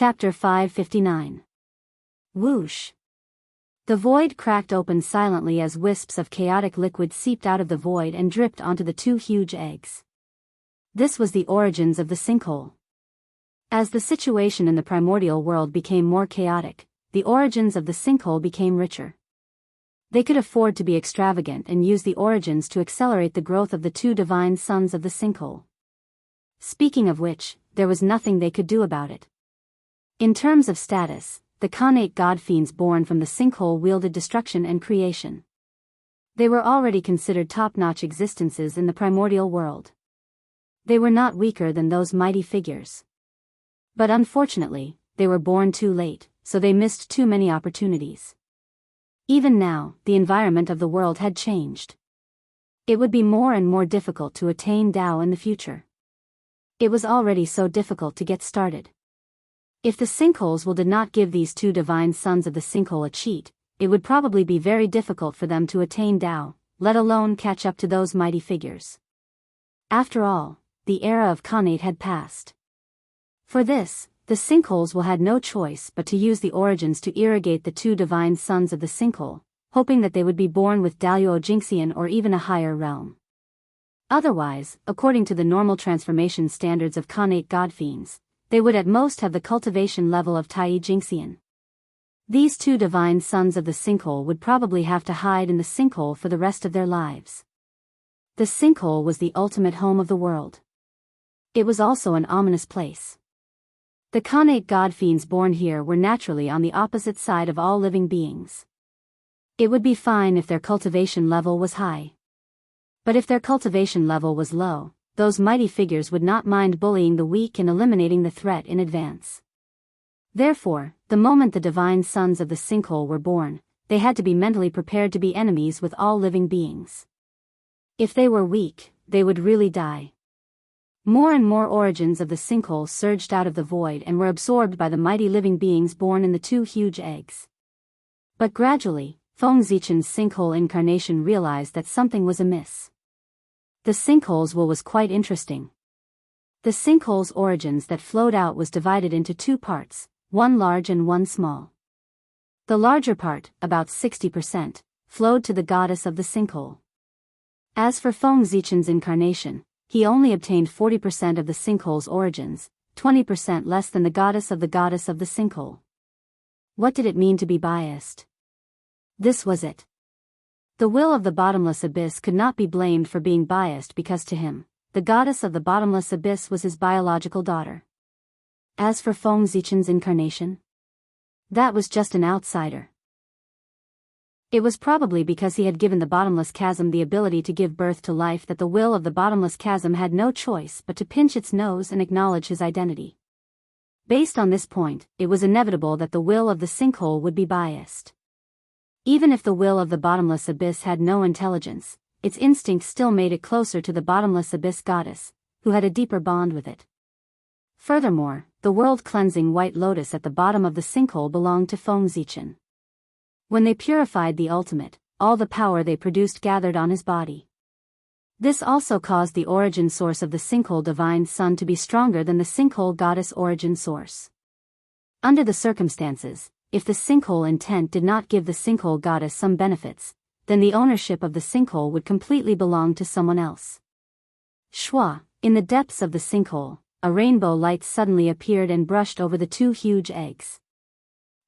Chapter 559. Whoosh. The void cracked open silently as wisps of chaotic liquid seeped out of the void and dripped onto the two huge eggs. This was the origins of the sinkhole. As the situation in the primordial world became more chaotic, the origins of the sinkhole became richer. They could afford to be extravagant and use the origins to accelerate the growth of the two divine sons of the sinkhole. Speaking of which, there was nothing they could do about it. In terms of status, the Khanate godfiends born from the sinkhole wielded destruction and creation. They were already considered top-notch existences in the primordial world. They were not weaker than those mighty figures. But unfortunately, they were born too late, so they missed too many opportunities. Even now, the environment of the world had changed. It would be more and more difficult to attain Dao in the future. It was already so difficult to get started. If the sinkholes did not give these two divine sons of the sinkhole a cheat, it would probably be very difficult for them to attain Dao, let alone catch up to those mighty figures. After all, the era of Khanate had passed. For this, the sinkholes had no choice but to use the origins to irrigate the two divine sons of the sinkhole, hoping that they would be born with Daoist Jingxian or even a higher realm. Otherwise, according to the normal transformation standards of Khanate godfiends, they would at most have the cultivation level of Tai Jingxian. These two divine sons of the sinkhole would probably have to hide in the sinkhole for the rest of their lives. The sinkhole was the ultimate home of the world. It was also an ominous place. The Khanate godfiends born here were naturally on the opposite side of all living beings. It would be fine if their cultivation level was high. But if their cultivation level was low, those mighty figures would not mind bullying the weak and eliminating the threat in advance. Therefore, the moment the divine sons of the sinkhole were born, they had to be mentally prepared to be enemies with all living beings. If they were weak, they would really die. More and more origins of the sinkhole surged out of the void and were absorbed by the mighty living beings born in the two huge eggs. But gradually, Feng Zichen's sinkhole incarnation realized that something was amiss. The sinkhole's was quite interesting. The sinkhole's origins that flowed out was divided into two parts, one large and one small. The larger part, about 60%, flowed to the goddess of the sinkhole. As for Feng Zichen's incarnation, he only obtained 40% of the sinkhole's origins, 20% less than the goddess of the sinkhole. What did it mean to be biased? This was it. The will of the bottomless abyss could not be blamed for being biased because to him, the goddess of the bottomless abyss was his biological daughter. As for Feng Zichen's incarnation, that was just an outsider. It was probably because he had given the bottomless chasm the ability to give birth to life that the will of the bottomless chasm had no choice but to pinch its nose and acknowledge his identity. Based on this point, it was inevitable that the will of the sinkhole would be biased. Even if the will of the bottomless abyss had no intelligence, its instinct still made it closer to the bottomless abyss goddess, who had a deeper bond with it. Furthermore, the world-cleansing white lotus at the bottom of the sinkhole belonged to Feng Zichen. When they purified the ultimate, all the power they produced gathered on his body. This also caused the origin source of the sinkhole divine son to be stronger than the sinkhole goddess origin source. Under the circumstances, if the sinkhole intent did not give the sinkhole goddess some benefits, then the ownership of the sinkhole would completely belong to someone else. Shwa, in the depths of the sinkhole, a rainbow light suddenly appeared and brushed over the two huge eggs.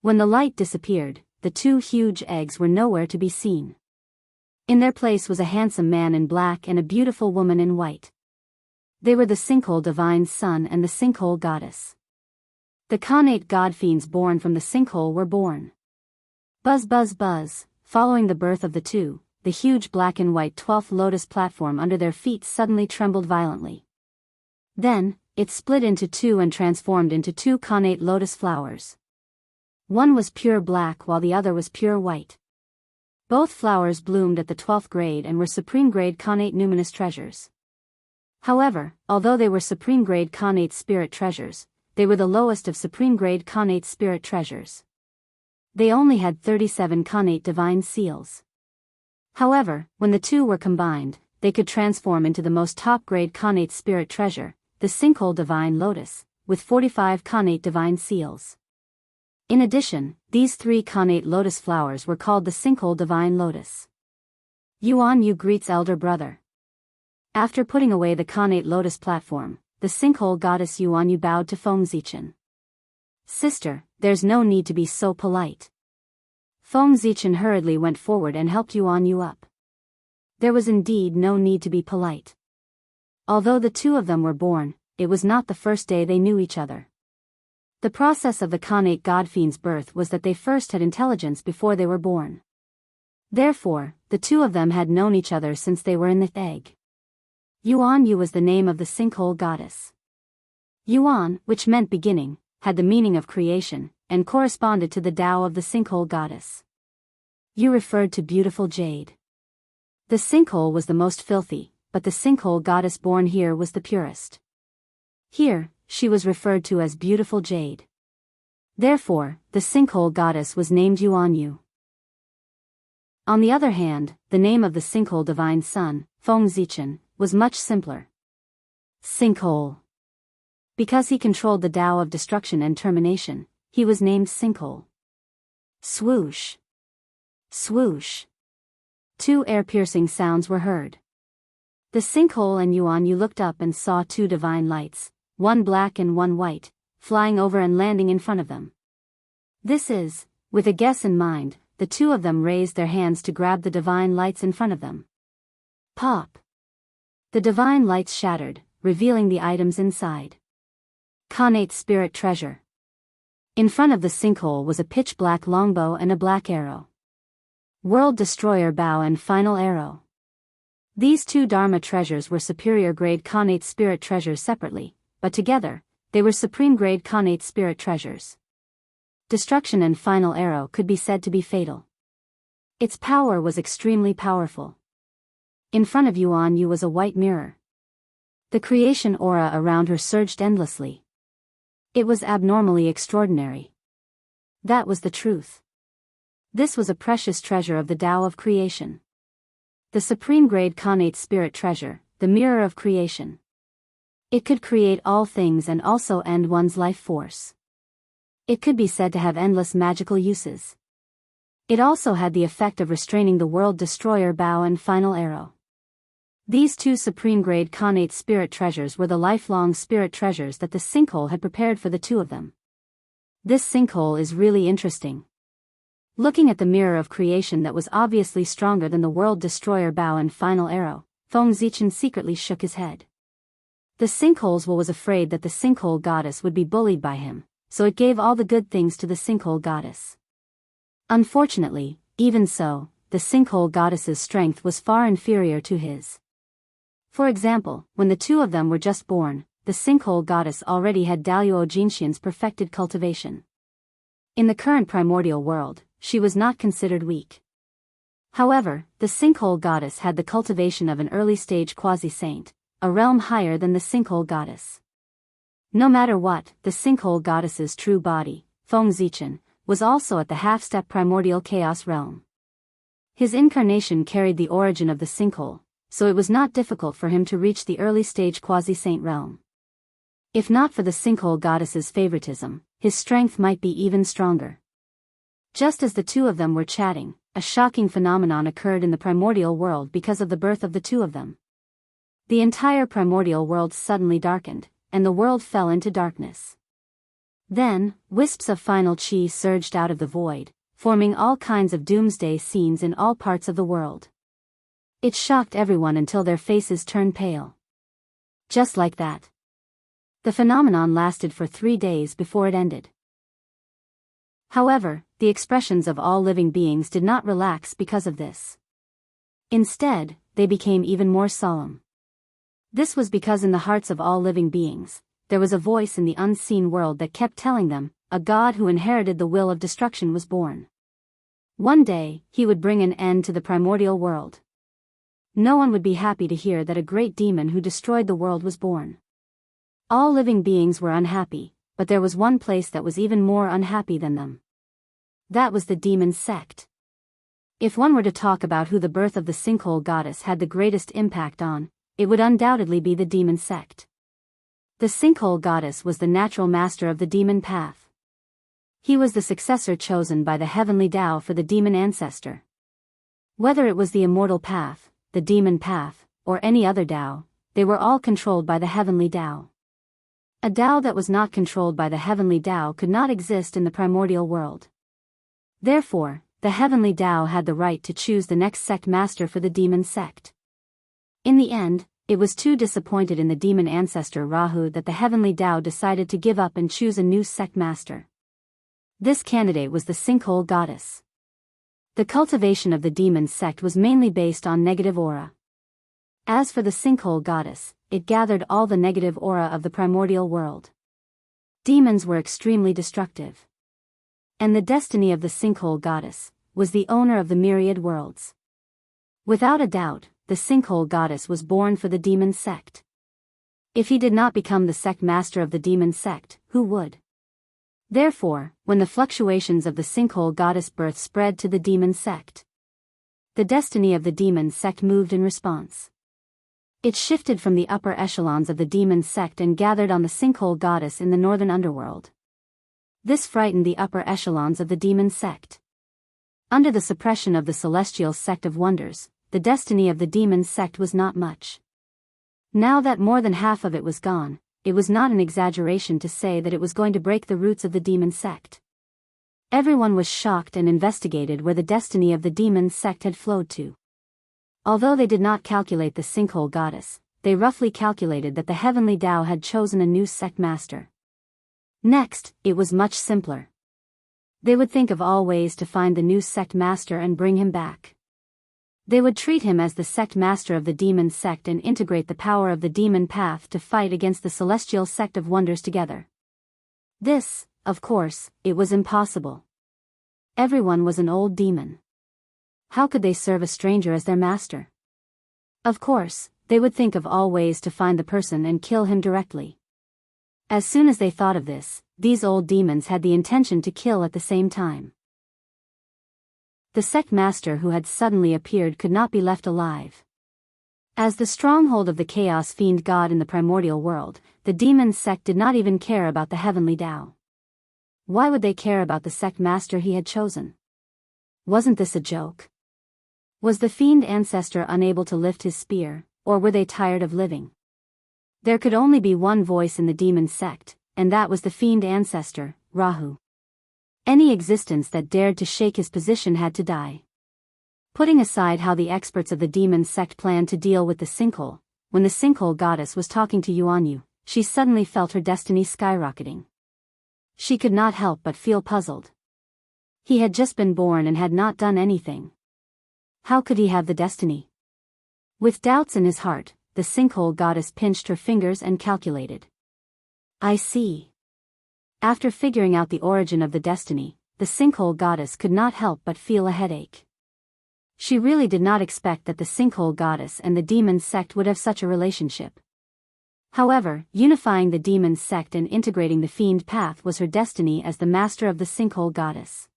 When the light disappeared, the two huge eggs were nowhere to be seen. In their place was a handsome man in black and a beautiful woman in white. They were the sinkhole divine son and the sinkhole goddess. The Khanate godfiends born from the sinkhole were born. Buzz buzz buzz, following the birth of the two, the huge black and white 12th lotus platform under their feet suddenly trembled violently. Then, it split into two and transformed into two Khanate lotus flowers. One was pure black while the other was pure white. Both flowers bloomed at the 12th grade and were supreme-grade Khanate numinous treasures. However, although they were supreme-grade Khanate spirit treasures, they were the lowest of supreme-grade Khanate spirit treasures. They only had 37 Khanate divine seals. However, when the two were combined, they could transform into the most top-grade Khanate spirit treasure, the sinkhole divine lotus, with 45 connate divine seals. In addition, these 3 connate lotus flowers were called the sinkhole divine lotus. Yuan Yu greets elder brother. After putting away the connate lotus platform, the sinkhole goddess Yuan Yu bowed to Feng Zichen. Sister, there's no need to be so polite. Feng Zichen hurriedly went forward and helped Yuan Yu up. There was indeed no need to be polite. Although the two of them were born, it was not the first day they knew each other. The process of the connate godfiend's birth was that they first had intelligence before they were born. Therefore, the two of them had known each other since they were in the egg. Yuan Yu was the name of the sinkhole goddess. Yuan, which meant beginning, had the meaning of creation, and corresponded to the Tao of the sinkhole goddess. Yu referred to beautiful jade. The sinkhole was the most filthy, but the sinkhole goddess born here was the purest. Here, she was referred to as beautiful jade. Therefore, the sinkhole goddess was named Yuan Yu. On the other hand, the name of the sinkhole divine son, Feng Zichen, was much simpler. Sinkhole. Because he controlled the Tao of destruction and termination, he was named Sinkhole. Swoosh. Swoosh. 2 air-piercing sounds were heard. The sinkhole and Yuan Yu looked up and saw 2 divine lights, one black and one white, flying over and landing in front of them. This is, with a guess in mind, the two of them raised their hands to grab the divine lights in front of them. Pop! The divine lights shattered, revealing the items inside. Connate spirit treasure. In front of the sinkhole was a pitch-black longbow and a black arrow. World Destroyer bow and final arrow. These 2 Dharma treasures were superior-grade connate spirit treasures separately, but together, they were supreme-grade connate spirit treasures. Destruction and final arrow could be said to be fatal. Its power was extremely powerful. In front of Yuan Yu was a white mirror. The creation aura around her surged endlessly. It was abnormally extraordinary. That was the truth. This was a precious treasure of the Tao of creation. The supreme-grade connate spirit treasure, the mirror of creation. It could create all things and also end one's life force. It could be said to have endless magical uses. It also had the effect of restraining the world destroyer bow and final arrow. These 2 supreme-grade connate spirit treasures were the lifelong spirit treasures that the sinkhole had prepared for the 2 of them. This sinkhole is really interesting. Looking at the mirror of creation that was obviously stronger than the world destroyer bow and final arrow, Feng Zichen secretly shook his head. The sinkhole's was afraid that the sinkhole goddess would be bullied by him, so it gave all the good things to the sinkhole goddess. Unfortunately, even so, the sinkhole goddess's strength was far inferior to his. For example, when the 2 of them were just born, the sinkhole goddess already had Daoist Jinxian's perfected cultivation. In the current primordial world, she was not considered weak. However, the sinkhole goddess had the cultivation of an early-stage quasi-saint, a realm higher than the sinkhole goddess. No matter what, the sinkhole goddess's true body, Feng Zichen, was also at the half-step primordial chaos realm. His incarnation carried the origin of the sinkhole, so it was not difficult for him to reach the early-stage quasi-saint realm. If not for the sinkhole goddess's favoritism, his strength might be even stronger. Just as the 2 of them were chatting, a shocking phenomenon occurred in the primordial world because of the birth of the 2 of them. The entire primordial world suddenly darkened, and the world fell into darkness. Then, wisps of final chi surged out of the void, forming all kinds of doomsday scenes in all parts of the world. It shocked everyone until their faces turned pale. Just like that. The phenomenon lasted for 3 days before it ended. However, the expressions of all living beings did not relax because of this. Instead, they became even more solemn. This was because in the hearts of all living beings, there was a voice in the unseen world that kept telling them, a god who inherited the will of destruction was born. One day, he would bring an end to the primordial world. No one would be happy to hear that a great demon who destroyed the world was born. All living beings were unhappy, but there was one place that was even more unhappy than them. That was the demon sect. If one were to talk about who the birth of the sinkhole goddess had the greatest impact on, it would undoubtedly be the demon sect. The sinkhole goddess was the natural master of the demon path. He was the successor chosen by the heavenly Tao for the demon ancestor. Whether it was the immortal path, the demon path, or any other Tao, they were all controlled by the heavenly Tao. A Tao that was not controlled by the heavenly Tao could not exist in the primordial world. Therefore, the heavenly Tao had the right to choose the next sect master for the demon sect. In the end, it was too disappointed in the demon ancestor Rahu that the heavenly Tao decided to give up and choose a new sect master. This candidate was the sinkhole goddess. The cultivation of the demon sect was mainly based on negative aura. As for the sinkhole goddess, it gathered all the negative aura of the primordial world. Demons were extremely destructive. And the destiny of the sinkhole goddess was the owner of the myriad worlds. Without a doubt, the sinkhole goddess was born for the demon sect. If he did not become the sect master of the demon sect, who would? Therefore, when the fluctuations of the sinkhole goddess birth spread to the demon sect, the destiny of the demon sect moved in response. It shifted from the upper echelons of the demon sect and gathered on the sinkhole goddess in the northern underworld. This frightened the upper echelons of the demon sect. Under the suppression of the celestial sect of wonders, the destiny of the demon sect was not much. Now that more than half of it was gone, it was not an exaggeration to say that it was going to break the roots of the demon sect. Everyone was shocked and investigated where the destiny of the demon sect had flowed to. Although they did not calculate the sinkhole goddess, they roughly calculated that the heavenly Tao had chosen a new sect master. Next, it was much simpler. They would think of all ways to find the new sect master and bring him back. They would treat him as the sect master of the demon sect and integrate the power of the demon path to fight against the celestial sect of wonders together. This, of course, it was impossible. Everyone was an old demon. How could they serve a stranger as their master? Of course, they would think of all ways to find the person and kill him directly. As soon as they thought of this, these old demons had the intention to kill at the same time. The sect master who had suddenly appeared could not be left alive. As the stronghold of the chaos fiend god in the primordial world, the demon sect did not even care about the heavenly Tao. Why would they care about the sect master he had chosen? Wasn't this a joke? Was the fiend ancestor unable to lift his spear, or were they tired of living? There could only be one voice in the demon sect, and that was the fiend ancestor, Rahu. Any existence that dared to shake his position had to die. Putting aside how the experts of the demon sect planned to deal with the sinkhole, when the sinkhole goddess was talking to Yuanyu, she suddenly felt her destiny skyrocketing. She could not help but feel puzzled. He had just been born and had not done anything. How could he have the destiny? With doubts in his heart, the sinkhole goddess pinched her fingers and calculated. I see. After figuring out the origin of the destiny, the sinkhole goddess could not help but feel a headache. She really did not expect that the sinkhole goddess and the demon sect would have such a relationship. However, unifying the demon sect and integrating the fiend path was her destiny as the master of the sinkhole goddess.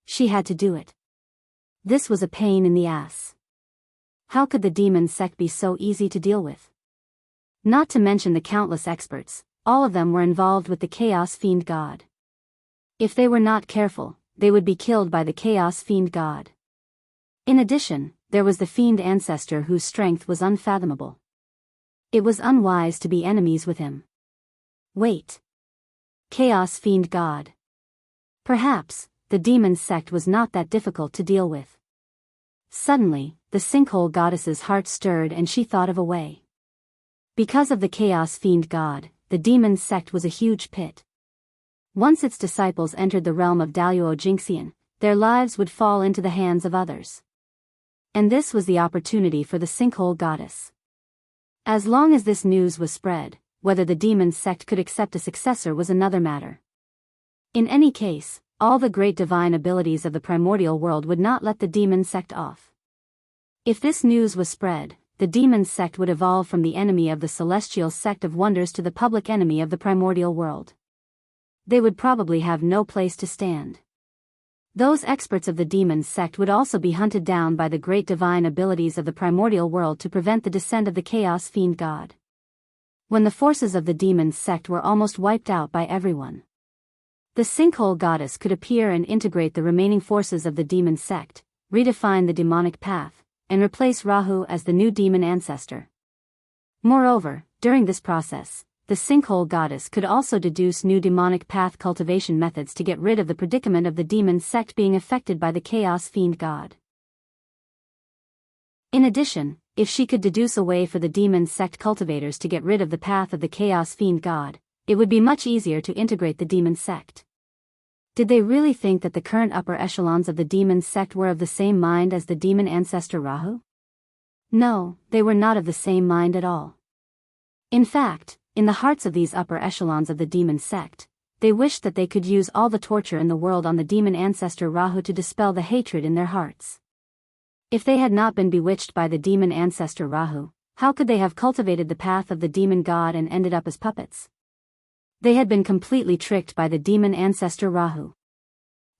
She had to do it. This was a pain in the ass. How could the demon sect be so easy to deal with? Not to mention the countless experts, all of them were involved with the chaos fiend god. If they were not careful, they would be killed by the chaos fiend god. In addition, there was the fiend ancestor whose strength was unfathomable. It was unwise to be enemies with him. Wait. Chaos fiend god. Perhaps, the demon sect was not that difficult to deal with. Suddenly, the sinkhole goddess's heart stirred and she thought of a way. Because of the chaos fiend god, the demon sect was a huge pit. Once its disciples entered the realm of Wuxia Xianxia, their lives would fall into the hands of others. And this was the opportunity for the sinkhole goddess. As long as this news was spread, whether the demon sect could accept a successor was another matter. In any case, all the great divine abilities of the primordial world would not let the demon sect off. If this news was spread, the demon sect would evolve from the enemy of the celestial sect of wonders to the public enemy of the primordial world. They would probably have no place to stand. Those experts of the demon sect would also be hunted down by the great divine abilities of the primordial world to prevent the descent of the chaos fiend god. when the forces of the demon sect were almost wiped out by everyone. The sinkhole goddess could appear and integrate the remaining forces of the demon sect, redefine the demonic path, and replace Rahu as the new demon ancestor. Moreover, during this process, the sinkhole goddess could also deduce new demonic path cultivation methods to get rid of the predicament of the demon sect being affected by the chaos fiend god. In addition, if she could deduce a way for the demon sect cultivators to get rid of the path of the chaos fiend god, it would be much easier to integrate the demon sect. Did they really think that the current upper echelons of the demon sect were of the same mind as the demon ancestor Rahu? No, they were not of the same mind at all. In fact, in the hearts of these upper echelons of the demon sect, they wished that they could use all the torture in the world on the demon ancestor Rahu to dispel the hatred in their hearts. If they had not been bewitched by the demon ancestor Rahu, how could they have cultivated the path of the demon god and ended up as puppets? They had been completely tricked by the demon ancestor Rahu.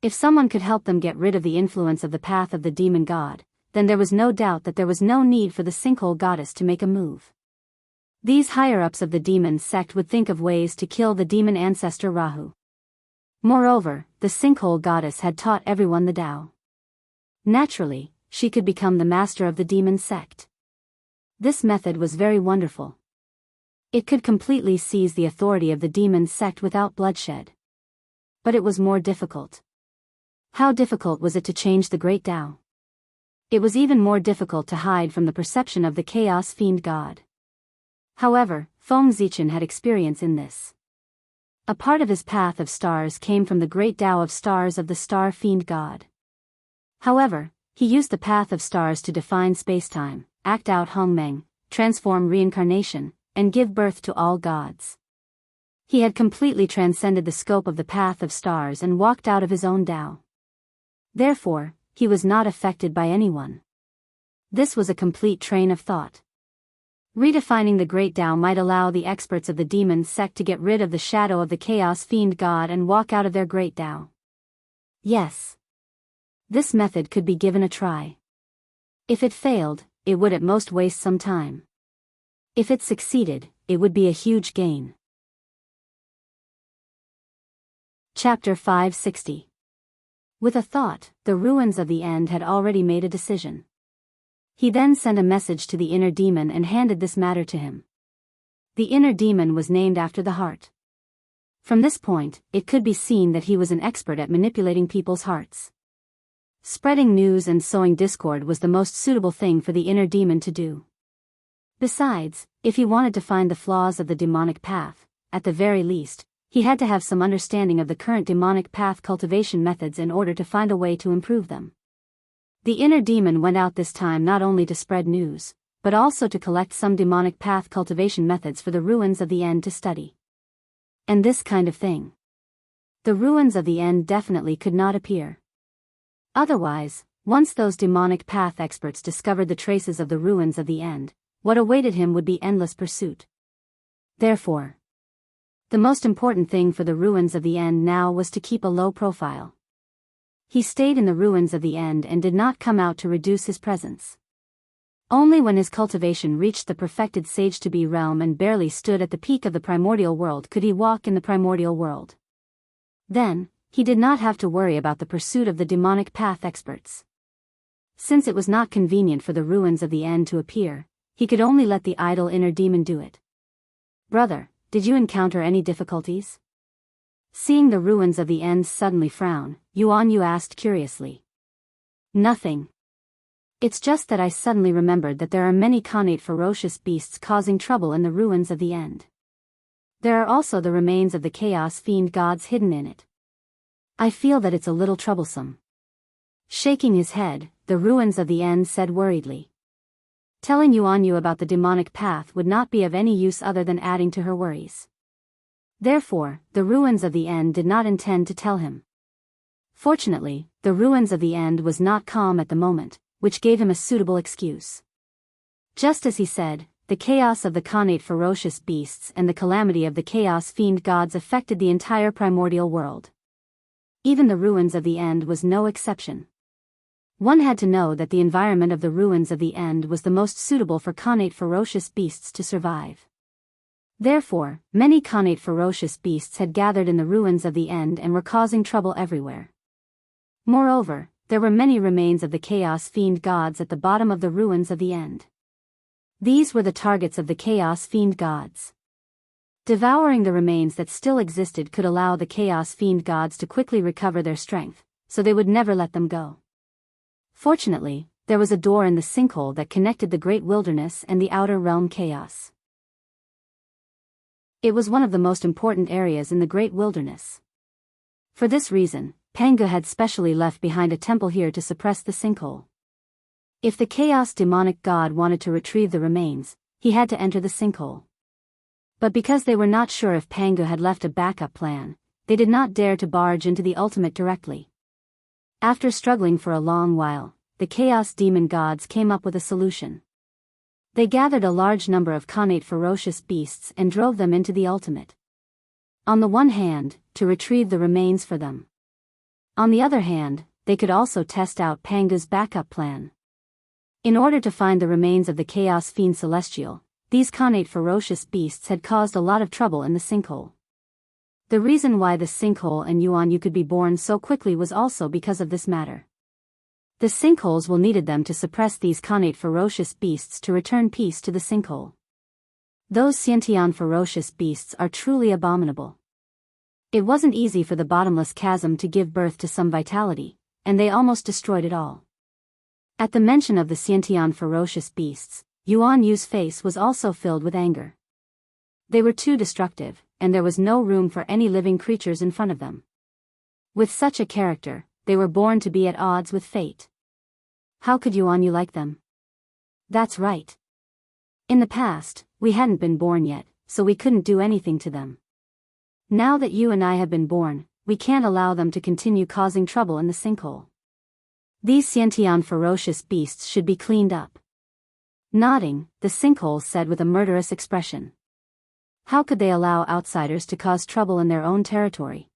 If someone could help them get rid of the influence of the path of the demon god, then there was no doubt that there was no need for the sinkhole goddess to make a move. These higher-ups of the demon sect would think of ways to kill the demon ancestor Rahu. Moreover, the sinkhole goddess had taught everyone the Tao. Naturally, she could become the master of the demon sect. This method was very wonderful. It could completely seize the authority of the demon sect without bloodshed. But it was more difficult. How difficult was it to change the great Tao? It was even more difficult to hide from the perception of the chaos fiend god. However, Feng Zichen had experience in this. A part of his path of stars came from the great Tao of stars of the star fiend god. However, he used the path of stars to define spacetime, act out Hongmeng, transform reincarnation, and give birth to all gods. He had completely transcended the scope of the path of stars and walked out of his own Tao. Therefore, he was not affected by anyone. This was a complete train of thought. Redefining the great Tao might allow the experts of the demon sect to get rid of the shadow of the chaos fiend god and walk out of their great Tao. Yes. This method could be given a try. If it failed, it would at most waste some time. If it succeeded, it would be a huge gain. Chapter 560. With a thought, the ruins of the end had already made a decision. He then sent a message to the inner demon and handed this matter to him. The inner demon was named after the heart. From this point, it could be seen that he was an expert at manipulating people's hearts. Spreading news and sowing discord was the most suitable thing for the inner demon to do. Besides, if he wanted to find the flaws of the demonic path, at the very least, he had to have some understanding of the current demonic path cultivation methods in order to find a way to improve them. The inner demon went out this time not only to spread news, but also to collect some demonic path cultivation methods for the ruins of the end to study. And this kind of thing. The ruins of the end definitely could not appear. Otherwise, once those demonic path experts discovered the traces of the ruins of the end, what awaited him would be endless pursuit. Therefore, the most important thing for the ruins of the end now was to keep a low profile. He stayed in the ruins of the end and did not come out to reduce his presence. Only when his cultivation reached the perfected sage-to-be realm and barely stood at the peak of the primordial world could he walk in the primordial world. Then, he did not have to worry about the pursuit of the demonic path experts. Since it was not convenient for the ruins of the end to appear, he could only let the idle inner demon do it. Brother, did you encounter any difficulties? Seeing the ruins of the end suddenly frown, Yuan Yu asked curiously. Nothing. It's just that I suddenly remembered that there are many connate ferocious beasts causing trouble in the ruins of the end. There are also the remains of the chaos fiend gods hidden in it. I feel that it's a little troublesome. Shaking his head, the ruins of the end said worriedly. Telling Yuan Yu about the demonic path would not be of any use other than adding to her worries. Therefore, the ruins of the end did not intend to tell him. Fortunately, the ruins of the end was not calm at the moment, which gave him a suitable excuse. Just as he said, the chaos of the connate ferocious beasts and the calamity of the chaos fiend gods affected the entire primordial world. Even the ruins of the end was no exception. One had to know that the environment of the ruins of the end was the most suitable for connate ferocious beasts to survive. Therefore, many connate ferocious beasts had gathered in the ruins of the End and were causing trouble everywhere. Moreover, there were many remains of the Chaos Fiend gods at the bottom of the ruins of the End. These were the targets of the Chaos Fiend gods. Devouring the remains that still existed could allow the Chaos Fiend gods to quickly recover their strength, so they would never let them go. Fortunately, there was a door in the sinkhole that connected the great wilderness and the outer realm chaos. It was one of the most important areas in the great wilderness. For this reason, Pangu had specially left behind a temple here to suppress the sinkhole. If the chaos demonic god wanted to retrieve the remains, he had to enter the sinkhole. But because they were not sure if Pangu had left a backup plan, they did not dare to barge into the ultimate directly. After struggling for a long while, the chaos demon gods came up with a solution. They gathered a large number of connate ferocious beasts and drove them into the ultimate. On the one hand, to retrieve the remains for them. On the other hand, they could also test out Pangu's backup plan. In order to find the remains of the Chaos Fiend Celestial, these connate ferocious beasts had caused a lot of trouble in the sinkhole. The reason why the sinkhole and Yuan could be born so quickly was also because of this matter. The sinkholes will needed them to suppress these connate ferocious beasts to return peace to the sinkhole. Those Xiantian ferocious beasts are truly abominable. It wasn't easy for the bottomless chasm to give birth to some vitality, and they almost destroyed it all. At the mention of the Xiantian ferocious beasts, Yuan Yu's face was also filled with anger. They were too destructive, and there was no room for any living creatures in front of them. With such a character, they were born to be at odds with fate. How could Yuan Yu like them? That's right. In the past, we hadn't been born yet, so we couldn't do anything to them. Now that you and I have been born, we can't allow them to continue causing trouble in the sinkhole. These Xiantian ferocious beasts should be cleaned up. Nodding, the sinkhole said with a murderous expression. How could they allow outsiders to cause trouble in their own territory?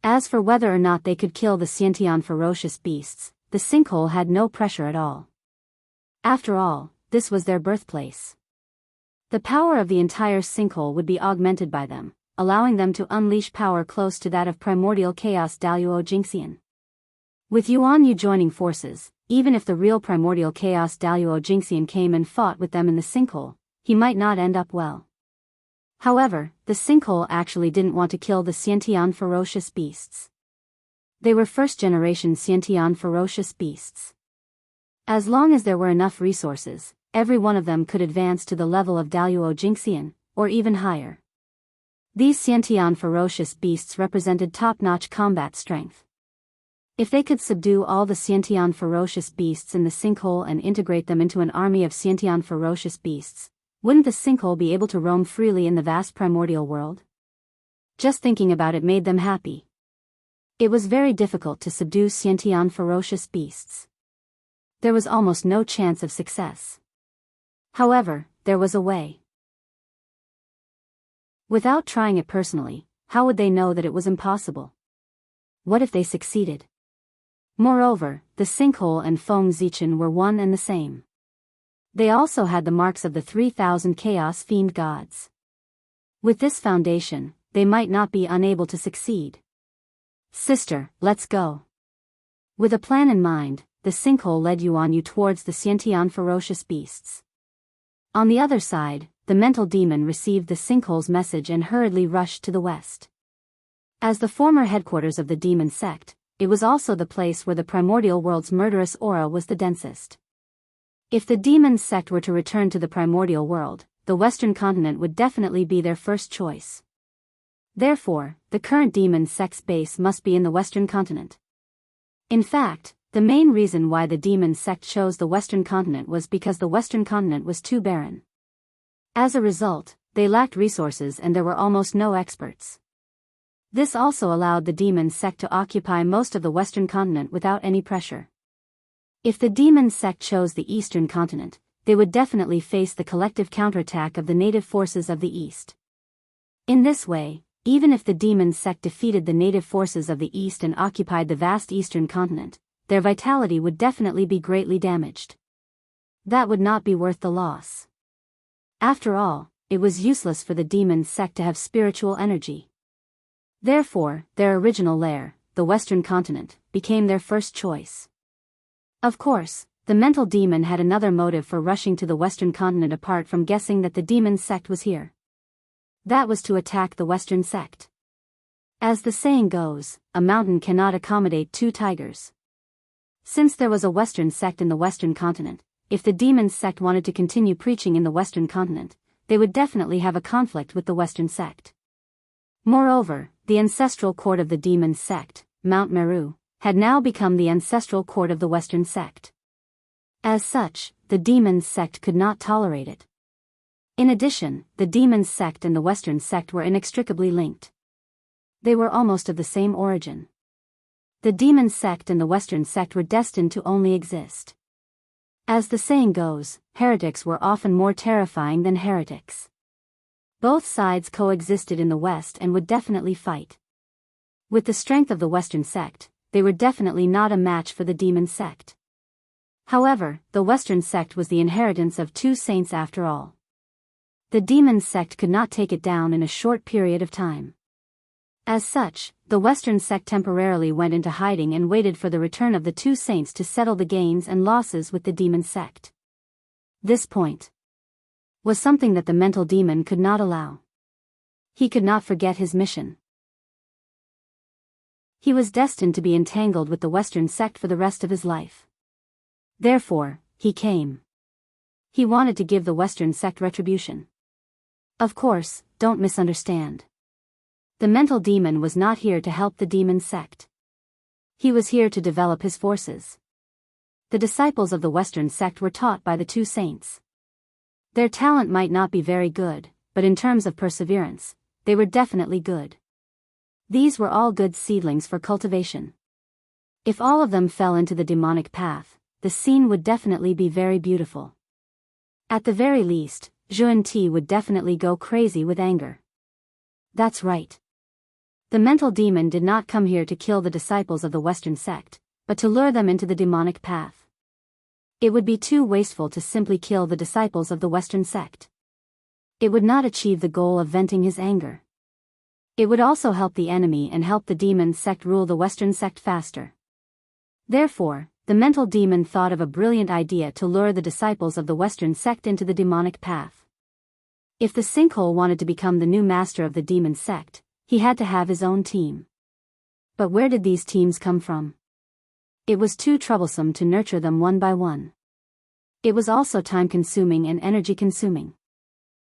As for whether or not they could kill the Xiantian ferocious beasts, the sinkhole had no pressure at all. After all, this was their birthplace. The power of the entire sinkhole would be augmented by them, allowing them to unleash power close to that of primordial chaos Daoist Jingxian. With Yuan Yu joining forces, even if the real primordial chaos Daoist Jingxian came and fought with them in the sinkhole, he might not end up well. However, the sinkhole actually didn't want to kill the Xiantian ferocious beasts. They were first-generation Xiantian ferocious beasts. As long as there were enough resources, every one of them could advance to the level of Daoist Jingxian, or even higher. These Xiantian ferocious beasts represented top-notch combat strength. If they could subdue all the Xiantian ferocious beasts in the sinkhole and integrate them into an army of Xiantian ferocious beasts, wouldn't the sinkhole be able to roam freely in the vast primordial world? Just thinking about it made them happy. It was very difficult to subdue Xiantian ferocious beasts. There was almost no chance of success. However, there was a way. Without trying it personally, how would they know that it was impossible? What if they succeeded? Moreover, the sinkhole and Feng Zichen were one and the same. They also had the marks of the 3,000 Chaos Fiend gods. With this foundation, they might not be unable to succeed. Sister, let's go. With a plan in mind, the sinkhole led Yuan Yu towards the Xiantian ferocious beasts. On the other side, the mental demon received the sinkhole's message and hurriedly rushed to the west. As the former headquarters of the demon sect, it was also the place where the primordial world's murderous aura was the densest. If the demon sect were to return to the primordial world, the western continent would definitely be their first choice. Therefore, the current demon sect's base must be in the western continent. In fact, the main reason why the demon sect chose the western continent was because the western continent was too barren. As a result, they lacked resources and there were almost no experts. This also allowed the demon sect to occupy most of the western continent without any pressure. If the demon sect chose the eastern continent, they would definitely face the collective counterattack of the native forces of the east. In this way, even if the demon sect defeated the native forces of the east and occupied the vast eastern continent, their vitality would definitely be greatly damaged. That would not be worth the loss. After all, it was useless for the demon sect to have spiritual energy. Therefore, their original lair, the Western continent, became their first choice. Of course, the mental demon had another motive for rushing to the Western continent apart from guessing that the demon sect was here. That was to attack the Western sect. As the saying goes, a mountain cannot accommodate two tigers. Since there was a Western sect in the Western continent, if the demon sect wanted to continue preaching in the Western continent, they would definitely have a conflict with the Western sect. Moreover, the ancestral court of the demon sect, Mount Meru, had now become the ancestral court of the Western sect. As such, the demon sect could not tolerate it. In addition, the demon sect and the Western sect were inextricably linked. They were almost of the same origin. The demon sect and the Western sect were destined to only exist. As the saying goes, heretics were often more terrifying than heretics. Both sides coexisted in the West and would definitely fight. With the strength of the Western sect, they were definitely not a match for the demon sect. However, the Western sect was the inheritance of two saints after all. The demon sect could not take it down in a short period of time. As such, the Western sect temporarily went into hiding and waited for the return of the two saints to settle the gains and losses with the demon sect. This point was something that the mental demon could not allow. He could not forget his mission. He was destined to be entangled with the Western sect for the rest of his life. Therefore, he came. He wanted to give the Western sect retribution. Of course, don't misunderstand. The mental demon was not here to help the demon sect. He was here to develop his forces. The disciples of the Western sect were taught by the two saints. Their talent might not be very good, but in terms of perseverance, they were definitely good. These were all good seedlings for cultivation. If all of them fell into the demonic path, the scene would definitely be very beautiful. At the very least, Jianghu would definitely go crazy with anger. That's right. The mental demon did not come here to kill the disciples of the Western sect, but to lure them into the demonic path. It would be too wasteful to simply kill the disciples of the Western sect. It would not achieve the goal of venting his anger. It would also help the enemy and help the demon sect rule the Western sect faster. Therefore, the mental demon thought of a brilliant idea to lure the disciples of the Western sect into the demonic path. If the sinkhole wanted to become the new master of the demon sect, he had to have his own team. But where did these teams come from? It was too troublesome to nurture them one by one. It was also time-consuming and energy-consuming.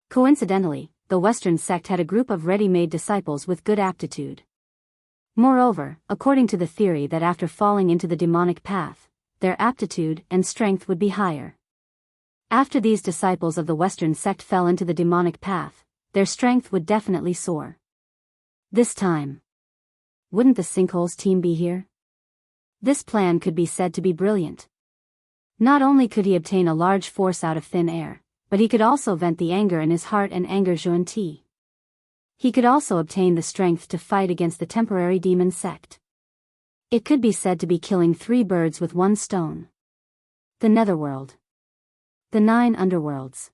Coincidentally, the Western sect had a group of ready-made disciples with good aptitude. Moreover, according to the theory that after falling into the demonic path, their aptitude and strength would be higher. After these disciples of the Western sect fell into the demonic path, their strength would definitely soar. This time, wouldn't the sinkholes team be here? This plan could be said to be brilliant. Not only could he obtain a large force out of thin air, but he could also vent the anger in his heart and anger Jianghu. He could also obtain the strength to fight against the temporary demon sect. It could be said to be killing 3 birds with 1 stone. The Netherworld. The 9 Underworlds.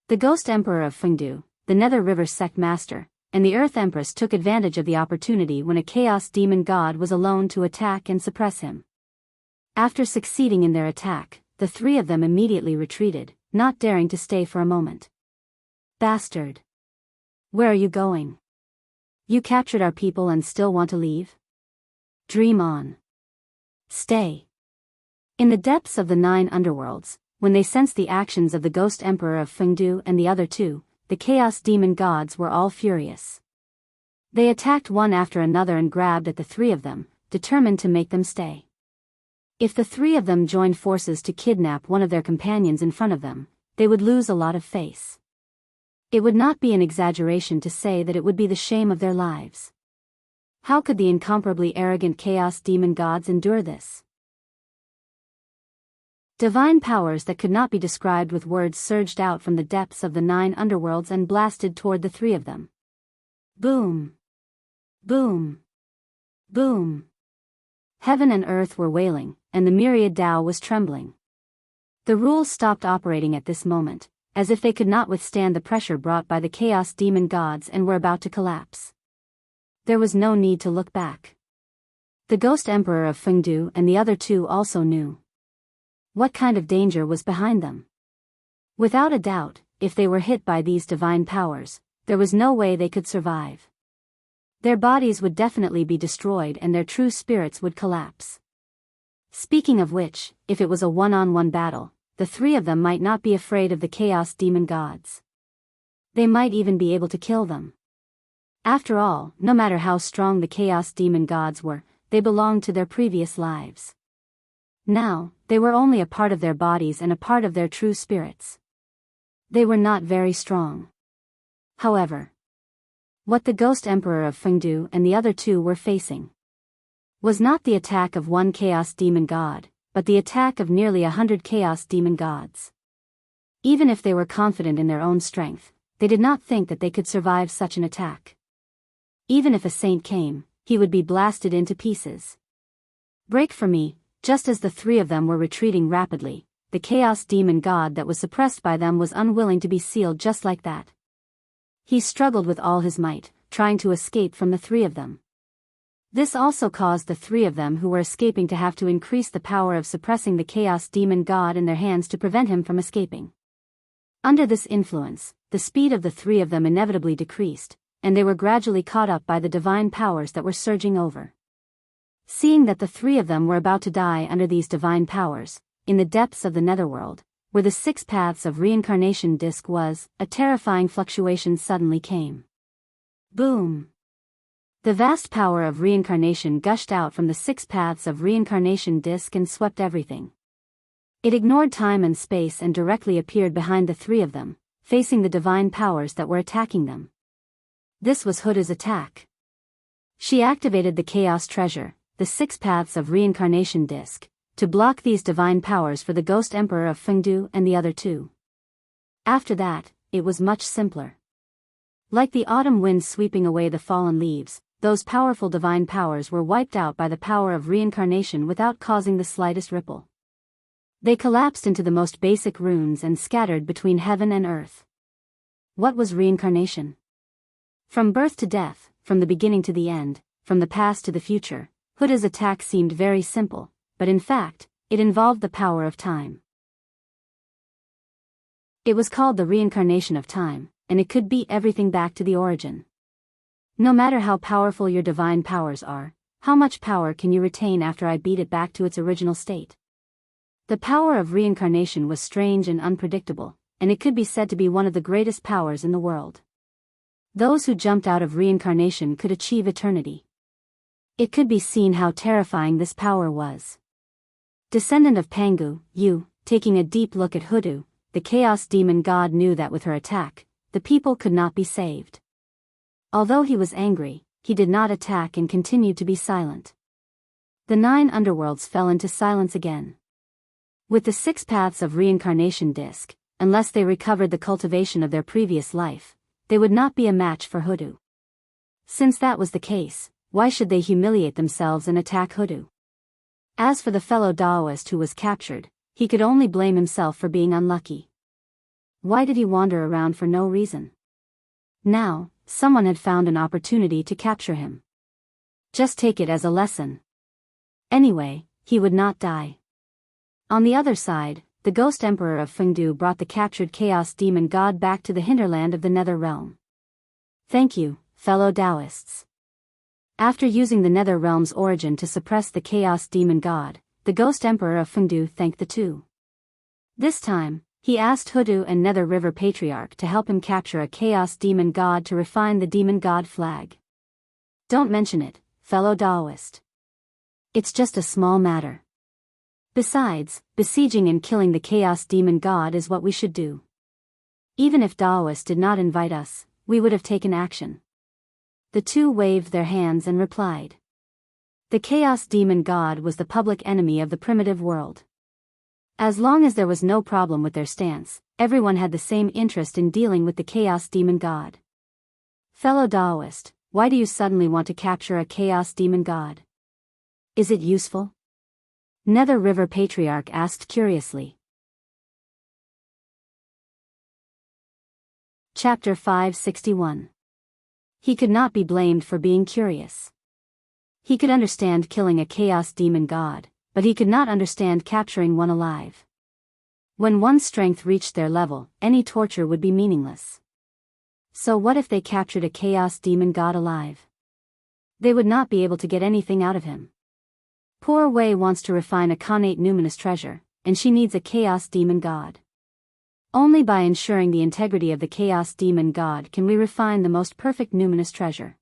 The Ghost Emperor of Fengdu, the Nether River sect master, and the Earth Empress took advantage of the opportunity when a chaos demon god was alone to attack and suppress him. After succeeding in their attack, the 3 of them immediately retreated, not daring to stay for a moment. Bastard! Where are you going? You captured our people and still want to leave? Dream on. Stay. In the depths of the 9 underworlds, when they sensed the actions of the Ghost Emperor of Fengdu and the other 2, the Chaos Demon gods were all furious. They attacked one after another and grabbed at the 3 of them, determined to make them stay. If the 3 of them joined forces to kidnap one of their companions in front of them, they would lose a lot of face. It would not be an exaggeration to say that it would be the shame of their lives. How could the incomparably arrogant Chaos Demon gods endure this? Divine powers that could not be described with words surged out from the depths of the 9 underworlds and blasted toward the 3 of them. Boom! Boom! Boom! Heaven and earth were wailing, and the myriad Tao was trembling. The rules stopped operating at this moment, as if they could not withstand the pressure brought by the Chaos Demon gods and were about to collapse. There was no need to look back. The Ghost Emperor of Fengdu and the other two also knew what kind of danger was behind them. Without a doubt, if they were hit by these divine powers, there was no way they could survive. Their bodies would definitely be destroyed and their true spirits would collapse. Speaking of which, if it was a one-on-one battle, the three of them might not be afraid of the Chaos Demon gods. They might even be able to kill them. After all, no matter how strong the Chaos Demon gods were, they belonged to their previous lives. Now, they were only a part of their bodies and a part of their true spirits. They were not very strong. However, what the Ghost Emperor of Fengdu and the other two were facing was not the attack of one Chaos Demon god, but the attack of nearly 100 Chaos Demon gods. Even if they were confident in their own strength, they did not think that they could survive such an attack. Even if a saint came, he would be blasted into pieces. Break for me. Just as the three of them were retreating rapidly, the Chaos Demon god that was suppressed by them was unwilling to be sealed just like that. He struggled with all his might, trying to escape from the three of them. This also caused the three of them who were escaping to have to increase the power of suppressing the Chaos Demon god in their hands to prevent him from escaping. Under this influence, the speed of the three of them inevitably decreased, and they were gradually caught up by the divine powers that were surging over. Seeing that the three of them were about to die under these divine powers, in the depths of the netherworld, where the 6 paths of reincarnation disk was, a terrifying fluctuation suddenly came. Boom! The vast power of reincarnation gushed out from the 6 paths of reincarnation disk and swept everything. It ignored time and space and directly appeared behind the three of them, facing the divine powers that were attacking them. This was Huda's attack. She activated the Chaos Treasure, the 6 paths of reincarnation disk, to block these divine powers for the Ghost Emperor of Fengdu and the other two. After that, it was much simpler. Like the autumn wind sweeping away the fallen leaves, those powerful divine powers were wiped out by the power of reincarnation without causing the slightest ripple. They collapsed into the most basic runes and scattered between heaven and earth. What was reincarnation? From birth to death, from the beginning to the end, from the past to the future, Huda's attack seemed very simple, but in fact, it involved the power of time. It was called the reincarnation of time, and it could beat everything back to the origin. No matter how powerful your divine powers are, how much power can you retain after I beat it back to its original state? The power of reincarnation was strange and unpredictable, and it could be said to be one of the greatest powers in the world. Those who jumped out of reincarnation could achieve eternity. It could be seen how terrifying this power was. Descendant of Pangu, you, taking a deep look at Hudu, the Chaos Demon god knew that with her attack, the people could not be saved. Although he was angry, he did not attack and continued to be silent. The 9 underworlds fell into silence again. With the 6 paths of reincarnation disk, unless they recovered the cultivation of their previous life, they would not be a match for Hudu. Since that was the case, why should they humiliate themselves and attack Hudu? As for the fellow Daoist who was captured, he could only blame himself for being unlucky. Why did he wander around for no reason? Now, someone had found an opportunity to capture him. Just take it as a lesson. Anyway, he would not die. On the other side, the Ghost Emperor of Fengdu brought the captured Chaos Demon god back to the hinterland of the Nether Realm. Thank you, fellow Daoists. After using the Nether Realm's origin to suppress the Chaos Demon god, the Ghost Emperor of Fengdu thanked the two. This time, he asked Hudu and Nether River Patriarch to help him capture a Chaos Demon god to refine the Demon God flag. Don't mention it, fellow Daoist. It's just a small matter. Besides, besieging and killing the Chaos Demon god is what we should do. Even if Daoist did not invite us, we would have taken action. The two waved their hands and replied. The Chaos Demon god was the public enemy of the primitive world. As long as there was no problem with their stance, everyone had the same interest in dealing with the Chaos Demon god. Fellow Daoist, why do you suddenly want to capture a Chaos Demon god? Is it useful? Nether River Patriarch asked curiously. Chapter 561. He could not be blamed for being curious. He could understand killing a chaos demon god, but he could not understand capturing one alive. When one's strength reached their level, any torture would be meaningless. So what if they captured a chaos demon god alive? They would not be able to get anything out of him. Poor Wei wants to refine a connate numinous treasure, and she needs a chaos demon god. Only by ensuring the integrity of the chaos demon god can we refine the most perfect numinous treasure.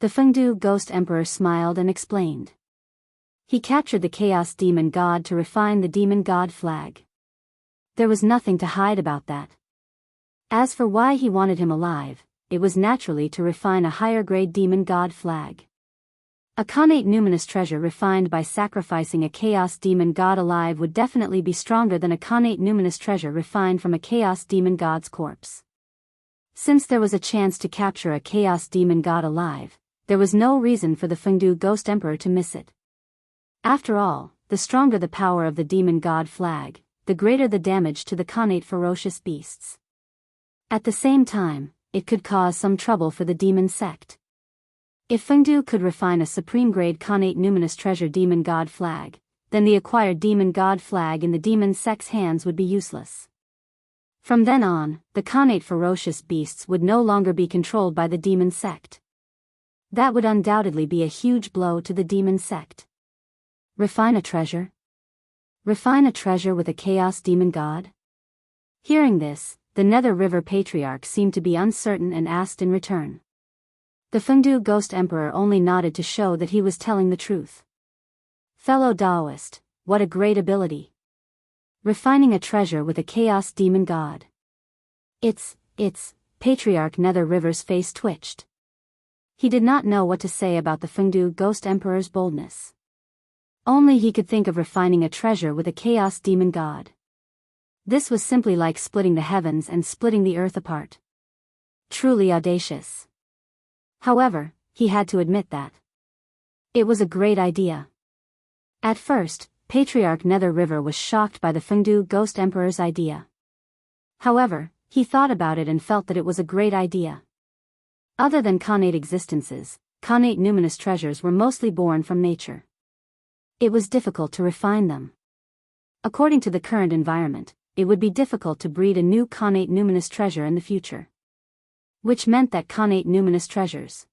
The Fengdu Ghost Emperor smiled and explained. He captured the chaos demon god to refine the demon god flag. There was nothing to hide about that. As for why he wanted him alive, it was naturally to refine a higher grade demon god flag. A connate numinous treasure refined by sacrificing a chaos demon god alive would definitely be stronger than a connate numinous treasure refined from a chaos demon god's corpse. Since there was a chance to capture a chaos demon god alive, there was no reason for the Fengdu Ghost Emperor to miss it. After all, the stronger the power of the demon god flag, the greater the damage to the connate ferocious beasts. At the same time, it could cause some trouble for the demon sect. If Fengdu could refine a supreme-grade connate numinous treasure demon god flag, then the acquired demon god flag in the demon sect's hands would be useless. From then on, the connate ferocious beasts would no longer be controlled by the demon sect. That would undoubtedly be a huge blow to the demon sect. Refine a treasure? Refine a treasure with a chaos demon god? Hearing this, the Nether River Patriarch seemed to be uncertain and asked in return. The Fengdu Ghost Emperor only nodded to show that he was telling the truth. Fellow Daoist, what a great ability. Refining a treasure with a chaos demon god. It's, Patriarch Nether River's face twitched. He did not know what to say about the Fengdu Ghost Emperor's boldness. Only he could think of refining a treasure with a chaos demon god. This was simply like splitting the heavens and splitting the earth apart. Truly audacious. However, he had to admit that it was a great idea. At first, Patriarch Nether River was shocked by the Fengdu Ghost Emperor's idea. However, he thought about it and felt that it was a great idea. Other than connate existences, connate numinous treasures were mostly born from nature. It was difficult to refine them. According to the current environment, it would be difficult to breed a new connate numinous treasure in the future. Which meant that connate numinous treasures.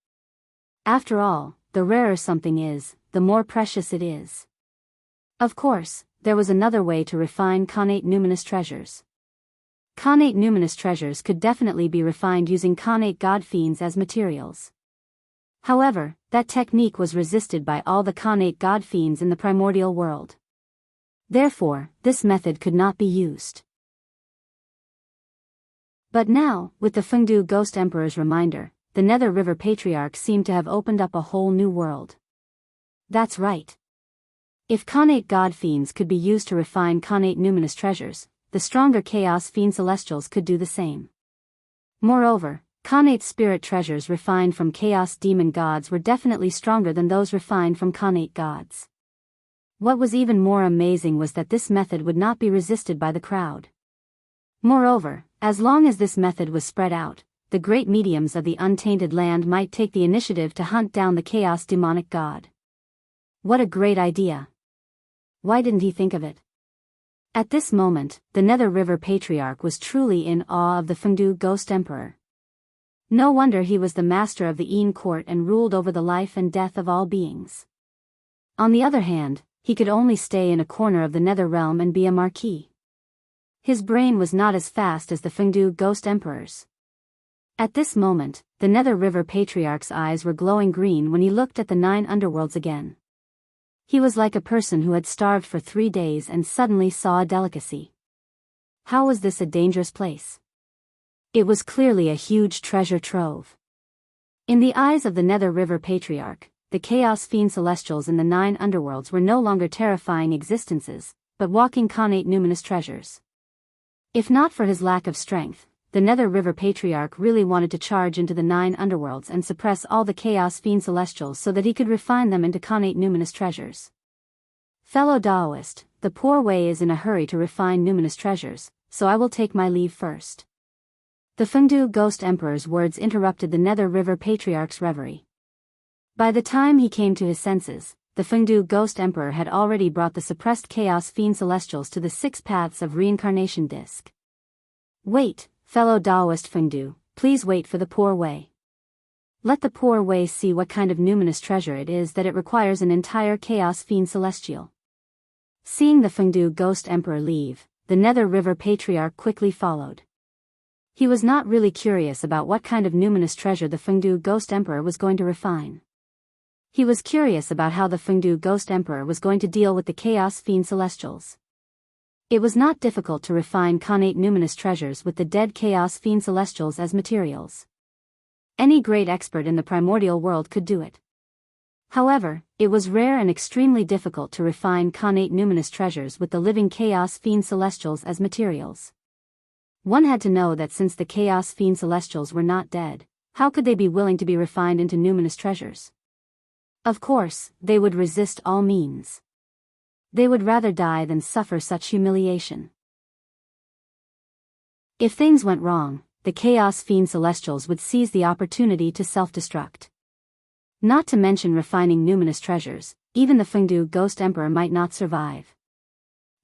After all, the rarer something is, the more precious it is. Of course, there was another way to refine connate numinous treasures. Connate numinous treasures could definitely be refined using connate god fiends as materials. However, that technique was resisted by all the connate god fiends in the primordial world. Therefore, this method could not be used. But now, with the Fengdu Ghost Emperor's reminder, the Nether River Patriarch seemed to have opened up a whole new world. That's right. If connate god fiends could be used to refine connate numinous treasures, the stronger chaos fiend celestials could do the same. Moreover, connate spirit treasures refined from chaos demon gods were definitely stronger than those refined from connate gods. What was even more amazing was that this method would not be resisted by the crowd. Moreover, as long as this method was spread out, the great mediums of the untainted land might take the initiative to hunt down the chaos demonic god. What a great idea! Why didn't he think of it? At this moment, the Nether River Patriarch was truly in awe of the Fengdu Ghost Emperor. No wonder he was the master of the Yin Court and ruled over the life and death of all beings. On the other hand, he could only stay in a corner of the Nether Realm and be a marquis. His brain was not as fast as the Fengdu Ghost Emperor's. At this moment, the Nether River Patriarch's eyes were glowing green when he looked at the 9 underworlds again. He was like a person who had starved for 3 days and suddenly saw a delicacy. How was this a dangerous place? It was clearly a huge treasure trove. In the eyes of the Nether River Patriarch, the Chaos Fiend Celestials in the 9 underworlds were no longer terrifying existences, but walking connate numinous treasures. If not for his lack of strength, the Nether River Patriarch really wanted to charge into the 9 underworlds and suppress all the Chaos Fiend Celestials so that he could refine them into connate numinous treasures. Fellow Daoist, the poor Wei is in a hurry to refine numinous treasures, so I will take my leave first. The Fengdu Ghost Emperor's words interrupted the Nether River Patriarch's reverie. By the time he came to his senses, the Fengdu Ghost Emperor had already brought the suppressed Chaos Fiend Celestials to the 6 paths of reincarnation disc. Wait, fellow Daoist Fengdu, please wait for the poor way. Let the poor way see what kind of numinous treasure it is that it requires an entire Chaos Fiend Celestial. Seeing the Fengdu Ghost Emperor leave, the Nether River Patriarch quickly followed. He was not really curious about what kind of numinous treasure the Fengdu Ghost Emperor was going to refine. He was curious about how the Fengdu Ghost Emperor was going to deal with the Chaos Fiend Celestials. It was not difficult to refine connate numinous treasures with the dead Chaos Fiend Celestials as materials. Any great expert in the primordial world could do it. However, it was rare and extremely difficult to refine connate numinous treasures with the living Chaos Fiend Celestials as materials. One had to know that since the Chaos Fiend Celestials were not dead, how could they be willing to be refined into numinous treasures? Of course, they would resist all means. They would rather die than suffer such humiliation. If things went wrong, the Chaos Fiend Celestials would seize the opportunity to self-destruct. Not to mention refining numinous treasures, even the Fengdu Ghost Emperor might not survive.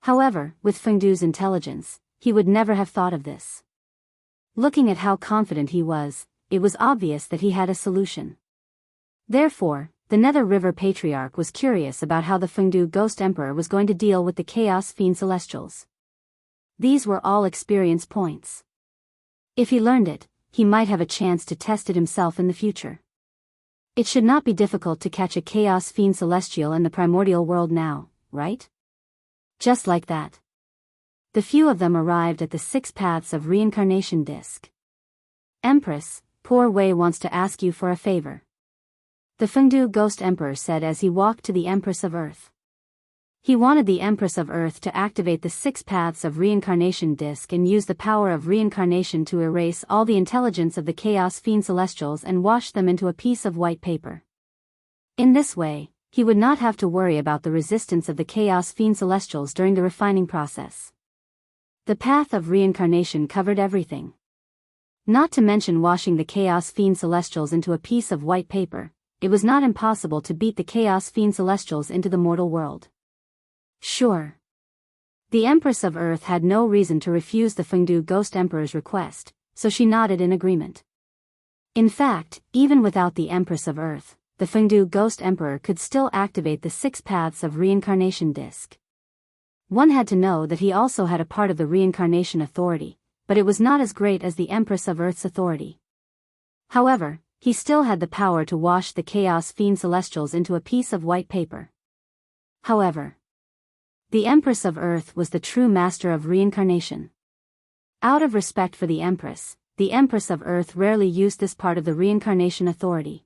However, with Fengdu's intelligence, he would never have thought of this. Looking at how confident he was, it was obvious that he had a solution. Therefore, the Nether River Patriarch was curious about how the Fengdu Ghost Emperor was going to deal with the Chaos Fiend Celestials. These were all experience points. If he learned it, he might have a chance to test it himself in the future. It should not be difficult to catch a Chaos Fiend Celestial in the primordial world now, right? Just like that. The few of them arrived at the 6 paths of reincarnation disc. Empress, poor Wei wants to ask you for a favor. The Fengdu Ghost Emperor said as he walked to the Empress of Earth. He wanted the Empress of Earth to activate the 6 paths of reincarnation disc and use the power of reincarnation to erase all the intelligence of the Chaos Fiend Celestials and wash them into a piece of white paper. In this way, he would not have to worry about the resistance of the Chaos Fiend Celestials during the refining process. The path of reincarnation covered everything. Not to mention washing the Chaos Fiend Celestials into a piece of white paper, it was not impossible to beat the Chaos Fiend Celestials into the mortal world. Sure. The Empress of Earth had no reason to refuse the Fengdu Ghost Emperor's request, so she nodded in agreement. In fact, even without the Empress of Earth, the Fengdu Ghost Emperor could still activate the 6 paths of reincarnation disc. One had to know that he also had a part of the reincarnation authority, but it was not as great as the Empress of Earth's authority. However, he still had the power to wash the Chaos Fiend Celestials into a piece of white paper. However, the Empress of Earth was the true master of reincarnation. Out of respect for the Empress of Earth rarely used this part of the reincarnation authority.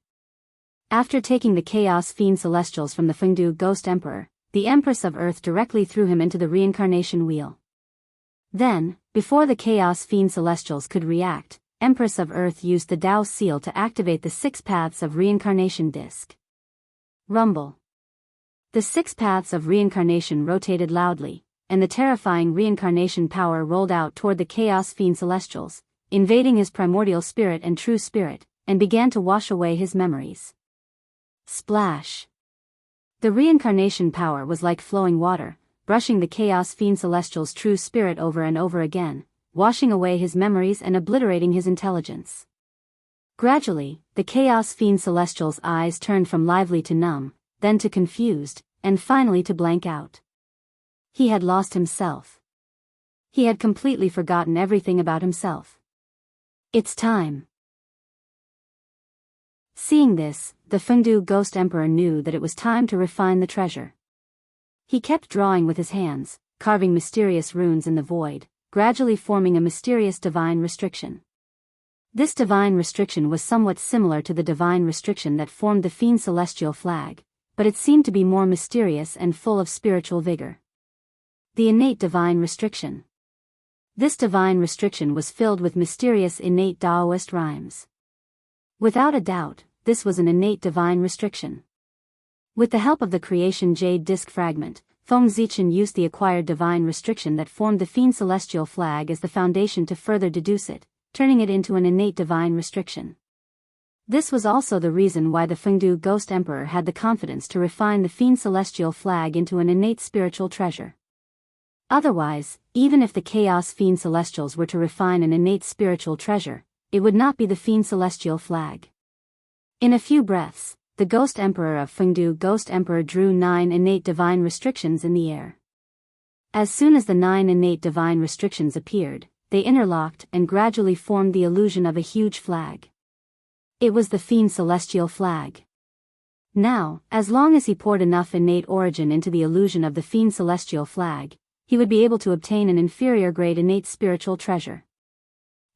After taking the Chaos Fiend Celestials from the Fengdu Ghost Emperor, the Empress of Earth directly threw him into the reincarnation wheel. Then, before the Chaos Fiend Celestials could react, Empress of Earth used the Dao Seal to activate the 6 paths of reincarnation disc. Rumble. The 6 paths of reincarnation rotated loudly, and the terrifying reincarnation power rolled out toward the Chaos Fiend Celestials, invading his primordial spirit and true spirit, and began to wash away his memories. Splash. The reincarnation power was like flowing water, brushing the Chaos Fiend Celestial's true spirit over and over again, washing away his memories and obliterating his intelligence. Gradually, the Chaos Fiend Celestial's eyes turned from lively to numb, then to confused, and finally to blank out. He had lost himself. He had completely forgotten everything about himself. It's time. Seeing this, the Fengdu Ghost Emperor knew that it was time to refine the treasure. He kept drawing with his hands, carving mysterious runes in the void, gradually forming a mysterious divine restriction. This divine restriction was somewhat similar to the divine restriction that formed the Fiend Celestial flag, but it seemed to be more mysterious and full of spiritual vigor. The innate divine restriction. This divine restriction was filled with mysterious innate Daoist rhymes. Without a doubt, this was an innate divine restriction. With the help of the creation jade disc fragment, Feng Zichen used the acquired divine restriction that formed the Fiend Celestial flag as the foundation to further deduce it, turning it into an innate divine restriction. This was also the reason why the Fengdu Ghost Emperor had the confidence to refine the Fiend Celestial Flag into an innate spiritual treasure. Otherwise, even if the Chaos Fiend Celestials were to refine an innate spiritual treasure, it would not be the Fiend Celestial Flag. In a few breaths, the Ghost Emperor of Fengdu Ghost Emperor drew 9 innate divine restrictions in the air. As soon as the 9 innate divine restrictions appeared, they interlocked and gradually formed the illusion of a huge flag. It was the Fiend Celestial Flag. Now, as long as he poured enough innate origin into the illusion of the Fiend Celestial Flag, he would be able to obtain an inferior grade innate spiritual treasure.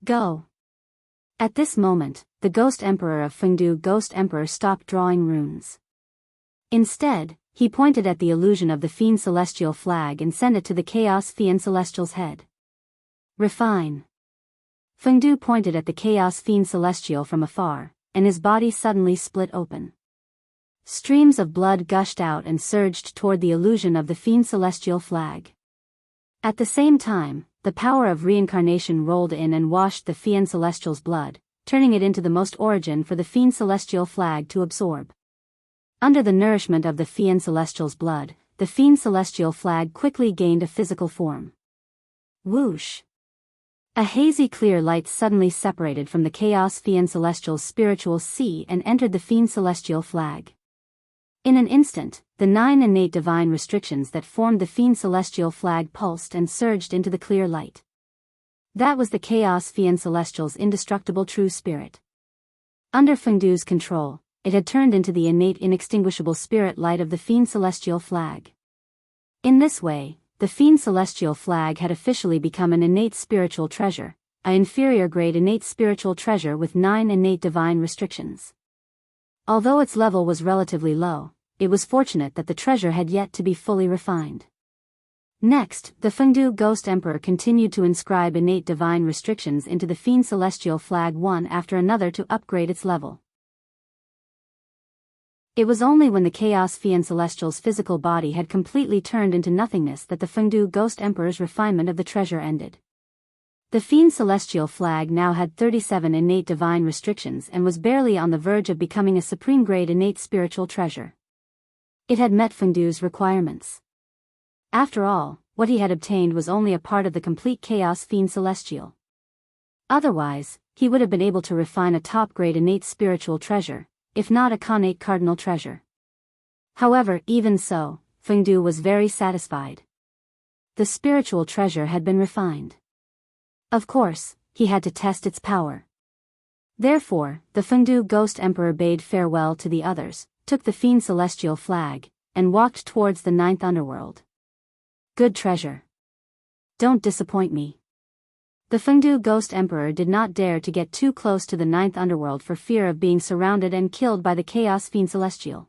Go. At this moment, the Ghost Emperor of Fengdu Ghost Emperor stopped drawing runes. Instead, he pointed at the illusion of the Fiend Celestial Flag and sent it to the Chaos Fiend Celestial's head. Refine. Fengdu pointed at the Chaos Fiend Celestial from afar, and his body suddenly split open. Streams of blood gushed out and surged toward the illusion of the Fiend Celestial Flag. At the same time, the power of reincarnation rolled in and washed the Fiend Celestial's blood, turning it into the most origin for the Fiend Celestial Flag to absorb. Under the nourishment of the Fiend Celestial's blood, the Fiend Celestial Flag quickly gained a physical form. Whoosh! A hazy clear light suddenly separated from the Chaos Fiend Celestial's spiritual sea and entered the Fiend Celestial Flag. In an instant, the 9 innate divine restrictions that formed the Fiend Celestial Flag pulsed and surged into the clear light. That was the Chaos Fiend Celestial's indestructible true spirit. Under Fengdu's control, it had turned into the innate inextinguishable spirit light of the Fiend Celestial Flag. In this way, the Fiend Celestial Flag had officially become an innate spiritual treasure, an inferior grade innate spiritual treasure with 9 innate divine restrictions. Although its level was relatively low, it was fortunate that the treasure had yet to be fully refined. Next, the Fengdu Ghost Emperor continued to inscribe innate divine restrictions into the Fiend Celestial Flag one after another to upgrade its level. It was only when the Chaos Fiend Celestial's physical body had completely turned into nothingness that the Fengdu Ghost Emperor's refinement of the treasure ended. The Fiend Celestial Flag now had 37 innate divine restrictions and was barely on the verge of becoming a supreme grade innate spiritual treasure. It had met Fengdu's requirements. After all, what he had obtained was only a part of the complete Chaos Fiend Celestial. Otherwise, he would have been able to refine a top-grade innate spiritual treasure, if not a connate cardinal treasure. However, even so, Fengdu was very satisfied. The spiritual treasure had been refined. Of course, he had to test its power. Therefore, the Fengdu Ghost Emperor bade farewell to the others, took the Fiend Celestial Flag, and walked towards the 9th underworld. Good treasure. Don't disappoint me. The Fengdu Ghost Emperor did not dare to get too close to the 9th underworld for fear of being surrounded and killed by the Chaos Fiend Celestial.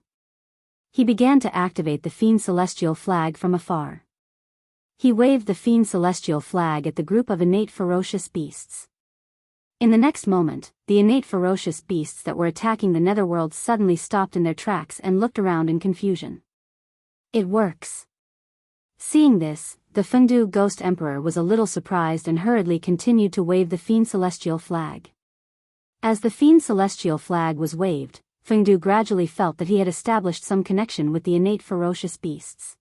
He began to activate the Fiend Celestial Flag from afar. He waved the Fiend Celestial Flag at the group of innate ferocious beasts. In the next moment, the innate ferocious beasts that were attacking the netherworld suddenly stopped in their tracks and looked around in confusion. It works. Seeing this, the Fengdu Ghost Emperor was a little surprised and hurriedly continued to wave the Fiend Celestial Flag. As the Fiend Celestial Flag was waved, Fengdu gradually felt that he had established some connection with the innate ferocious beasts.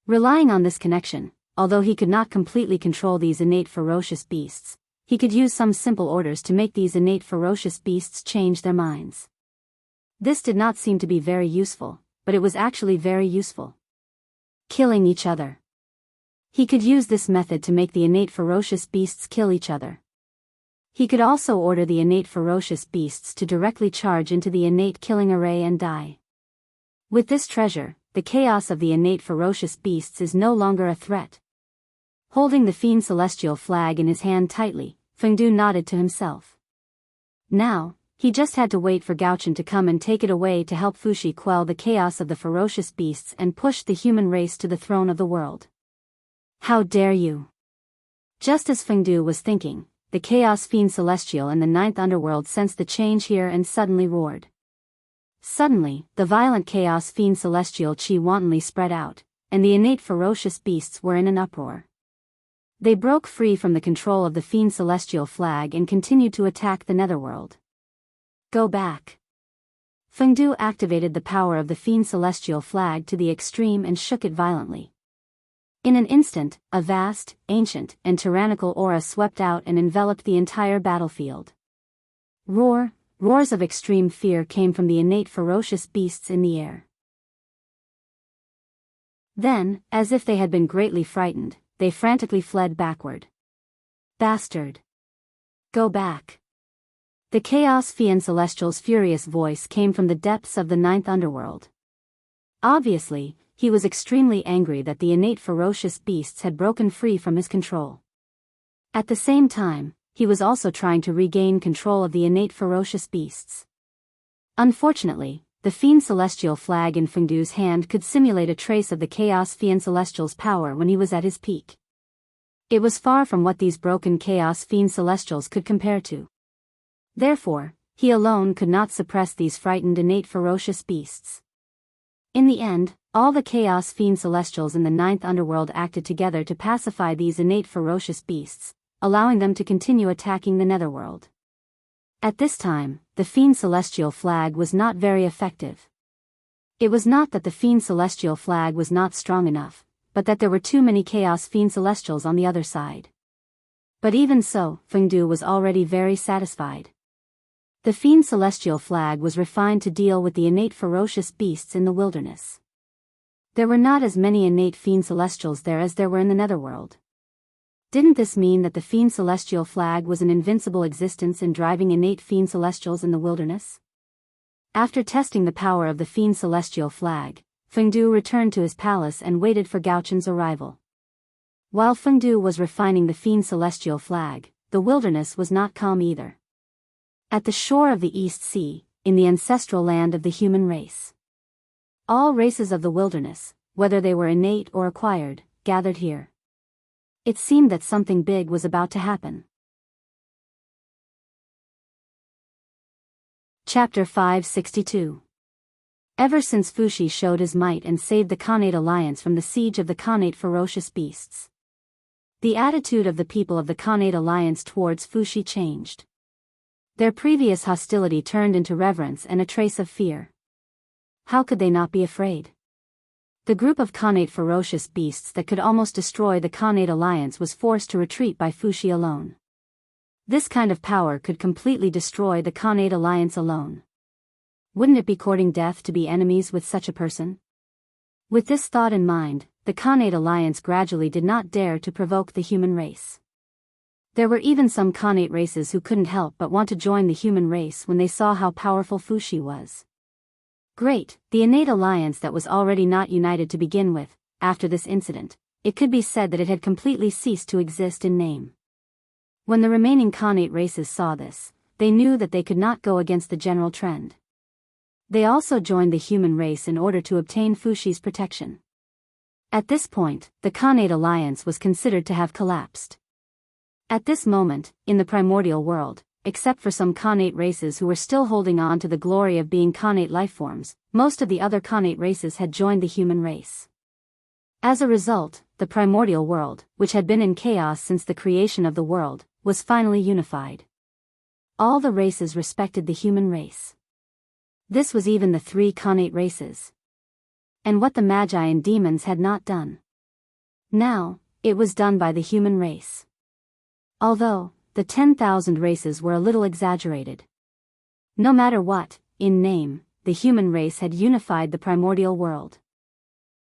Relying on this connection, although he could not completely control these innate ferocious beasts, he could use some simple orders to make these innate ferocious beasts change their minds. This did not seem to be very useful, but it was actually very useful. Killing each other. He could use this method to make the innate ferocious beasts kill each other. He could also order the innate ferocious beasts to directly charge into the innate killing array and die. With this treasure, the chaos of the innate ferocious beasts is no longer a threat. Holding the Fiend Celestial Flag in his hand tightly, Fengdu nodded to himself. Now, he just had to wait for Gaochen to come and take it away to help Fushi quell the chaos of the ferocious beasts and push the human race to the throne of the world. How dare you! Just as Fengdu was thinking, the Chaos Fiend Celestial and the 9th Underworld sensed the change here and suddenly roared. Suddenly, the violent Chaos Fiend Celestial chi wantonly spread out, and the innate ferocious beasts were in an uproar. They broke free from the control of the Fiend Celestial Flag and continued to attack the Netherworld. Go back. Fengdu activated the power of the Fiend Celestial Flag to the extreme and shook it violently. In an instant, a vast, ancient, and tyrannical aura swept out and enveloped the entire battlefield. Roars of extreme fear came from the innate ferocious beasts in the air. Then, as if they had been greatly frightened, they frantically fled backward. Bastard! Go back! The Chaos Fiend Celestial's furious voice came from the depths of the ninth underworld. Obviously, he was extremely angry that the innate ferocious beasts had broken free from his control. At the same time, he was also trying to regain control of the innate ferocious beasts. Unfortunately, the Fiend Celestial Flag in Fengdu's hand could simulate a trace of the Chaos Fiend Celestial's power when he was at his peak. It was far from what these broken Chaos Fiend Celestials could compare to. Therefore, he alone could not suppress these frightened innate ferocious beasts. In the end, all the Chaos Fiend Celestials in the ninth underworld acted together to pacify these innate ferocious beasts, allowing them to continue attacking the Netherworld. At this time, the Fiend Celestial Flag was not very effective. It was not that the Fiend Celestial Flag was not strong enough, but that there were too many Chaos Fiend Celestials on the other side. But even so, Fengdu was already very satisfied. The Fiend Celestial Flag was refined to deal with the innate ferocious beasts in the wilderness. There were not as many innate Fiend Celestials there as there were in the Netherworld. Didn't this mean that the Fiend Celestial Flag was an invincible existence in driving innate Fiend Celestials in the wilderness? After testing the power of the Fiend Celestial Flag, Fengdu returned to his palace and waited for Gaochen's arrival. While Fengdu was refining the Fiend Celestial Flag, the wilderness was not calm either. At the shore of the East Sea, in the ancestral land of the human race, all races of the wilderness, whether they were innate or acquired, gathered here. It seemed that something big was about to happen. Chapter 562. Ever since Fuxi showed his might and saved the Khanate Alliance from the siege of the Khanate ferocious beasts, the attitude of the people of the Khanate Alliance towards Fuxi changed. Their previous hostility turned into reverence and a trace of fear. How could they not be afraid? The group of Khanate ferocious beasts that could almost destroy the Khanate Alliance was forced to retreat by Fuxi alone. This kind of power could completely destroy the Khanate Alliance alone. Wouldn't it be courting death to be enemies with such a person? With this thought in mind, the Khanate Alliance gradually did not dare to provoke the human race. There were even some Khanate races who couldn't help but want to join the human race when they saw how powerful Fuxi was. Great, the innate alliance that was already not united to begin with, after this incident, it could be said that it had completely ceased to exist in name. When the remaining Khanate races saw this, they knew that they could not go against the general trend. They also joined the human race in order to obtain Fuxi's protection. At this point, the Khanate alliance was considered to have collapsed. At this moment, in the primordial world, except for some Khanate races who were still holding on to the glory of being Khanate lifeforms, most of the other Khanate races had joined the human race. As a result, the primordial world, which had been in chaos since the creation of the world, was finally unified. All the races respected the human race. This was even the 3 Khanate races. And what the Magi and demons had not done. Now, it was done by the human race. Although, the 10,000 races were a little exaggerated. No matter what, in name, the human race had unified the primordial world.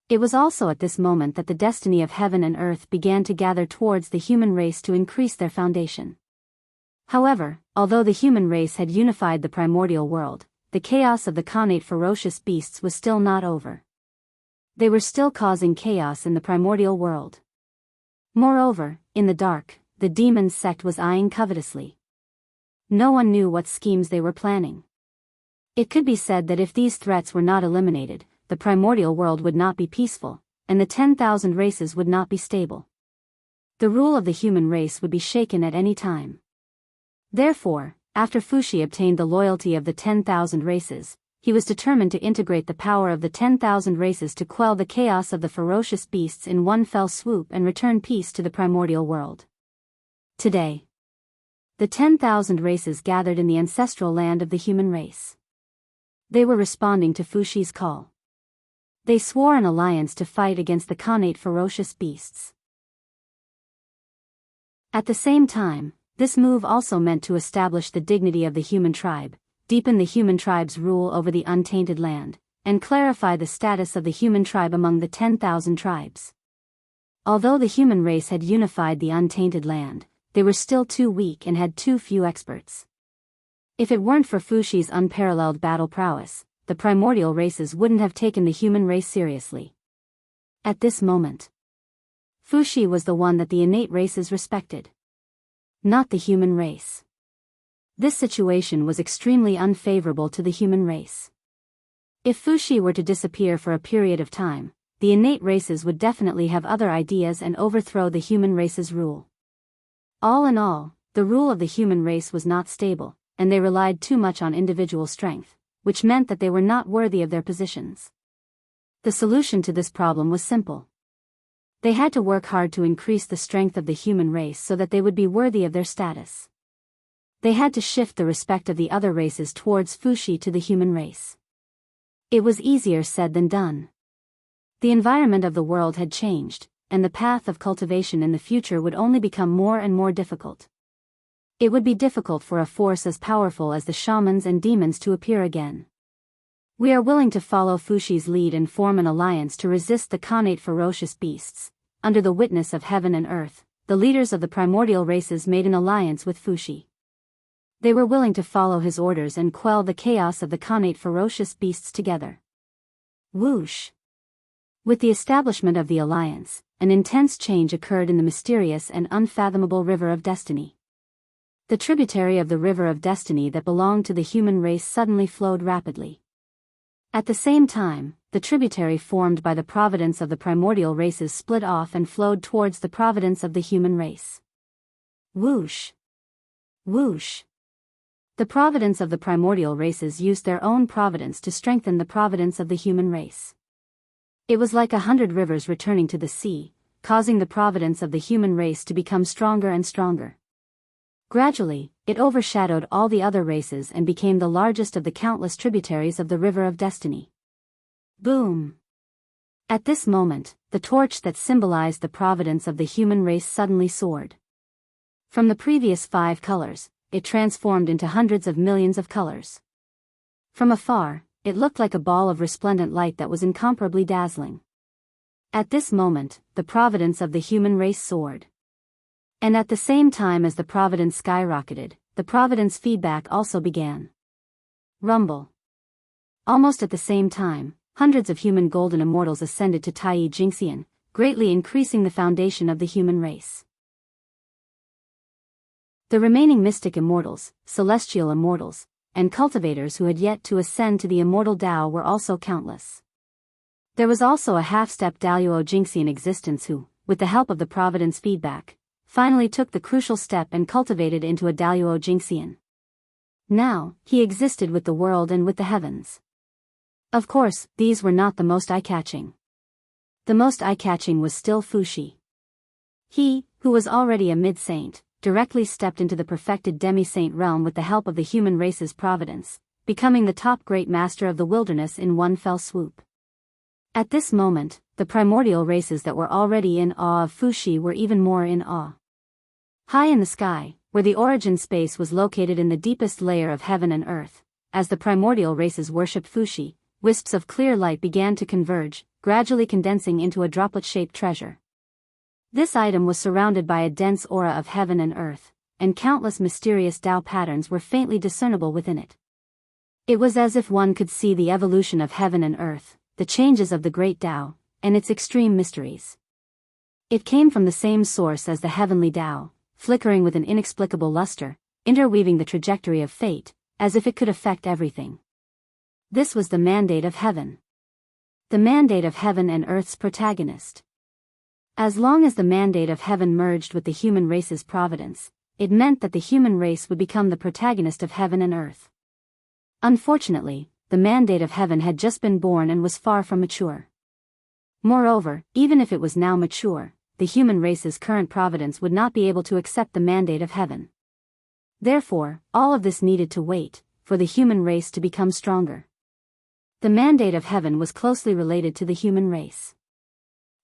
It was also at this moment that the destiny of heaven and earth began to gather towards the human race to increase their foundation. However, although the human race had unified the primordial world, the chaos of the Khanate ferocious beasts was still not over. They were still causing chaos in the primordial world. Moreover, in the dark, the demon sect was eyeing covetously. No one knew what schemes they were planning. It could be said that if these threats were not eliminated, the primordial world would not be peaceful, and the 10,000 races would not be stable. The rule of the human race would be shaken at any time. Therefore, after Fuxi obtained the loyalty of the 10,000 races, he was determined to integrate the power of the 10,000 races to quell the chaos of the ferocious beasts in one fell swoop and return peace to the primordial world. Today, the 10,000 races gathered in the ancestral land of the human race. They were responding to Fuxi's call. They swore an alliance to fight against the Khanate ferocious beasts. At the same time, this move also meant to establish the dignity of the human tribe, deepen the human tribe's rule over the untainted land, and clarify the status of the human tribe among the 10,000 tribes. Although the human race had unified the untainted land, they were still too weak and had too few experts. If it weren't for Fuxi's unparalleled battle prowess, the primordial races wouldn't have taken the human race seriously. At this moment, Fuxi was the one that the innate races respected, not the human race. This situation was extremely unfavorable to the human race. If Fuxi were to disappear for a period of time, the innate races would definitely have other ideas and overthrow the human race's rule. All in all, the rule of the human race was not stable, and they relied too much on individual strength, which meant that they were not worthy of their positions. The solution to this problem was simple. They had to work hard to increase the strength of the human race so that they would be worthy of their status. They had to shift the respect of the other races towards Fuxi to the human race. It was easier said than done. The environment of the world had changed, and the path of cultivation in the future would only become more and more difficult. It would be difficult for a force as powerful as the shamans and demons to appear again. We are willing to follow Fuxi's lead and form an alliance to resist the Khanate ferocious beasts. Under the witness of heaven and earth, the leaders of the primordial races made an alliance with Fuxi. They were willing to follow his orders and quell the chaos of the Khanate ferocious beasts together. Whoosh! With the establishment of the alliance, an intense change occurred in the mysterious and unfathomable River of Destiny. The tributary of the River of Destiny that belonged to the human race suddenly flowed rapidly. At the same time, the tributary formed by the providence of the primordial races split off and flowed towards the providence of the human race. Whoosh! Whoosh! The providence of the primordial races used their own providence to strengthen the providence of the human race. It was like 100 rivers returning to the sea, causing the providence of the human race to become stronger and stronger. Gradually, it overshadowed all the other races and became the largest of the countless tributaries of the River of Destiny. Boom! At this moment, the torch that symbolized the providence of the human race suddenly soared. From the previous 5 colors, it transformed into hundreds of millions of colors. From afar, it looked like a ball of resplendent light that was incomparably dazzling. At this moment, the providence of the human race soared. And at the same time as the providence skyrocketed, the providence feedback also began. Rumble. Almost at the same time, hundreds of human golden immortals ascended to Tai Jingxian, greatly increasing the foundation of the human race. The remaining mystic immortals, celestial immortals, and cultivators who had yet to ascend to the immortal Dao were also countless. There was also a half-step Daoist Jingxian existence who, with the help of the providence feedback, finally took the crucial step and cultivated into a Daoist Jingxian. Now, he existed with the world and with the heavens. Of course, these were not the most eye-catching. The most eye-catching was still Fuxi. He, who was already a mid-saint, directly stepped into the perfected demi-saint realm with the help of the human race's providence, becoming the top great master of the wilderness in one fell swoop. At this moment, the primordial races that were already in awe of Fuxi were even more in awe. High in the sky, where the origin space was located in the deepest layer of heaven and earth, as the primordial races worshipped Fuxi, wisps of clear light began to converge, gradually condensing into a droplet-shaped treasure. This item was surrounded by a dense aura of heaven and earth, and countless mysterious Tao patterns were faintly discernible within it. It was as if one could see the evolution of heaven and earth, the changes of the great Tao, and its extreme mysteries. It came from the same source as the heavenly Tao, flickering with an inexplicable luster, interweaving the trajectory of fate, as if it could affect everything. This was the mandate of heaven. The mandate of heaven and earth's protagonist. As long as the mandate of heaven merged with the human race's providence, it meant that the human race would become the protagonist of heaven and earth. Unfortunately, the mandate of heaven had just been born and was far from mature. Moreover, even if it was now mature, the human race's current providence would not be able to accept the mandate of heaven. Therefore, all of this needed to wait, for the human race to become stronger. The mandate of heaven was closely related to the human race.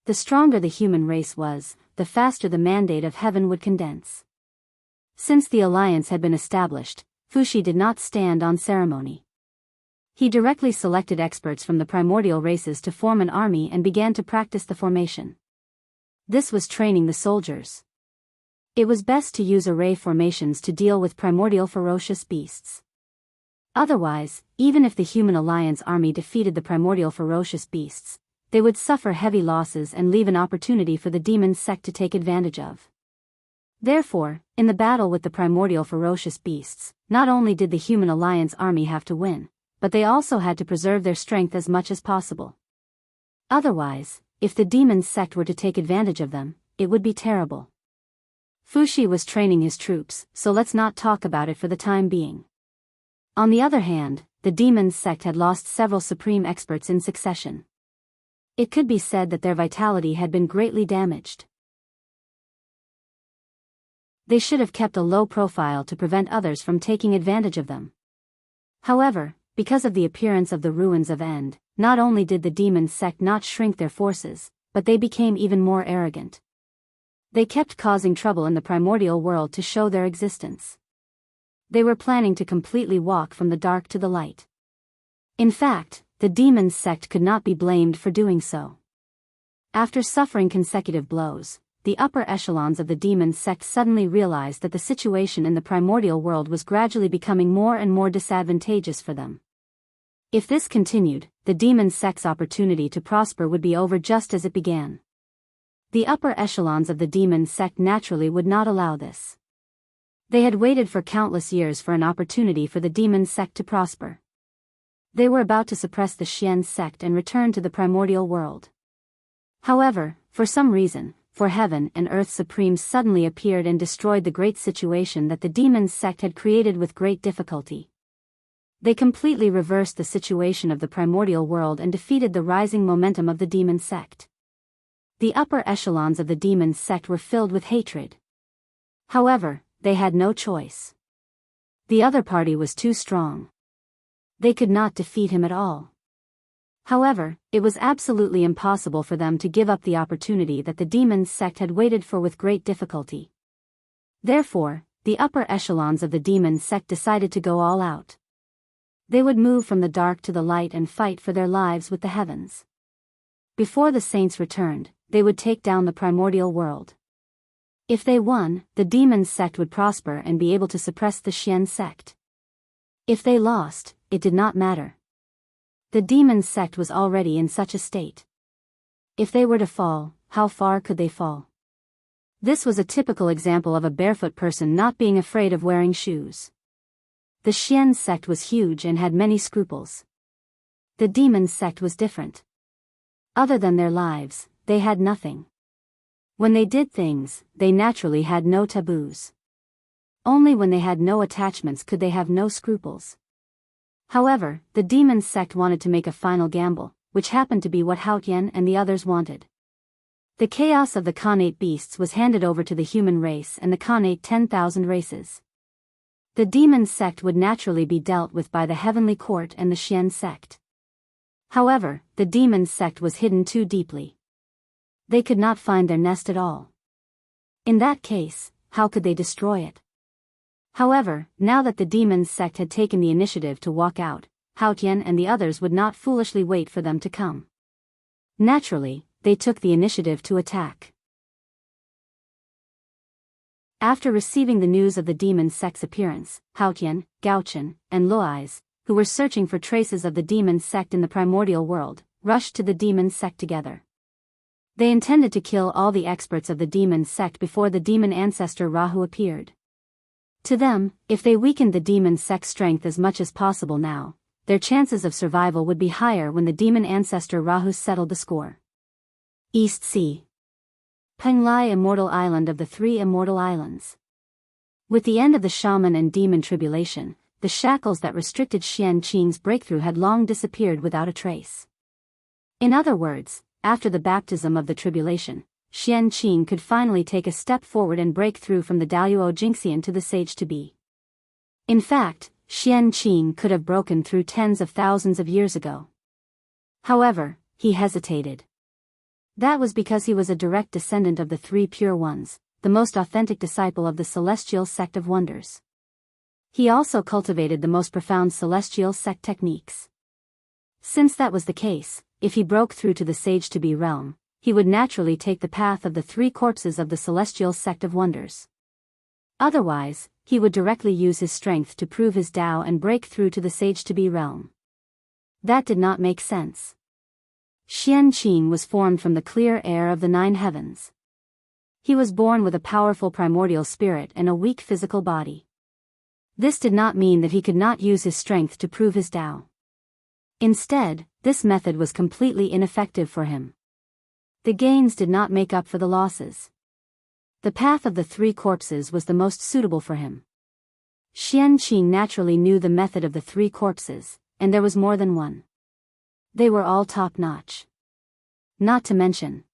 The stronger the human race was, the faster the mandate of heaven would condense. Since the alliance had been established, Fuxi did not stand on ceremony. He directly selected experts from the primordial races to form an army and began to practice the formation. This was training the soldiers. It was best to use array formations to deal with primordial ferocious beasts. Otherwise, even if the human alliance army defeated the primordial ferocious beasts, they would suffer heavy losses and leave an opportunity for the demon sect to take advantage of. Therefore, in the battle with the primordial ferocious beasts, not only did the human alliance army have to win, but they also had to preserve their strength as much as possible. Otherwise, if the demon sect were to take advantage of them, it would be terrible. Fuxi was training his troops, so let's not talk about it for the time being. On the other hand, the demon sect had lost several supreme experts in succession. It could be said that their vitality had been greatly damaged. They should have kept a low profile to prevent others from taking advantage of them. However, because of the appearance of the ruins of End, not only did the demon sect not shrink their forces, but they became even more arrogant. They kept causing trouble in the primordial world to show their existence. They were planning to completely walk from the dark to the light. In fact, the demon sect could not be blamed for doing so. After suffering consecutive blows, the upper echelons of the demon sect suddenly realized that the situation in the primordial world was gradually becoming more and more disadvantageous for them. If this continued, the demon sect's opportunity to prosper would be over just as it began. The upper echelons of the demon sect naturally would not allow this. They had waited for countless years for an opportunity for the demon sect to prosper. They were about to suppress the Xian sect and return to the primordial world. However, for some reason, for heaven and earth supremes suddenly appeared and destroyed the great situation that the demon sect had created with great difficulty. They completely reversed the situation of the primordial world and defeated the rising momentum of the demon sect. The upper echelons of the demon sect were filled with hatred. However, they had no choice. The other party was too strong. They could not defeat him at all. However, it was absolutely impossible for them to give up the opportunity that the demon sect had waited for with great difficulty. Therefore, the upper echelons of the demon sect decided to go all out. They would move from the dark to the light and fight for their lives with the heavens. Before the saints returned, they would take down the primordial world. If they won, the demon sect would prosper and be able to suppress the Xian sect. If they lost, it did not matter. The demon sect was already in such a state. If they were to fall, how far could they fall? This was a typical example of a barefoot person not being afraid of wearing shoes. The Xian sect was huge and had many scruples. The demon sect was different. Other than their lives, they had nothing. When they did things, they naturally had no taboos. Only when they had no attachments could they have no scruples. However, the demon sect wanted to make a final gamble, which happened to be what Haotian and the others wanted. The chaos of the Khanate beasts was handed over to the human race and the Khanate 10,000 races. The demon sect would naturally be dealt with by the heavenly court and the Xian sect. However, the demon sect was hidden too deeply. They could not find their nest at all. In that case, how could they destroy it? However, now that the demon sect had taken the initiative to walk out, Haotian and the others would not foolishly wait for them to come. Naturally, they took the initiative to attack. After receiving the news of the demon sect's appearance, Haotian, Gaochen, and Luois, who were searching for traces of the demon sect in the primordial world, rushed to the demon sect together. They intended to kill all the experts of the demon sect before the demon ancestor Rahu appeared. To them, if they weakened the demon sect's strength as much as possible now, their chances of survival would be higher when the demon ancestor Rahu settled the score. East Sea. Penglai Immortal Island of the Three Immortal Islands. With the end of the shaman and demon tribulation, the shackles that restricted Xianqing's breakthrough had long disappeared without a trace. In other words, after the baptism of the tribulation, Xianqing could finally take a step forward and break through from the Daoist Jingxian to the sage-to-be. In fact, Xianqing could have broken through tens of thousands of years ago. However, he hesitated. That was because he was a direct descendant of the Three Pure Ones, the most authentic disciple of the celestial sect of wonders. He also cultivated the most profound celestial sect techniques. Since that was the case, if he broke through to the sage-to-be realm, he would naturally take the path of the three corpses of the celestial sect of wonders. Otherwise, he would directly use his strength to prove his Tao and break through to the sage-to-be realm. That did not make sense. Xianqing was formed from the clear air of the nine heavens. He was born with a powerful primordial spirit and a weak physical body. This did not mean that he could not use his strength to prove his Tao. Instead, this method was completely ineffective for him. The gains did not make up for the losses. The path of the three corpses was the most suitable for him. Xianqing naturally knew the method of the three corpses, and there was more than one. They were all top-notch. Not to mention,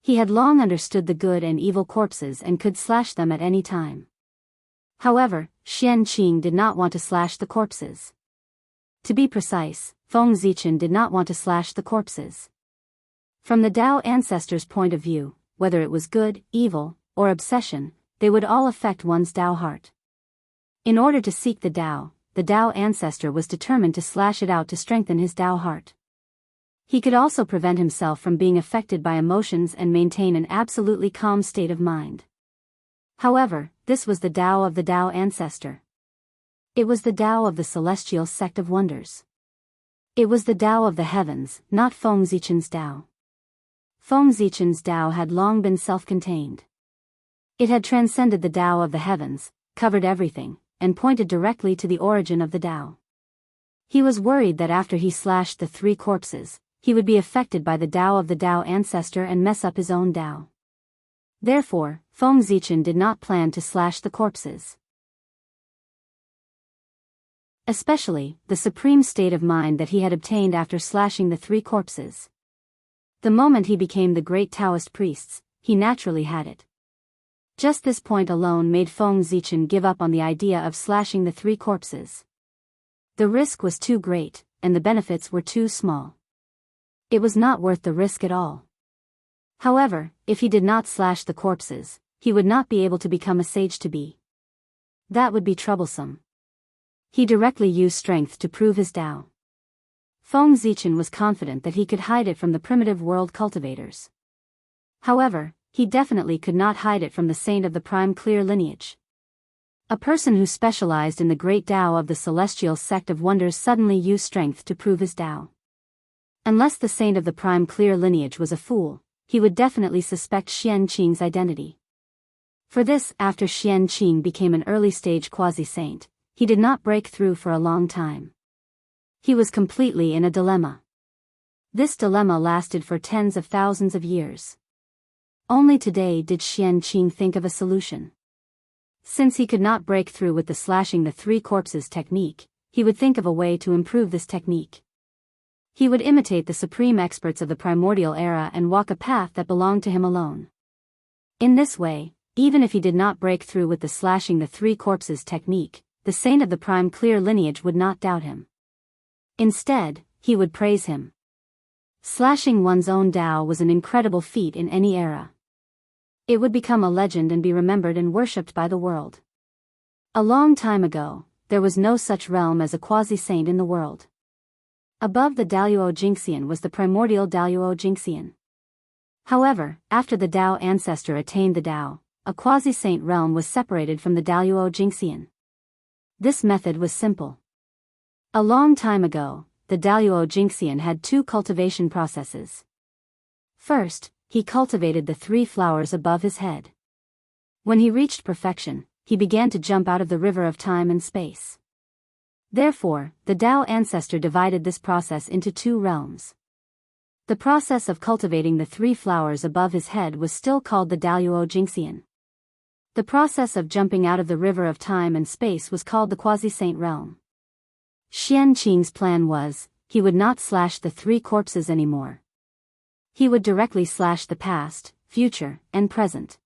he had long understood the good and evil corpses and could slash them at any time. However, Xianqing did not want to slash the corpses. To be precise, Feng Zichen did not want to slash the corpses. From the Tao ancestors' point of view, whether it was good, evil, or obsession, they would all affect one's Tao heart. In order to seek the Tao ancestor was determined to slash it out to strengthen his Tao heart. He could also prevent himself from being affected by emotions and maintain an absolutely calm state of mind. However, this was the Tao of the Tao ancestor. It was the Tao of the celestial sect of wonders. It was the Tao of the heavens, not Feng Zichen's Tao. Feng Zichen's Tao had long been self-contained. It had transcended the Tao of the heavens, covered everything, and pointed directly to the origin of the Tao. He was worried that after he slashed the three corpses, he would be affected by the Tao of the Tao ancestor and mess up his own Tao. Therefore, Feng Zichen did not plan to slash the corpses. Especially, the supreme state of mind that he had obtained after slashing the three corpses. The moment he became the great Taoist priests, he naturally had it. Just this point alone made Feng Zichen give up on the idea of slashing the three corpses. The risk was too great, and the benefits were too small. It was not worth the risk at all. However, if he did not slash the corpses, he would not be able to become a sage-to-be. That would be troublesome. He directly used strength to prove his Tao. Feng Zichen was confident that he could hide it from the primitive world cultivators. However, he definitely could not hide it from the saint of the prime clear lineage. A person who specialized in the great Tao of the celestial sect of wonders suddenly used strength to prove his Tao. Unless the saint of the prime clear lineage was a fool, he would definitely suspect Xianqing's identity. For this, after Xianqing became an early-stage quasi-saint, he did not break through for a long time. He was completely in a dilemma. This dilemma lasted for tens of thousands of years. Only today did Xianqing think of a solution. Since he could not break through with the slashing the three corpses technique, he would think of a way to improve this technique. He would imitate the supreme experts of the primordial era and walk a path that belonged to him alone. In this way, even if he did not break through with the slashing the three corpses technique, the saint of the prime clear lineage would not doubt him. Instead, he would praise him. Slashing one's own Tao was an incredible feat in any era. It would become a legend and be remembered and worshipped by the world. A long time ago, there was no such realm as a quasi-saint in the world. Above the Daoist Jingxian was the primordial Daoist Jingxian. However, after the Tao ancestor attained the Tao, a quasi-saint realm was separated from the Daoist Jingxian. This method was simple. A long time ago, the Daoist Jingxian had two cultivation processes. First, he cultivated the three flowers above his head. When he reached perfection, he began to jump out of the river of time and space. Therefore, the Tao ancestor divided this process into two realms. The process of cultivating the three flowers above his head was still called the Daoist Jingxian. The process of jumping out of the river of time and space was called the quasi-saint realm. Xianqing's plan was, he would not slash the three corpses anymore. He would directly slash the past, future, and present.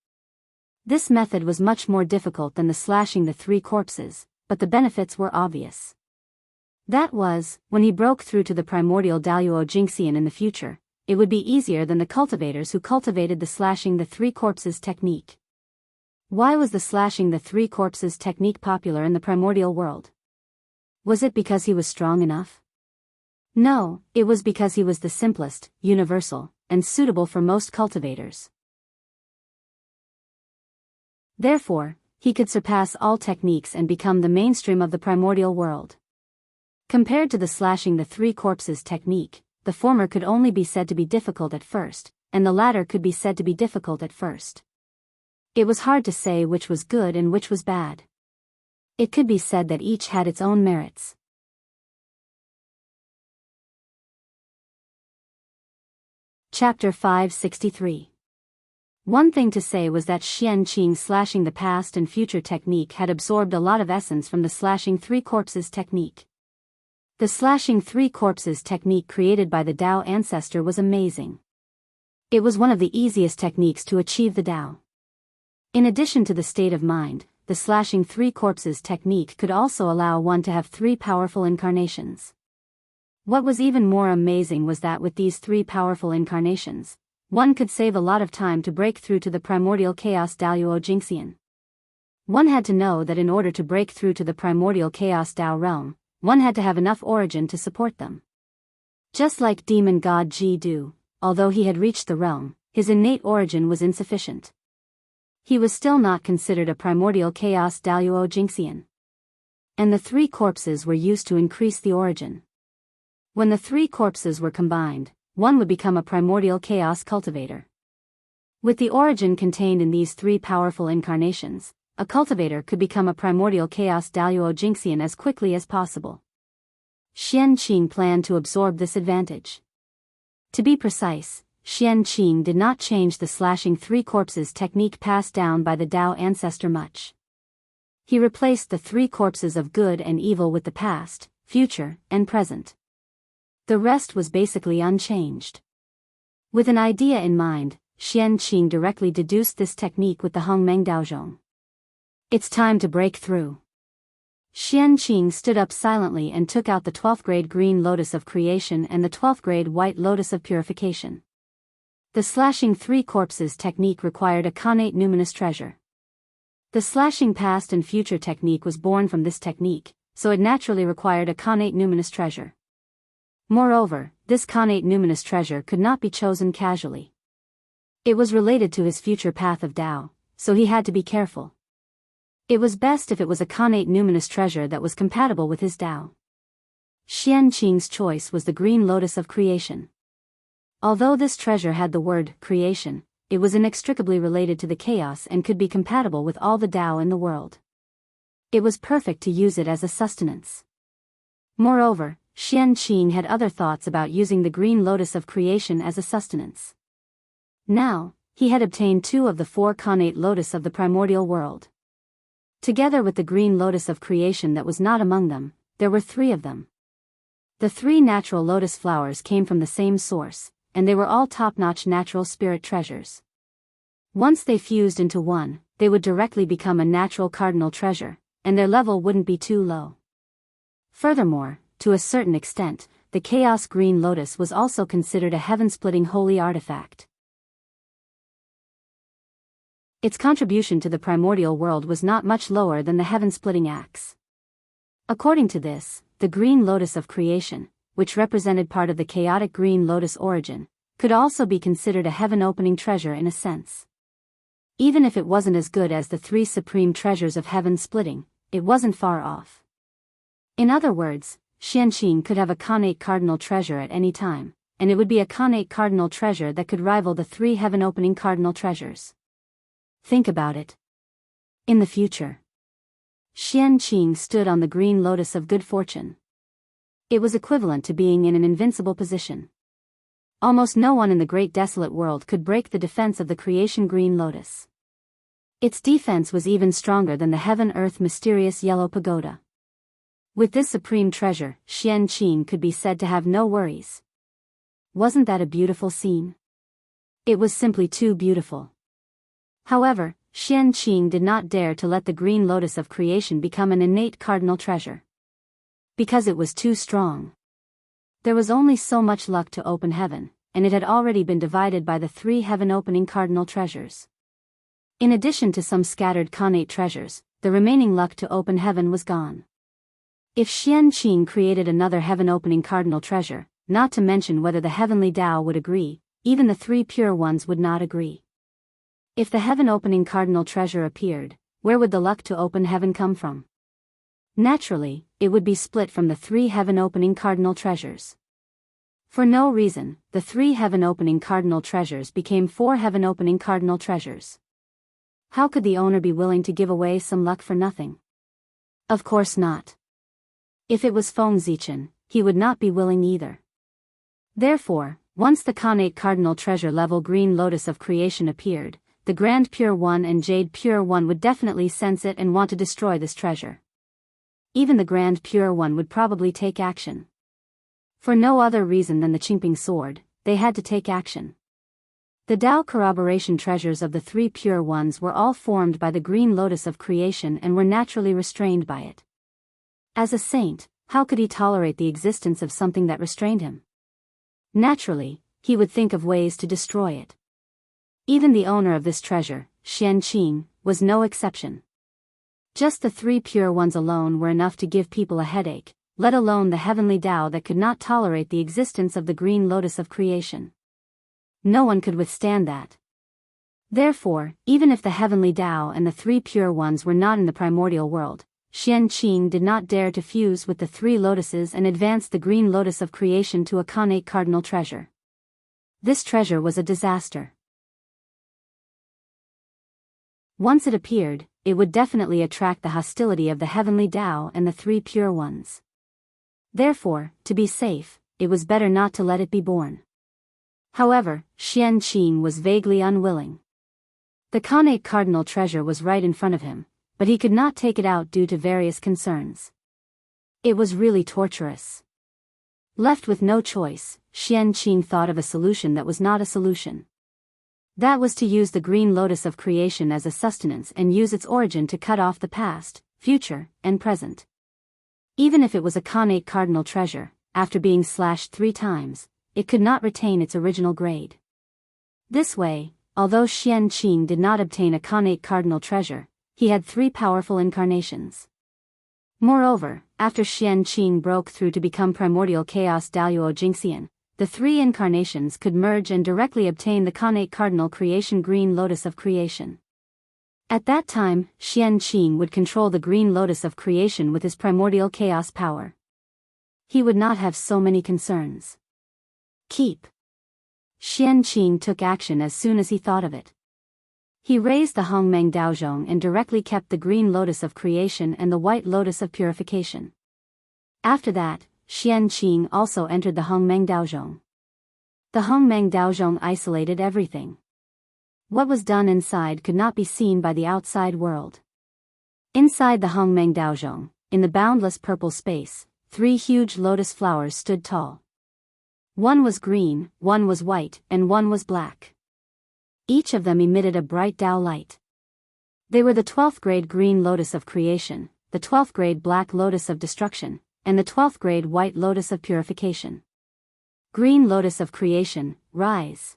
This method was much more difficult than the slashing the three corpses, but the benefits were obvious. That was, when he broke through to the primordial Daoist Jingxian in the future, it would be easier than the cultivators who cultivated the slashing the three corpses technique. Why was the slashing the three corpses technique popular in the primordial world? Was it because he was strong enough? No, it was because he was the simplest, universal, and suitable for most cultivators. Therefore, he could surpass all techniques and become the mainstream of the primordial world. Compared to the slashing the three corpses technique, the former could only be said to be difficult at first, and the latter could be said to be difficult at first. It was hard to say which was good and which was bad. It could be said that each had its own merits. Chapter 563. One thing to say was that Xianqing's slashing the past and future technique had absorbed a lot of essence from the slashing three corpses technique. The slashing three corpses technique created by the Dao ancestor was amazing. It was one of the easiest techniques to achieve the Dao. In addition to the state of mind, the slashing three corpses technique could also allow one to have three powerful incarnations. What was even more amazing was that with these three powerful incarnations, one could save a lot of time to break through to the primordial chaos Daoist Jingxian. One had to know that in order to break through to the primordial chaos Dao realm, one had to have enough origin to support them. Just like demon god Ji Du, although he had reached the realm, his innate origin was insufficient. He was still not considered a primordial chaos Daoist Jingxian. And the three corpses were used to increase the origin. When the three corpses were combined, one would become a primordial chaos cultivator. With the origin contained in these three powerful incarnations, a cultivator could become a primordial chaos Daoist Jingxian as quickly as possible. Xianqing planned to absorb this advantage. To be precise, Xianqing did not change the slashing three corpses technique passed down by the Dao ancestor much. He replaced the three corpses of good and evil with the past, future, and present. The rest was basically unchanged. With an idea in mind, Xianqing directly deduced this technique with the Hongmeng Daozhong. It's time to break through. Xianqing stood up silently and took out the 12th grade green lotus of creation and the 12th grade white lotus of purification. The slashing three corpses technique required a connate numinous treasure. The slashing past and future technique was born from this technique, so it naturally required a connate numinous treasure. Moreover, this connate numinous treasure could not be chosen casually. It was related to his future path of Dao, so he had to be careful. It was best if it was a connate numinous treasure that was compatible with his Dao. Xianqing's choice was the green lotus of creation. Although this treasure had the word creation, it was inextricably related to the chaos and could be compatible with all the Dao in the world. It was perfect to use it as a sustenance. Moreover, Xianqing had other thoughts about using the green lotus of creation as a sustenance. Now, he had obtained 2 of the 4 connate lotus of the primordial world. Together with the green lotus of creation that was not among them, there were 3 of them. The 3 natural lotus flowers came from the same source, and they were all top-notch natural spirit treasures. Once they fused into one, they would directly become a natural cardinal treasure, and their level wouldn't be too low. Furthermore, to a certain extent, the Chaos Green Lotus was also considered a heaven-splitting holy artifact. Its contribution to the primordial world was not much lower than the heaven-splitting axe. According to this, the Green Lotus of creation, which represented part of the chaotic Green Lotus origin, could also be considered a heaven-opening treasure in a sense. Even if it wasn't as good as the 3 supreme treasures of heaven-splitting, it wasn't far off. In other words, Xianqing could have a connate cardinal treasure at any time, and it would be a connate cardinal treasure that could rival the 3 heaven-opening cardinal treasures. Think about it. In the future, Xianqing stood on the green lotus of good fortune. It was equivalent to being in an invincible position. Almost no one in the great desolate world could break the defense of the creation green lotus. Its defense was even stronger than the heaven-earth mysterious yellow pagoda. With this supreme treasure, Xianqing could be said to have no worries. Wasn't that a beautiful scene? It was simply too beautiful. However, Xianqing did not dare to let the green lotus of creation become an innate cardinal treasure. Because it was too strong. There was only so much luck to open heaven, and it had already been divided by the 3 heaven-opening cardinal treasures. In addition to some scattered connate treasures, the remaining luck to open heaven was gone. If Xianqing created another heaven-opening cardinal treasure, not to mention whether the heavenly Tao would agree, even the 3 pure ones would not agree. If the heaven-opening cardinal treasure appeared, where would the luck to open heaven come from? Naturally, it would be split from the 3 heaven-opening cardinal treasures. For no reason, the 3 heaven-opening cardinal treasures became 4 heaven-opening cardinal treasures. How could the owner be willing to give away some luck for nothing? Of course not. If it was Feng Zichen, he would not be willing either. Therefore, once the connate cardinal treasure level green lotus of creation appeared, the Grand Pure One and Jade Pure One would definitely sense it and want to destroy this treasure. Even the Grand Pure One would probably take action. For no other reason than the Qingping sword, they had to take action. The Tao corroboration treasures of the 3 pure ones were all formed by the green lotus of creation and were naturally restrained by it. As a saint, how could he tolerate the existence of something that restrained him? Naturally, he would think of ways to destroy it. Even the owner of this treasure, Xianqing, was no exception. Just the 3 pure ones alone were enough to give people a headache, let alone the heavenly Tao that could not tolerate the existence of the green lotus of creation. No one could withstand that. Therefore, even if the heavenly Tao and the 3 pure ones were not in the primordial world, Xianqing did not dare to fuse with the 3 lotuses and advance the green lotus of creation to a connate cardinal treasure. This treasure was a disaster. Once it appeared, it would definitely attract the hostility of the heavenly Tao and the 3 pure ones. Therefore, to be safe, it was better not to let it be born. However, Xianqing was vaguely unwilling. The connate cardinal treasure was right in front of him, but he could not take it out due to various concerns. It was really torturous. Left with no choice, Xianqing thought of a solution that was not a solution. That was to use the green lotus of creation as a sustenance and use its origin to cut off the past, future, and present. Even if it was a connate cardinal treasure, after being slashed 3 times, it could not retain its original grade. This way, although Xianqing did not obtain a connate cardinal treasure, he had 3 powerful incarnations. Moreover, after Xianqing broke through to become primordial chaos Daoist Jingxian, the 3 incarnations could merge and directly obtain the connate cardinal creation green lotus of creation. At that time, Xianqing would control the green lotus of creation with his primordial chaos power. He would not have so many concerns. Keep. Xianqing took action as soon as he thought of it. He raised the Hongmeng Daozhong and directly kept the green lotus of creation and the white lotus of purification. After that, Xianqing also entered the Hongmeng Daozhong. The Hongmeng Daozhong isolated everything. What was done inside could not be seen by the outside world. Inside the Hongmeng Daozhong, in the boundless purple space, 3 huge lotus flowers stood tall. One was green, one was white, and one was black. Each of them emitted a bright Tao light. They were the 12th grade green lotus of creation, the 12th grade black lotus of destruction, and the 12th grade white lotus of purification. Green lotus of creation, rise.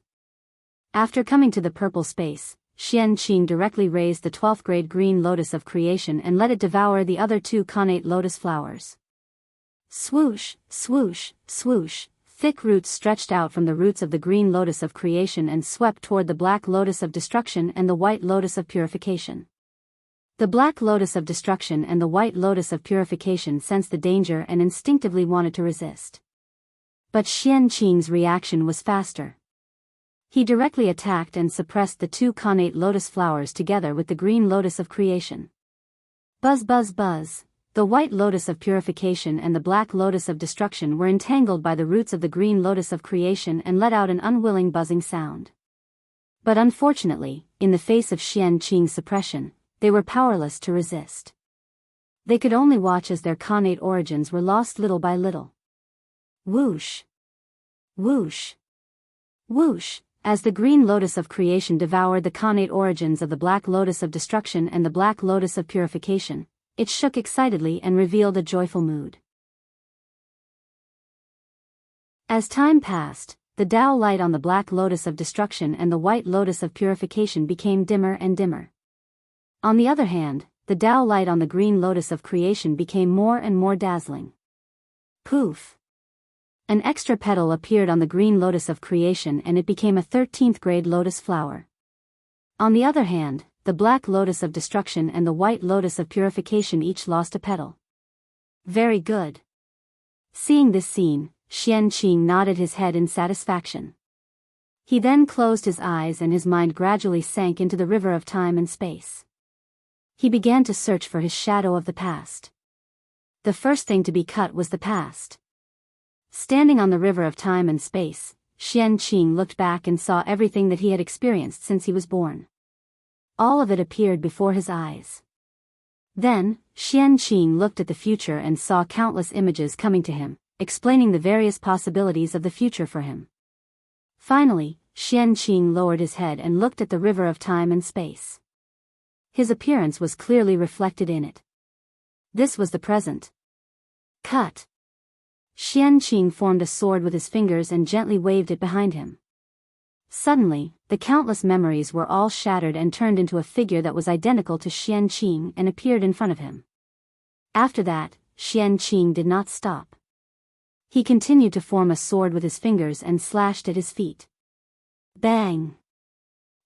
After coming to the purple space, Xianqing directly raised the 12th grade green lotus of creation and let it devour the other 2 connate lotus flowers. Swoosh, swoosh, swoosh. Thick roots stretched out from the roots of the green lotus of creation and swept toward the black lotus of destruction and the white lotus of purification. The black lotus of destruction and the white lotus of purification sensed the danger and instinctively wanted to resist. But Xianqing's reaction was faster. He directly attacked and suppressed the 2 connate lotus flowers together with the green lotus of creation. Buzz buzz buzz. The white lotus of purification and the black lotus of destruction were entangled by the roots of the green lotus of creation and let out an unwilling buzzing sound. But unfortunately, in the face of Xianqing's suppression, they were powerless to resist. They could only watch as their Khanate origins were lost little by little. Whoosh! Whoosh! Whoosh! As the green lotus of creation devoured the Khanate origins of the black lotus of destruction and the black lotus of purification, it shook excitedly and revealed a joyful mood. As time passed, the Tao light on the black lotus of destruction and the white lotus of purification became dimmer and dimmer. On the other hand, the Tao light on the green lotus of creation became more and more dazzling. Poof! An extra petal appeared on the green lotus of creation and it became a 13th grade lotus flower. On the other hand, the black lotus of destruction and the white lotus of purification each lost a petal. Very good. Seeing this scene, Xianqing nodded his head in satisfaction. He then closed his eyes and his mind gradually sank into the river of time and space. He began to search for his shadow of the past. The first thing to be cut was the past. Standing on the river of time and space, Xianqing looked back and saw everything that he had experienced since he was born. All of it appeared before his eyes. Then, Xianqing looked at the future and saw countless images coming to him, explaining the various possibilities of the future for him. Finally, Xianqing lowered his head and looked at the river of time and space. His appearance was clearly reflected in it. This was the present. Cut. Xianqing formed a sword with his fingers and gently waved it behind him. Suddenly, the countless memories were all shattered and turned into a figure that was identical to Xianqing and appeared in front of him. After that, Xianqing did not stop. He continued to form a sword with his fingers and slashed at his feet. Bang!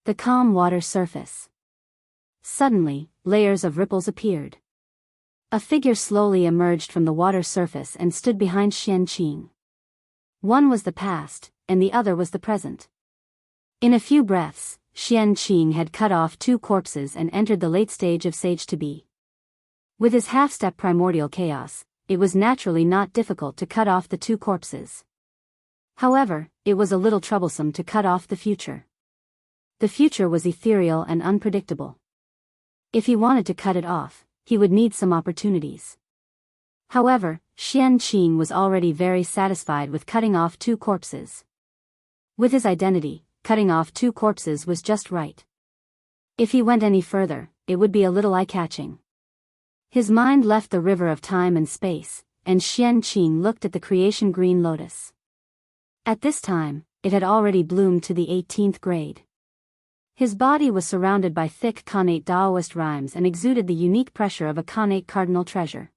The calm water surface. Suddenly, layers of ripples appeared. A figure slowly emerged from the water surface and stood behind Xianqing. One was the past, and the other was the present. In a few breaths, Xianqing had cut off 2 corpses and entered the late stage of sage to be. With his half-step primordial chaos, it was naturally not difficult to cut off the 2 corpses. However, it was a little troublesome to cut off the future. The future was ethereal and unpredictable. If he wanted to cut it off, he would need some opportunities. However, Xianqing was already very satisfied with cutting off 2 corpses. With his identity, cutting off 2 corpses was just right. If he went any further, it would be a little eye-catching. His mind left the river of time and space, and Xianqing looked at the creation green lotus. At this time, it had already bloomed to the 18th grade. His body was surrounded by thick Khanate Daoist rhymes and exuded the unique pressure of a Khanate cardinal treasure.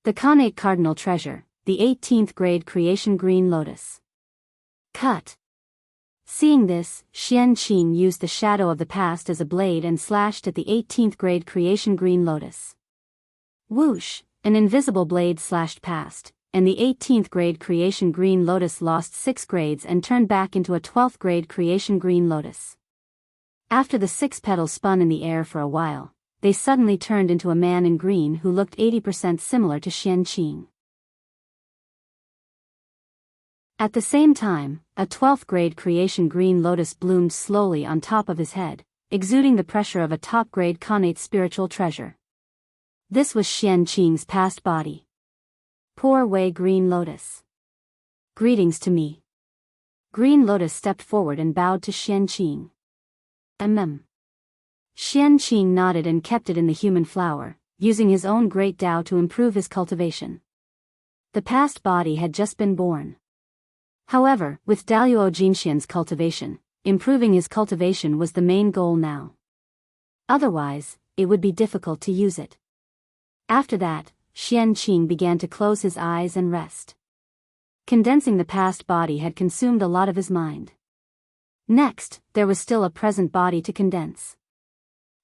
The Khanate cardinal treasure, the 18th grade creation green lotus. Cut. Seeing this, Xianqing used the shadow of the past as a blade and slashed at the 18th grade creation green lotus. Whoosh, an invisible blade slashed past, and the 18th grade creation green lotus lost 6 grades and turned back into a 12th grade creation green lotus. After the 6 petals spun in the air for a while, they suddenly turned into a man in green who looked 80% similar to Xianqing. At the same time, a 12th grade creation green lotus bloomed slowly on top of his head, exuding the pressure of a top-grade Khanate spiritual treasure. This was Xianqing's past body. Poor Wei Green Lotus. Greetings to me. Green Lotus stepped forward and bowed to Xianqing. Xianqing nodded and kept it in the human flower, using his own great Tao to improve his cultivation. The past body had just been born. However, with Daoist Jinxian's cultivation, improving his cultivation was the main goal now. Otherwise, it would be difficult to use it. After that, Xianqing began to close his eyes and rest. Condensing the past body had consumed a lot of his mind. Next, there was still a present body to condense.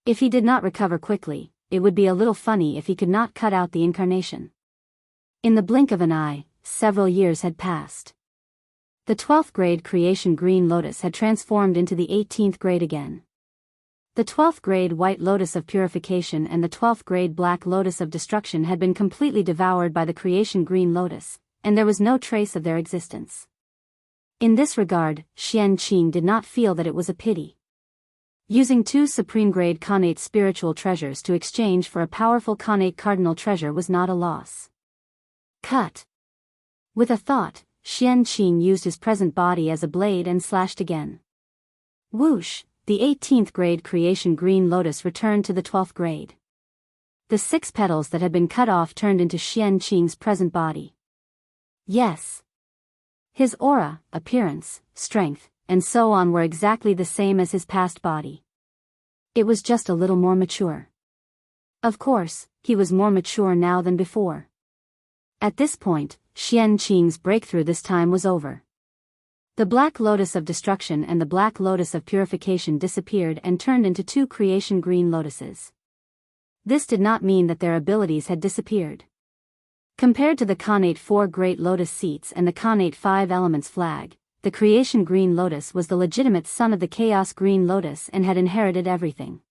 If he did not recover quickly, it would be a little funny if he could not cut out the incarnation. In the blink of an eye, several years had passed. The 12th grade creation green lotus had transformed into the 18th grade again. The 12th grade white lotus of purification and the 12th grade black lotus of destruction had been completely devoured by the creation green lotus, and there was no trace of their existence. In this regard, Xianqing did not feel that it was a pity. Using 2 supreme-grade Khanate spiritual treasures to exchange for a powerful Khanate cardinal treasure was not a loss. Cut. With a thought, Xianqing used his present body as a blade and slashed again. Whoosh, the 18th grade creation green lotus returned to the 12th grade. The 6 petals that had been cut off turned into Xianqing's present body. Yes. His aura, appearance, strength, and so on were exactly the same as his past body. It was just a little more mature. Of course, he was more mature now than before. At this point, Xianqing's breakthrough this time was over. The Black Lotus of Destruction and the Black Lotus of Purification disappeared and turned into 2 creation green lotuses. This did not mean that their abilities had disappeared. Compared to the Khanate 4 Great Lotus seats and the Khanate 5 Elements flag, the creation green lotus was the legitimate son of the chaos green lotus and had inherited everything.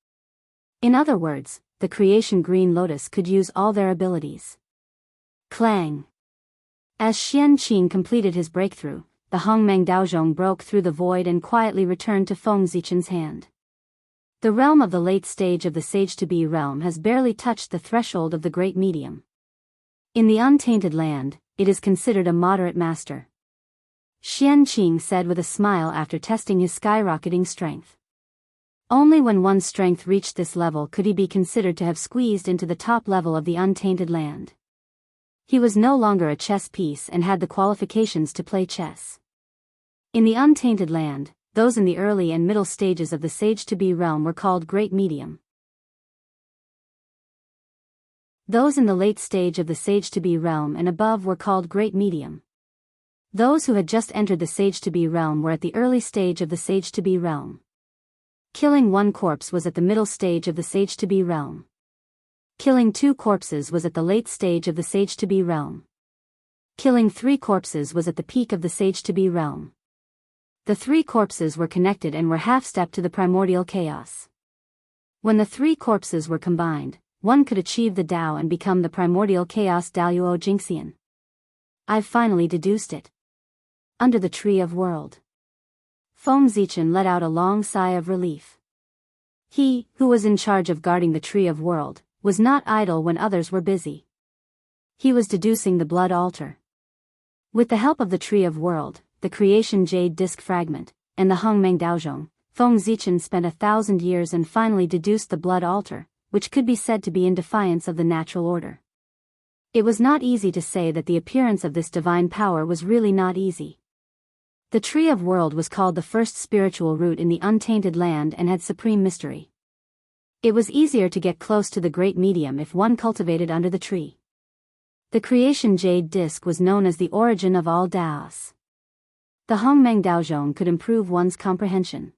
In other words, the creation green lotus could use all their abilities. Clang! As Xianqing completed his breakthrough, the Hongmeng Daozhong broke through the void and quietly returned to Feng Zichen's hand. The realm of the late stage of the Sage-to-Be realm has barely touched the threshold of the Great Medium. In the Untainted Land, it is considered a moderate master. Xianqing said with a smile after testing his skyrocketing strength. Only when one's strength reached this level could he be considered to have squeezed into the top level of the Untainted Land. He was no longer a chess piece and had the qualifications to play chess. In the Untainted Land, those in the early and middle stages of the Sage-to-Be realm were called Great Medium. Those in the late stage of the Sage-to-Be realm and above were called Great Medium. Those who had just entered the Sage-to-Be realm were at the early stage of the Sage-to-Be realm. Killing 1 corpse was at the middle stage of the Sage-to-Be realm. Killing 2 corpses was at the late stage of the Sage-to-Be realm. Killing 3 corpses was at the peak of the Sage-to-Be realm. The 3 corpses were connected and were half-step to the primordial chaos. When the 3 corpses were combined, one could achieve the Tao and become the primordial chaos Daoist Jingxian. I've finally deduced it. Under the Tree of World. Feng Zichen let out a long sigh of relief. He, who was in charge of guarding the Tree of World, was not idle when others were busy. He was deducing the blood altar. With the help of the Tree of World, the creation jade disc fragment, and the Hongmeng Daozhong, Feng Zichen spent 1,000 years and finally deduced the blood altar, which could be said to be in defiance of the natural order. It was not easy to say that the appearance of this divine power was really not easy. The Tree of World was called the first spiritual root in the Untainted Land and had supreme mystery. It was easier to get close to the Great Medium if one cultivated under the tree. The creation jade disc was known as the origin of all Daos. The Hongmeng Daozhong could improve one's comprehension.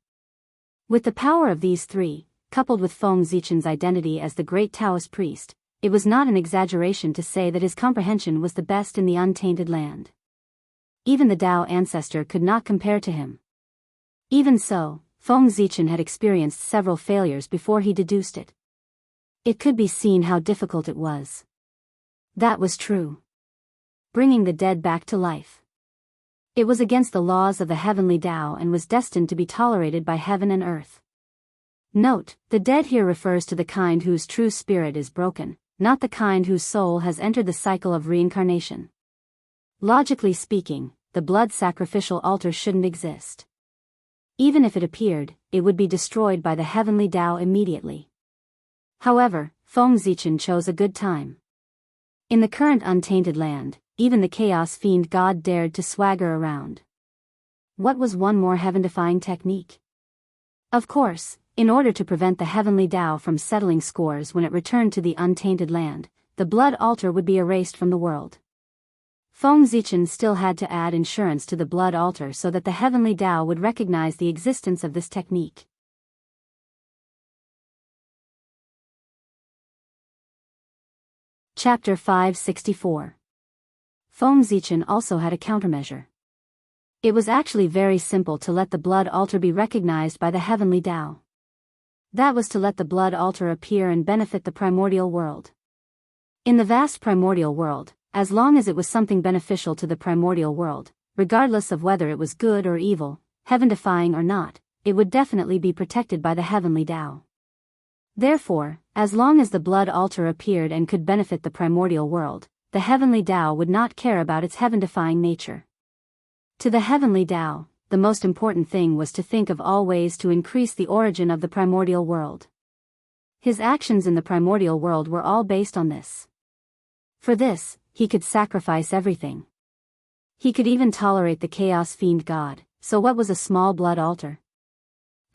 With the power of these 3, coupled with Feng Zichen's identity as the great Taoist priest, it was not an exaggeration to say that his comprehension was the best in the Untainted Land. Even the Tao ancestor could not compare to him. Even so, Feng Zichen had experienced several failures before he deduced it. It could be seen how difficult it was. That was true. Bringing the dead back to life. It was against the laws of the heavenly Tao and was destined to be tolerated by heaven and earth. Note, the dead here refers to the kind whose true spirit is broken, not the kind whose soul has entered the cycle of reincarnation. Logically speaking, the blood sacrificial altar shouldn't exist. Even if it appeared, it would be destroyed by the heavenly Tao immediately. However, Feng Zichen chose a good time. In the current Untainted Land, even the Chaos Fiend God dared to swagger around. What was one more heaven-defying technique? Of course, in order to prevent the heavenly Tao from settling scores when it returned to the Untainted Land, the blood altar would be erased from the world. Feng Zichen still had to add insurance to the blood altar so that the heavenly Tao would recognize the existence of this technique. Chapter 564. Feng Zichen also had a countermeasure. It was actually very simple to let the blood altar be recognized by the heavenly Tao. That was to let the blood altar appear and benefit the primordial world. In the vast primordial world, as long as it was something beneficial to the primordial world, regardless of whether it was good or evil, heaven-defying or not, it would definitely be protected by the heavenly Tao. Therefore, as long as the blood altar appeared and could benefit the primordial world, the heavenly Tao would not care about its heaven-defying nature. To the heavenly Tao, the most important thing was to think of all ways to increase the origin of the primordial world. His actions in the primordial world were all based on this. For this, he could sacrifice everything. He could even tolerate the chaos fiend god, so what was a small blood altar?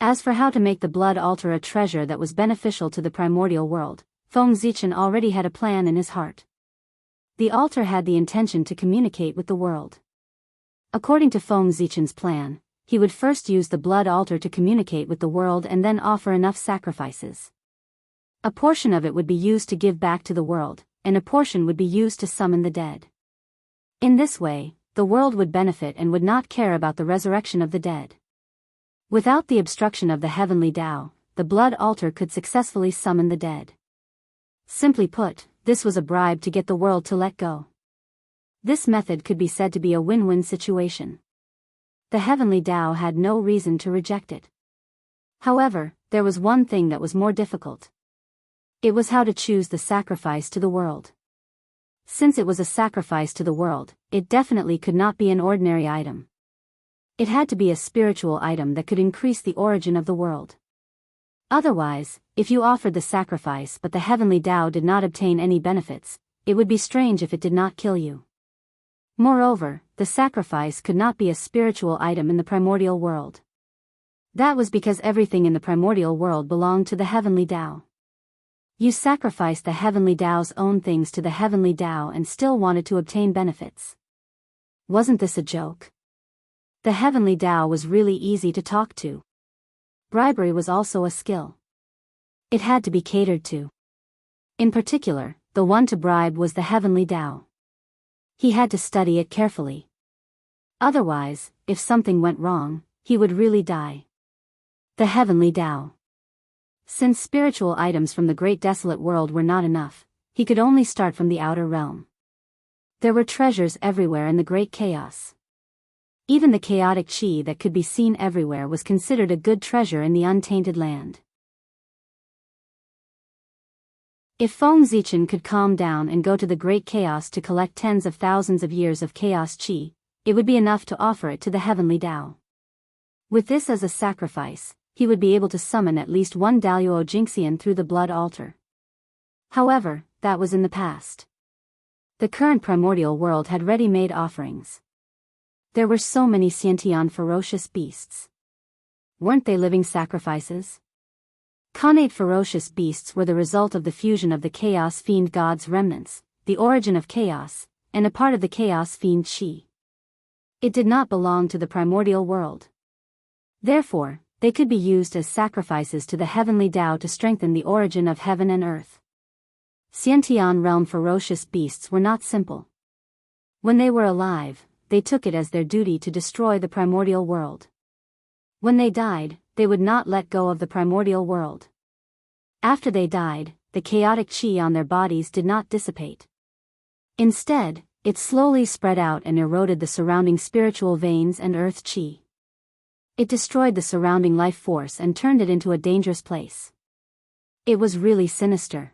As for how to make the blood altar a treasure that was beneficial to the primordial world, Feng Zichen already had a plan in his heart. The altar had the intention to communicate with the world. According to Feng Zichen's plan, he would first use the blood altar to communicate with the world and then offer enough sacrifices. A portion of it would be used to give back to the world, and a portion would be used to summon the dead. In this way, the world would benefit and would not care about the resurrection of the dead. Without the obstruction of the heavenly Tao, the blood altar could successfully summon the dead. Simply put, this was a bribe to get the world to let go. This method could be said to be a win-win situation. The heavenly Tao had no reason to reject it. However, there was one thing that was more difficult. It was how to choose the sacrifice to the world. Since it was a sacrifice to the world, it definitely could not be an ordinary item. It had to be a spiritual item that could increase the origin of the world. Otherwise, if you offered the sacrifice but the heavenly Tao did not obtain any benefits, it would be strange if it did not kill you. Moreover, the sacrifice could not be a spiritual item in the primordial world. That was because everything in the primordial world belonged to the heavenly Tao. You sacrificed the heavenly Tao's own things to the heavenly Tao and still wanted to obtain benefits. Wasn't this a joke? The heavenly Tao was really easy to talk to. Bribery was also a skill. It had to be catered to. In particular, the one to bribe was the heavenly Tao. He had to study it carefully. Otherwise, if something went wrong, he would really die. The heavenly Tao. Since spiritual items from the great desolate world were not enough, he could only start from the outer realm. There were treasures everywhere in the great chaos. Even the chaotic chi that could be seen everywhere was considered a good treasure in the untainted land. If Feng Zichen could calm down and go to the great chaos to collect tens of thousands of years of chaos chi, it would be enough to offer it to the heavenly Tao. With this as a sacrifice, he would be able to summon at least one Daoist Jingxian through the blood altar. However, that was in the past. The current primordial world had ready-made offerings. There were so many Xiantian ferocious beasts. Weren't they living sacrifices? Connate ferocious beasts were the result of the fusion of the chaos fiend god's remnants, the origin of chaos, and a part of the chaos fiend chi. It did not belong to the primordial world. Therefore, they could be used as sacrifices to the heavenly Tao to strengthen the origin of heaven and earth. Xiantian realm ferocious beasts were not simple. When they were alive, they took it as their duty to destroy the primordial world. When they died, they would not let go of the primordial world. After they died, the chaotic chi on their bodies did not dissipate. Instead, it slowly spread out and eroded the surrounding spiritual veins and earth chi. It destroyed the surrounding life force and turned it into a dangerous place. It was really sinister.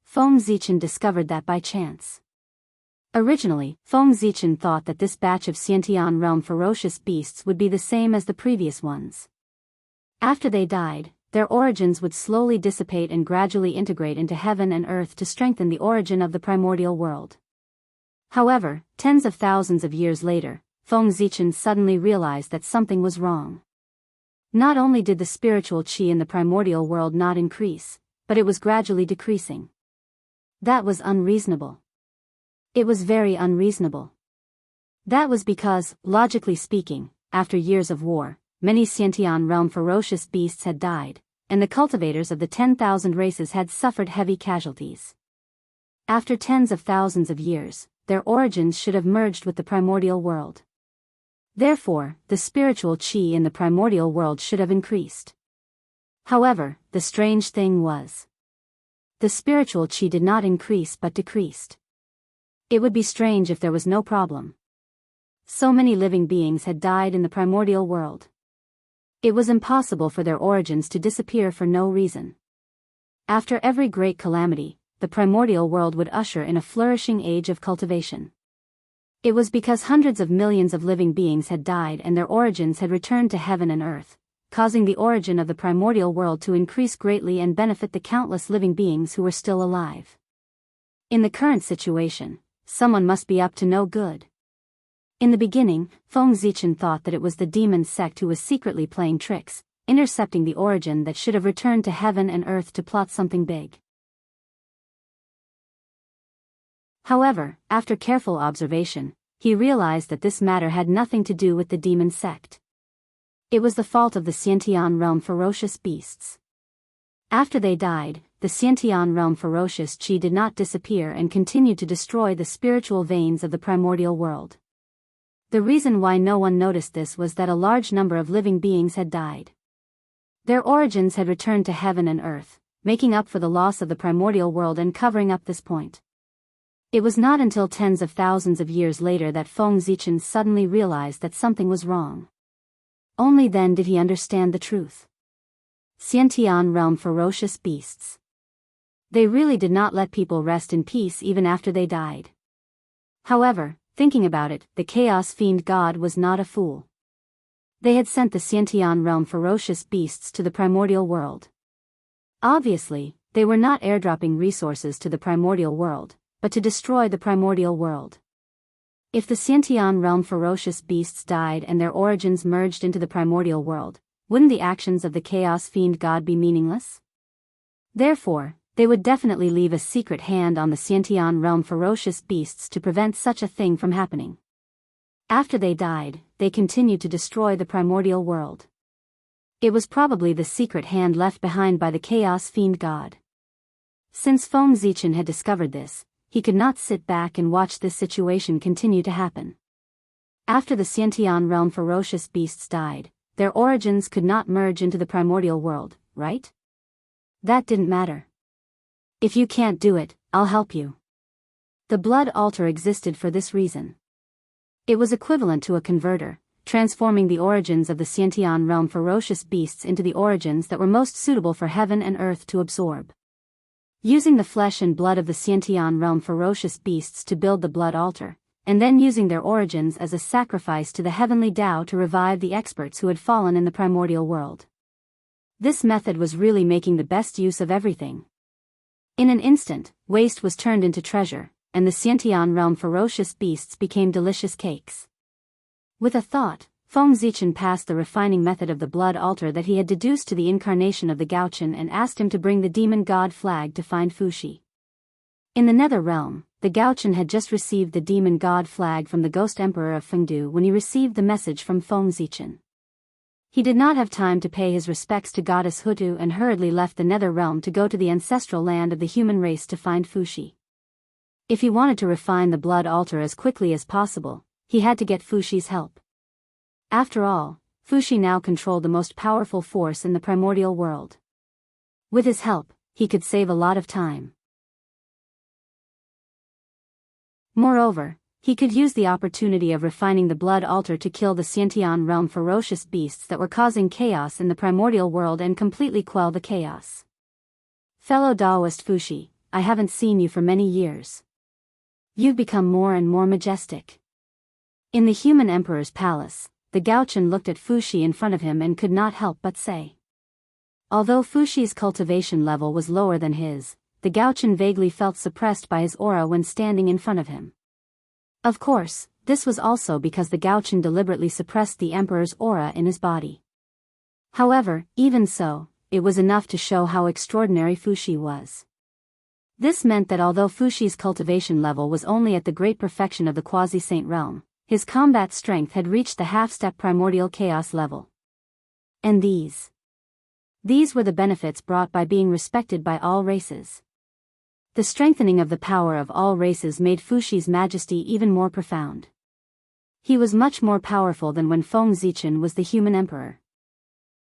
Feng Zichen discovered that by chance. Originally, Feng Zichen thought that this batch of Xiantian realm ferocious beasts would be the same as the previous ones. After they died, their origins would slowly dissipate and gradually integrate into heaven and earth to strengthen the origin of the primordial world. However, tens of thousands of years later, Feng Zichen suddenly realized that something was wrong. Not only did the spiritual chi in the primordial world not increase, but it was gradually decreasing. That was unreasonable. It was very unreasonable. That was because, logically speaking, after years of war, many Xiantian realm ferocious beasts had died, and the cultivators of the 10,000 races had suffered heavy casualties. After tens of thousands of years, their origins should have merged with the primordial world. Therefore, the spiritual chi in the primordial world should have increased. However, the strange thing was, the spiritual chi did not increase but decreased. It would be strange if there was no problem. So many living beings had died in the primordial world. It was impossible for their origins to disappear for no reason. After every great calamity, the primordial world would usher in a flourishing age of cultivation. It was because hundreds of millions of living beings had died and their origins had returned to heaven and earth, causing the origin of the primordial world to increase greatly and benefit the countless living beings who were still alive. In the current situation, someone must be up to no good. In the beginning, Feng Zichen thought that it was the demon sect who was secretly playing tricks, intercepting the origin that should have returned to heaven and earth to plot something big. However, after careful observation, he realized that this matter had nothing to do with the demon sect. It was the fault of the Xiantian realm ferocious beasts. After they died, the Xiantian realm ferocious qi did not disappear and continued to destroy the spiritual veins of the primordial world. The reason why no one noticed this was that a large number of living beings had died. Their origins had returned to heaven and earth, making up for the loss of the primordial world and covering up this point. It was not until tens of thousands of years later that Feng Zichen suddenly realized that something was wrong. Only then did he understand the truth. Xiantian realm ferocious beasts. They really did not let people rest in peace even after they died. However, thinking about it, the Chaos Fiend God was not a fool. They had sent the Xiantian realm ferocious beasts to the primordial world. Obviously, they were not airdropping resources to the primordial world, but to destroy the primordial world. If the Xiantian realm ferocious beasts died and their origins merged into the primordial world, wouldn't the actions of the Chaos Fiend God be meaningless? Therefore, they would definitely leave a secret hand on the Xiantian realm ferocious beasts to prevent such a thing from happening. After they died, they continued to destroy the primordial world. It was probably the secret hand left behind by the Chaos Fiend God. Since Feng Zichen had discovered this, he could not sit back and watch this situation continue to happen. After the Xiantian realm ferocious beasts died, their origins could not merge into the primordial world, right? That didn't matter. If you can't do it, I'll help you. The blood altar existed for this reason. It was equivalent to a converter, transforming the origins of the Xiantian realm ferocious beasts into the origins that were most suitable for heaven and earth to absorb. Using the flesh and blood of the Xiantian realm ferocious beasts to build the blood altar, and then using their origins as a sacrifice to the heavenly Tao to revive the experts who had fallen in the primordial world. This method was really making the best use of everything. In an instant, waste was turned into treasure, and the Xiantian realm ferocious beasts became delicious cakes. With a thought, Feng Zichen passed the refining method of the blood altar that he had deduced to the incarnation of the Gaochen and asked him to bring the demon god flag to find Fuxi. In the nether realm, the Gaochen had just received the demon god flag from the ghost emperor of Fengdu when he received the message from Feng Zichen. He did not have time to pay his respects to goddess Hutu and hurriedly left the nether realm to go to the ancestral land of the human race to find Fuxi. If he wanted to refine the blood altar as quickly as possible, he had to get Fuxi's help. After all, Fuxi now controlled the most powerful force in the primordial world. With his help, he could save a lot of time. Moreover, he could use the opportunity of refining the blood altar to kill the Xiantian realm ferocious beasts that were causing chaos in the primordial world and completely quell the chaos. Fellow Daoist Fuxi, I haven't seen you for many years. You've become more and more majestic. In the human emperor's palace, the Gaochen looked at Fuxi in front of him and could not help but say. Although Fuxi's cultivation level was lower than his, the Gaochen vaguely felt suppressed by his aura when standing in front of him. Of course, this was also because the Gaochen deliberately suppressed the emperor's aura in his body. However, even so, it was enough to show how extraordinary Fuxi was. This meant that although Fuxi's cultivation level was only at the great perfection of the quasi-saint realm, his combat strength had reached the half-step primordial chaos level. And these were the benefits brought by being respected by all races. The strengthening of the power of all races made Fuxi's majesty even more profound. He was much more powerful than when Feng Zichen was the human emperor.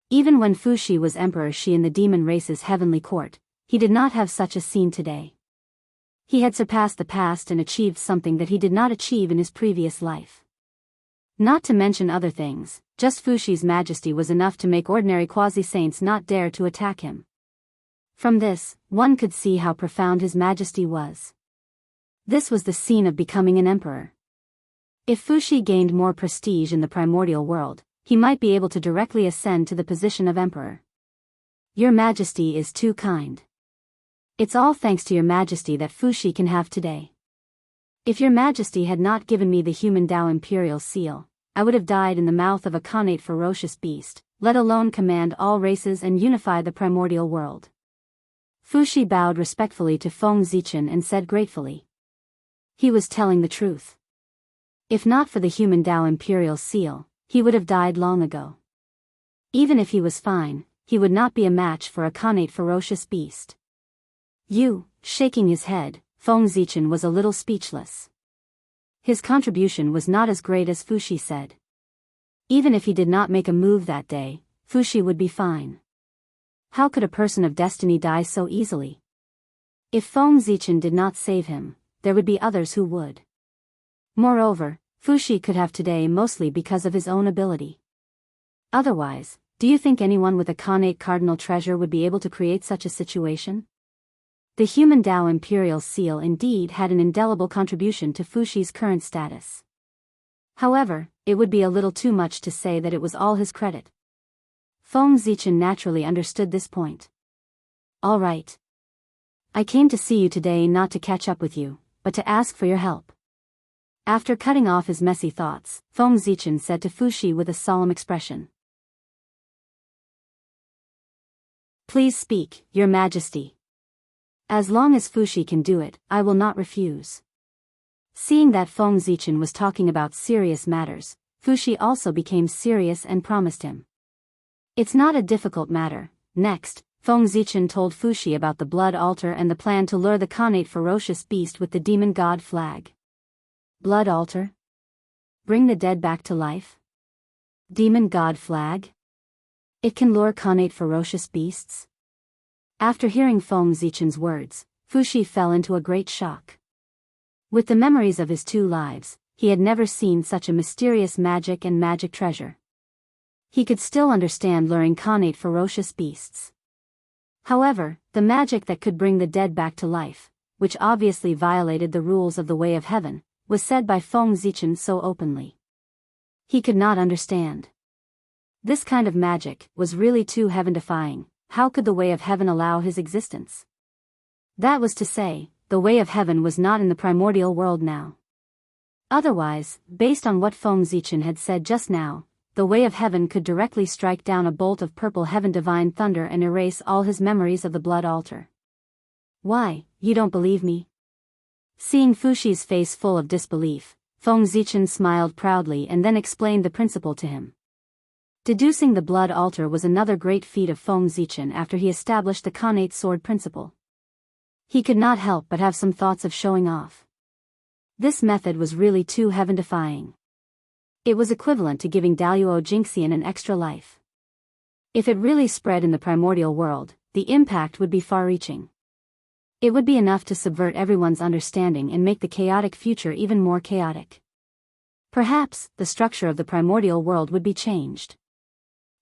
Even when Fuxi was Emperor Shi in the demon race's heavenly court, he did not have such a scene today. He had surpassed the past and achieved something that he did not achieve in his previous life. Not to mention other things, Just Fushi's majesty was enough to make ordinary quasi-saints not dare to attack him. From this, one could see how profound his majesty was. This was the scene of becoming an emperor. If Fushi gained more prestige in the primordial world, he might be able to directly ascend to the position of emperor. Your Majesty is too kind. It's all thanks to your Majesty that Fushi can have today. If your Majesty had not given me the human Dao imperial seal, I would have died in the mouth of a connate ferocious beast, let alone command all races and unify the primordial world. Fushi bowed respectfully to Feng Zichen and said gratefully. He was telling the truth. If not for the human Dao imperial seal, he would have died long ago. Even if he was fine, he would not be a match for a connate ferocious beast. Shaking his head, Feng Zichen was a little speechless. His contribution was not as great as Fushi said. Even if he did not make a move that day, Fushi would be fine. How could a person of destiny die so easily? If Feng Zichen did not save him, there would be others who would. Moreover, Fushi could have today mostly because of his own ability. Otherwise, do you think anyone with a connate cardinal treasure would be able to create such a situation? The human Dao imperial seal indeed had an indelible contribution to Fushi's current status. However, it would be a little too much to say that it was all his credit. Feng Zichen naturally understood this point. All right. I came to see you today not to catch up with you, but to ask for your help. After cutting off his messy thoughts, Feng Zichen said to Fushi with a solemn expression. Please speak, Your Majesty. As long as Fushi can do it, I will not refuse. Seeing that Feng Zichen was talking about serious matters, Fushi also became serious and promised him. It's not a difficult matter. Next, Feng Zichen told Fushi about the blood altar and the plan to lure the connate ferocious beast with the demon god flag. Blood altar? Bring the dead back to life? Demon god flag? It can lure connate ferocious beasts? After hearing Feng Zichen's words, Fushi fell into a great shock. With the memories of his 2 lives, he had never seen such a mysterious magic and magic treasure. He could still understand luring connate ferocious beasts. However, the magic that could bring the dead back to life, which obviously violated the rules of the way of heaven, was said by Feng Zichen so openly. He could not understand. This kind of magic was really too heaven-defying. How could the way of heaven allow his existence? That was to say, the way of heaven was not in the primordial world now. Otherwise, based on what Feng Zichen had said just now, the way of heaven could directly strike down a bolt of purple heaven divine thunder and erase all his memories of the blood altar. Why, you don't believe me? Seeing Fushi's face full of disbelief, Feng Zichen smiled proudly and then explained the principle to him. Deducing the blood altar was another great feat of Feng Zichen after he established the connate sword principle. He could not help but have some thoughts of showing off. This method was really too heaven-defying. It was equivalent to giving Daoist Jingxian an extra life. If it really spread in the primordial world, the impact would be far-reaching. It would be enough to subvert everyone's understanding and make the chaotic future even more chaotic. Perhaps, the structure of the primordial world would be changed.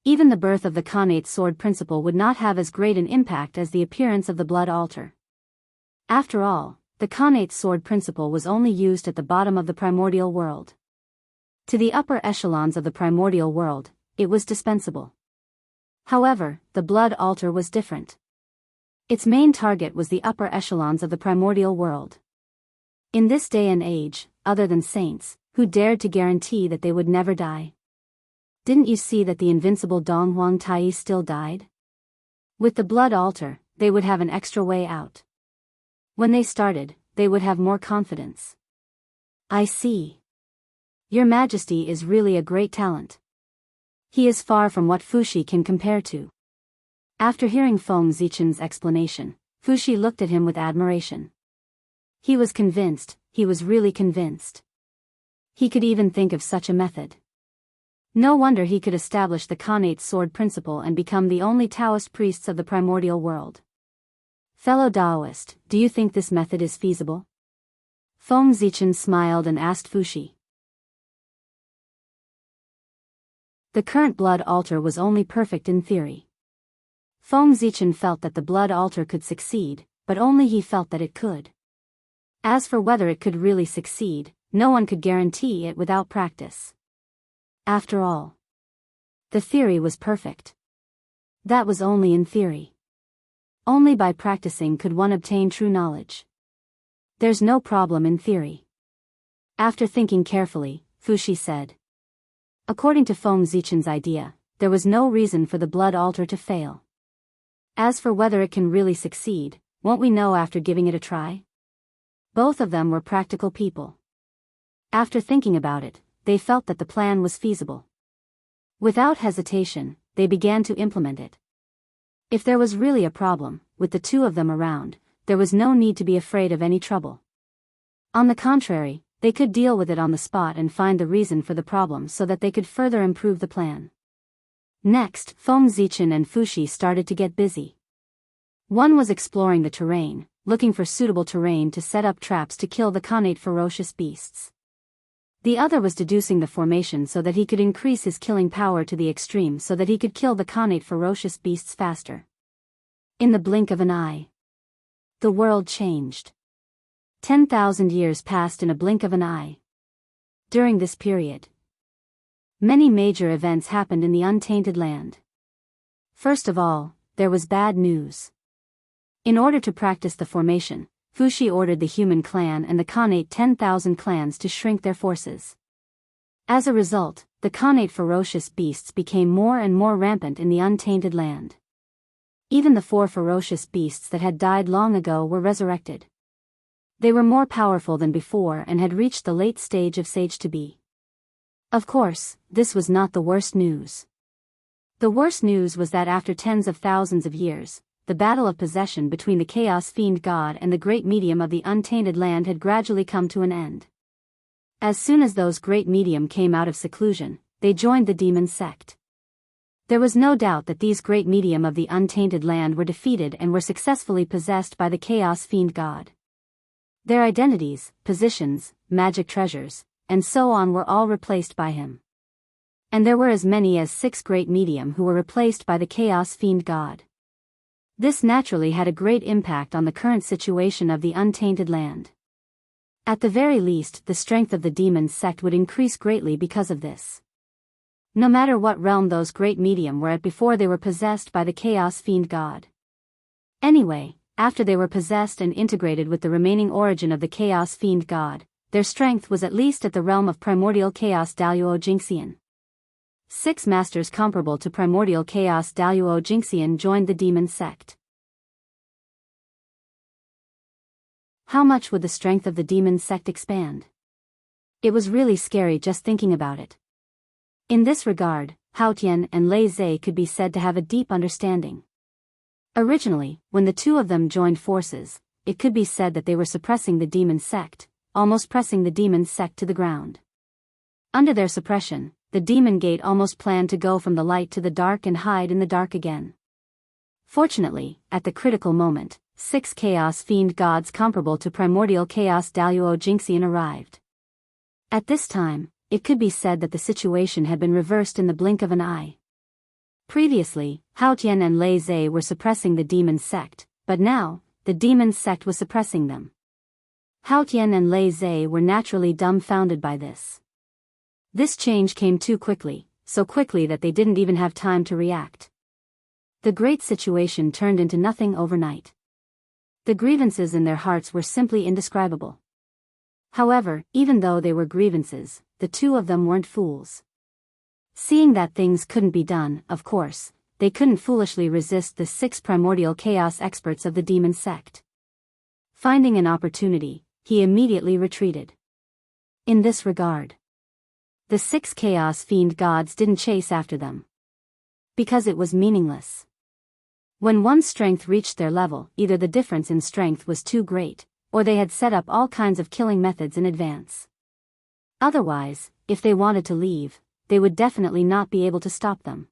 Even the birth of the connate sword principle would not have as great an impact as the appearance of the blood altar. After all, the connate sword principle was only used at the bottom of the primordial world. To the upper echelons of the primordial world, it was dispensable. However, the blood altar was different. Its main target was the upper echelons of the primordial world. In this day and age, other than saints, who dared to guarantee that they would never die? Didn't you see that the invincible Dong Huang Tai still died? With the blood altar, they would have an extra way out. When they started, they would have more confidence. I see. Your Majesty is really a great talent. He is far from what Fushi can compare to. After hearing Feng Zichen's explanation, Fushi looked at him with admiration. He was convinced, he was really convinced. He could even think of such a method. No wonder he could establish the connate sword principle and become the only Taoist priests of the primordial world. Fellow Daoist, do you think this method is feasible? Feng Zichen smiled and asked Fushi. The current blood altar was only perfect in theory. Feng Zichen felt that the blood altar could succeed, but only he felt that it could. As for whether it could really succeed, no one could guarantee it without practice. After all, the theory was perfect. That was only in theory. Only by practicing could one obtain true knowledge. There's no problem in theory. After thinking carefully, Fuxi said. According to Feng Zichen's idea, there was no reason for the blood altar to fail. As for whether it can really succeed, won't we know after giving it a try? Both of them were practical people. After thinking about it, they felt that the plan was feasible. Without hesitation, they began to implement it. If there was really a problem, with the two of them around, there was no need to be afraid of any trouble. On the contrary, they could deal with it on the spot and find the reason for the problem so that they could further improve the plan. Next, Feng Zichen and Fuxi started to get busy. One was exploring the terrain, looking for suitable terrain to set up traps to kill the connate ferocious beasts. The other was deducing the formation so that he could increase his killing power to the extreme so that he could kill the connate ferocious beasts faster. In the blink of an eye, the world changed. 10,000 years passed in a blink of an eye. During this period, many major events happened in the untainted land. First of all, there was bad news. In order to practice the formation, Fuxi ordered the human clan and the connate 10,000 clans to shrink their forces. As a result, the connate ferocious beasts became more and more rampant in the untainted land. Even the 4 ferocious beasts that had died long ago were resurrected. They were more powerful than before and had reached the late stage of sage to be. Of course, this was not the worst news. The worst news was that after tens of thousands of years, the battle of possession between the Chaos Fiend God and the great medium of the untainted land had gradually come to an end. As soon as those great medium came out of seclusion, they joined the demon sect. There was no doubt that these great medium of the untainted land were defeated and were successfully possessed by the Chaos Fiend God. Their identities, positions, magic treasures, and so on were all replaced by him. And there were as many as 6 great medium who were replaced by the Chaos Fiend God. This naturally had a great impact on the current situation of the untainted land. At the very least, the strength of the demon sect would increase greatly because of this. No matter what realm those great medium were at before they were possessed by the Chaos Fiend God. Anyway, after they were possessed and integrated with the remaining origin of the Chaos Fiend God, their strength was at least at the realm of primordial chaos Daoist Jingxian. 6 masters comparable to primordial chaos Daoist Jingxian joined the demon sect. How much would the strength of the demon sect expand? It was really scary just thinking about it. In this regard, Hao Tian and Lei Zhe could be said to have a deep understanding. Originally, when the two of them joined forces, it could be said that they were suppressing the demon sect, almost pressing the demon sect to the ground. Under their suppression, the demon gate almost planned to go from the light to the dark and hide in the dark again. Fortunately, at the critical moment, 6 chaos fiend gods comparable to primordial chaos Daoist Jingxian arrived. At this time, it could be said that the situation had been reversed in the blink of an eye. Previously, Hao Tian and Lei Zhe were suppressing the demon sect, but now, the demon sect was suppressing them. Hao Tian and Lei Zhe were naturally dumbfounded by this. This change came too quickly, so quickly that they didn't even have time to react. The great situation turned into nothing overnight. The grievances in their hearts were simply indescribable. However, even though they were grievances, the two of them weren't fools. Seeing that things couldn't be done, of course, they couldn't foolishly resist the 6 primordial chaos experts of the demon sect. Finding an opportunity, he immediately retreated. In this regard, the 6 chaos fiend gods didn't chase after them. Because it was meaningless. When one's strength reached their level, either the difference in strength was too great, or they had set up all kinds of killing methods in advance. Otherwise, if they wanted to leave, they would definitely not be able to stop them.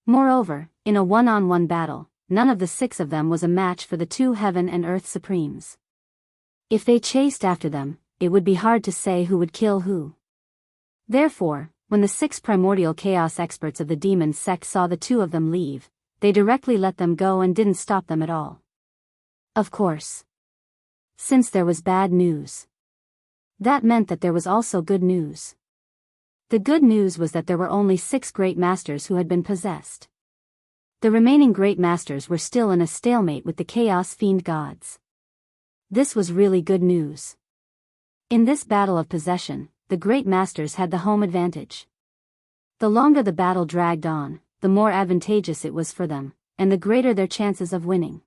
Moreover, in a one-on-one battle, none of the 6 of them was a match for the 2 heaven and earth supremes. If they chased after them, it would be hard to say who would kill who. Therefore, when the 6 primordial chaos experts of the demon sect saw the 2 of them leave, they directly let them go and didn't stop them at all. Of course. Since there was bad news. That meant that there was also good news. The good news was that there were only 6 great masters who had been possessed. The remaining great masters were still in a stalemate with the chaos fiend gods. This was really good news. In this battle of possession, the great masters had the home advantage. The longer the battle dragged on, the more advantageous it was for them, and the greater their chances of winning.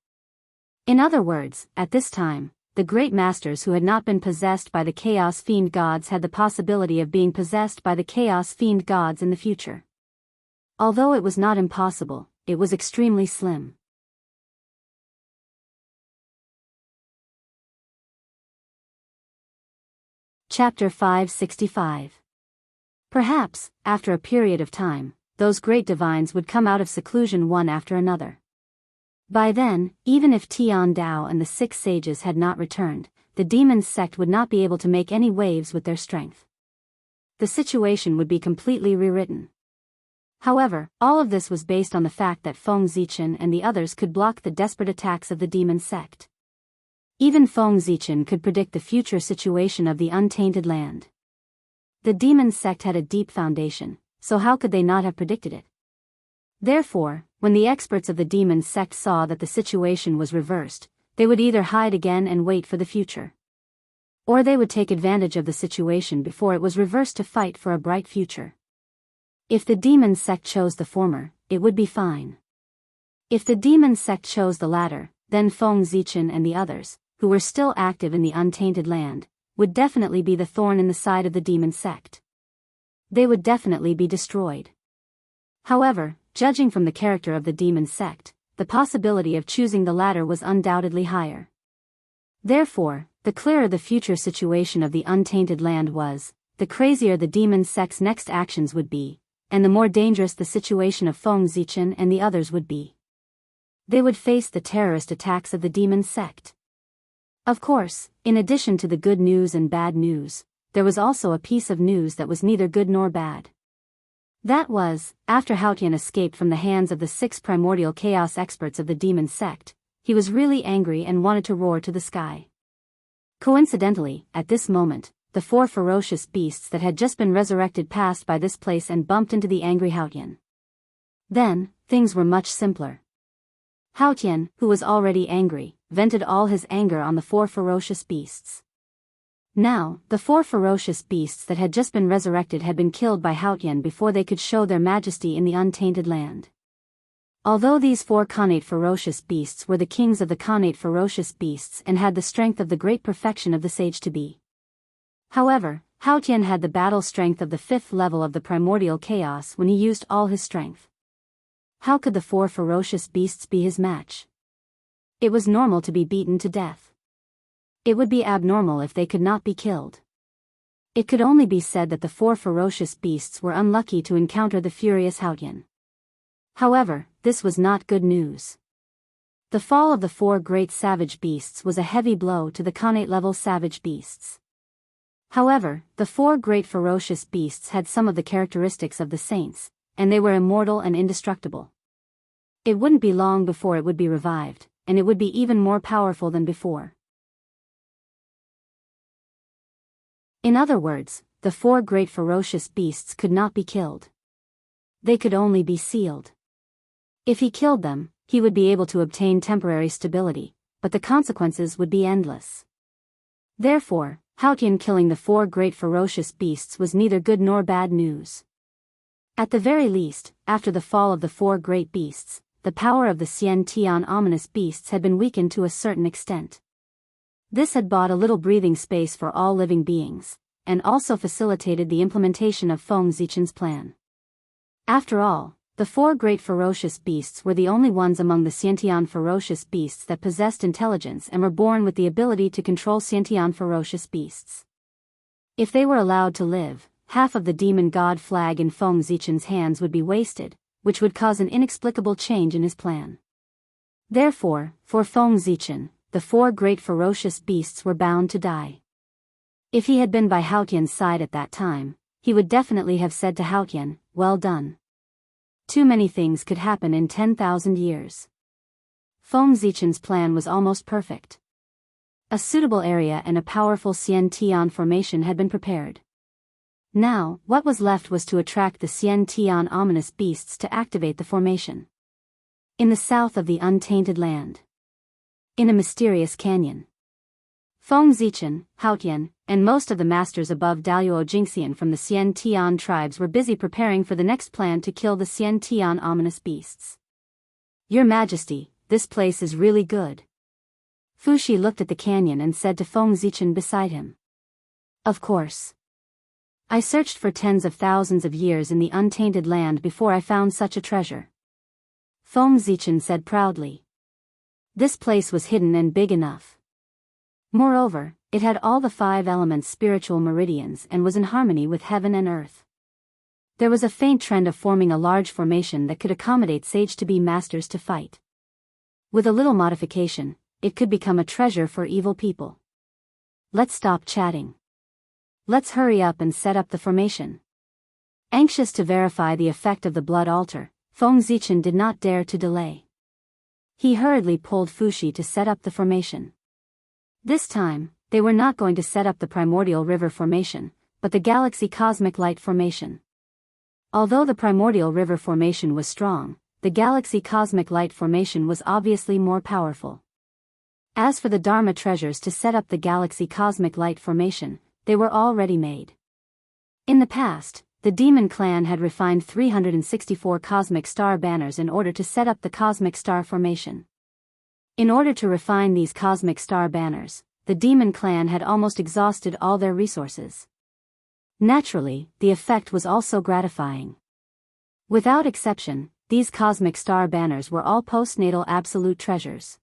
In other words, at this time, the great masters who had not been possessed by the chaos fiend gods had the possibility of being possessed by the chaos fiend gods in the future. Although it was not impossible, it was extremely slim. Chapter 565. Perhaps, after a period of time, those great divines would come out of seclusion one after another. By then, even if Tian Dao and the 6 sages had not returned, the demon sect would not be able to make any waves with their strength. The situation would be completely rewritten. However, all of this was based on the fact that Feng Zichen and the others could block the desperate attacks of the demon sect. Even Feng Zichen could predict the future situation of the untainted land. The demon sect had a deep foundation, so how could they not have predicted it? Therefore, when the experts of the demon sect saw that the situation was reversed, they would either hide again and wait for the future. Or they would take advantage of the situation before it was reversed to fight for a bright future. If the demon sect chose the former, it would be fine. If the demon sect chose the latter, then Feng Zichen and the others, who were still active in the untainted land, would definitely be the thorn in the side of the demon sect. They would definitely be destroyed. However, judging from the character of the demon sect, the possibility of choosing the latter was undoubtedly higher. Therefore, the clearer the future situation of the untainted land was, the crazier the demon sect's next actions would be, and the more dangerous the situation of Feng Zichen and the others would be. They would face the terrorist attacks of the demon sect. Of course, in addition to the good news and bad news, there was also a piece of news that was neither good nor bad. That was, after Haotian escaped from the hands of the 6 primordial chaos experts of the demon sect, he was really angry and wanted to roar to the sky. Coincidentally, at this moment, the 4 ferocious beasts that had just been resurrected passed by this place and bumped into the angry Haotian. Then, things were much simpler. Haotian, who was already angry, vented all his anger on the 4 ferocious beasts. Now, the 4 ferocious beasts that had just been resurrected had been killed by Haotian before they could show their majesty in the untainted land. Although these 4 Khanate ferocious beasts were the kings of the Khanate ferocious beasts and had the strength of the great perfection of the sage to be. However, Haotian had the battle strength of the 5th level of the primordial chaos when he used all his strength. How could the 4 ferocious beasts be his match? It was normal to be beaten to death. It would be abnormal if they could not be killed. It could only be said that the 4 ferocious beasts were unlucky to encounter the furious Haotian. However, this was not good news. The fall of the 4 great savage beasts was a heavy blow to the Khanate level savage beasts. However, the 4 great ferocious beasts had some of the characteristics of the saints, and they were immortal and indestructible. It wouldn't be long before it would be revived, and it would be even more powerful than before. In other words, the 4 great ferocious beasts could not be killed. They could only be sealed. If he killed them, he would be able to obtain temporary stability, but the consequences would be endless. Therefore, Haotian killing the 4 great ferocious beasts was neither good nor bad news. At the very least, after the fall of the 4 great beasts, the power of the Xian Tian ominous beasts had been weakened to a certain extent. This had bought a little breathing space for all living beings, and also facilitated the implementation of Feng Zichen's plan. After all, the 4 great ferocious beasts were the only ones among the Xiantian ferocious beasts that possessed intelligence and were born with the ability to control Xiantian ferocious beasts. If they were allowed to live, half of the demon god flag in Feng Zichen's hands would be wasted, which would cause an inexplicable change in his plan. Therefore, for Feng Zichen, the 4 great ferocious beasts were bound to die. If he had been by Haotian's side at that time, he would definitely have said to Haotian, "Well done." Too many things could happen in 10,000 years. Feng Zichen's plan was almost perfect. A suitable area and a powerful Xian Tian formation had been prepared. Now, what was left was to attract the Xian Tian ominous beasts to activate the formation. In the south of the untainted land. In a mysterious canyon. Feng Zichen, Haotian, and most of the masters above Daoist Jingxian from the Xian Tian tribes were busy preparing for the next plan to kill the Xian Tian ominous beasts. "Your Majesty, this place is really good." Fuxi looked at the canyon and said to Feng Zichen beside him. "Of course. I searched for tens of thousands of years in the untainted land before I found such a treasure." Feng Zichen said proudly. This place was hidden and big enough. Moreover, it had all the 5 elements' spiritual meridians and was in harmony with heaven and earth. There was a faint trend of forming a large formation that could accommodate sage-to-be masters to fight. With a little modification, it could become a treasure for evil people. Let's stop chatting. Let's hurry up and set up the formation. Anxious to verify the effect of the blood altar, Feng Zichen did not dare to delay. He hurriedly pulled Fuxi to set up the formation. This time, they were not going to set up the primordial river formation, but the galaxy cosmic light formation. Although the primordial river formation was strong, the galaxy cosmic light formation was obviously more powerful. As for the Dharma treasures to set up the galaxy cosmic light formation, they were already made. In the past, the demon clan had refined 364 cosmic star banners in order to set up the cosmic star formation. In order to refine these cosmic star banners, the demon clan had almost exhausted all their resources. Naturally, the effect was also gratifying. Without exception, these cosmic star banners were all postnatal absolute treasures.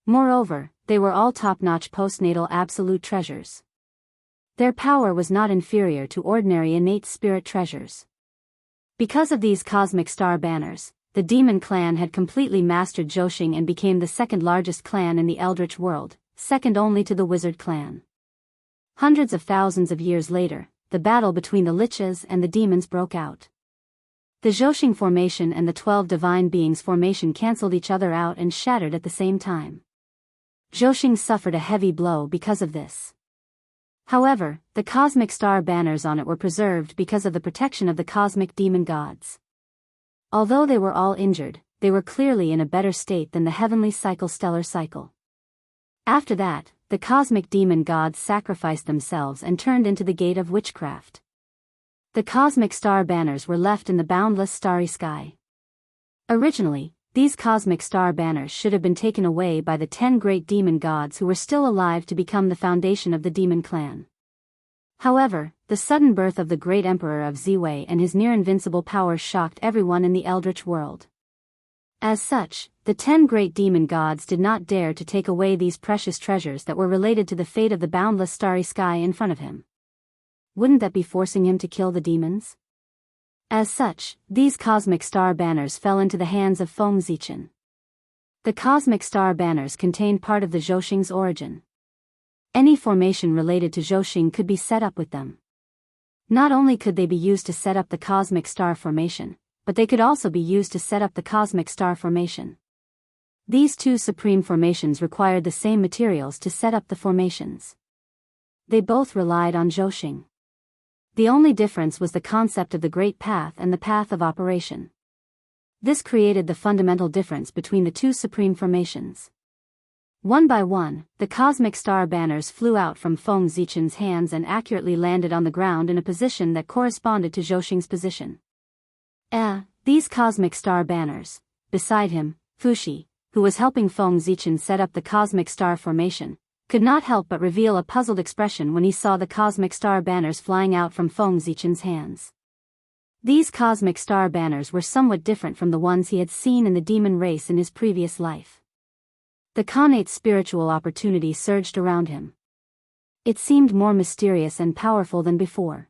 Moreover, they were all top-notch postnatal absolute treasures. Their power was not inferior to ordinary innate spirit treasures. Because of these cosmic star banners, the demon clan had completely mastered Zhoxing and became the second largest clan in the Eldritch world, second only to the wizard clan. Hundreds of thousands of years later, the battle between the liches and the demons broke out. The Zhoxing formation and the 12 divine beings formation cancelled each other out and shattered at the same time. Zhoxing suffered a heavy blow because of this. However, the cosmic star banners on it were preserved because of the protection of the cosmic demon gods. Although they were all injured, they were clearly in a better state than the heavenly stellar cycle. After that, the cosmic demon gods sacrificed themselves and turned into the gate of witchcraft. The cosmic star banners were left in the boundless starry sky. Originally, these cosmic star banners should have been taken away by the 10 great demon gods who were still alive to become the foundation of the demon clan. However, the sudden birth of the great emperor of Ziwei and his near-invincible power shocked everyone in the Eldritch world. As such, the 10 great demon gods did not dare to take away these precious treasures that were related to the fate of the boundless starry sky in front of him. Wouldn't that be forcing him to kill the demons? As such, these cosmic star banners fell into the hands of Feng Zichen. The cosmic star banners contained part of the Zhoxing's origin. Any formation related to Zhoxing could be set up with them. Not only could they be used to set up the cosmic star formation, but they could also be used to set up the cosmic star formation. These 2 supreme formations required the same materials to set up the formations. They both relied on Zhoxing. The only difference was the concept of the Great Path and the path of operation. This created the fundamental difference between the 2 supreme formations. One by one, the cosmic star banners flew out from Feng Zichen's hands and accurately landed on the ground in a position that corresponded to Zhoxing's position. These cosmic star banners. Beside him, Fuxi, who was helping Feng Zichen set up the cosmic star formation, could not help but reveal a puzzled expression when he saw the cosmic star banners flying out from Feng Zichen's hands. These cosmic star banners were somewhat different from the ones he had seen in the demon race in his previous life. The connate's spiritual opportunity surged around him. It seemed more mysterious and powerful than before.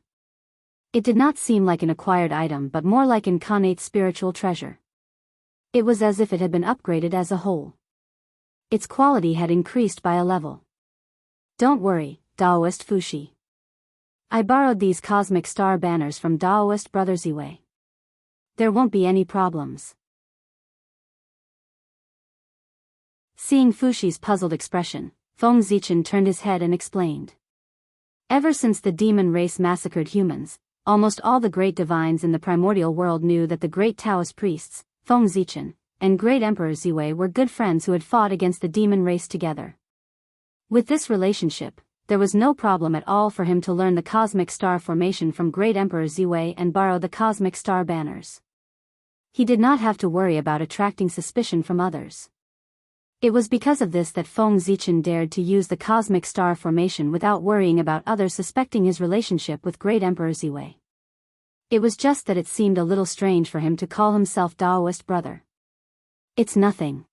It did not seem like an acquired item but more like an connate's spiritual treasure. It was as if it had been upgraded as a whole. Its quality had increased by a level. Don't worry, Daoist Fushi. I borrowed these cosmic star banners from Daoist brother Ziwei. There won't be any problems. Seeing Fushi's puzzled expression, Feng Zichen turned his head and explained. Ever since the demon race massacred humans, almost all the great divines in the primordial world knew that the great Taoist priests, Feng Zichen, and great Emperor Ziwei were good friends who had fought against the demon race together. With this relationship, there was no problem at all for him to learn the cosmic star formation from great Emperor Ziwei and borrow the cosmic star banners. He did not have to worry about attracting suspicion from others. It was because of this that Feng Zichen dared to use the cosmic star formation without worrying about others suspecting his relationship with great Emperor Ziwei. It was just that it seemed a little strange for him to call himself Daoist brother. It's nothing.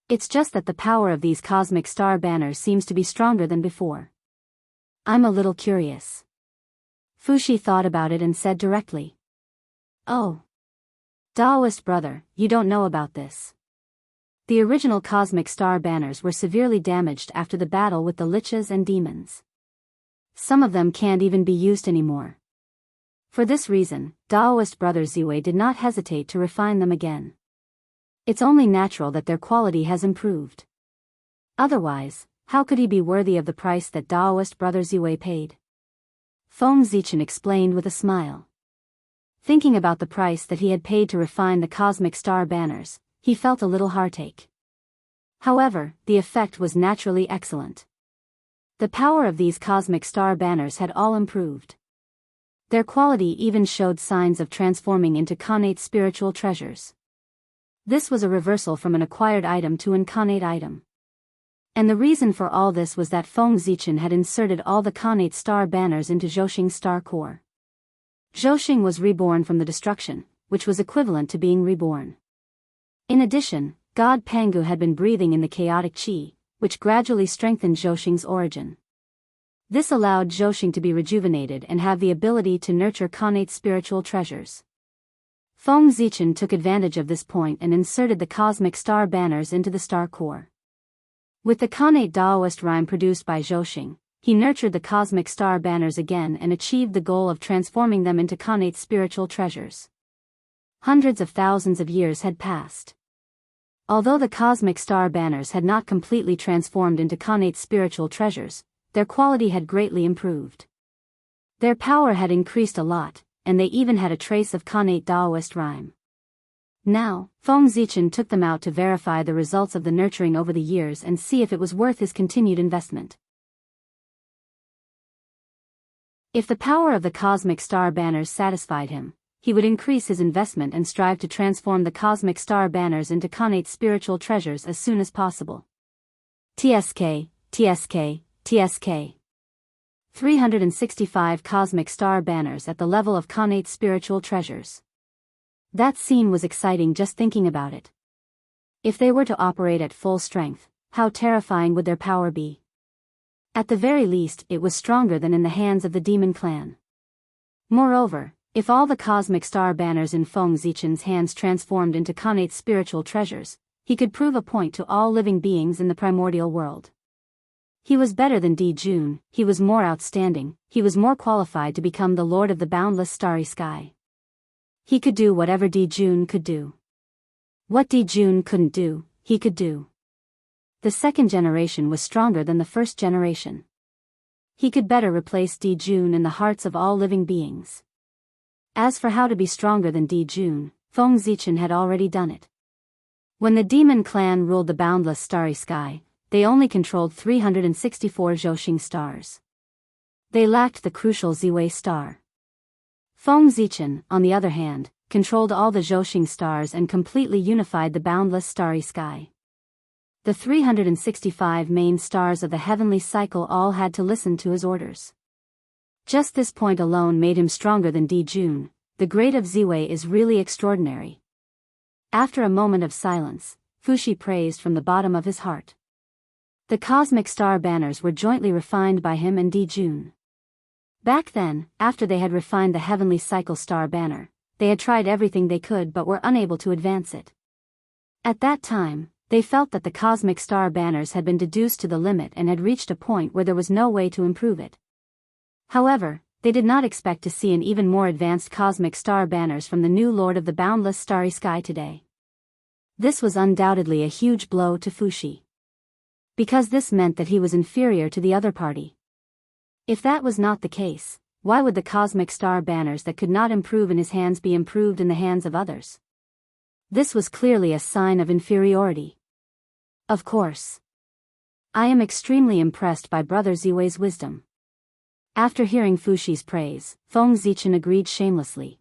It's just that the power of these cosmic star banners seems to be stronger than before. I'm a little curious. Fushi thought about it and said directly. Oh. Daoist brother, you don't know about this. The original cosmic star banners were severely damaged after the battle with the liches and demons. Some of them can't even be used anymore. For this reason, Daoist brother Ziwei did not hesitate to refine them again. It's only natural that their quality has improved. Otherwise, how could he be worthy of the price that Daoist brother Ziwei paid? Feng Zichen explained with a smile. Thinking about the price that he had paid to refine the cosmic star banners, he felt a little heartache. However, the effect was naturally excellent. The power of these cosmic star banners had all improved. Their quality even showed signs of transforming into connate spiritual treasures. This was a reversal from an acquired item to an connate item. And the reason for all this was that Feng Zichen had inserted all the connate star banners into Zhouxing's star core. Zhouxing was reborn from the destruction, which was equivalent to being reborn. In addition, God Pangu had been breathing in the chaotic qi, which gradually strengthened Zhouxing's origin. This allowed Zhouxing to be rejuvenated and have the ability to nurture connate spiritual treasures. Feng Zichen took advantage of this point and inserted the cosmic star banners into the star core. With the connate Daoist rhyme produced by Zhouxing, he nurtured the cosmic star banners again and achieved the goal of transforming them into connate spiritual treasures. Hundreds of thousands of years had passed. Although the cosmic star banners had not completely transformed into connate spiritual treasures, their quality had greatly improved. Their power had increased a lot, and they even had a trace of connate Daoist rhyme. Now, Feng Zichen took them out to verify the results of the nurturing over the years and see if it was worth his continued investment. If the power of the cosmic star banners satisfied him, he would increase his investment and strive to transform the cosmic star banners into connate spiritual treasures as soon as possible. TSK, TSK, TSK. 365 cosmic star banners at the level of connate spiritual treasures. That scene was exciting just thinking about it. If they were to operate at full strength, how terrifying would their power be? At the very least, it was stronger than in the hands of the demon clan. Moreover, if all the cosmic star banners in Feng Zichen's hands transformed into connate spiritual treasures, he could prove a point to all living beings in the primordial world. He was better than Di Jun, he was more outstanding, he was more qualified to become the lord of the boundless starry sky. He could do whatever Di Jun could do. What Di Jun couldn't do, he could do. The second generation was stronger than the first generation. He could better replace Di Jun in the hearts of all living beings. As for how to be stronger than Di Jun, Feng Zichen had already done it. When the demon clan ruled the boundless starry sky, they only controlled 364 Zhouxing stars. They lacked the crucial Ziwei star. Feng Zichen, on the other hand, controlled all the Zhouxing stars and completely unified the boundless starry sky. The 365 main stars of the heavenly cycle all had to listen to his orders. Just this point alone made him stronger than Di Jun. The great of Ziwei is really extraordinary. After a moment of silence, Fushi praised from the bottom of his heart. The cosmic star banners were jointly refined by him and Di Jun. Back then, after they had refined the heavenly cycle star banner, they had tried everything they could but were unable to advance it. At that time, They felt that the cosmic star banners had been deduced to the limit and had reached a point where there was no way to improve it. However, they did not expect to see an even more advanced cosmic star banners from the new lord of the boundless starry sky today. This was undoubtedly a huge blow to Fuxi, because this meant that he was inferior to the other party. If that was not the case, why would the cosmic star banners that could not improve in his hands be improved in the hands of others? This was clearly a sign of inferiority. Of course. I am extremely impressed by Brother Ziwei's wisdom. After hearing Fuxi's praise, Feng Zichen agreed shamelessly.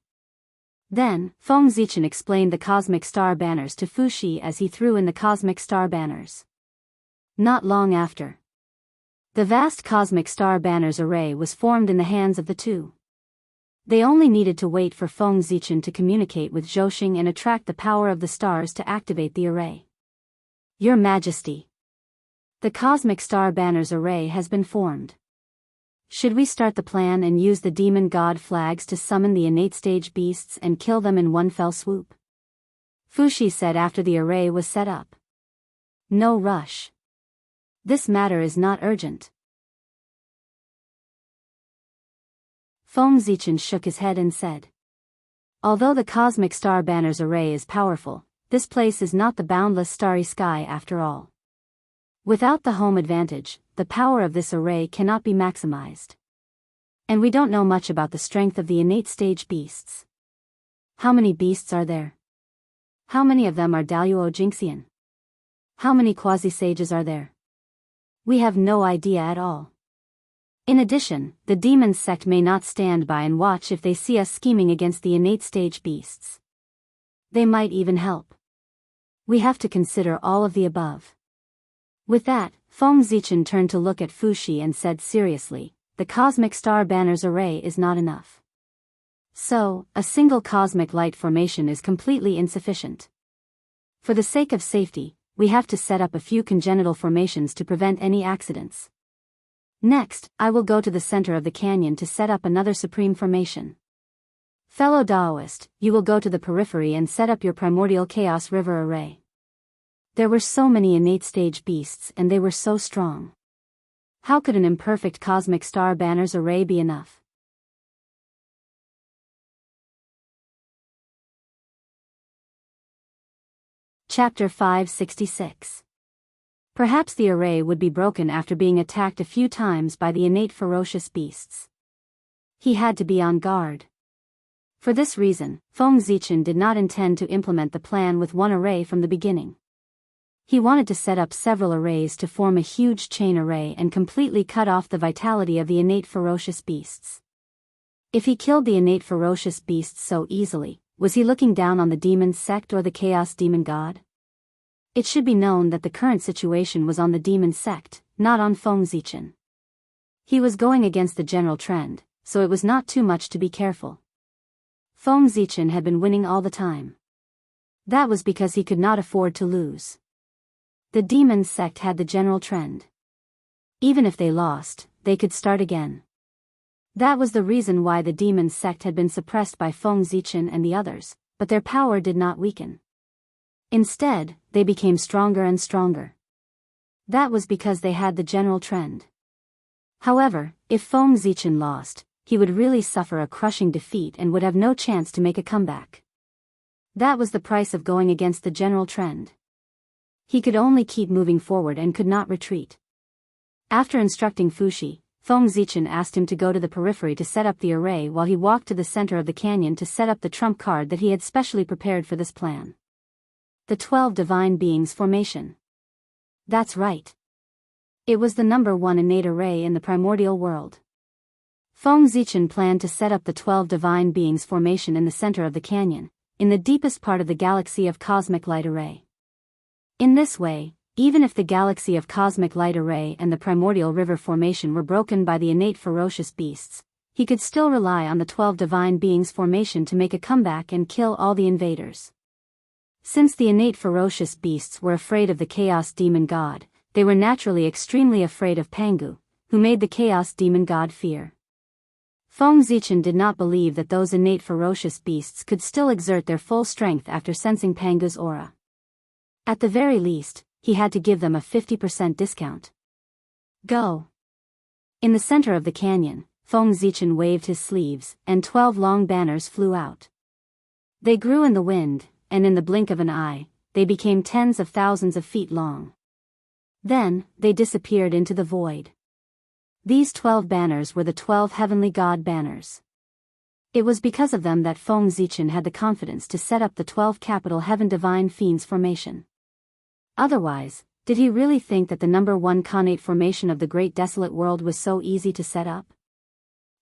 Then, Feng Zichen explained the cosmic star banners to Fuxi as he threw in the cosmic star banners. Not long after, the vast cosmic star banners array was formed in the hands of the two. They only needed to wait for Feng Zichen to communicate with Zhouxing and attract the power of the stars to activate the array. Your Majesty, the cosmic star banners array has been formed. Should we start the plan and use the demon god flags to summon the innate stage beasts and kill them in one fell swoop? Fuxi said after the array was set up. No rush. This matter is not urgent. Feng Zichen shook his head and said, although the cosmic star banners array is powerful, this place is not the boundless starry sky after all. Without the home advantage, the power of this array cannot be maximized. And we don't know much about the strength of the innate stage beasts. How many beasts are there? How many of them are Daoist Jingxian? How many quasi-sages are there? We have no idea at all. In addition, the demon sect may not stand by and watch if they see us scheming against the innate stage beasts. They might even help. We have to consider all of the above. With that, Feng Zichen turned to look at Fuxi and said seriously, the cosmic star banners array is not enough. So, a single cosmic light formation is completely insufficient. For the sake of safety, we have to set up a few congenital formations to prevent any accidents. Next, I will go to the center of the canyon to set up another supreme formation. Fellow Daoist, you will go to the periphery and set up your primordial chaos river array. There were so many innate stage beasts and they were so strong. How could an imperfect cosmic star banners array be enough? Chapter 566. Perhaps the array would be broken after being attacked a few times by the innate ferocious beasts. He had to be on guard. For this reason, Feng Zichen did not intend to implement the plan with one array from the beginning. He wanted to set up several arrays to form a huge chain array and completely cut off the vitality of the innate ferocious beasts. If he killed the innate ferocious beasts so easily, was he looking down on the demon sect or the chaos demon god? It should be known that the current situation was on the demon sect, not on Feng Zichen. He was going against the general trend, so it was not too much to be careful. Feng Zichen had been winning all the time. That was because he could not afford to lose. The demon sect had the general trend. Even if they lost, they could start again. That was the reason why the demon sect had been suppressed by Feng Zichen and the others, but their power did not weaken. Instead, they became stronger and stronger. That was because they had the general trend. However, if Feng Zichen lost, he would really suffer a crushing defeat and would have no chance to make a comeback. That was the price of going against the general trend. He could only keep moving forward and could not retreat. After instructing Fuxi, Feng Zichen asked him to go to the periphery to set up the array while he walked to the center of the canyon to set up the trump card that he had specially prepared for this plan. The 12 Divine Beings formation. That's right. It was the number 1 innate array in the primordial world. Feng Zichen planned to set up the 12 Divine Beings formation in the center of the canyon, in the deepest part of the galaxy of cosmic light array. In this way, even if the galaxy of cosmic light array and the primordial river formation were broken by the innate ferocious beasts, he could still rely on the 12 Divine Beings formation to make a comeback and kill all the invaders. Since the innate ferocious beasts were afraid of the chaos demon god, they were naturally extremely afraid of Pangu, who made the chaos demon god fear. Feng Zichen did not believe that those innate ferocious beasts could still exert their full strength after sensing Pangu's aura. At the very least, he had to give them a 50% discount. Go! In the center of the canyon, Feng Zichen waved his sleeves, and 12 long banners flew out. They grew in the wind, and in the blink of an eye, they became tens of thousands of feet long. Then, they disappeared into the void. These 12 banners were the 12 heavenly god banners. It was because of them that Feng Zichen had the confidence to set up the 12 capital heaven divine fiends formation. Otherwise, did he really think that the number 1 Khanate formation of the great desolate world was so easy to set up?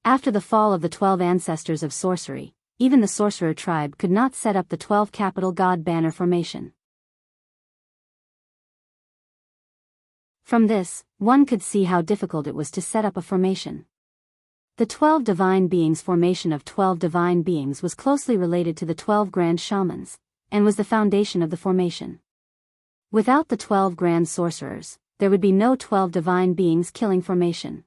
After the fall of the 12 ancestors of sorcery, even the sorcerer tribe could not set up the 12 capital god banner formation. From this, one could see how difficult it was to set up a formation. The 12 divine beings formation of 12 divine beings was closely related to the 12 grand shamans, and was the foundation of the formation. Without the 12 grand sorcerers, there would be no 12 divine beings killing formation.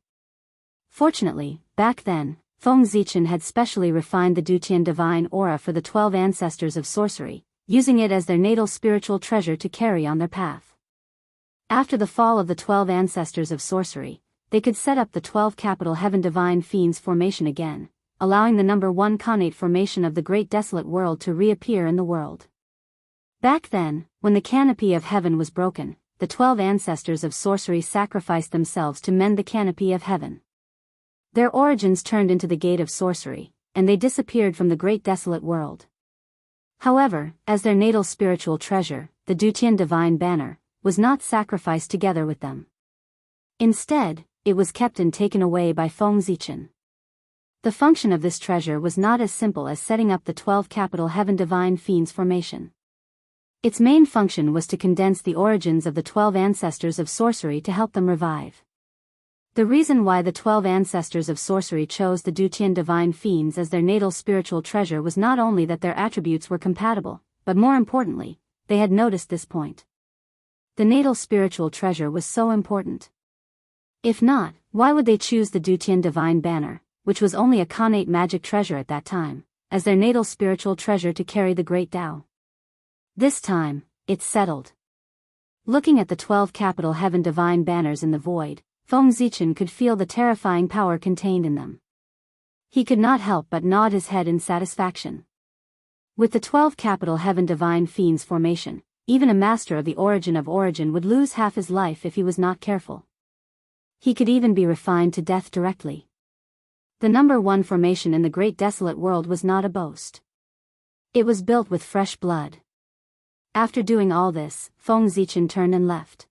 Fortunately, back then, Feng Zichen had specially refined the Dutian divine aura for the 12 ancestors of sorcery, using it as their natal spiritual treasure to carry on their path. After the fall of the 12 ancestors of sorcery, they could set up the 12 capital heaven divine fiends formation again, allowing the number 1 Khanate formation of the great desolate world to reappear in the world. Back then, when the canopy of heaven was broken, the 12 ancestors of sorcery sacrificed themselves to mend the canopy of heaven. Their origins turned into the gate of sorcery, and they disappeared from the great desolate world. However, as their natal spiritual treasure, the Dutian divine banner, was not sacrificed together with them. Instead, it was kept and taken away by Feng Zichen. The function of this treasure was not as simple as setting up the 12 capital heaven divine fiends formation. Its main function was to condense the origins of the 12 ancestors of sorcery to help them revive. The reason why the 12 ancestors of sorcery chose the Dutian divine fiends as their natal spiritual treasure was not only that their attributes were compatible, but more importantly, they had noticed this point. The natal spiritual treasure was so important. If not, why would they choose the Dutian divine banner, which was only a Khanate magic treasure at that time, as their natal spiritual treasure to carry the great Tao? This time, it's settled. Looking at the 12 capital heaven divine banners in the void, Feng Zichen could feel the terrifying power contained in them. He could not help but nod his head in satisfaction. With the 12 capital heaven divine fiends formation, even a master of the origin would lose half his life if he was not careful. He could even be refined to death directly. The number 1 formation in the great desolate world was not a boast. It was built with fresh blood. After doing all this, Feng Zichen turned and left.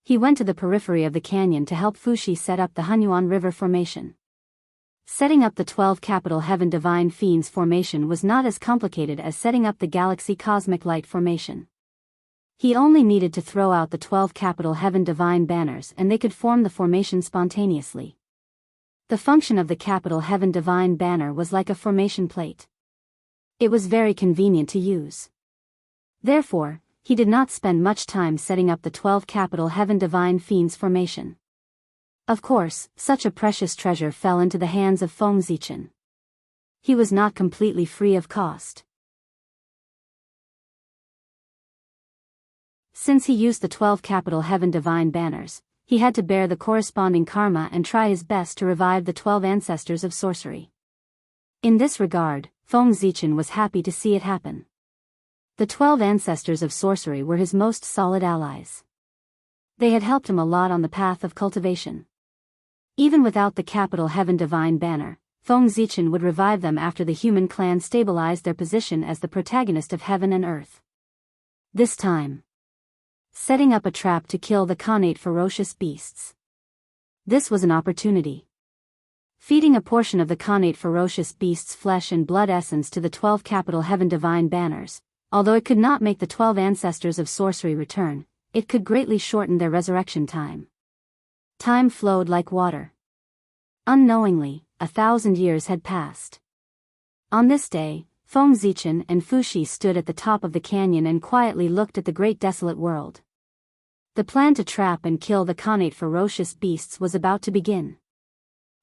He went to the periphery of the canyon to help Fuxi set up the Hunyuan River formation. Setting up the 12 capital heaven divine fiends formation was not as complicated as setting up the galaxy cosmic light formation. He only needed to throw out the 12 capital heaven divine banners and they could form the formation spontaneously. The function of the capital heaven divine banner was like a formation plate. It was very convenient to use. Therefore, he did not spend much time setting up the 12 capital heaven divine fiends formation. Of course, such a precious treasure fell into the hands of Feng Zichen. He was not completely free of cost. Since he used the 12 capital heaven divine banners, he had to bear the corresponding karma and try his best to revive the 12 ancestors of sorcery. In this regard, Feng Zichen was happy to see it happen. The 12 ancestors of sorcery were his most solid allies. They had helped him a lot on the path of cultivation. Even without the capital heaven divine banner, Feng Zichen would revive them after the human clan stabilized their position as the protagonist of heaven and earth. This time, setting up a trap to kill the Khanate ferocious beasts. This was an opportunity. Feeding a portion of the Khanate ferocious beasts' flesh and blood essence to the 12 capital heaven divine banners, although it could not make the 12 ancestors of sorcery return, it could greatly shorten their resurrection time. Time flowed like water. Unknowingly, 1,000 years had passed. On this day, Feng Zichen and Fuxi stood at the top of the canyon and quietly looked at the great desolate world. The plan to trap and kill the Khanate ferocious beasts was about to begin.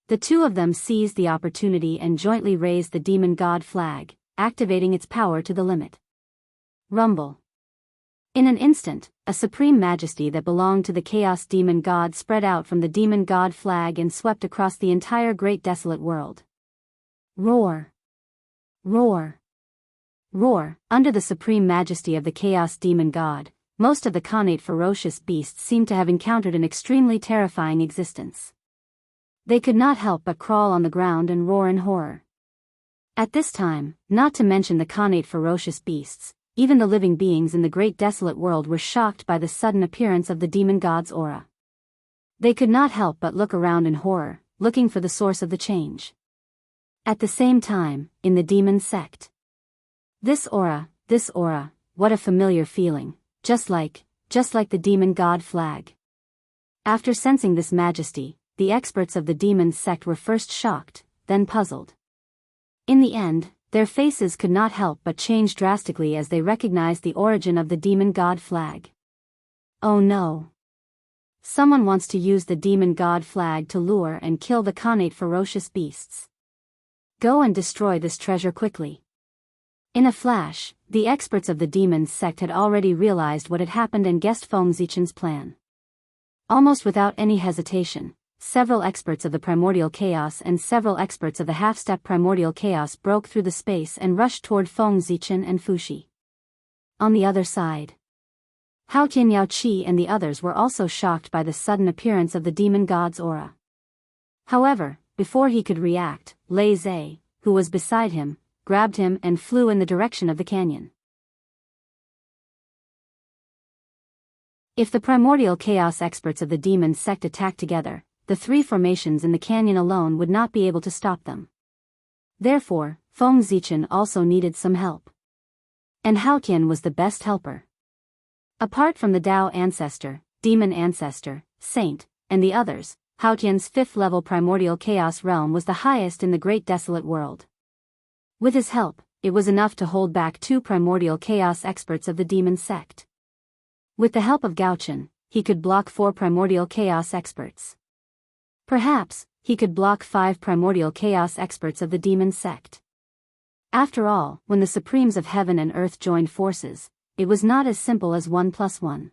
The two of them seized the opportunity and jointly raised the demon god flag, activating its power to the limit. Rumble. In an instant, a supreme majesty that belonged to the chaos demon god spread out from the demon god flag and swept across the entire great desolate world. Roar! Roar! Roar! Under the supreme majesty of the chaos demon god, most of the connate ferocious beasts seemed to have encountered an extremely terrifying existence. They could not help but crawl on the ground and roar in horror. At this time, not to mention the connate ferocious beasts, even the living beings in the great desolate world were shocked by the sudden appearance of the demon god's aura. They could not help but look around in horror, looking for the source of the change. At the same time, in the demon sect. This aura, what a familiar feeling, just like the demon god flag. After sensing this majesty, the experts of the demon sect were first shocked, then puzzled. In the end, their faces could not help but change drastically as they recognized the origin of the demon god flag. Oh no! Someone wants to use the demon god flag to lure and kill the connate ferocious beasts. Go and destroy this treasure quickly. In a flash, the experts of the demon sect had already realized what had happened and guessed Feng Zichen's plan. Almost without any hesitation, several experts of the primordial chaos and several experts of the half-step primordial chaos broke through the space and rushed toward Feng Zichen and Fuxi. On the other side, Hao Qian Yao Qi and the others were also shocked by the sudden appearance of the demon god's aura. However, before he could react, Lei Zhe, who was beside him, grabbed him and flew in the direction of the canyon. If the primordial chaos experts of the demon sect attacked together, the three formations in the canyon alone would not be able to stop them. Therefore, Feng Zichen also needed some help. And Hao Qian was the best helper. Apart from the Dao ancestor, demon ancestor, saint, and the others, Hao Qian's fifth-level primordial chaos realm was the highest in the great desolate world. With his help, it was enough to hold back two primordial chaos experts of the demon sect. With the help of Gao Chen, he could block 4 primordial chaos experts. Perhaps, he could block 5 primordial chaos experts of the demon sect. After all, when the supremes of heaven and earth joined forces, it was not as simple as 1 + 1.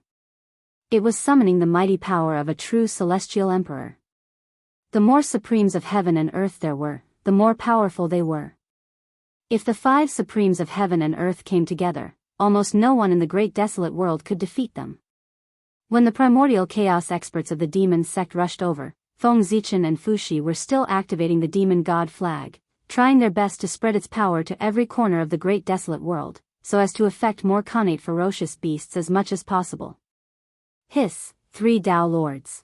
It was summoning the mighty power of a true celestial emperor. The more supremes of heaven and earth there were, the more powerful they were. If the 5 supremes of heaven and earth came together, almost no one in the great desolate world could defeat them. When the primordial chaos experts of the demon sect rushed over, Feng Zichen and Fuxi were still activating the demon god flag, trying their best to spread its power to every corner of the great desolate world, so as to affect more connate ferocious beasts as much as possible. Hiss, 3 Dao Lords.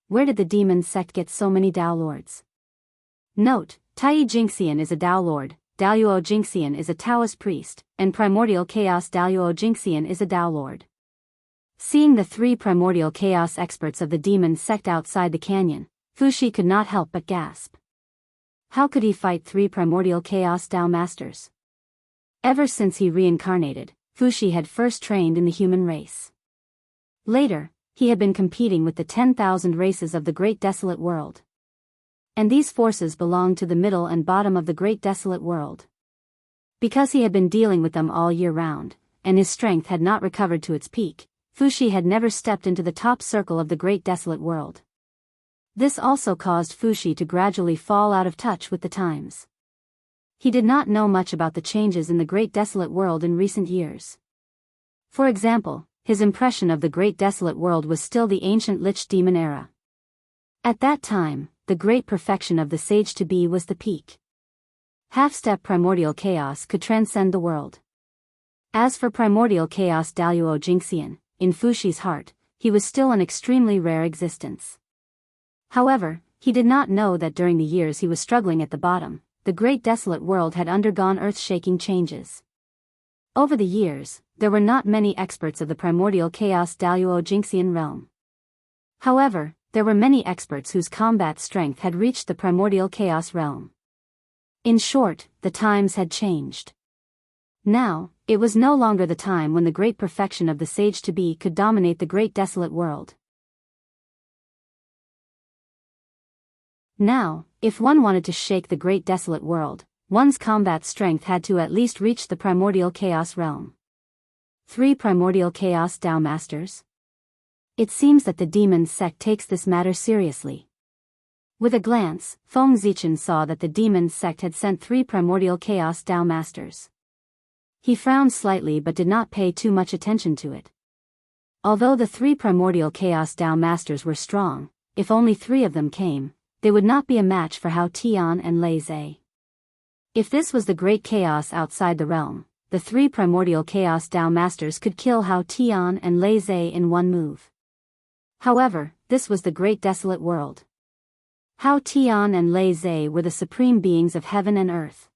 Where did the demon sect get so many Dao Lords? Note, Tai Jingxian is a Dao Lord, Daoyuo Jingxian is a Taoist priest, and primordial chaos Daoyuo Jingxian is a Dao Lord. Seeing the 3 primordial chaos experts of the demon sect outside the canyon, Fuxi could not help but gasp. How could he fight 3 primordial chaos Dao masters? Ever since he reincarnated, Fuxi had first trained in the human race. Later, he had been competing with the 10,000 races of the great desolate world. And these forces belonged to the middle and bottom of the great desolate world. Because he had been dealing with them all year round, and his strength had not recovered to its peak, Fuxi had never stepped into the top circle of the great desolate world. This also caused Fuxi to gradually fall out of touch with the times. He did not know much about the changes in the great desolate world in recent years. For example, his impression of the great desolate world was still the ancient Lich demon era. At that time, the great perfection of the sage-to-be was the peak. Half-step primordial chaos could transcend the world. As for primordial chaos Daoyuo Jingxian, in Fuxi's heart, he was still an extremely rare existence. However, he did not know that during the years he was struggling at the bottom, the great desolate world had undergone earth-shaking changes. Over the years, there were not many experts of the primordial chaos Daoyuo Jingxian realm. However, there were many experts whose combat strength had reached the primordial chaos realm. In short, the times had changed. Now, it was no longer the time when the great perfection of the sage-to-be could dominate the great desolate world. Now, if one wanted to shake the great desolate world, one's combat strength had to at least reach the primordial chaos realm. 3 primordial chaos Tao masters? It seems that the demon sect takes this matter seriously. With a glance, Feng Zichen saw that the demon sect had sent 3 primordial chaos Tao masters. He frowned slightly but did not pay too much attention to it. Although the 3 primordial chaos Tao masters were strong, if only 3 of them came, they would not be a match for Hao Tian and Lei Zhe. If this was the great chaos outside the realm, the 3 primordial chaos Tao masters could kill Hao Tian and Lei Zhe in one move. However, this was the great desolate world. Hao Tian and Lei Zhe were the supreme beings of heaven and earth.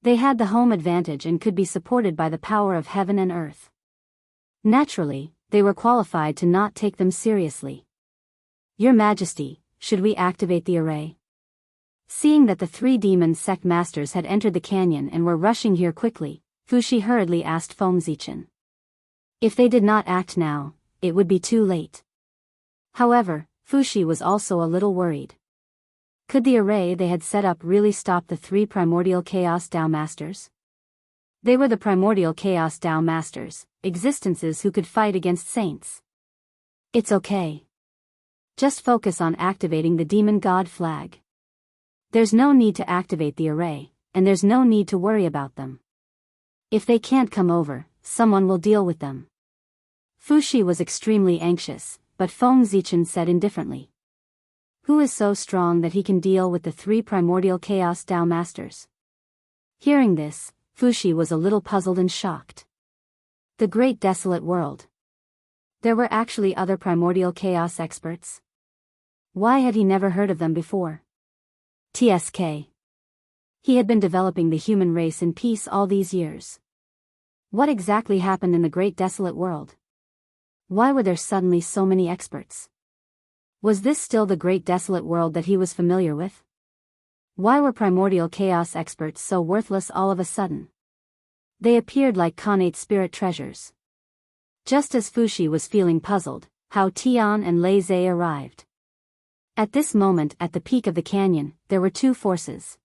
They had the home advantage and could be supported by the power of heaven and earth. Naturally, they were qualified to not take them seriously. Your Majesty, should we activate the array? Seeing that the 3 demon sect masters had entered the canyon and were rushing here quickly, Fushi hurriedly asked Feng Zichen. If they did not act now, it would be too late. However, Fushi was also a little worried. Could the array they had set up really stop the 3 primordial chaos Tao masters? They were the primordial chaos Tao masters, existences who could fight against saints. It's okay. Just focus on activating the demon god flag. There's no need to activate the array, and there's no need to worry about them. If they can't come over, someone will deal with them. Fushi was extremely anxious, but Feng Zichen said indifferently. Who is so strong that he can deal with the 3 primordial chaos Tao masters? Hearing this, Fushi was a little puzzled and shocked. The great desolate world. There were actually other primordial chaos experts. Why had he never heard of them before? TSK. He had been developing the human race in peace all these years. What exactly happened in the great desolate world? Why were there suddenly so many experts? Was this still the great desolate world that he was familiar with? Why were primordial chaos experts so worthless all of a sudden? They appeared like connate spirit treasures. Just as Fushi was feeling puzzled, Hao Tian and Lei Zhe arrived. At this moment at the peak of the canyon, there were 2 forces.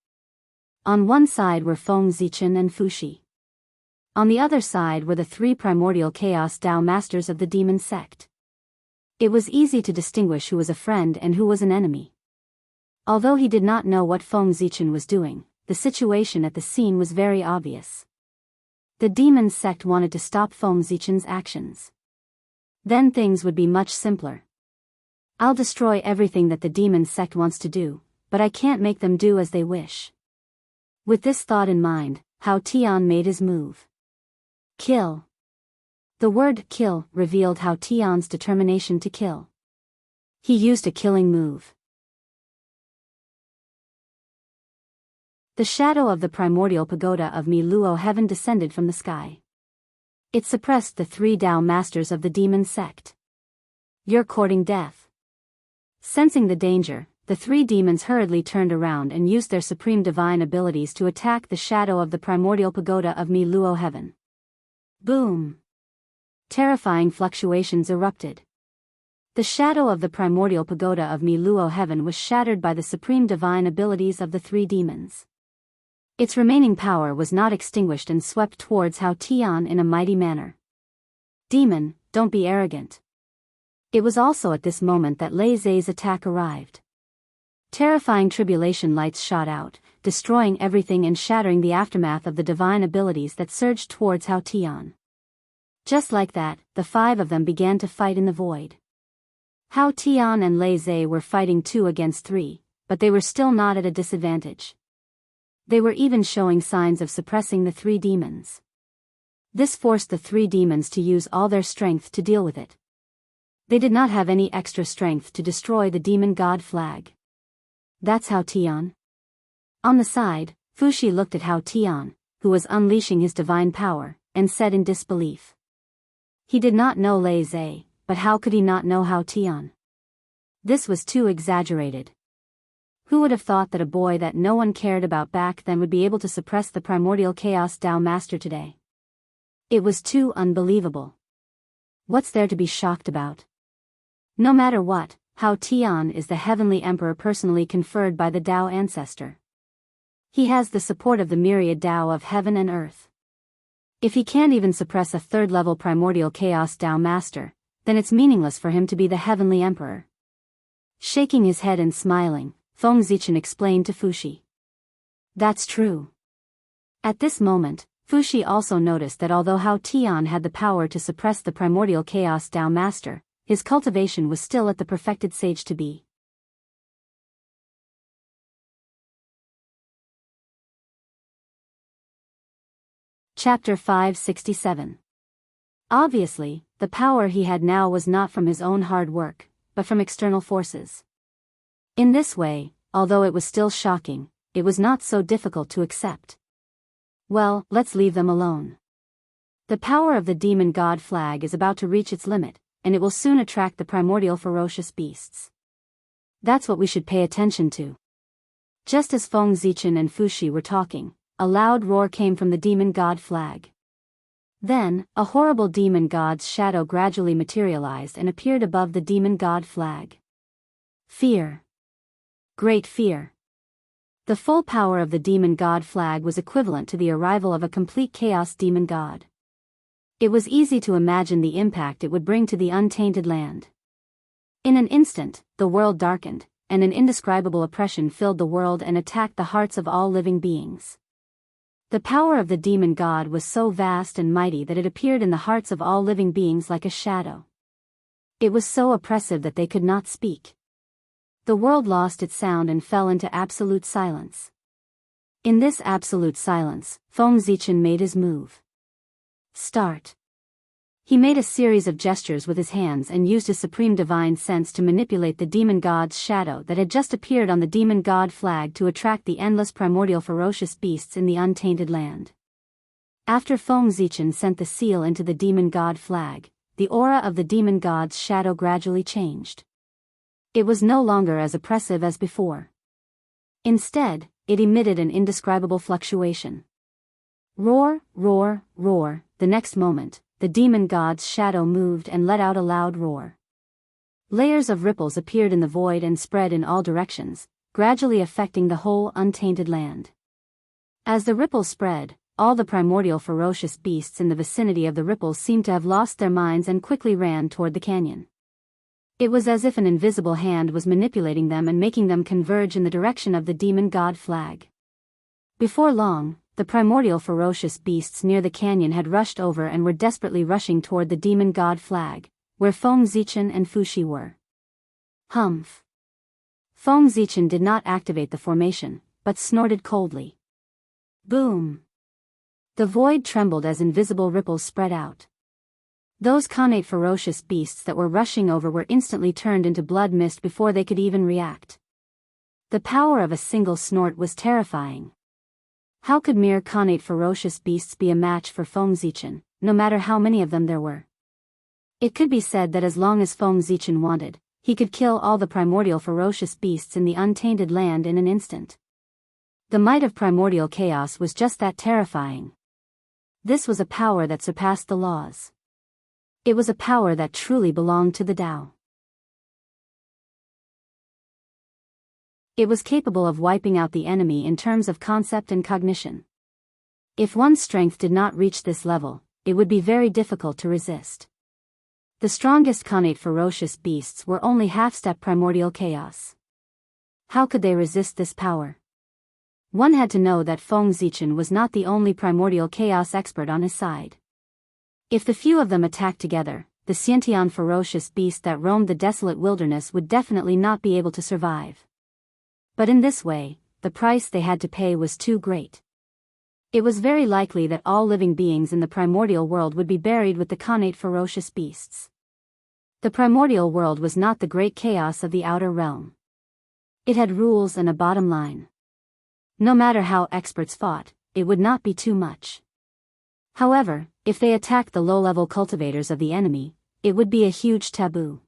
On one side were Feng Zichen and Fushi. On the other side were the 3 primordial chaos Tao masters of the demon sect. It was easy to distinguish who was a friend and who was an enemy. Although he did not know what Feng Zichen was doing, the situation at the scene was very obvious. The demon sect wanted to stop Feng Zichen's actions. Then things would be much simpler. I'll destroy everything that the demon sect wants to do, but I can't make them do as they wish. With this thought in mind, Hao Tian made his move. Kill. The word kill revealed Hao Tian's determination to kill. He used a killing move. The shadow of the primordial pagoda of Mi Luo heaven descended from the sky. It suppressed the 3 Dao masters of the demon sect. You're courting death. Sensing the danger, the 3 demons hurriedly turned around and used their supreme divine abilities to attack the shadow of the primordial pagoda of Mi Luo heaven. Boom! Terrifying fluctuations erupted. The shadow of the primordial pagoda of Mi Luo heaven was shattered by the supreme divine abilities of the 3 demons. Its remaining power was not extinguished and swept towards Hao Tian in a mighty manner. Demon, don't be arrogant. It was also at this moment that Lei Zhe's attack arrived. Terrifying tribulation lights shot out, destroying everything and shattering the aftermath of the divine abilities that surged towards Hao Tian. Just like that, the 5 of them began to fight in the void. Hao Tian and Lei Zhe were fighting 2 against 3, but they were still not at a disadvantage. They were even showing signs of suppressing the 3 demons. This forced the 3 demons to use all their strength to deal with it. They did not have any extra strength to destroy the demon god flag. That's Hao Tian. On the side, Fushi looked at Hao Tian, who was unleashing his divine power, and said in disbelief. He did not know Lei Zhe, but how could he not know Hao Tian? This was too exaggerated. Who would have thought that a boy that no one cared about back then would be able to suppress the primordial chaos Tao master today? It was too unbelievable. What's there to be shocked about? No matter what, Hao Tian is the heavenly emperor personally conferred by the Dao ancestor. He has the support of the myriad Dao of heaven and earth. If he can't even suppress a third-level primordial chaos Dao master, then it's meaningless for him to be the heavenly emperor. Shaking his head and smiling, Feng Zichen explained to Fuxi. That's true. At this moment, Fuxi also noticed that although Hao Tian had the power to suppress the primordial chaos Dao master, his cultivation was still at the perfected stage to be. Chapter 567. Obviously, the power he had now was not from his own hard work, but from external forces. In this way, although it was still shocking, it was not so difficult to accept. Well, let's leave them alone. The power of the demon god flag is about to reach its limit, and it will soon attract the primordial ferocious beasts. That's what we should pay attention to. Just as Feng Zichen and Fuxi were talking, a loud roar came from the demon god flag. Then, a horrible demon god's shadow gradually materialized and appeared above the demon god flag. Fear. Great fear. The full power of the demon god flag was equivalent to the arrival of a complete chaos demon god. It was easy to imagine the impact it would bring to the untainted land. In an instant, the world darkened, and an indescribable oppression filled the world and attacked the hearts of all living beings. The power of the demon god was so vast and mighty that it appeared in the hearts of all living beings like a shadow. It was so oppressive that they could not speak. The world lost its sound and fell into absolute silence. In this absolute silence, Feng Zichen made his move. Start. He made a series of gestures with his hands and used his supreme divine sense to manipulate the demon god's shadow that had just appeared on the demon god flag to attract the endless primordial ferocious beasts in the untainted land. After Feng Zichen sent the seal into the demon god flag, the aura of the demon god's shadow gradually changed. It was no longer as oppressive as before. Instead, it emitted an indescribable fluctuation. Roar, roar, roar. The next moment, the demon god's shadow moved and let out a loud roar. Layers of ripples appeared in the void and spread in all directions, gradually affecting the whole untainted land. As the ripples spread, all the primordial ferocious beasts in the vicinity of the ripples seemed to have lost their minds and quickly ran toward the canyon. It was as if an invisible hand was manipulating them and making them converge in the direction of the demon god flag. Before long, the primordial ferocious beasts near the canyon had rushed over and were desperately rushing toward the demon god flag, where Feng Zichen and Fuxi were. Humph. Feng Zichen did not activate the formation, but snorted coldly. Boom. The void trembled as invisible ripples spread out. Those connate ferocious beasts that were rushing over were instantly turned into blood mist before they could even react. The power of a single snort was terrifying. How could mere connate ferocious beasts be a match for Feng Zichen, no matter how many of them there were? It could be said that as long as Feng Zichen wanted, he could kill all the primordial ferocious beasts in the untainted land in an instant. The might of primordial chaos was just that terrifying. This was a power that surpassed the laws. It was a power that truly belonged to the Tao. It was capable of wiping out the enemy in terms of concept and cognition. If one's strength did not reach this level, it would be very difficult to resist. The strongest connate ferocious beasts were only half-step primordial chaos. How could they resist this power? One had to know that Feng Zichen was not the only primordial chaos expert on his side. If the few of them attacked together, the Xiantian ferocious beast that roamed the desolate wilderness would definitely not be able to survive. But in this way, the price they had to pay was too great. It was very likely that all living beings in the primordial world would be buried with the connate ferocious beasts. The primordial world was not the great chaos of the outer realm. It had rules and a bottom line. No matter how experts fought, it would not be too much. However, if they attacked the low-level cultivators of the enemy, it would be a huge taboo.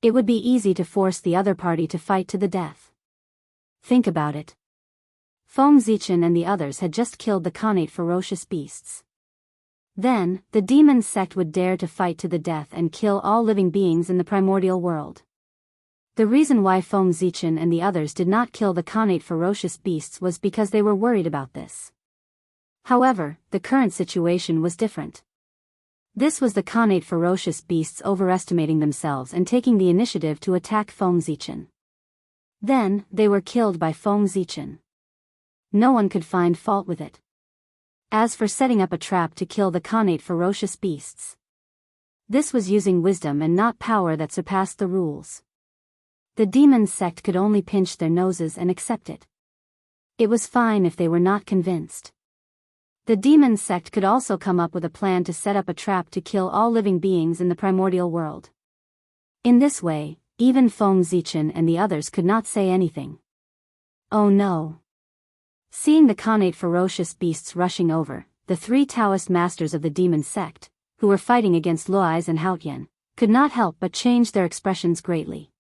It would be easy to force the other party to fight to the death. Think about it. Feng Zichen and the others had just killed the connate ferocious beasts. Then, the demon sect would dare to fight to the death and kill all living beings in the primordial world. The reason why Feng Zichen and the others did not kill the connate ferocious beasts was because they were worried about this. However, the current situation was different. This was the Khanate ferocious beasts overestimating themselves and taking the initiative to attack Feng Zichen. Then, they were killed by Feng Zichen. No one could find fault with it. As for setting up a trap to kill the Khanate ferocious beasts, this was using wisdom and not power that surpassed the rules. The demon sect could only pinch their noses and accept it. It was fine if they were not convinced. The demon sect could also come up with a plan to set up a trap to kill all living beings in the primordial world. In this way, even Feng Zichen and the others could not say anything. Oh no! Seeing the Khanate ferocious beasts rushing over, the three Taoist masters of the demon sect, who were fighting against Luoy's and Haotian, could not help but change their expressions greatly.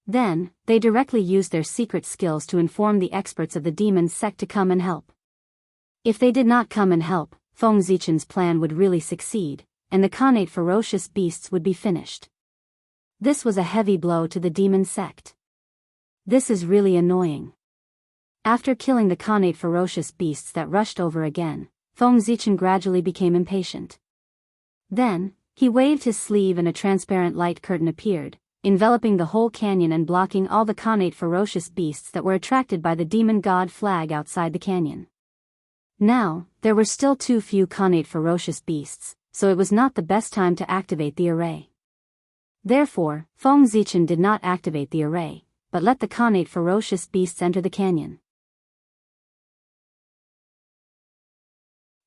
Then, they directly used their secret skills to inform the experts of the demon sect to come and help. If they did not come and help, Feng Zichen's plan would really succeed, and the Khanate ferocious beasts would be finished. This was a heavy blow to the demon sect. This is really annoying. After killing the Khanate ferocious beasts that rushed over again, Feng Zichen gradually became impatient. Then, he waved his sleeve and a transparent light curtain appeared, enveloping the whole canyon and blocking all the Khanate ferocious beasts that were attracted by the demon god flag outside the canyon. Now, there were still too few Khanate ferocious beasts, so it was not the best time to activate the array. Therefore, Feng Zichen did not activate the array, but let the Khanate ferocious beasts enter the canyon.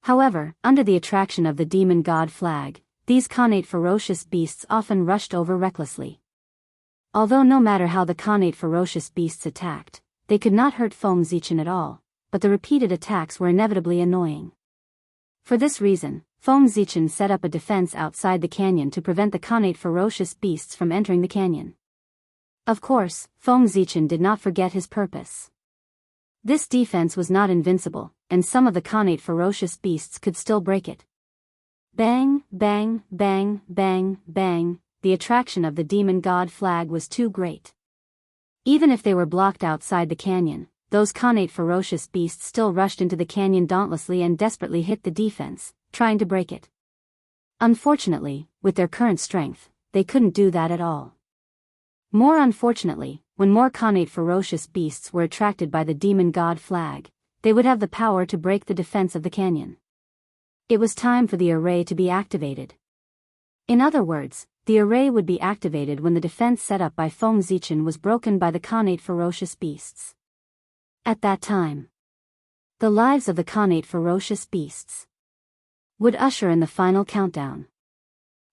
However, under the attraction of the demon god flag, these Khanate ferocious beasts often rushed over recklessly. Although no matter how the Khanate ferocious beasts attacked, they could not hurt Feng Zichen at all, but the repeated attacks were inevitably annoying. For this reason, Feng Zichen set up a defense outside the canyon to prevent the Khanate ferocious beasts from entering the canyon. Of course, Feng Zichen did not forget his purpose. This defense was not invincible, and some of the Khanate ferocious beasts could still break it. Bang, bang, bang, bang, bang, the attraction of the demon god flag was too great. Even if they were blocked outside the canyon, those Khanate ferocious beasts still rushed into the canyon dauntlessly and desperately hit the defense, trying to break it. Unfortunately, with their current strength, they couldn't do that at all. More unfortunately, when more Khanate ferocious beasts were attracted by the demon god flag, they would have the power to break the defense of the canyon. It was time for the array to be activated. In other words, the array would be activated when the defense set up by Feng Zichen was broken by the Khanate ferocious beasts. At that time, the lives of the Khanate ferocious beasts would usher in the final countdown.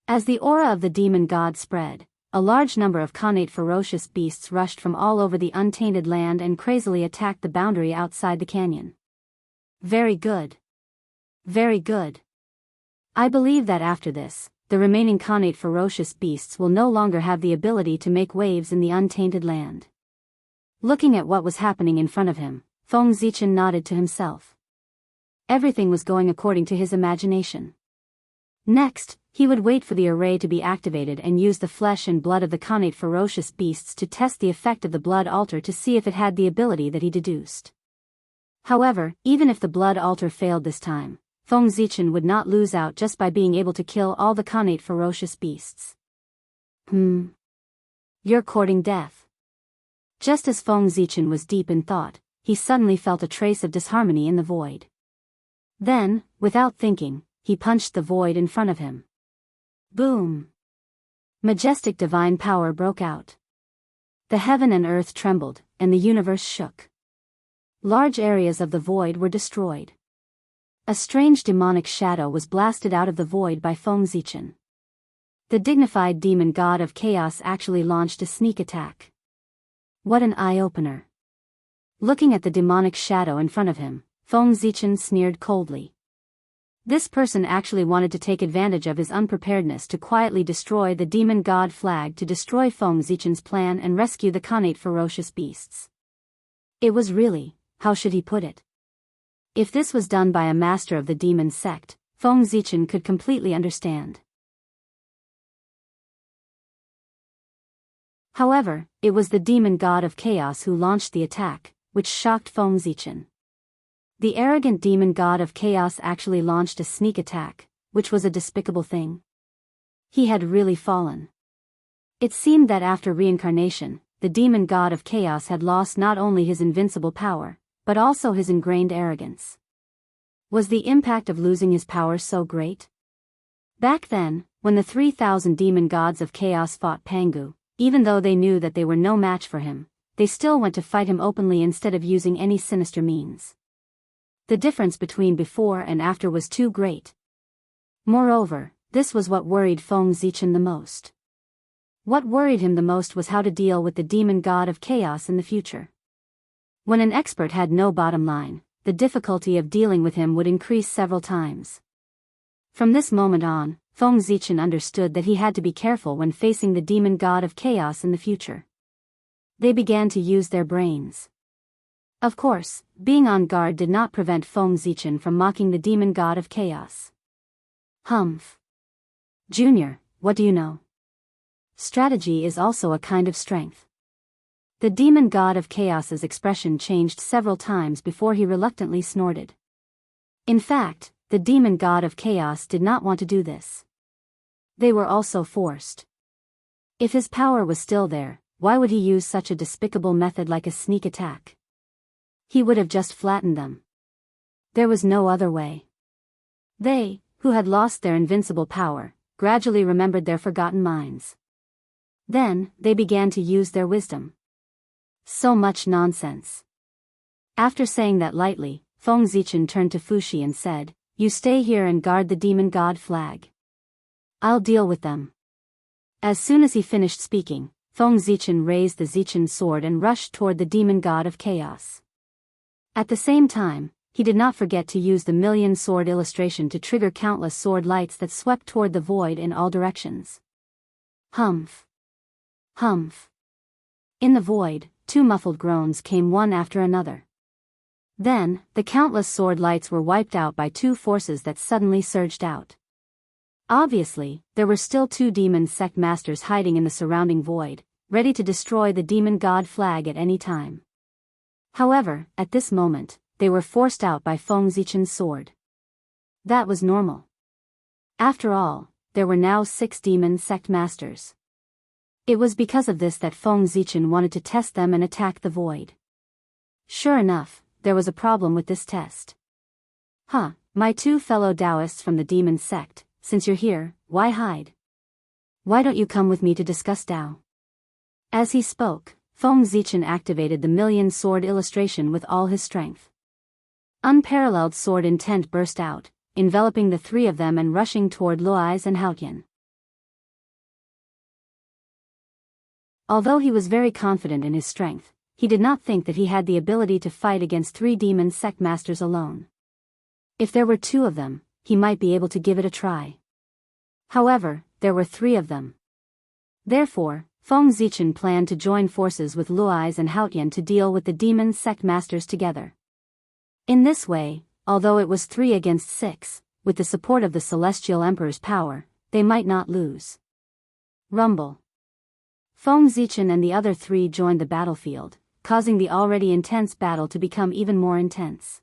As the aura of the demon god spread, a large number of Khanate ferocious beasts rushed from all over the untainted land and crazily attacked the boundary outside the canyon. Very good. Very good. I believe that after this, the remaining Khanate ferocious beasts will no longer have the ability to make waves in the untainted land. Looking at what was happening in front of him, Feng Zichen nodded to himself. Everything was going according to his imagination. Next, he would wait for the array to be activated and use the flesh and blood of the Khanate ferocious beasts to test the effect of the blood altar to see if it had the ability that he deduced. However, even if the blood altar failed this time, Feng Zichen would not lose out just by being able to kill all the Khanate ferocious beasts. You're courting death. Just as Feng Zichen was deep in thought, he suddenly felt a trace of disharmony in the void. Then, without thinking, he punched the void in front of him. Boom! Majestic divine power broke out. The heaven and earth trembled, and the universe shook. Large areas of the void were destroyed. A strange demonic shadow was blasted out of the void by Feng Zichen. The dignified demon god of chaos actually launched a sneak attack. What an eye-opener. Looking at the demonic shadow in front of him, Feng Zichen sneered coldly. This person actually wanted to take advantage of his unpreparedness to quietly destroy the demon god flag to destroy Feng Zichen's plan and rescue the Khanate ferocious beasts. It was really, how should he put it? If this was done by a master of the demon sect, Feng Zichen could completely understand. However, it was the demon god of chaos who launched the attack, which shocked Feng Zichen. The arrogant demon god of chaos actually launched a sneak attack, which was a despicable thing. He had really fallen. It seemed that after reincarnation, the demon god of chaos had lost not only his invincible power, but also his ingrained arrogance. Was the impact of losing his power so great? Back then, when the 3,000 demon gods of chaos fought Pangu, even though they knew that they were no match for him, they still went to fight him openly instead of using any sinister means. The difference between before and after was too great. Moreover, this was what worried Feng Zichen the most. What worried him the most was how to deal with the demon god of chaos in the future. When an expert had no bottom line, the difficulty of dealing with him would increase several times. From this moment on, Feng Zichen understood that he had to be careful when facing the demon god of chaos in the future. They began to use their brains. Of course, being on guard did not prevent Feng Zichen from mocking the demon god of chaos. Humph. Junior, what do you know? Strategy is also a kind of strength. The demon god of chaos's expression changed several times before he reluctantly snorted. In fact, the demon god of chaos did not want to do this. They were also forced. If his power was still there, why would he use such a despicable method like a sneak attack? He would have just flattened them. There was no other way. They, who had lost their invincible power, gradually remembered their forgotten minds. Then, they began to use their wisdom. So much nonsense. After saying that lightly, Feng Zichen turned to Fuxi and said, "You stay here and guard the demon god flag. I'll deal with them." As soon as he finished speaking, Feng Zichen raised the Zichen sword and rushed toward the demon god of chaos. At the same time, he did not forget to use the million sword illustration to trigger countless sword lights that swept toward the void in all directions. Humph. Humph. In the void, two muffled groans came one after another. Then, the countless sword lights were wiped out by two forces that suddenly surged out. Obviously, there were still two demon sect masters hiding in the surrounding void, ready to destroy the demon god flag at any time. However, at this moment, they were forced out by Feng Zichen's sword. That was normal. After all, there were now 6 demon sect masters. It was because of this that Feng Zichen wanted to test them and attack the void. Sure enough, there was a problem with this test. "Huh, my 2 fellow Daoists from the demon sect, since you're here, why hide? Why don't you come with me to discuss Dao?" As he spoke, Feng Zichen activated the million sword illustration with all his strength. Unparalleled sword intent burst out, enveloping the 3 of them and rushing toward Luoy's and Haotian. Although he was very confident in his strength, he did not think that he had the ability to fight against 3 demon sect masters alone. If there were 2 of them, he might be able to give it a try. However, there were 3 of them. Therefore, Feng Zichen planned to join forces with Luoy's and Haotian to deal with the demon sect masters together. In this way, although it was 3 against 6, with the support of the Celestial Emperor's power, they might not lose. Rumble. Feng Zichen and the other 3 joined the battlefield, causing the already intense battle to become even more intense.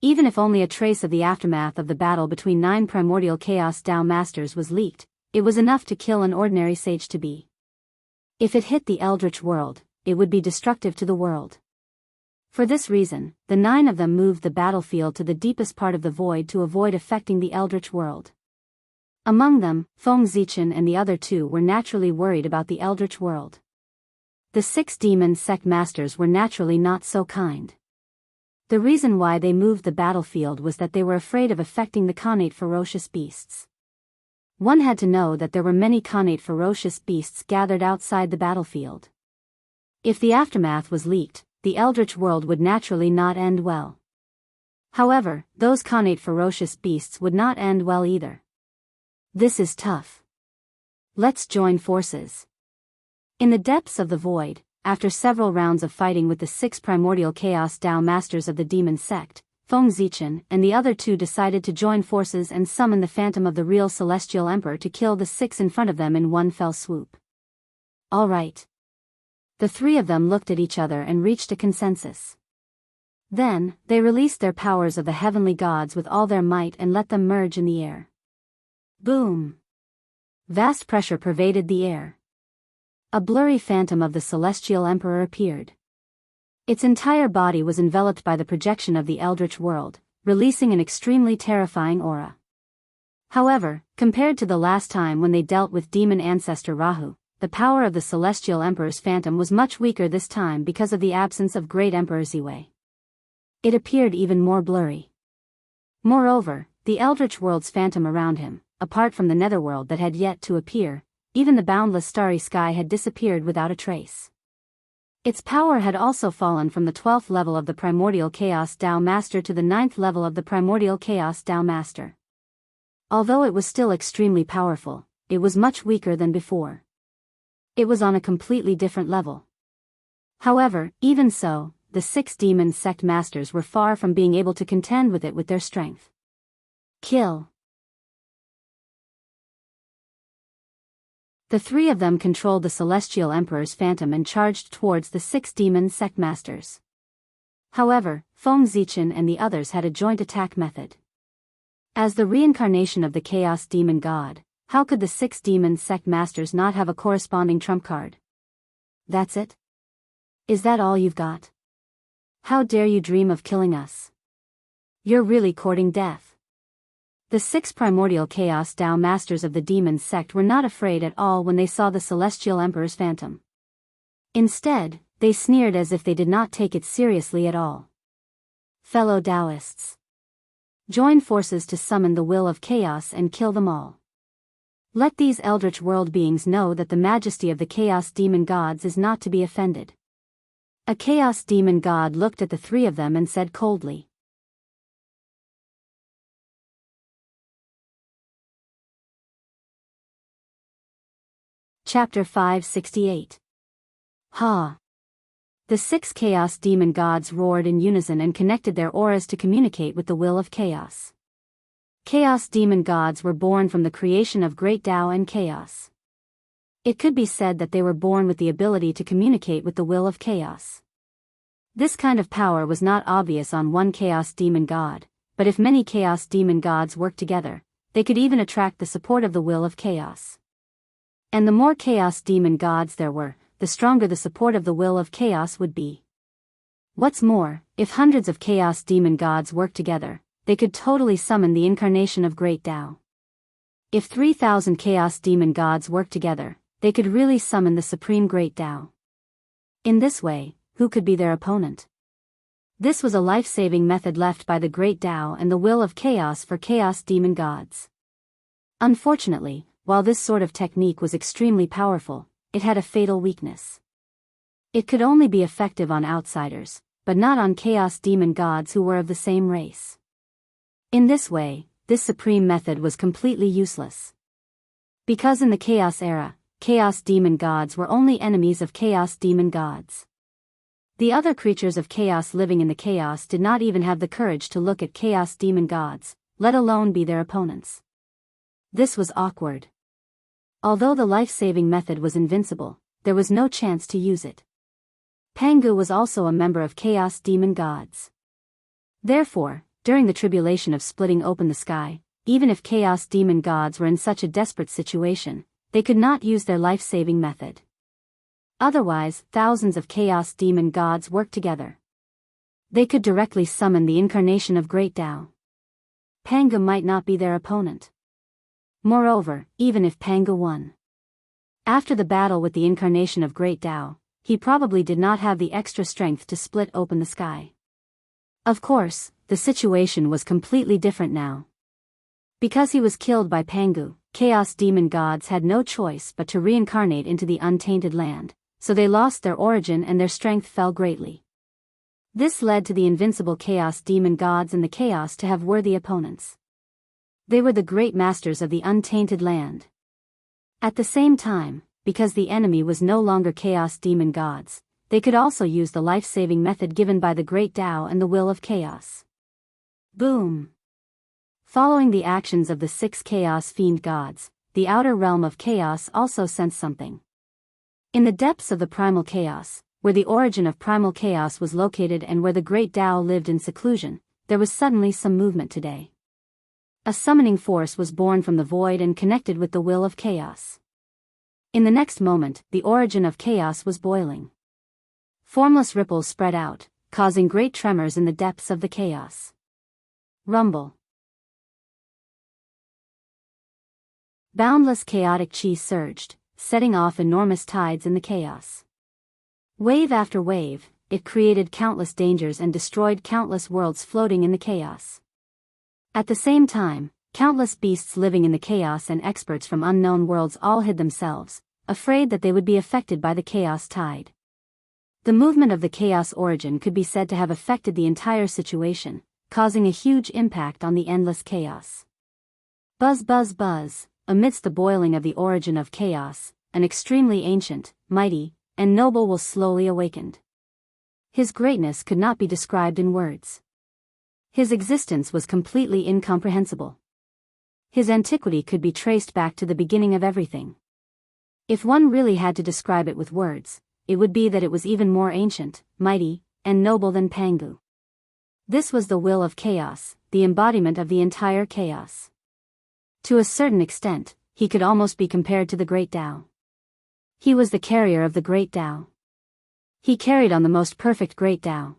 Even if only a trace of the aftermath of the battle between 9 primordial chaos Dao masters was leaked, it was enough to kill an ordinary sage to be. If it hit the Eldritch world, it would be destructive to the world. For this reason, the 9 of them moved the battlefield to the deepest part of the void to avoid affecting the Eldritch world. Among them, Feng Zichen and the other 2 were naturally worried about the Eldritch world. The 6 demon sect masters were naturally not so kind. The reason why they moved the battlefield was that they were afraid of affecting the Khanate ferocious beasts. One had to know that there were many Khanate ferocious beasts gathered outside the battlefield. If the aftermath was leaked, the Eldritch world would naturally not end well. However, those Khanate ferocious beasts would not end well either. This is tough. Let's join forces. In the depths of the void, after several rounds of fighting with the 6 primordial chaos Dao masters of the demon sect, Feng Zichen and the other 2 decided to join forces and summon the phantom of the real Celestial Emperor to kill the 6 in front of them in one fell swoop. All right. The 3 of them looked at each other and reached a consensus. Then, they released their powers of the heavenly gods with all their might and let them merge in the air. Boom! Vast pressure pervaded the air. A blurry phantom of the celestial emperor appeared. Its entire body was enveloped by the projection of the eldritch world, releasing an extremely terrifying aura. However, compared to the last time when they dealt with demon ancestor Rahu, the power of the celestial emperor's phantom was much weaker this time because of the absence of great Emperor Ziwei. It appeared even more blurry. Moreover, the eldritch world's phantom around him, apart from the netherworld that had yet to appear, even the boundless starry sky had disappeared without a trace. Its power had also fallen from the 12th level of the primordial chaos Tao Master to the 9th level of the primordial chaos Tao Master. Although it was still extremely powerful, it was much weaker than before. It was on a completely different level. However, even so, the 6 demon sect masters were far from being able to contend with it with their strength. Kill. The 3 of them controlled the celestial emperor's phantom and charged towards the 6 demon sect masters. However, Feng Zichen and the others had a joint attack method. As the reincarnation of the chaos demon god, how could the 6 demon sect masters not have a corresponding trump card? That's it? Is that all you've got? How dare you dream of killing us? You're really courting death. The 6 primordial chaos Tao masters of the demon sect were not afraid at all when they saw the celestial emperor's phantom. Instead, they sneered as if they did not take it seriously at all. Fellow Daoists, join forces to summon the will of chaos and kill them all. Let these eldritch world beings know that the majesty of the chaos demon gods is not to be offended. A chaos demon god looked at the 3 of them and said coldly. Chapter 568. Ha! The 6 chaos demon gods roared in unison and connected their auras to communicate with the will of chaos. Chaos demon gods were born from the creation of great Tao and chaos. It could be said that they were born with the ability to communicate with the will of chaos. This kind of power was not obvious on one chaos demon god, but if many chaos demon gods worked together, they could even attract the support of the will of chaos. And the more chaos demon gods there were, the stronger the support of the will of chaos would be. What's more, if hundreds of chaos demon gods worked together, they could totally summon the incarnation of great Tao. If 3,000 chaos demon gods worked together, they could really summon the supreme great Tao. In this way, who could be their opponent? This was a life-saving method left by the great Tao and the will of chaos for chaos demon gods. Unfortunately, while this sort of technique was extremely powerful, it had a fatal weakness. It could only be effective on outsiders, but not on chaos demon gods who were of the same race. In this way, this supreme method was completely useless. Because in the chaos era, chaos demon gods were only enemies of chaos demon gods. The other creatures of chaos living in the chaos did not even have the courage to look at chaos demon gods, let alone be their opponents. This was awkward. Although the life-saving method was invincible, there was no chance to use it. Pangu was also a member of chaos demon gods. Therefore, during the tribulation of splitting open the sky, even if chaos demon gods were in such a desperate situation, they could not use their life-saving method. Otherwise, thousands of chaos demon gods worked together. They could directly summon the incarnation of great Tao. Pangu might not be their opponent. Moreover, even if Pangu won, after the battle with the incarnation of great Tao, he probably did not have the extra strength to split open the sky. Of course, the situation was completely different now. Because he was killed by Pangu, chaos demon gods had no choice but to reincarnate into the untainted land, so they lost their origin and their strength fell greatly. This led to the invincible chaos demon gods in the chaos to have worthy opponents. They were the great masters of the untainted land. At the same time, because the enemy was no longer chaos demon gods, they could also use the life-saving method given by the great Tao and the will of chaos. Boom! Following the actions of the 6 chaos fiend gods, the outer realm of chaos also sensed something. In the depths of the primal chaos, where the origin of primal chaos was located and where the great Tao lived in seclusion, there was suddenly some movement today. A summoning force was born from the void and connected with the will of chaos. In the next moment, the origin of chaos was boiling. Formless ripples spread out, causing great tremors in the depths of the chaos. Rumble. Boundless chaotic chi surged, setting off enormous tides in the chaos. Wave after wave, it created countless dangers and destroyed countless worlds floating in the chaos. At the same time, countless beasts living in the chaos and experts from unknown worlds all hid themselves, afraid that they would be affected by the chaos tide. The movement of the chaos origin could be said to have affected the entire situation, causing a huge impact on the endless chaos. Buzz buzz buzz, amidst the boiling of the origin of chaos, an extremely ancient, mighty, and noble will slowly awakened. His greatness could not be described in words. His existence was completely incomprehensible. His antiquity could be traced back to the beginning of everything. If one really had to describe it with words, it would be that it was even more ancient, mighty, and noble than Pangu. This was the will of chaos, the embodiment of the entire chaos. To a certain extent, he could almost be compared to the great Tao. He was the carrier of the great Tao. He carried on the most perfect great Tao.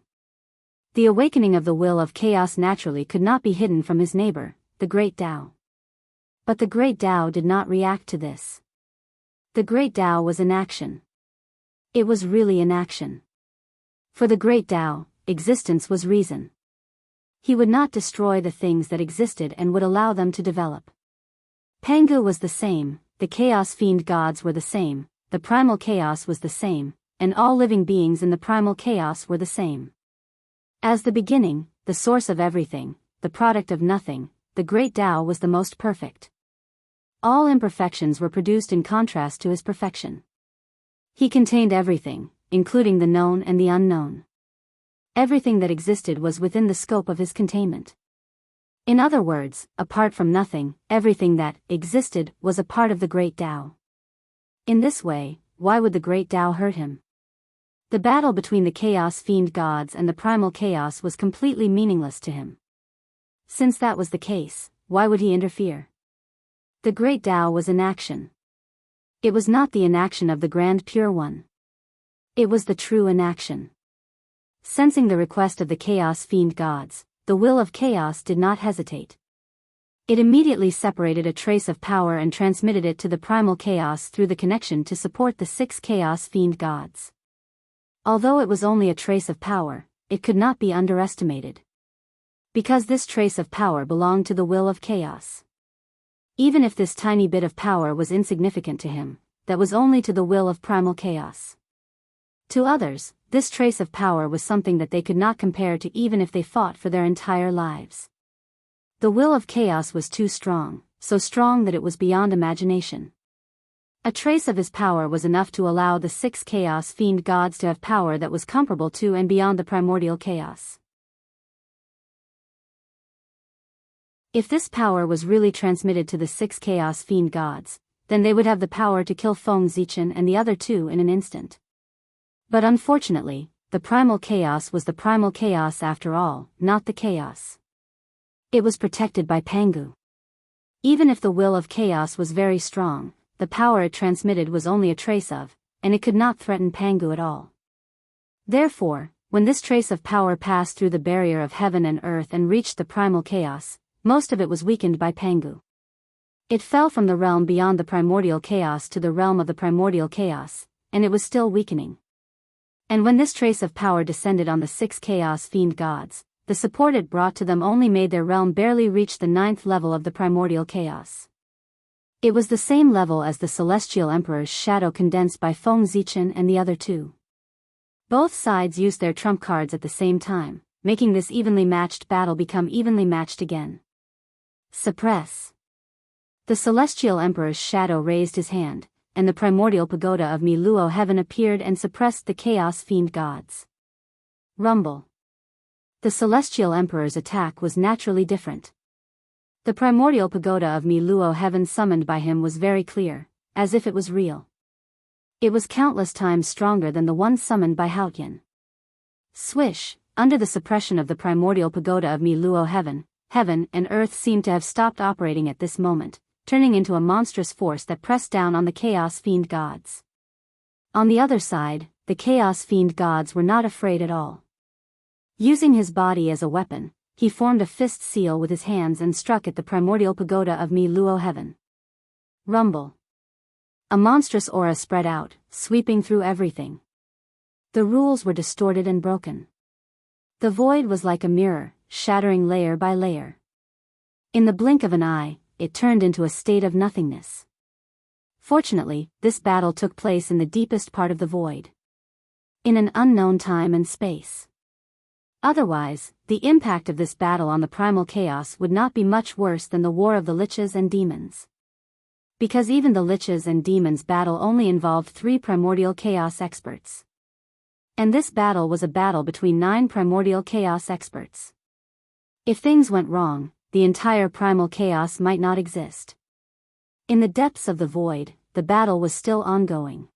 The awakening of the will of chaos naturally could not be hidden from his neighbor, the great Tao. But the great Tao did not react to this. The great Tao was in action. It was really in action. For the great Tao, existence was reason. He would not destroy the things that existed and would allow them to develop. Pangu was the same, the chaos fiend gods were the same, the primal chaos was the same, and all living beings in the primal chaos were the same. As the beginning, the source of everything, the product of nothing, the great Tao was the most perfect. All imperfections were produced in contrast to his perfection. He contained everything, including the known and the unknown. Everything that existed was within the scope of his containment. In other words, apart from nothing, everything that existed was a part of the great Tao. In this way, why would the great Tao hurt him? The battle between the chaos fiend gods and the primal chaos was completely meaningless to him. Since that was the case, why would he interfere? The great Tao was in action. It was not the inaction of the Grand Pure One. It was the true inaction. Sensing the request of the chaos fiend gods, the will of chaos did not hesitate. It immediately separated a trace of power and transmitted it to the primal chaos through the connection to support the 6 chaos fiend gods. Although it was only a trace of power, it could not be underestimated. Because this trace of power belonged to the will of chaos. Even if this tiny bit of power was insignificant to him, that was only to the will of primal chaos. To others, this trace of power was something that they could not compare to even if they fought for their entire lives. The will of chaos was too strong, so strong that it was beyond imagination. A trace of his power was enough to allow the 6 chaos fiend gods to have power that was comparable to and beyond the primordial chaos. If this power was really transmitted to the 6 chaos fiend gods, then they would have the power to kill Feng Zichen and the other 2 in an instant. But unfortunately, the primal chaos was the primal chaos after all, not the chaos. It was protected by Pangu. Even if the will of chaos was very strong, the power it transmitted was only a trace of, and it could not threaten Pangu at all. Therefore, when this trace of power passed through the barrier of heaven and earth and reached the primal chaos, most of it was weakened by Pangu. It fell from the realm beyond the primordial chaos to the realm of the primordial chaos, and it was still weakening. And when this trace of power descended on the 6 chaos fiend gods, the support it brought to them only made their realm barely reach the 9th level of the primordial chaos. It was the same level as the Celestial Emperor's shadow condensed by Feng Zichen and the other 2. Both sides used their trump cards at the same time, making this evenly matched battle become evenly matched again. Suppress. The Celestial Emperor's shadow raised his hand, and the primordial pagoda of Miluo heaven appeared and suppressed the chaos fiend gods. Rumble. The Celestial Emperor's attack was naturally different. The primordial pagoda of Miluo heaven summoned by him was very clear, as if it was real. It was countless times stronger than the one summoned by Haotian. Swish, under the suppression of the primordial pagoda of Mi Luo heaven and earth seemed to have stopped operating at this moment, turning into a monstrous force that pressed down on the Chaos Fiend gods. On the other side, the Chaos Fiend gods were not afraid at all. Using his body as a weapon, he formed a fist seal with his hands and struck at the primordial pagoda of Mi Luo heaven. Rumble. A monstrous aura spread out, sweeping through everything. The rules were distorted and broken. The void was like a mirror, shattering layer by layer. In the blink of an eye, it turned into a state of nothingness. Fortunately, this battle took place in the deepest part of the void. In an unknown time and space. Otherwise, the impact of this battle on the primal chaos would not be much worse than the war of the liches and demons. Because even the liches and demons' battle only involved 3 primordial chaos experts. And this battle was a battle between 9 primordial chaos experts. If things went wrong, the entire primal chaos might not exist. In the depths of the void, the battle was still ongoing.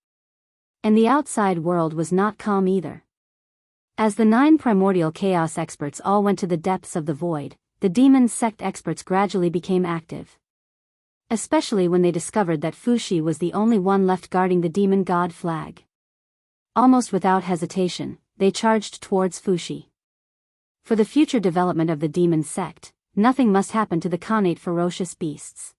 And the outside world was not calm either. As the 9 primordial chaos experts all went to the depths of the void, the demon sect experts gradually became active. Especially when they discovered that Fuxi was the only one left guarding the demon god flag. Almost without hesitation, they charged towards Fuxi. For the future development of the demon sect, nothing must happen to the Khanate ferocious beasts.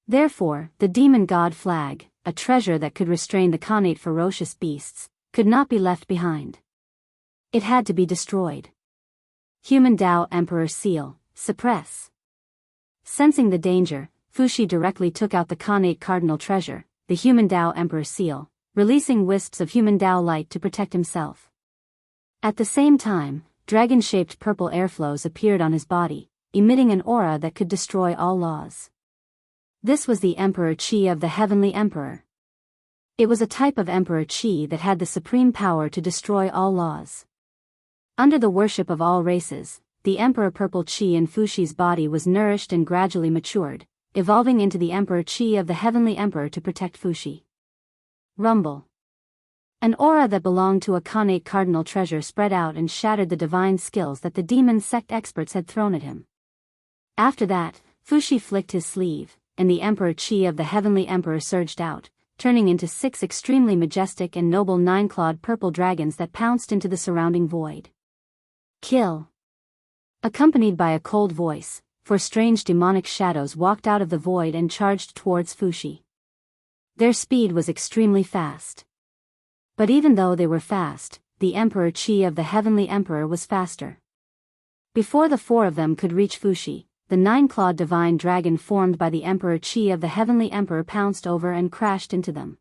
Therefore, the demon god flag, a treasure that could restrain the Khanate ferocious beasts, could not be left behind. It had to be destroyed. Human Dao Emperor Seal, suppress. Sensing the danger, Fuxi directly took out the Khanate cardinal treasure, the Human Dao Emperor Seal, releasing wisps of Human Dao light to protect himself. At the same time, dragon-shaped purple airflows appeared on his body, emitting an aura that could destroy all laws. This was the Emperor Qi of the Heavenly Emperor. It was a type of Emperor Qi that had the supreme power to destroy all laws. Under the worship of all races, the Emperor Purple Qi in Fuxi's body was nourished and gradually matured, evolving into the Emperor Qi of the Heavenly Emperor to protect Fuxi. Rumble. An aura that belonged to a Khanate cardinal treasure spread out and shattered the divine skills that the demon sect experts had thrown at him. After that, Fuxi flicked his sleeve, and the Emperor Qi of the Heavenly Emperor surged out, turning into 6 extremely majestic and noble 9-clawed purple dragons that pounced into the surrounding void. Kill. Accompanied by a cold voice, 4 strange demonic shadows walked out of the void and charged towards Fuxi. Their speed was extremely fast. But even though they were fast, the Emperor Qi of the Heavenly Emperor was faster. Before the 4 of them could reach Fuxi, the 9-clawed divine dragon formed by the Emperor Qi of the Heavenly Emperor pounced over and crashed into them.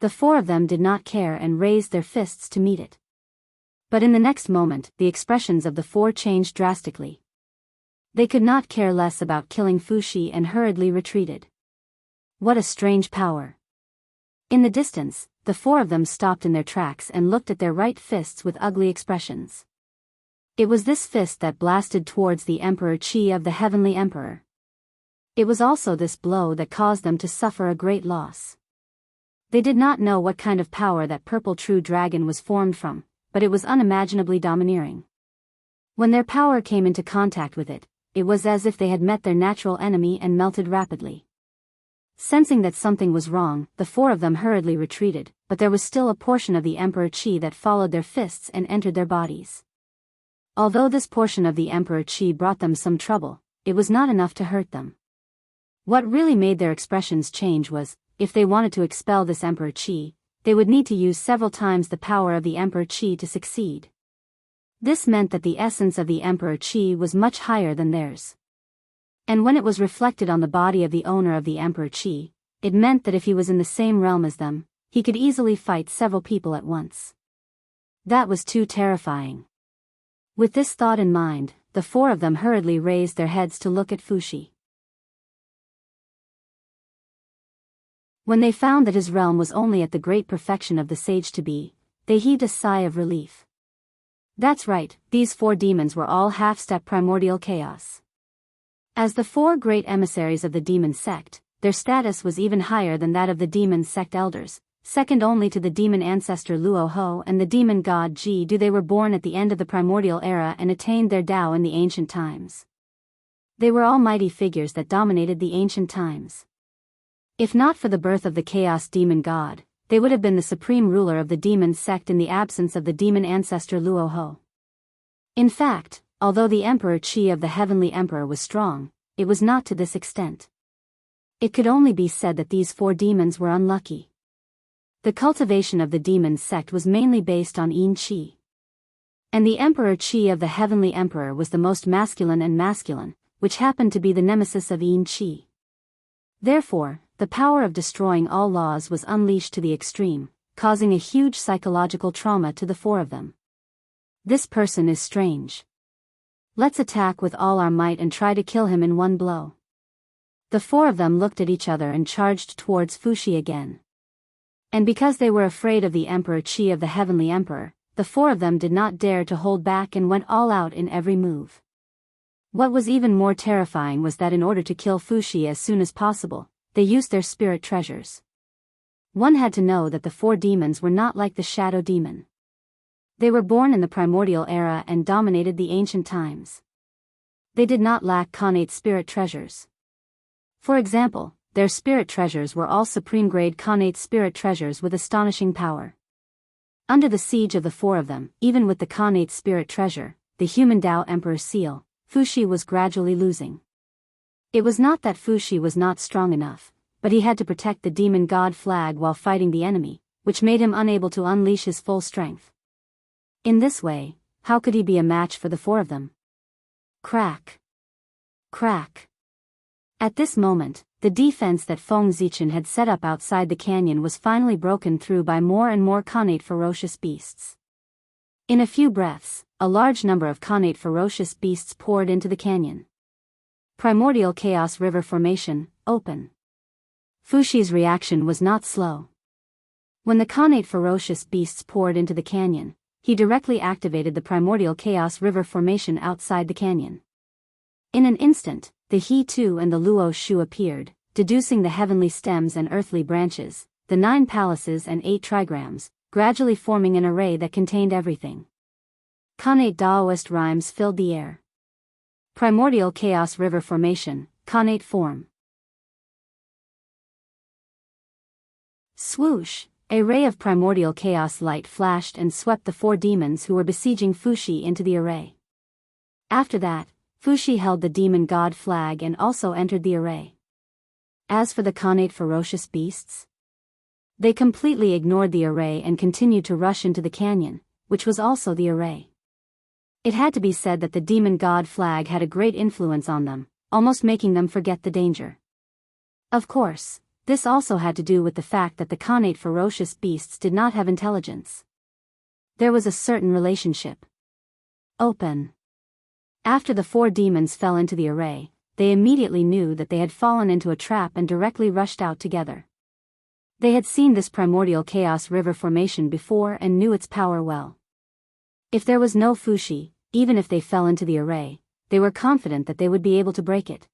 The 4 of them did not care and raised their fists to meet it. But in the next moment, the expressions of the 4 changed drastically. They could not care less about killing Fuxi and hurriedly retreated. What a strange power. In the distance, the 4 of them stopped in their tracks and looked at their right fists with ugly expressions. It was this fist that blasted towards the Emperor Qi of the Heavenly Emperor. It was also this blow that caused them to suffer a great loss. They did not know what kind of power that purple true dragon was formed from, but it was unimaginably domineering. When their power came into contact with it, it was as if they had met their natural enemy and melted rapidly. Sensing that something was wrong, the 4 of them hurriedly retreated, but there was still a portion of the Emperor Qi that followed their fists and entered their bodies. Although this portion of the Emperor Qi brought them some trouble, it was not enough to hurt them. What really made their expressions change was, if they wanted to expel this Emperor Qi, they would need to use several times the power of the Emperor Qi to succeed. This meant that the essence of the Emperor Qi was much higher than theirs. And when it was reflected on the body of the owner of the Emperor Qi, it meant that if he was in the same realm as them, he could easily fight several people at once. That was too terrifying. With this thought in mind, the 4 of them hurriedly raised their heads to look at Fuxi. When they found that his realm was only at the great perfection of the sage-to-be, they heaved a sigh of relief. That's right, these 4 demons were all half-step primordial chaos. As the 4 great emissaries of the demon sect, their status was even higher than that of the demon sect elders, second only to the demon ancestor Luo Ho and the demon god Ji Du. They were born at the end of the primordial era and attained their Tao in the ancient times. They were almighty figures that dominated the ancient times. If not for the birth of the chaos demon god, they would have been the supreme ruler of the demon sect in the absence of the demon ancestor Luo Ho. In fact, although the Emperor Qi of the Heavenly Emperor was strong, it was not to this extent. It could only be said that these 4 demons were unlucky. The cultivation of the demon sect was mainly based on Yin Qi. And the Emperor Qi of the Heavenly Emperor was the most masculine and masculine, which happened to be the nemesis of Yin Qi. Therefore, the power of destroying all laws was unleashed to the extreme, causing a huge psychological trauma to the 4 of them. This person is strange. Let's attack with all our might and try to kill him in one blow. The 4 of them looked at each other and charged towards Fuxi again. And because they were afraid of the Emperor Qi of the Heavenly Emperor, the 4 of them did not dare to hold back and went all out in every move. What was even more terrifying was that in order to kill Fuxi as soon as possible, they used their spirit treasures. One had to know that the 4 demons were not like the shadow demon. They were born in the primordial era and dominated the ancient times. They did not lack connate spirit treasures. For example, their spirit treasures were all supreme-grade connate spirit treasures with astonishing power. Under the siege of the 4 of them, even with the connate spirit treasure, the human Tao Emperor's seal, Fuxi was gradually losing. It was not that Fuxi was not strong enough, but he had to protect the demon god flag while fighting the enemy, which made him unable to unleash his full strength. In this way, how could he be a match for the 4 of them? Crack. Crack. At this moment, the defense that Feng Zichen had set up outside the canyon was finally broken through by more and more connate ferocious beasts. In a few breaths, a large number of connate ferocious beasts poured into the canyon. Primordial Chaos River Formation, open. Fuxi's reaction was not slow. When the connate ferocious beasts poured into the canyon, he directly activated the Primordial Chaos River Formation outside the canyon. In an instant, the He Tu and the Luo Shu appeared, deducing the heavenly stems and earthly branches, the 9 palaces and 8 trigrams, gradually forming an array that contained everything. Connate Daoist rhymes filled the air. Primordial Chaos River Formation, connate form. Swoosh! A ray of primordial chaos light flashed and swept the 4 demons who were besieging Fuxi into the array. After that, Fuxi held the demon god flag and also entered the array. As for the connate ferocious beasts, they completely ignored the array and continued to rush into the canyon, which was also the array. It had to be said that the demon god flag had a great influence on them, almost making them forget the danger. Of course, this also had to do with the fact that the connate ferocious beasts did not have intelligence. There was a certain relationship. Open. After the 4 demons fell into the array, they immediately knew that they had fallen into a trap and directly rushed out together. They had seen this primordial chaos river formation before and knew its power well. If there was no Fuxi, even if they fell into the array, they were confident that they would be able to break it.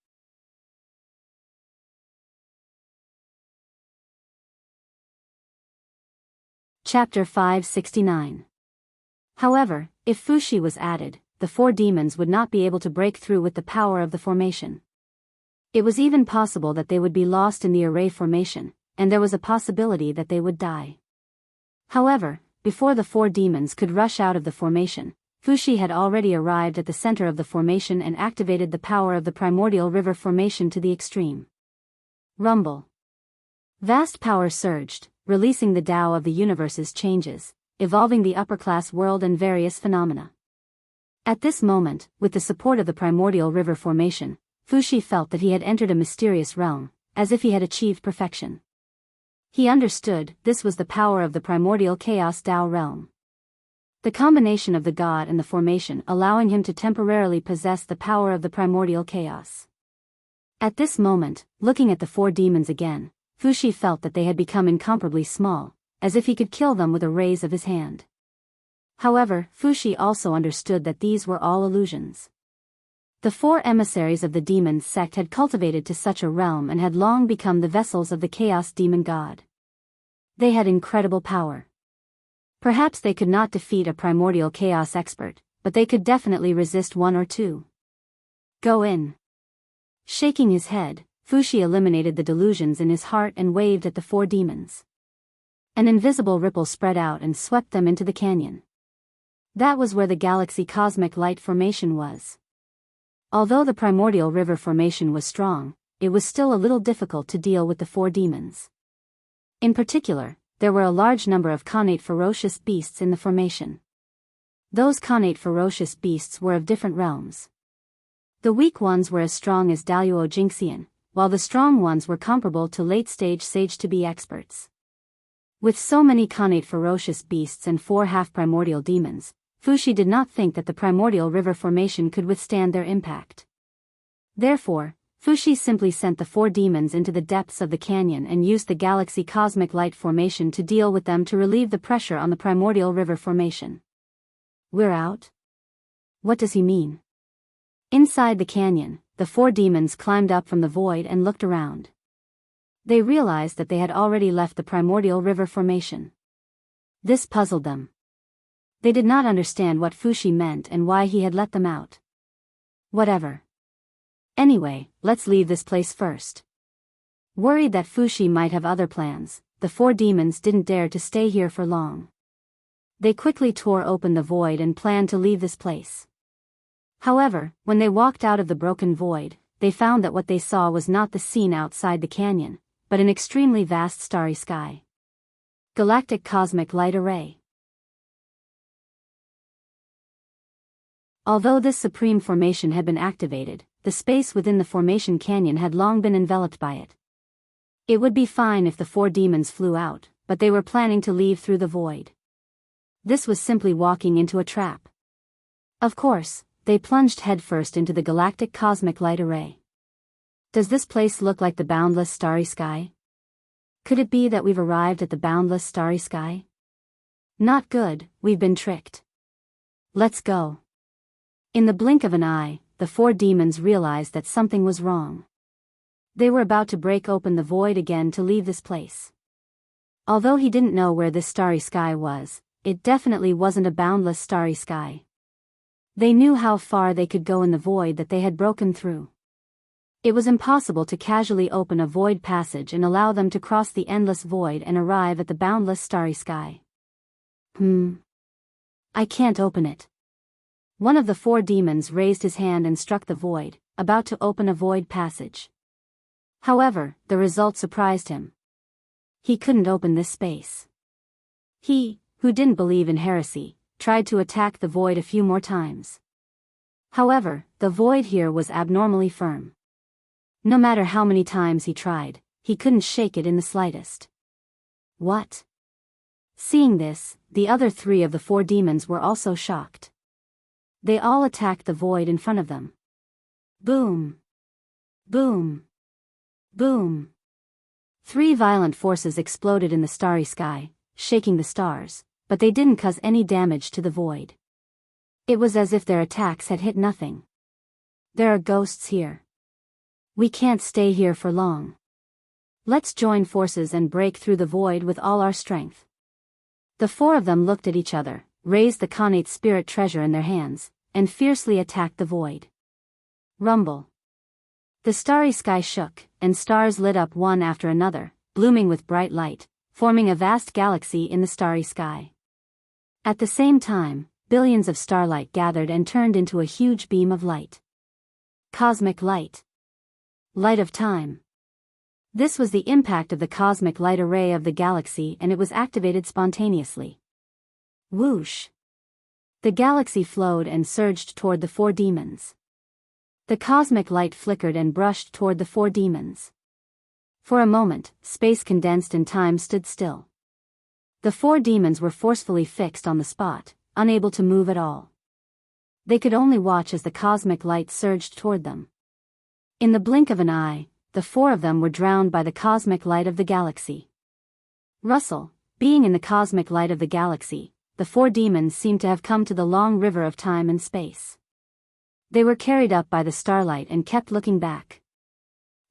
Chapter 569. However, if Fuxi was added, the 4 demons would not be able to break through with the power of the formation. It was even possible that they would be lost in the array formation, and there was a possibility that they would die. However, before the 4 demons could rush out of the formation, Fuxi had already arrived at the center of the formation and activated the power of the primordial river formation to the extreme. Rumble. Vast power surged, releasing the Tao of the universe's changes, evolving the upper-class world and various phenomena. At this moment, with the support of the primordial river formation, Fuxi felt that he had entered a mysterious realm, as if he had achieved perfection. He understood this was the power of the primordial chaos Tao realm. The combination of the god and the formation allowing him to temporarily possess the power of the primordial chaos. At this moment, looking at the 4 demons again, Fuxi felt that they had become incomparably small, as if he could kill them with a raise of his hand. However, Fuxi also understood that these were all illusions. The 4 emissaries of the demons sect had cultivated to such a realm and had long become the vessels of the chaos demon god. They had incredible power. Perhaps they could not defeat a primordial chaos expert, but they could definitely resist 1 or 2. Go in. Shaking his head, Fushi eliminated the delusions in his heart and waved at the 4 demons. An invisible ripple spread out and swept them into the canyon. That was where the galaxy cosmic light formation was. Although the primordial river formation was strong, it was still a little difficult to deal with the 4 demons. In particular, there were a large number of connate ferocious beasts in the formation. Those connate ferocious beasts were of different realms. The weak ones were as strong as Daoist Jingxian, while the strong ones were comparable to late-stage sage-to-be experts. With so many connate ferocious beasts and 4 half-primordial demons, Fushi did not think that the primordial river formation could withstand their impact. Therefore, Fushi simply sent the 4 demons into the depths of the canyon and used the galaxy cosmic light formation to deal with them to relieve the pressure on the primordial river formation. We're out? What does he mean? Inside the canyon, the 4 demons climbed up from the void and looked around. They realized that they had already left the primordial river formation. This puzzled them. They did not understand what Fushi meant and why he had let them out. Whatever. Anyway, let's leave this place first. Worried that Fushi might have other plans, the 4 demons didn't dare to stay here for long. They quickly tore open the void and planned to leave this place. However, when they walked out of the broken void, they found that what they saw was not the scene outside the canyon, but an extremely vast starry sky. Galactic Cosmic Light Array. Although this supreme formation had been activated, the space within the formation canyon had long been enveloped by it. It would be fine if the 4 demons flew out, but they were planning to leave through the void. This was simply walking into a trap. Of course, they plunged headfirst into the galactic cosmic light array. Does this place look like the boundless starry sky? Could it be that we've arrived at the boundless starry sky? Not good, we've been tricked. Let's go. In the blink of an eye, the 4 demons realized that something was wrong. They were about to break open the void again to leave this place. Although he didn't know where this starry sky was, it definitely wasn't a boundless starry sky. They knew how far they could go in the void that they had broken through. It was impossible to casually open a void passage and allow them to cross the endless void and arrive at the boundless starry sky. I can't open it. One of the 4 demons raised his hand and struck the void, about to open a void passage. However, the result surprised him. He couldn't open this space. He, who didn't believe in heresy, tried to attack the void a few more times. However, the void here was abnormally firm. No matter how many times he tried, he couldn't shake it in the slightest. What? Seeing this, the other 3 of the 4 demons were also shocked. They all attacked the void in front of them. Boom! Boom! Boom! 3 violent forces exploded in the starry sky, shaking the stars, but they didn't cause any damage to the void. It was as if their attacks had hit nothing. There are ghosts here. We can't stay here for long. Let's join forces and break through the void with all our strength. The 4 of them looked at each other, raised the connate spirit treasure in their hands, and fiercely attacked the void. Rumble. The starry sky shook, and stars lit up one after another, blooming with bright light, forming a vast galaxy in the starry sky. At the same time, billions of starlight gathered and turned into a huge beam of light. Cosmic light. Light of time. This was the impact of the cosmic light array of the galaxy, and it was activated spontaneously. Whoosh! The galaxy flowed and surged toward the 4 demons. The cosmic light flickered and brushed toward the 4 demons. For a moment, space condensed and time stood still. The 4 demons were forcefully fixed on the spot, unable to move at all. They could only watch as the cosmic light surged toward them. In the blink of an eye, the 4 of them were drowned by the cosmic light of the galaxy. Russell, being in the cosmic light of the galaxy, the 4 demons seemed to have come to the long river of time and space. They were carried up by the starlight and kept looking back.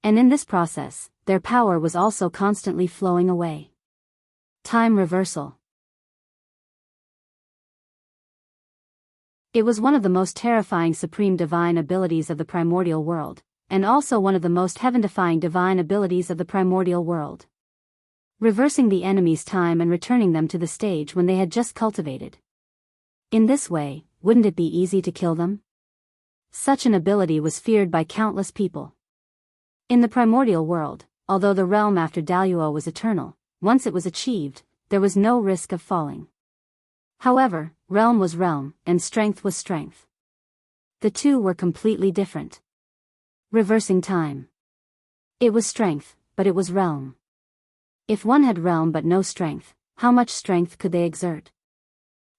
And in this process, their power was also constantly flowing away. Time reversal. It was one of the most terrifying supreme divine abilities of the primordial world, and also one of the most heaven-defying divine abilities of the primordial world. Reversing the enemy's time and returning them to the stage when they had just cultivated. In this way, wouldn't it be easy to kill them? Such an ability was feared by countless people. In the primordial world, although the realm after Daoist was eternal, once it was achieved, there was no risk of falling. However, realm was realm, and strength was strength. The two were completely different. Reversing time. It was strength, but it was realm. If one had realm but no strength, how much strength could they exert?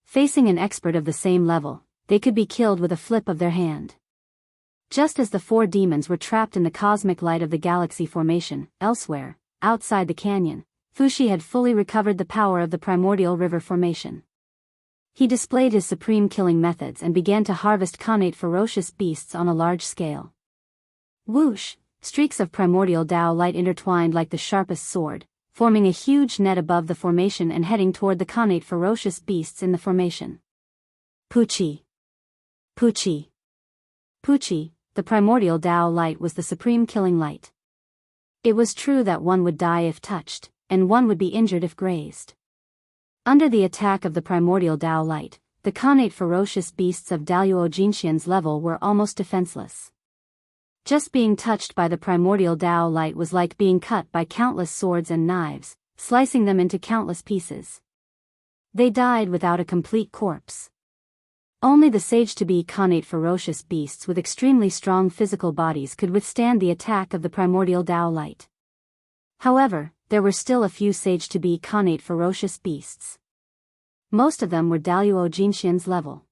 Facing an expert of the same level, they could be killed with a flip of their hand. Just as the four demons were trapped in the cosmic light of the galaxy formation, elsewhere, outside the canyon, Fuxi had fully recovered the power of the primordial river formation. He displayed his supreme killing methods and began to harvest connate ferocious beasts on a large scale. Whoosh! Streaks of primordial Dao light intertwined like the sharpest sword, forming a huge net above the formation and heading toward the connate ferocious beasts in the formation. Puchi! Puchi! Puchi! The primordial Dao light was the supreme killing light. It was true that one would die if touched, and one would be injured if grazed. Under the attack of the primordial Dao light, the connate ferocious beasts of Wuxia Xianxia's level were almost defenseless. Just being touched by the primordial Dao light was like being cut by countless swords and knives, slicing them into countless pieces. They died without a complete corpse. Only the sage-to-be connate ferocious beasts with extremely strong physical bodies could withstand the attack of the primordial Dao light. However, there were still a few sage-to-be connate ferocious beasts. Most of them were Wuxia Xianxia's level.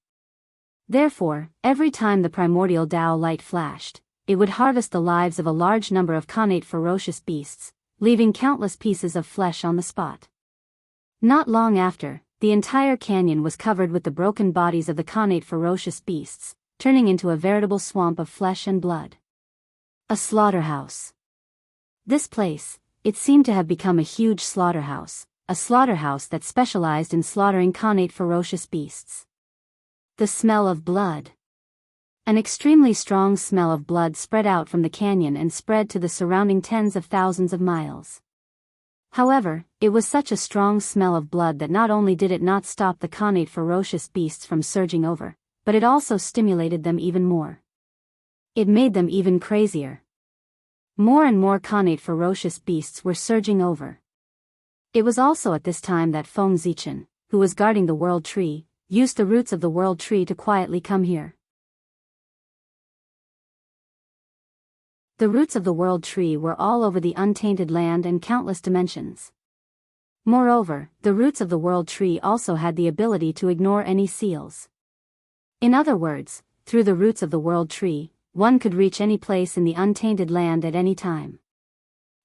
Therefore, every time the primordial Dao light flashed, it would harvest the lives of a large number of connate ferocious beasts, leaving countless pieces of flesh on the spot. Not long after, the entire canyon was covered with the broken bodies of the connate ferocious beasts, turning into a veritable swamp of flesh and blood. A slaughterhouse. This place, it seemed to have become a huge slaughterhouse, a slaughterhouse that specialized in slaughtering connate ferocious beasts. The smell of blood. An extremely strong smell of blood spread out from the canyon and spread to the surrounding tens of thousands of miles. However, it was such a strong smell of blood that not only did it not stop the connate ferocious beasts from surging over, but it also stimulated them even more. It made them even crazier. More and more connate ferocious beasts were surging over. It was also at this time that Feng Zichen, who was guarding the world tree, used the roots of the world tree to quietly come here. The roots of the world tree were all over the untainted land and countless dimensions. Moreover, the roots of the world tree also had the ability to ignore any seals. In other words, through the roots of the world tree, one could reach any place in the untainted land at any time.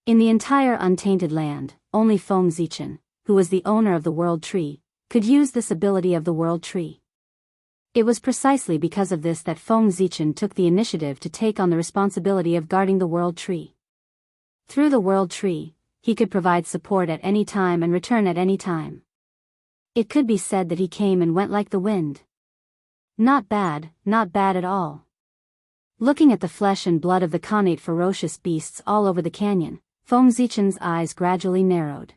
In the entire untainted land, only Feng Zichen, who was the owner of the world tree, could use this ability of the world tree. It was precisely because of this that Feng Zichen took the initiative to take on the responsibility of guarding the world tree. Through the world tree, he could provide support at any time and return at any time. It could be said that he came and went like the wind. Not bad at all. Looking at the flesh and blood of the connate ferocious beasts all over the canyon, Feng Zichen's eyes gradually narrowed.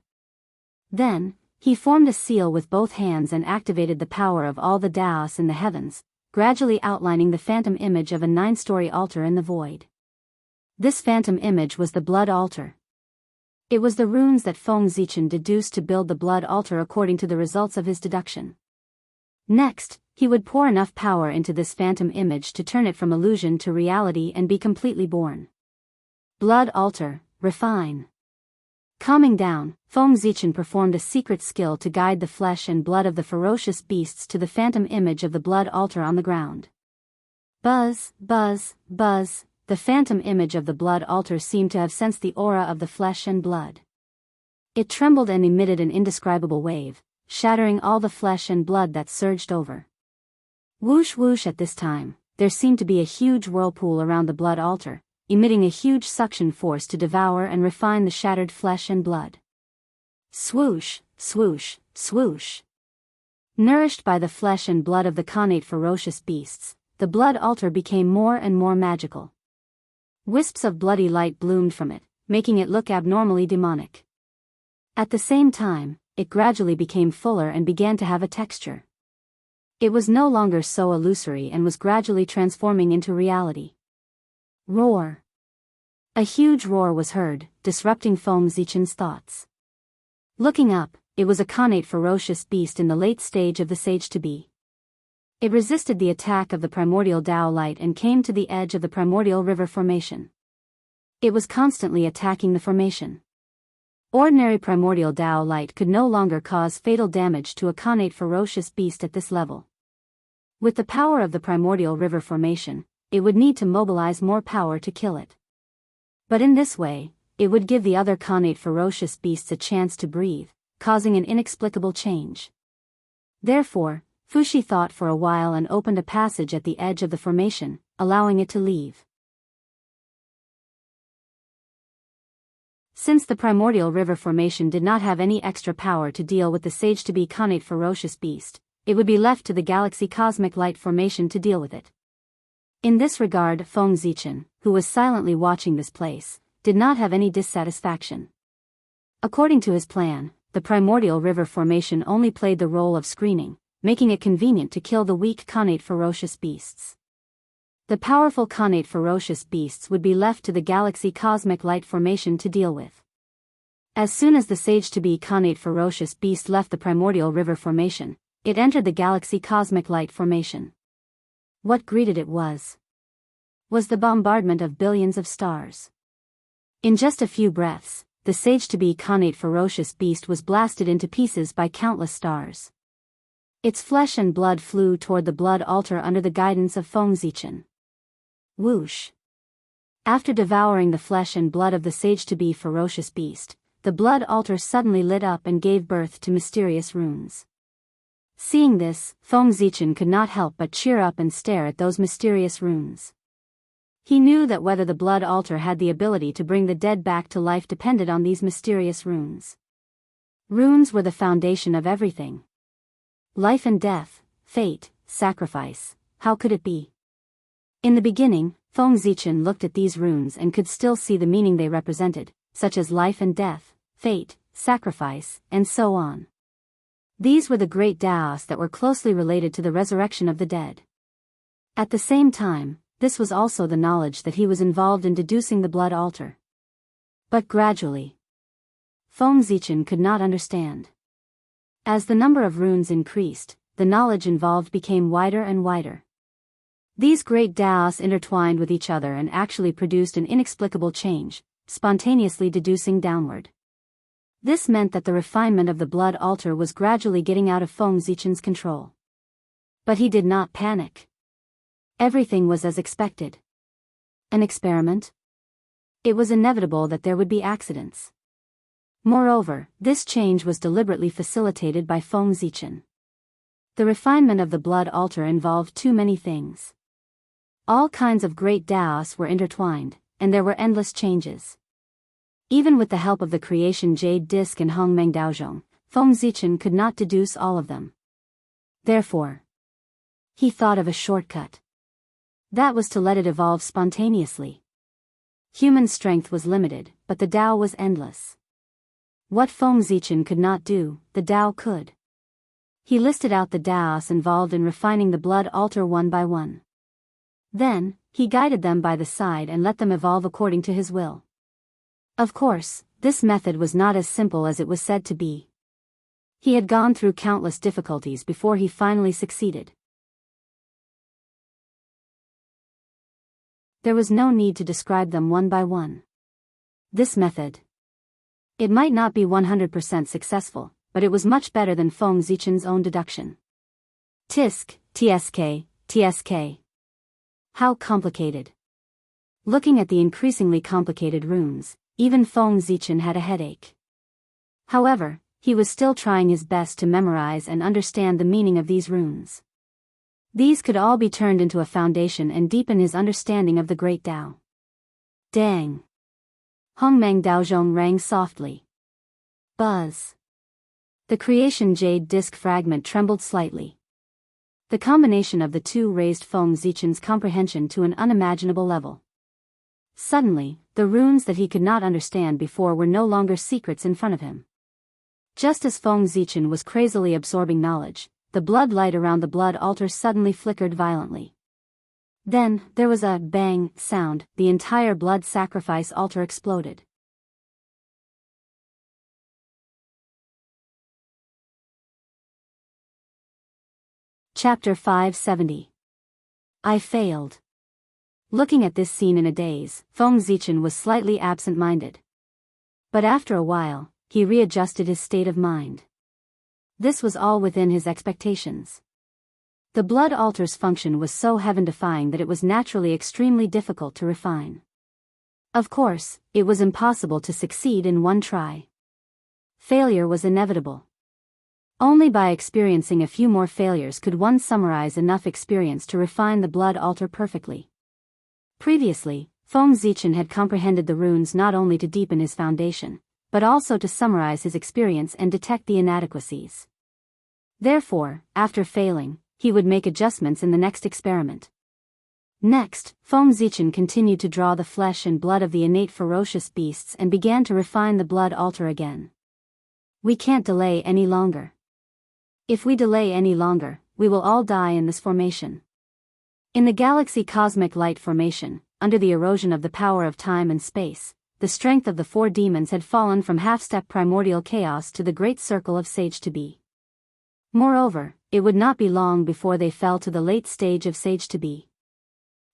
Then, he formed a seal with both hands and activated the power of all the Daoists in the heavens, gradually outlining the phantom image of a 9-story altar in the void. This phantom image was the blood altar. It was the runes that Feng Zichen deduced to build the blood altar according to the results of his deduction. Next, he would pour enough power into this phantom image to turn it from illusion to reality and be completely born. Blood altar, refine. Calming down, Feng Zichen performed a secret skill to guide the flesh and blood of the ferocious beasts to the phantom image of the blood altar on the ground. Buzz, buzz, buzz, the phantom image of the blood altar seemed to have sensed the aura of the flesh and blood. It trembled and emitted an indescribable wave, shattering all the flesh and blood that surged over. Whoosh whoosh. At this time, there seemed to be a huge whirlpool around the blood altar, emitting a huge suction force to devour and refine the shattered flesh and blood. Swoosh, swoosh, swoosh. Nourished by the flesh and blood of the connate ferocious beasts, the blood altar became more and more magical. Wisps of bloody light bloomed from it, making it look abnormally demonic. At the same time, it gradually became fuller and began to have a texture. It was no longer so illusory and was gradually transforming into reality. Roar. A huge roar was heard, disrupting Feng Zichen's thoughts. Looking up, it was a connate ferocious beast in the late stage of the sage-to-be. It resisted the attack of the primordial Dao light and came to the edge of the primordial river formation. It was constantly attacking the formation. Ordinary primordial Dao light could no longer cause fatal damage to a connate ferocious beast at this level. With the power of the primordial river formation, it would need to mobilize more power to kill it. But in this way, it would give the other connate ferocious beasts a chance to breathe, causing an inexplicable change. Therefore, Fushi thought for a while and opened a passage at the edge of the formation, allowing it to leave. Since the primordial river formation did not have any extra power to deal with the sage-to-be connate ferocious beast, it would be left to the galaxy cosmic light formation to deal with it. In this regard, Feng Zichen, who was silently watching this place, did not have any dissatisfaction. According to his plan, the primordial river formation only played the role of screening, making it convenient to kill the weak connate ferocious beasts. The powerful connate ferocious beasts would be left to the galaxy cosmic light formation to deal with. As soon as the sage-to-be connate ferocious beast left the primordial river formation, it entered the galaxy cosmic light formation. What greeted it was the bombardment of billions of stars. In just a few breaths, the sage-to-be connate ferocious beast was blasted into pieces by countless stars. Its flesh and blood flew toward the blood altar under the guidance of Feng Zichen. Whoosh! After devouring the flesh and blood of the sage-to-be ferocious beast, the blood altar suddenly lit up and gave birth to mysterious runes. Seeing this, Feng Zichen could not help but cheer up and stare at those mysterious runes. He knew that whether the blood altar had the ability to bring the dead back to life depended on these mysterious runes. Runes were the foundation of everything. Life and death, fate, sacrifice, how could it be? In the beginning, Feng Zichen looked at these runes and could still see the meaning they represented, such as life and death, fate, sacrifice, and so on. These were the great Daoists that were closely related to the resurrection of the dead. At the same time, this was also the knowledge that he was involved in deducing the blood altar. But gradually, Feng Zichen could not understand. As the number of runes increased, the knowledge involved became wider and wider. These great Daoists intertwined with each other and actually produced an inexplicable change, spontaneously deducing downward. This meant that the refinement of the blood altar was gradually getting out of Feng Zichen's control. But he did not panic. Everything was as expected. An experiment? It was inevitable that there would be accidents. Moreover, this change was deliberately facilitated by Feng Zichen. The refinement of the blood altar involved too many things. All kinds of great Daoists were intertwined, and there were endless changes. Even with the help of the creation Jade Disc and Hongmeng Daozhong, Feng Zichen could not deduce all of them. Therefore, he thought of a shortcut. That was to let it evolve spontaneously. Human strength was limited, but the Dao was endless. What Feng Zichen could not do, the Dao could. He listed out the Daoists involved in refining the blood altar one by one. Then, he guided them by the side and let them evolve according to his will. Of course, this method was not as simple as it was said to be. He had gone through countless difficulties before he finally succeeded. There was no need to describe them one by one. This method. It might not be 100% successful, but it was much better than Feng Zichen's own deduction. Tisk, tsk, tsk. How complicated. Looking at the increasingly complicated runes, even Feng Zichen had a headache. However, he was still trying his best to memorize and understand the meaning of these runes. These could all be turned into a foundation and deepen his understanding of the great Tao. Dang! Hongmeng Daozhong rang softly. Buzz! The creation jade disc fragment trembled slightly. The combination of the two raised Feng Zichen's comprehension to an unimaginable level. Suddenly, the runes that he could not understand before were no longer secrets in front of him. Just as Feng Zichen was crazily absorbing knowledge, the blood light around the blood altar suddenly flickered violently. Then, there was a bang sound, the entire blood sacrifice altar exploded. Chapter 570. I failed. Looking at this scene in a daze, Feng Zichen was slightly absent-minded. But after a while, he readjusted his state of mind. This was all within his expectations. The blood altar's function was so heaven-defying that it was naturally extremely difficult to refine. Of course, it was impossible to succeed in one try. Failure was inevitable. Only by experiencing a few more failures could one summarize enough experience to refine the blood altar perfectly. Previously, Feng Zichen had comprehended the runes not only to deepen his foundation, but also to summarize his experience and detect the inadequacies. Therefore, after failing, he would make adjustments in the next experiment. Next, Feng Zichen continued to draw the flesh and blood of the innate ferocious beasts and began to refine the blood altar again. We can't delay any longer. If we delay any longer, we will all die in this formation. In the galaxy cosmic light formation, under the erosion of the power of time and space, the strength of the four demons had fallen from half-step primordial chaos to the great circle of sage to be. Moreover, it would not be long before they fell to the late stage of sage to be.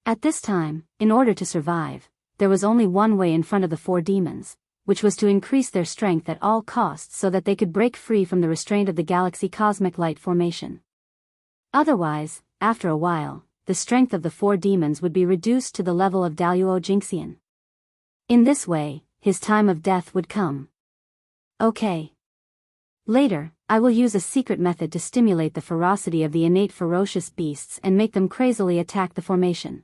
At this time, in order to survive, there was only one way in front of the four demons, which was to increase their strength at all costs so that they could break free from the restraint of the galaxy cosmic light formation. Otherwise, after a while, the strength of the four demons would be reduced to the level of Daoist Jingxian. In this way, his time of death would come. Okay. Later, I will use a secret method to stimulate the ferocity of the innate ferocious beasts and make them crazily attack the formation.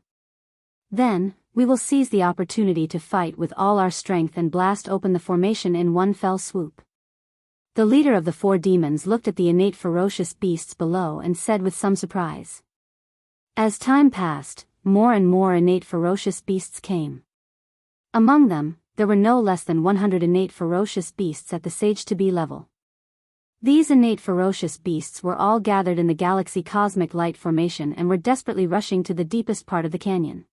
Then, we will seize the opportunity to fight with all our strength and blast open the formation in one fell swoop. The leader of the four demons looked at the innate ferocious beasts below and said with some surprise. As time passed, more and more innate ferocious beasts came. Among them, there were no less than 100 innate ferocious beasts at the sage-to-be level. These innate ferocious beasts were all gathered in the galaxy cosmic light formation and were desperately rushing to the deepest part of the canyon.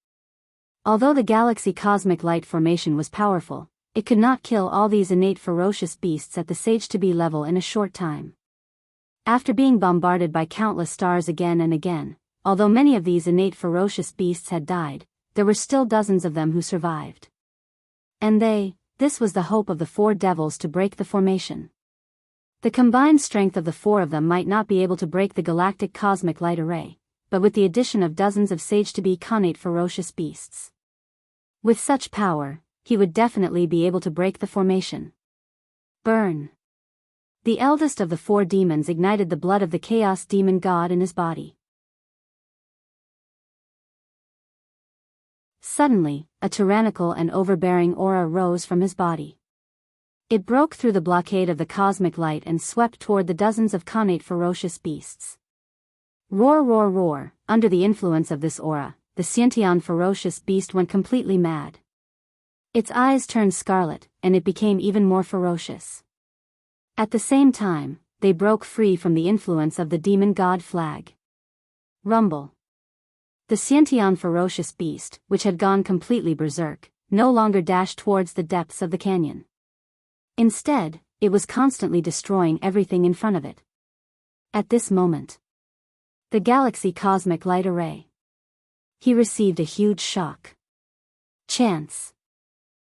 Although the galaxy cosmic light formation was powerful, it could not kill all these innate ferocious beasts at the sage-to-be level in a short time. After being bombarded by countless stars again and again, although many of these innate ferocious beasts had died, there were still dozens of them who survived. And this was the hope of the four devils to break the formation. The combined strength of the four of them might not be able to break the galactic cosmic light array, but with the addition of dozens of sage-to-be connate ferocious beasts. With such power, he would definitely be able to break the formation. Burn! The eldest of the four demons ignited the blood of the chaos demon god in his body. Suddenly, a tyrannical and overbearing aura rose from his body. It broke through the blockade of the cosmic light and swept toward the dozens of connate ferocious beasts. Roar, roar, roar! Under the influence of this aura, the Xiantian ferocious beast went completely mad. Its eyes turned scarlet, and it became even more ferocious. At the same time, they broke free from the influence of the demon god flag. Rumble! The Xiantian ferocious beast, which had gone completely berserk, no longer dashed towards the depths of the canyon. Instead, it was constantly destroying everything in front of it. At this moment, the galaxy cosmic light array. He received a huge shock. Chance.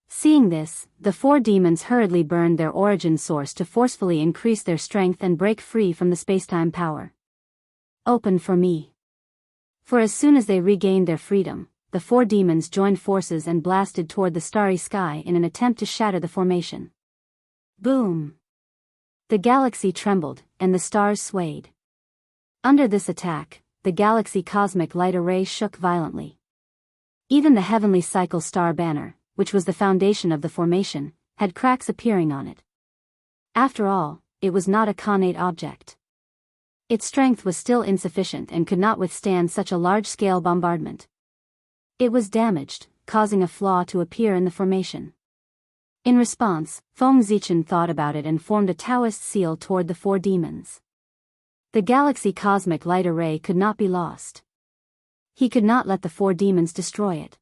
Seeing this, the four demons hurriedly burned their origin source to forcefully increase their strength and break free from the spacetime power. Open for me. For as soon as they regained their freedom, the four demons joined forces and blasted toward the starry sky in an attempt to shatter the formation. Boom! The galaxy trembled, and the stars swayed. Under this attack, the galaxy cosmic light array shook violently. Even the heavenly cycle star banner, which was the foundation of the formation, had cracks appearing on it. After all, it was not a connate object. Its strength was still insufficient and could not withstand such a large-scale bombardment. It was damaged, causing a flaw to appear in the formation. In response, Feng Zichen thought about it and formed a Daoist seal toward the four demons. The galaxy cosmic light array could not be lost. He could not let the four demons destroy it.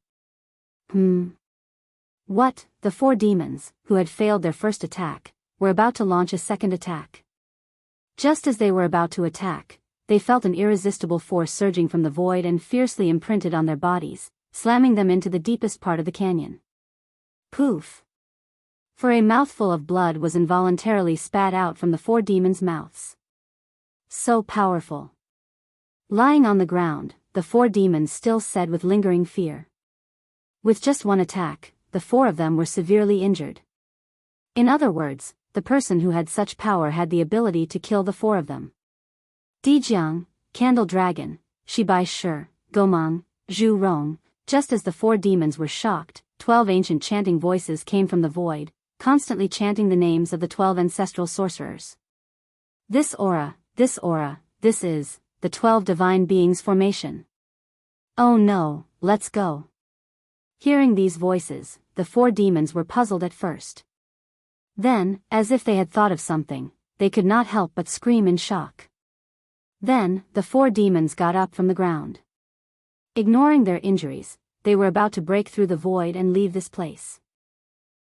What? The four demons, who had failed their first attack, were about to launch a second attack. Just as they were about to attack, they felt an irresistible force surging from the void and fiercely imprinted on their bodies, slamming them into the deepest part of the canyon. Poof! For a mouthful of blood was involuntarily spat out from the four demons' mouths. So powerful. Lying on the ground, the four demons still said with lingering fear. With just one attack, the four of them were severely injured. In other words, the person who had such power had the ability to kill the four of them. Dijiang, Candle Dragon, Shibai Shi, Gomang, Zhu Rong. Just as the four demons were shocked, 12 ancient chanting voices came from the void, constantly chanting the names of the 12 ancestral sorcerers. This aura, this is, the 12 divine beings' formation. Oh no, let's go. Hearing these voices, the four demons were puzzled at first. Then, as if they had thought of something, they could not help but scream in shock. Then, the four demons got up from the ground. Ignoring their injuries, they were about to break through the void and leave this place.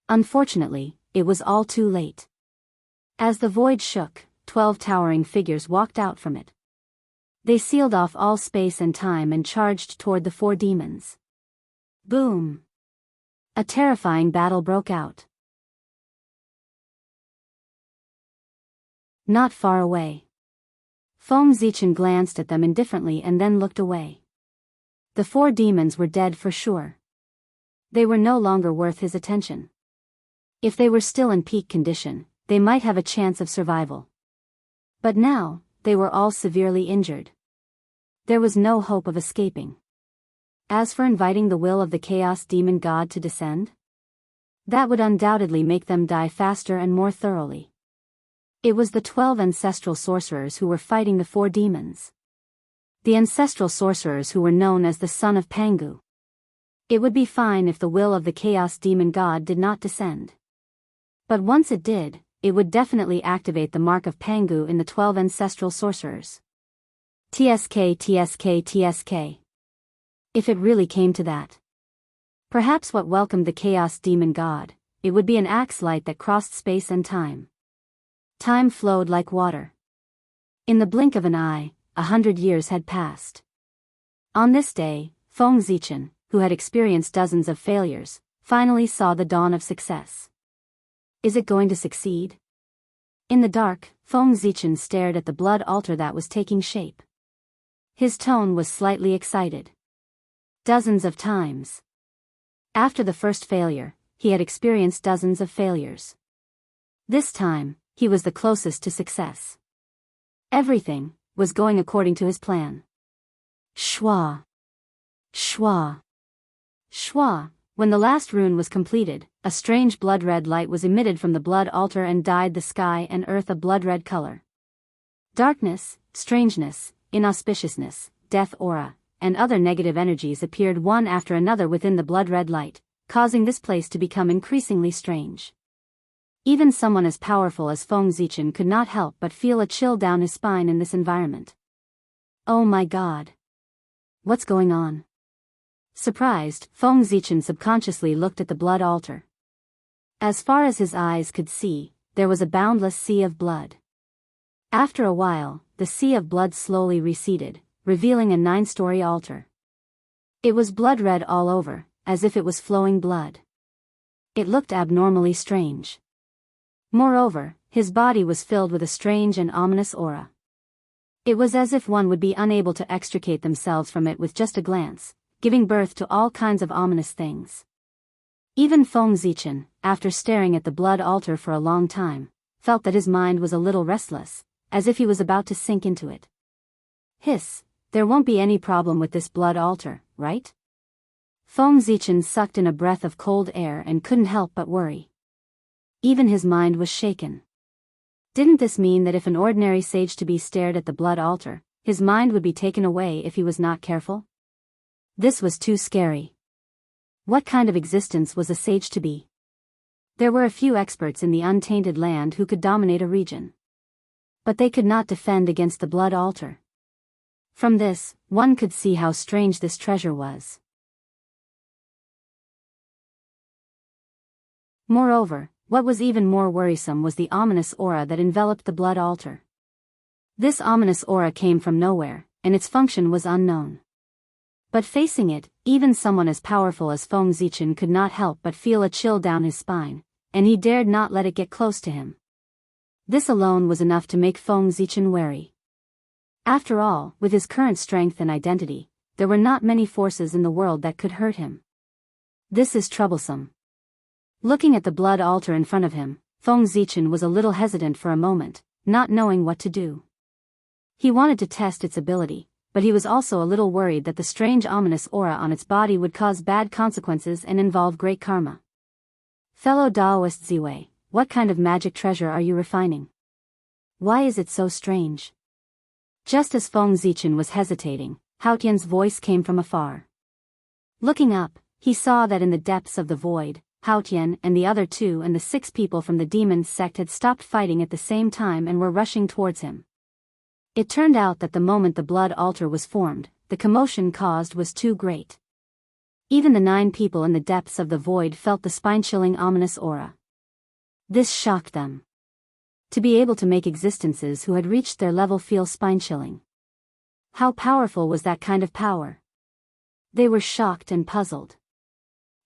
Unfortunately, it was all too late. As the void shook, 12 towering figures walked out from it. They sealed off all space and time and charged toward the four demons. Boom! A terrifying battle broke out. Not far away. Feng Zichen glanced at them indifferently and then looked away. The four demons were dead for sure. They were no longer worth his attention. If they were still in peak condition, they might have a chance of survival. But now, they were all severely injured. There was no hope of escaping. As for inviting the will of the Chaos Demon God to descend, that would undoubtedly make them die faster and more thoroughly. It was the 12 ancestral sorcerers who were fighting the four demons. The ancestral sorcerers who were known as the Son of Pangu. It would be fine if the will of the Chaos Demon God did not descend. But once it did, it would definitely activate the mark of Pangu in the 12 ancestral sorcerers. TSK. If it really came to that. Perhaps what welcomed the Chaos Demon God, it would be an axe light that crossed space and time. Time flowed like water. In the blink of an eye, 100 years had passed. On this day, Feng Zichen, who had experienced dozens of failures, finally saw the dawn of success. Is it going to succeed? In the dark, Feng Zichen stared at the blood altar that was taking shape. His tone was slightly excited. Dozens of times. After the first failure, he had experienced dozens of failures. This time, he was the closest to success. Everything was going according to his plan. Shwa. Shwa. Shwa. When the last rune was completed, a strange blood-red light was emitted from the blood altar and dyed the sky and earth a blood-red color. Darkness, strangeness, inauspiciousness, death aura, and other negative energies appeared one after another within the blood-red light, causing this place to become increasingly strange. Even someone as powerful as Feng Zichen could not help but feel a chill down his spine in this environment. Oh my god. What's going on? Surprised, Feng Zichen subconsciously looked at the blood altar. As far as his eyes could see, there was a boundless sea of blood. After a while, the sea of blood slowly receded, revealing a 9-story altar. It was blood-red all over, as if it was flowing blood. It looked abnormally strange. Moreover, his body was filled with a strange and ominous aura. It was as if one would be unable to extricate themselves from it with just a glance, giving birth to all kinds of ominous things. Even Feng Zichen, after staring at the blood altar for a long time, felt that his mind was a little restless, as if he was about to sink into it. Hiss, There won't be any problem with this blood altar, right? Feng Zichen sucked in a breath of cold air and couldn't help but worry. Even his mind was shaken. Didn't this mean that if an ordinary sage to be stared at the blood altar, his mind would be taken away if he was not careful? This was too scary. What kind of existence was a sage to be? There were a few experts in the untainted land who could dominate a region. But they could not defend against the blood altar. From this, one could see how strange this treasure was. Moreover, what was even more worrisome was the ominous aura that enveloped the blood altar. This ominous aura came from nowhere, and its function was unknown. But facing it, even someone as powerful as Feng Zichen could not help but feel a chill down his spine, and he dared not let it get close to him. This alone was enough to make Feng Zichen wary. After all, with his current strength and identity, there were not many forces in the world that could hurt him. This is troublesome. Looking at the blood altar in front of him, Feng Zichen was a little hesitant for a moment, not knowing what to do. He wanted to test its ability, but he was also a little worried that the strange ominous aura on its body would cause bad consequences and involve great karma. Fellow Daoist Ziwei, what kind of magic treasure are you refining? Why is it so strange? Just as Feng Zichen was hesitating, Hao Tian's voice came from afar. Looking up, he saw that in the depths of the void, Hao Tian and the other 2 and the 6 people from the demon sect had stopped fighting at the same time and were rushing towards him. It turned out that the moment the blood altar was formed, the commotion caused was too great. Even the 9 people in the depths of the void felt the spine-chilling ominous aura. This shocked them. To be able to make existences who had reached their level feel spine-chilling. How powerful was that kind of power? They were shocked and puzzled.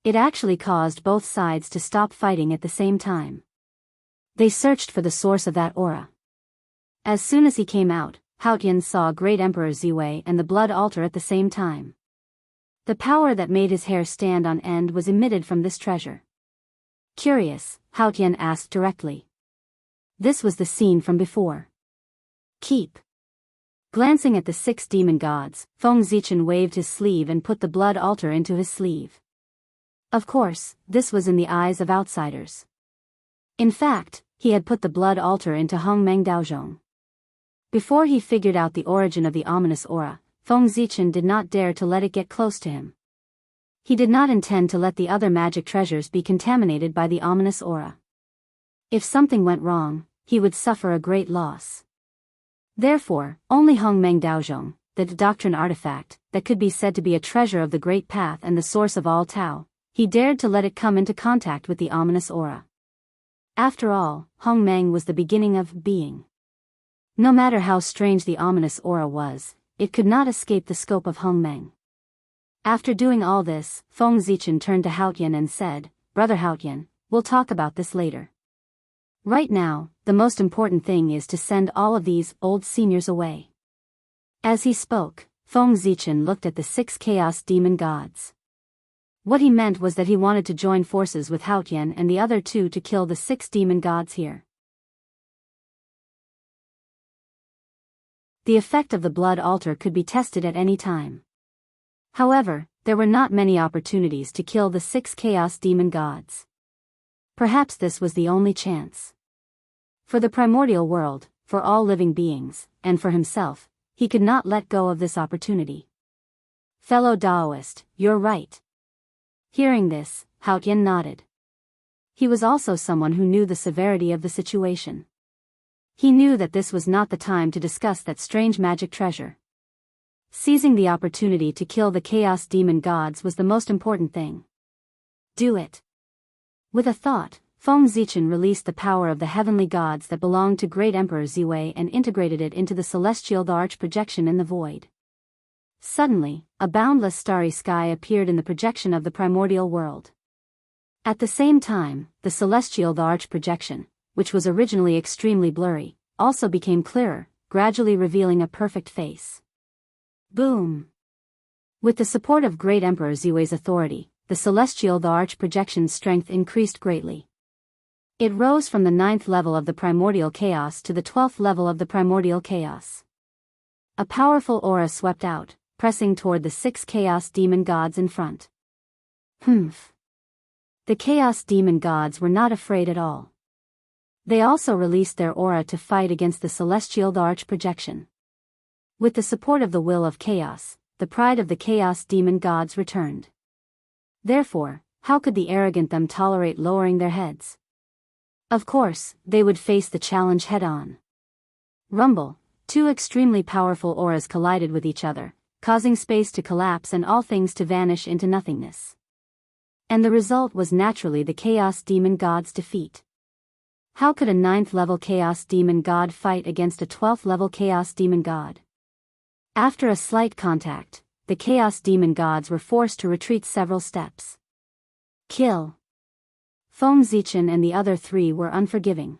It actually caused both sides to stop fighting at the same time. They searched for the source of that aura. As soon as he came out, Hao Tian saw Great Emperor Ziwei and the blood altar at the same time. The power that made his hair stand on end was emitted from this treasure. Curious, Hao Tian asked directly. This was the scene from before. Keep. Glancing at the 6 demon gods, Feng Zichen waved his sleeve and put the blood altar into his sleeve. Of course, this was in the eyes of outsiders. In fact, he had put the blood altar into Hongmeng Daozhong. Before he figured out the origin of the ominous aura, Feng Zichen did not dare to let it get close to him. He did not intend to let the other magic treasures be contaminated by the ominous aura. If something went wrong, he would suffer a great loss. Therefore, only Hongmeng Daozhong, the doctrine artifact, that could be said to be a treasure of the Great Path and the source of all Tao, he dared to let it come into contact with the ominous aura. After all, Hongmeng was the beginning of being. No matter how strange the ominous aura was, it could not escape the scope of Hongmeng. After doing all this, Feng Zichen turned to Hao Tian and said, "Brother Hao Tian, we'll talk about this later. Right now, the most important thing is to send all of these old seniors away." As he spoke, Feng Zichen looked at the 6 chaos demon gods. What he meant was that he wanted to join forces with Hao Tian and the other 2 to kill the 6 demon gods here. The effect of the blood altar could be tested at any time. However, there were not many opportunities to kill the 6 chaos demon gods. Perhaps this was the only chance. For the primordial world, for all living beings, and for himself, he could not let go of this opportunity. Fellow Daoist, you're right. Hearing this, Hao Tian nodded. He was also someone who knew the severity of the situation. He knew that this was not the time to discuss that strange magic treasure. Seizing the opportunity to kill the chaos demon gods was the most important thing. Do it. With a thought, Feng Zichen released the power of the heavenly gods that belonged to Great Emperor Ziwei and integrated it into the celestial large projection in the void. Suddenly, a boundless starry sky appeared in the projection of the primordial world. At the same time, the celestial large projection, which was originally extremely blurry, also became clearer, gradually revealing a perfect face. Boom! With the support of Great Emperor Ziwei's authority, the celestial large projection's strength increased greatly. It rose from the 9th level of the primordial chaos to the 12th level of the primordial chaos. a powerful aura swept out, pressing toward the 6 chaos demon gods in front. Humph. The chaos demon gods were not afraid at all. They also released their aura to fight against the celestial arch projection. With the support of the will of chaos, the pride of the chaos demon gods returned. Therefore, how could the arrogant them tolerate lowering their heads? Of course, they would face the challenge head-on. Rumble, 2 extremely powerful auras collided with each other, causing space to collapse and all things to vanish into nothingness. And the result was naturally the chaos demon god's defeat. How could a 9th-level chaos demon god fight against a 12th-level chaos demon god? After a slight contact, the chaos demon gods were forced to retreat several steps. Kill. Feng Zichen and the other 3 were unforgiving.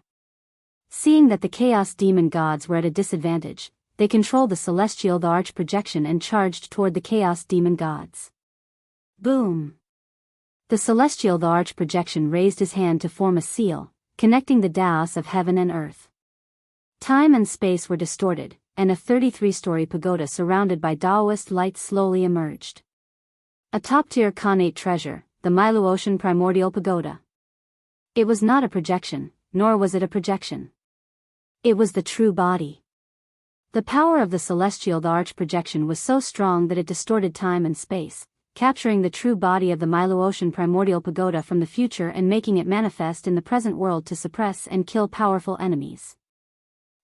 Seeing that the chaos demon gods were at a disadvantage, they controlled the celestial arch projection and charged toward the chaos demon gods. Boom! The celestial arch projection raised his hand to form a seal, connecting the Daoist of heaven and earth. Time and space were distorted, and a 33-story pagoda surrounded by Daoist light slowly emerged. A top-tier Khanate treasure, the Miluotian primordial pagoda. It was not a projection, nor was it a projection. It was the true body. The power of the celestial arch projection was so strong that it distorted time and space, capturing the true body of the Miluotian primordial pagoda from the future and making it manifest in the present world to suppress and kill powerful enemies.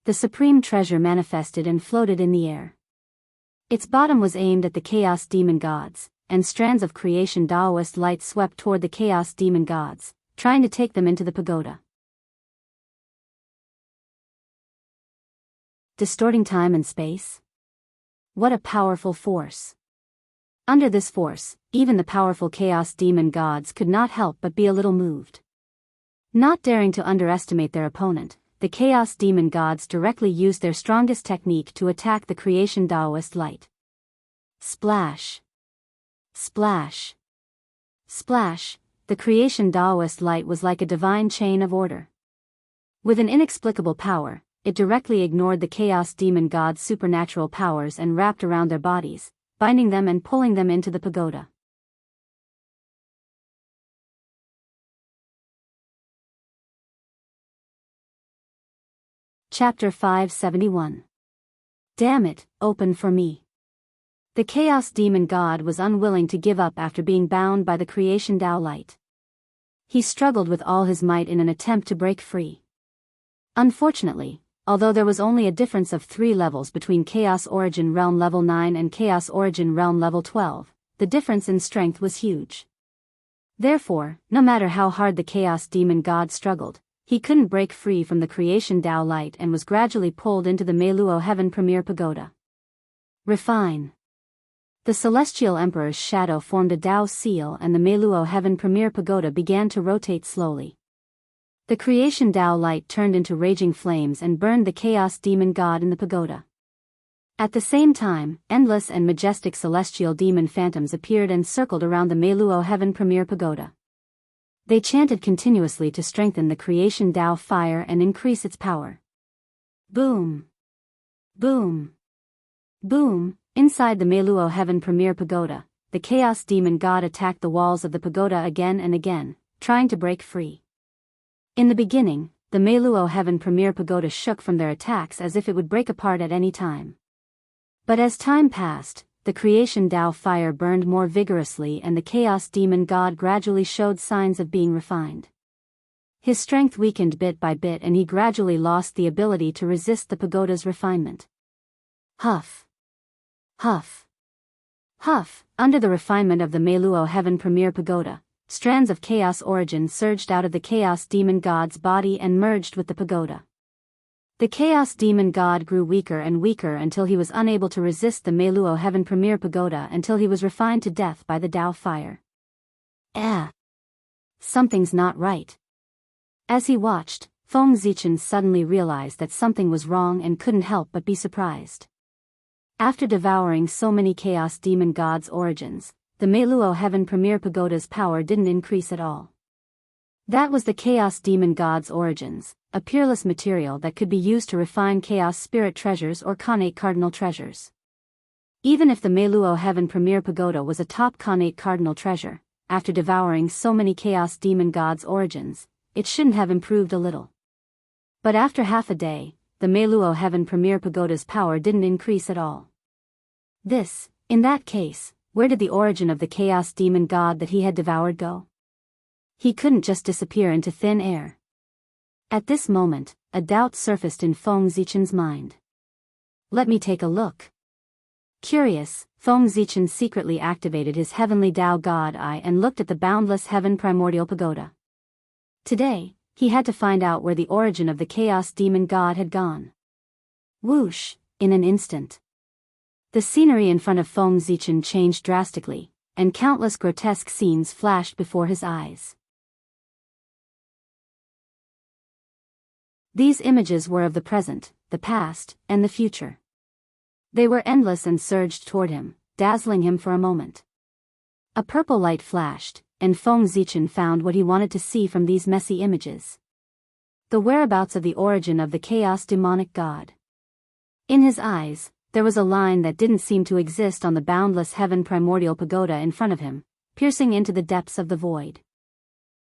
The supreme treasure manifested and floated in the air. Its bottom was aimed at the chaos demon gods, and strands of creation Daoist light swept toward the chaos demon gods, trying to take them into the pagoda. Distorting time and space? What a powerful force. Under this force, even the powerful chaos demon gods could not help but be a little moved. Not daring to underestimate their opponent, the chaos demon gods directly used their strongest technique to attack the creation Daoist light. Splash. Splash. Splash. The creation Daoist light was like a divine chain of order. With an inexplicable power, it directly ignored the chaos demon gods' supernatural powers and wrapped around their bodies, binding them and pulling them into the pagoda. Chapter 571. Damn it, open for me. The chaos demon god was unwilling to give up after being bound by the creation Dao light. He struggled with all his might in an attempt to break free. Unfortunately, although there was only a difference of 3 levels between Chaos Origin Realm Level 9 and Chaos Origin Realm Level 12, the difference in strength was huge. Therefore, no matter how hard the Chaos Demon God struggled, he couldn't break free from the creation Dao light and was gradually pulled into the Meiluo Heaven Premier Pagoda. Refine. The Celestial Emperor's shadow formed a Dao seal and the Meiluo Heaven Premier Pagoda began to rotate slowly. The creation Dao light turned into raging flames and burned the Chaos Demon God in the pagoda. At the same time, endless and majestic celestial demon phantoms appeared and circled around the Meiluo Heaven Premier Pagoda. They chanted continuously to strengthen the creation Dao fire and increase its power. Boom! Boom! Boom! Inside the Meiluo Heaven Premier Pagoda, the Chaos Demon God attacked the walls of the pagoda again and again, trying to break free. In the beginning, the Meiluo Heaven Premier Pagoda shook from their attacks as if it would break apart at any time. But as time passed, the creation Dao fire burned more vigorously and the Chaos Demon God gradually showed signs of being refined. His strength weakened bit by bit and he gradually lost the ability to resist the pagoda's refinement. Huff. Huff. Huff. Under the refinement of the Meiluo Heaven Premier Pagoda, strands of chaos origin surged out of the Chaos Demon God's body and merged with the pagoda. The Chaos Demon God grew weaker and weaker until he was unable to resist the Meiluo Heaven Premier Pagoda until he was refined to death by the Dao fire. Something's not right. As he watched, Feng Zichen suddenly realized that something was wrong and couldn't help but be surprised. After devouring so many Chaos Demon God's origins, the Meiluo Heaven Premier Pagoda's power didn't increase at all. That was the Chaos Demon God's origins, a peerless material that could be used to refine Chaos Spirit treasures or Khanate Cardinal treasures. Even if the Meiluo Heaven Premier Pagoda was a top Khanate Cardinal treasure, after devouring so many Chaos Demon God's origins, it shouldn't have improved a little. But after half a day, the Meiluo Heaven Premier Pagoda's power didn't increase at all. In that case, where did the origin of the Chaos Demon God that he had devoured go? He couldn't just disappear into thin air. At this moment, a doubt surfaced in Feng Zichen's mind. Let me take a look. Curious, Feng Zichen secretly activated his heavenly Tao God Eye and looked at the boundless heaven primordial pagoda. Today, he had to find out where the origin of the Chaos Demon God had gone. Whoosh, in an instant. The scenery in front of Feng Zichen changed drastically, and countless grotesque scenes flashed before his eyes. These images were of the present, the past, and the future. They were endless and surged toward him, dazzling him for a moment. A purple light flashed, and Feng Zichen found what he wanted to see from these messy images. The whereabouts of the origin of the Chaos Demonic God. In his eyes, there was a line that didn't seem to exist on the boundless heaven primordial pagoda in front of him, piercing into the depths of the void.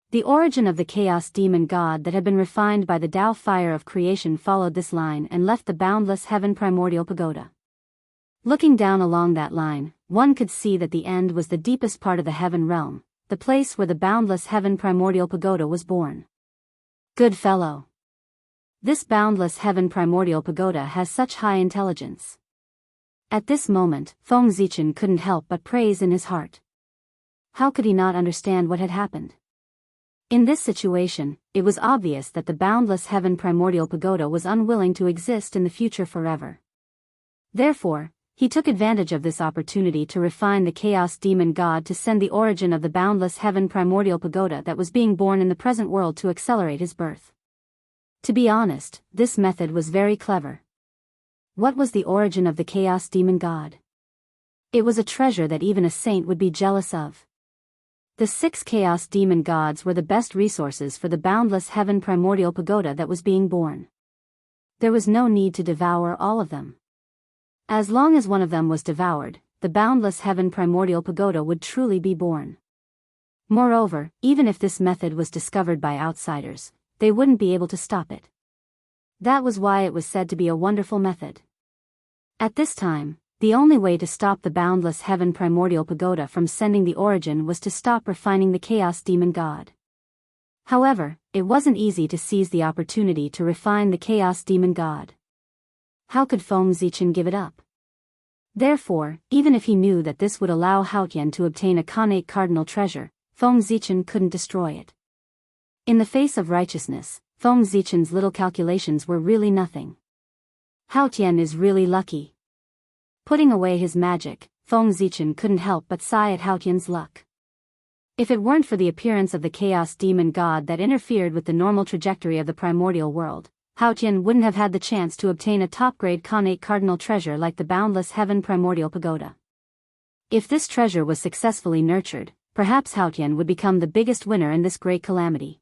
The origin of the Chaos Demon God that had been refined by the Tao fire of creation followed this line and left the boundless heaven primordial pagoda. Looking down along that line, one could see that the end was the deepest part of the heaven realm, the place where the boundless heaven primordial pagoda was born. Good fellow. This boundless heaven primordial pagoda has such high intelligence. At this moment, Feng Zichen couldn't help but praise in his heart. How could he not understand what had happened? In this situation, it was obvious that the boundless heaven primordial pagoda was unwilling to exist in the future forever. Therefore, he took advantage of this opportunity to refine the Chaos Demon God to send the origin of the boundless heaven primordial pagoda that was being born in the present world to accelerate his birth. To be honest, this method was very clever. What was the origin of the Chaos Demon God? It was a treasure that even a saint would be jealous of. The 6 Chaos Demon Gods were the best resources for the boundless heaven primordial pagoda that was being born. There was no need to devour all of them. As long as one of them was devoured, the boundless heaven primordial pagoda would truly be born. Moreover, even if this method was discovered by outsiders, they wouldn't be able to stop it. That was why it was said to be a wonderful method. At this time, the only way to stop the boundless heaven primordial pagoda from sending the origin was to stop refining the Chaos Demon God. However, it wasn't easy to seize the opportunity to refine the Chaos Demon God. How could Feng Zichen give it up? Therefore, even if he knew that this would allow Haotian to obtain a Khanate Cardinal treasure, Feng Zichen couldn't destroy it. In the face of righteousness, Feng Zichen's little calculations were really nothing. Haotian is really lucky. Putting away his magic, Feng Zichen couldn't help but sigh at Haotian's luck. If it weren't for the appearance of the Chaos Demon God that interfered with the normal trajectory of the primordial world, Haotian wouldn't have had the chance to obtain a top-grade Khanate Cardinal treasure like the boundless heaven primordial pagoda. If this treasure was successfully nurtured, perhaps Haotian would become the biggest winner in this great calamity.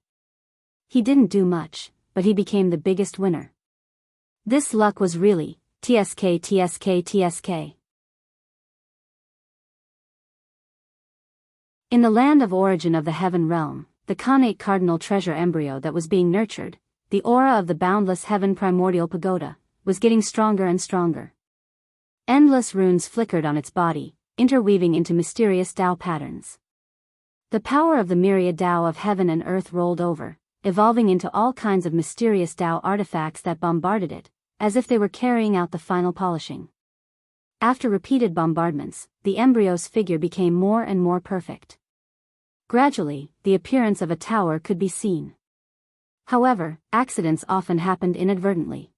He didn't do much, but he became the biggest winner. This luck was really TSK. In the land of origin of the heaven realm, the Khanate Cardinal treasure embryo that was being nurtured, the aura of the boundless heaven primordial pagoda, was getting stronger and stronger. Endless runes flickered on its body, interweaving into mysterious Tao patterns. The power of the myriad Tao of heaven and earth rolled over, evolving into all kinds of mysterious Tao artifacts that bombarded it, as if they were carrying out the final polishing. After repeated bombardments, the embryo's figure became more and more perfect. Gradually, the appearance of a tower could be seen. However, accidents often happened inadvertently.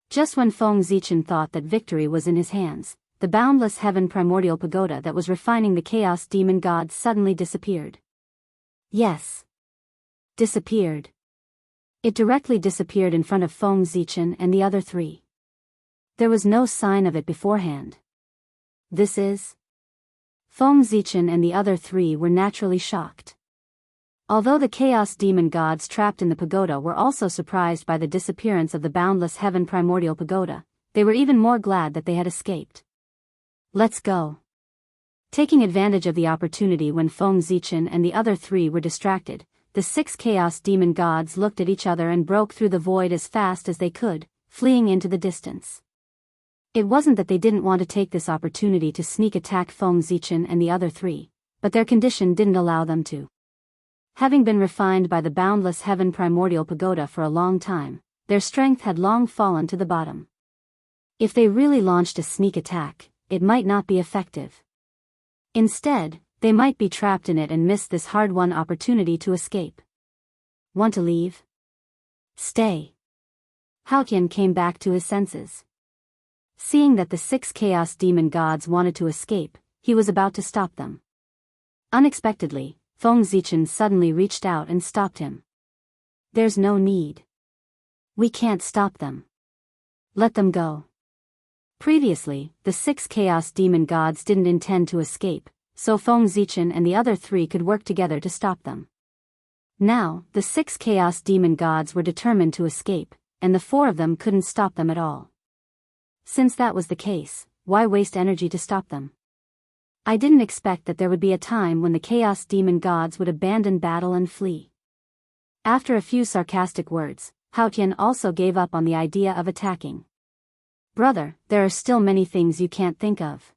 Just when Feng Zichen thought that victory was in his hands, the boundless heaven primordial pagoda that was refining the Chaos Demon God suddenly disappeared. Yes. Disappeared. It directly disappeared in front of Feng Zichen and the other 3. There was no sign of it beforehand. This is... Feng Zichen and the other 3 were naturally shocked. Although the Chaos Demon gods trapped in the pagoda were also surprised by the disappearance of the Boundless Heaven Primordial Pagoda, they were even more glad that they had escaped. Let's go. Taking advantage of the opportunity when Feng Zichen and the other three were distracted, the 6 Chaos Demon gods looked at each other and broke through the void as fast as they could, fleeing into the distance. It wasn't that they didn't want to take this opportunity to sneak attack Feng Zichen and the other three, but their condition didn't allow them to. Having been refined by the Boundless Heaven Primordial Pagoda for a long time, their strength had long fallen to the bottom. If they really launched a sneak attack, it might not be effective. Instead, they might be trapped in it and miss this hard-won opportunity to escape. Want to leave? Stay. Haotian came back to his senses. Seeing that the 6 Chaos Demon gods wanted to escape, he was about to stop them. Unexpectedly, Feng Zichen suddenly reached out and stopped him. There's no need. We can't stop them. Let them go. Previously, the 6 Chaos Demon gods didn't intend to escape, so Feng Zichen and the other three could work together to stop them. Now, the 6 Chaos Demon gods were determined to escape, and the 4 of them couldn't stop them at all. Since that was the case, why waste energy to stop them? I didn't expect that there would be a time when the Chaos Demon gods would abandon battle and flee. After a few sarcastic words, Haotian also gave up on the idea of attacking. Brother, there are still many things you can't think of.